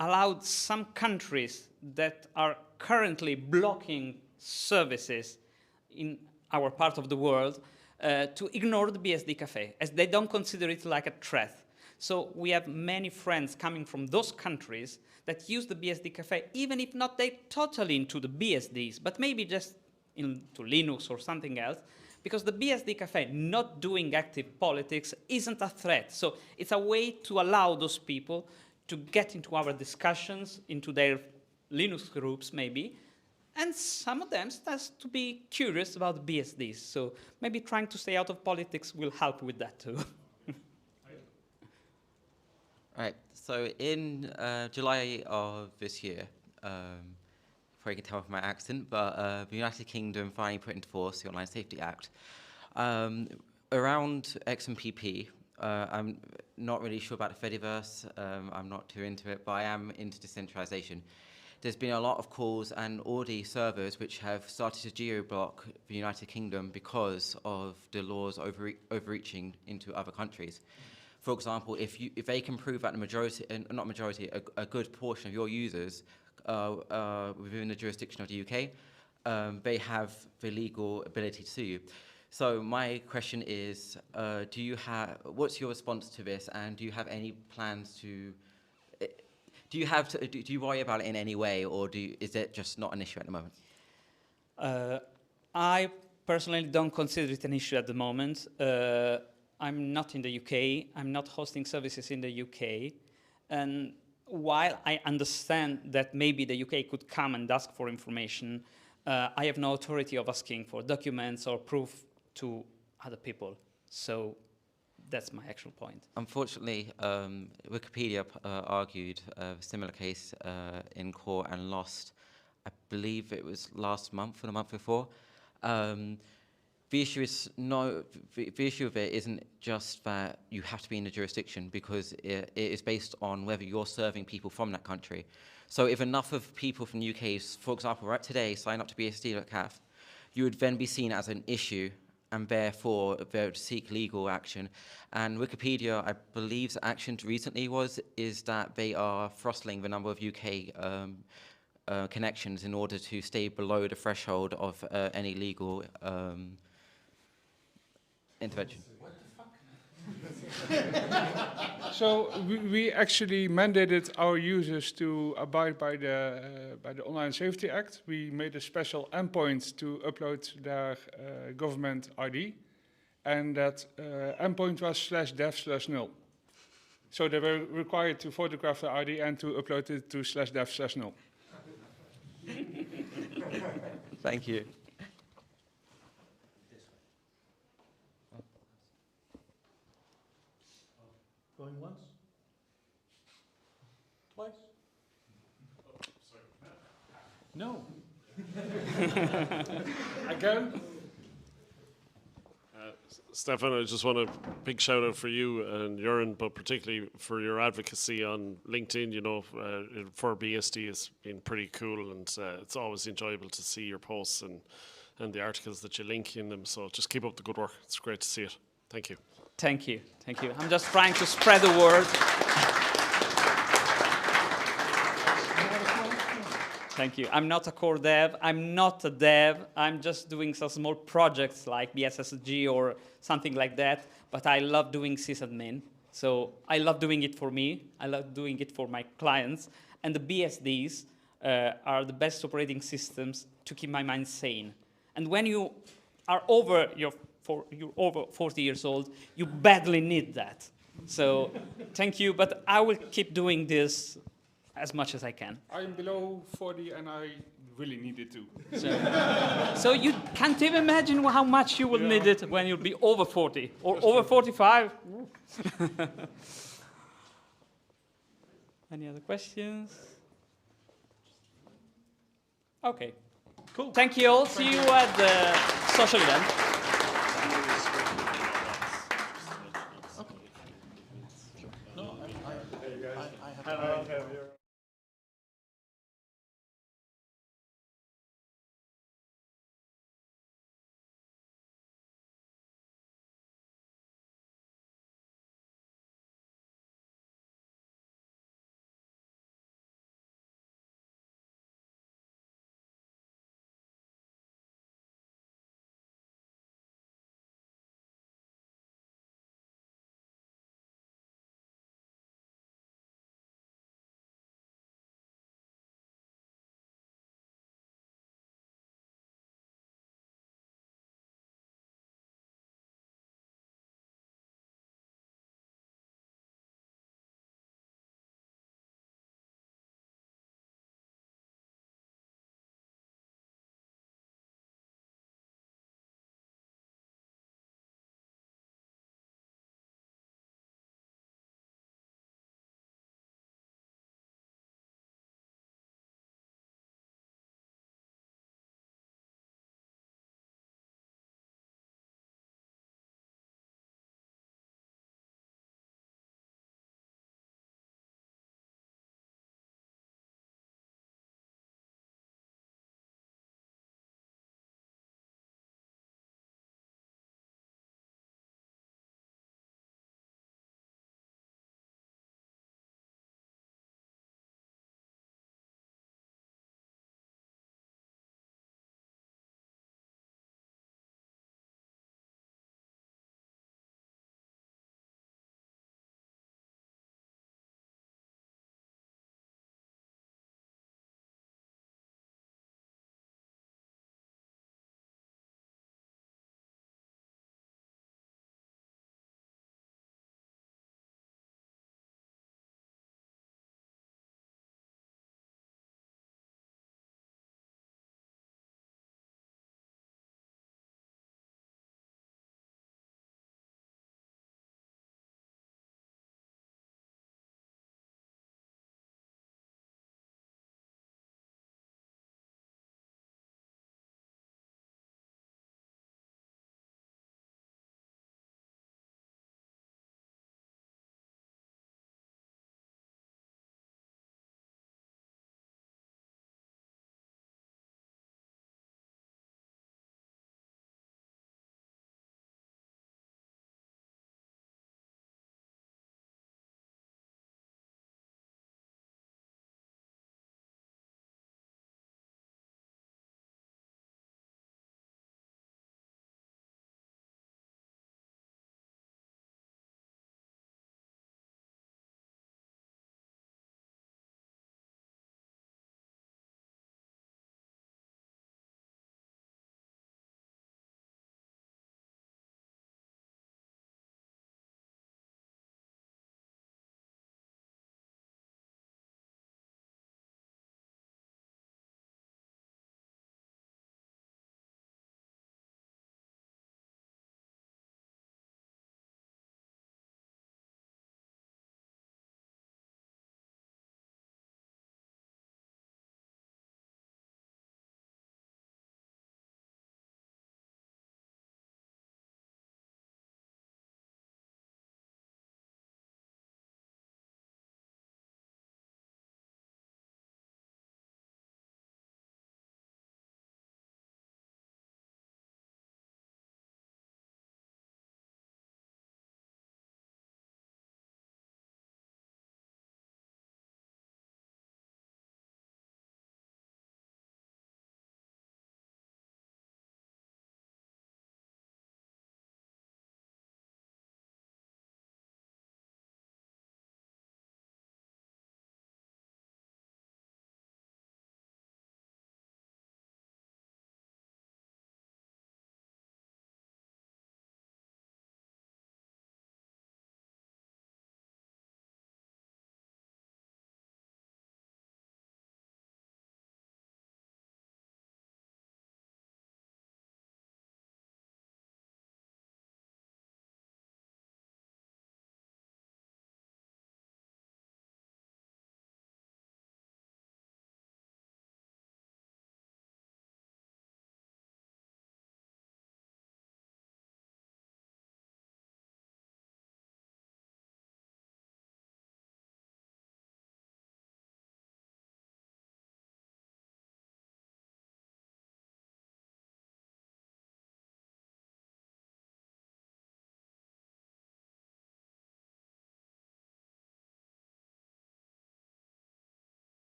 allowed some countries that are currently blocking services in our part of the world to ignore the BSD Cafe, as they don't consider it like a threat. So we have many friends coming from those countries that use the BSD Cafe, even if not they totally into the BSDs, but maybe just into Linux or something else, because the BSD Cafe not doing active politics isn't a threat. So it's a way to allow those people to get into our discussions, into their Linux groups maybe, and some of them starts to be curious about BSDs. So maybe trying to stay out of politics will help with that too. Right, so in July of this year, probably can tell from my accent, but the United Kingdom finally put into force the Online Safety Act. Around XMPP, I'm not really sure about the Fediverse, I'm not too into it, but I am into decentralization. There's been a lot of calls and already servers which have started to geo-block the United Kingdom because of the laws overreaching into other countries. For example, if they can prove that the majority, not majority, a good portion of your users within the jurisdiction of the UK, they have the legal ability to sue you. So my question is, what's your response to this, and do you have any plans to, do you worry about it in any way, or is it just not an issue at the moment? I personally don't consider it an issue at the moment. I'm not in the UK, I'm not hosting services in the UK, and while I understand that maybe the UK could come and ask for information, I have no authority of asking for documents or proof to other people. So that's my actual point. Unfortunately, Wikipedia argued a similar case in court and lost. I believe it was last month or the month before. The issue is the issue of it isn't just that you have to be in the jurisdiction, because it is based on whether you're serving people from that country. So if enough of people from the UK, for example, right today, sign up to BSD.CAF, you would then be seen as an issue, and therefore they would seek legal action. And Wikipedia, I believe the action recently is that they are throttling the number of UK connections in order to stay below the threshold of any legal intervention. So we actually mandated our users to abide by the Online Safety Act. We made a special endpoint to upload their government ID, and that endpoint was /dev/null. So they were required to photograph the ID and to upload it to /dev/null. Thank you. Going once? Twice? Oh, sorry. No. Again? Stefan, I just want a big shout out for you and Jörn, but particularly for your advocacy on LinkedIn. You know, for BSD has been pretty cool, and it's always enjoyable to see your posts and the articles that you link in them. So just keep up the good work. It's great to see it. Thank you. Thank you. Thank you. I'm just trying to spread the word. Thank you. I'm not a core dev. I'm not a dev. I'm just doing some small projects like BSSG or something like that. But I love doing sysadmin. So I love doing it for me. I love doing it for my clients. And the BSDs are the best operating systems to keep my mind sane. And when you are over you're over 40 years old, you badly need that. So thank you. But I will keep doing this as much as I can. I'm below 40 and I really need it too. So you can't even imagine how much you will need it when you'll be over 40 or over 45. Any other questions? Okay. Cool. Thank you all. See you at the social event.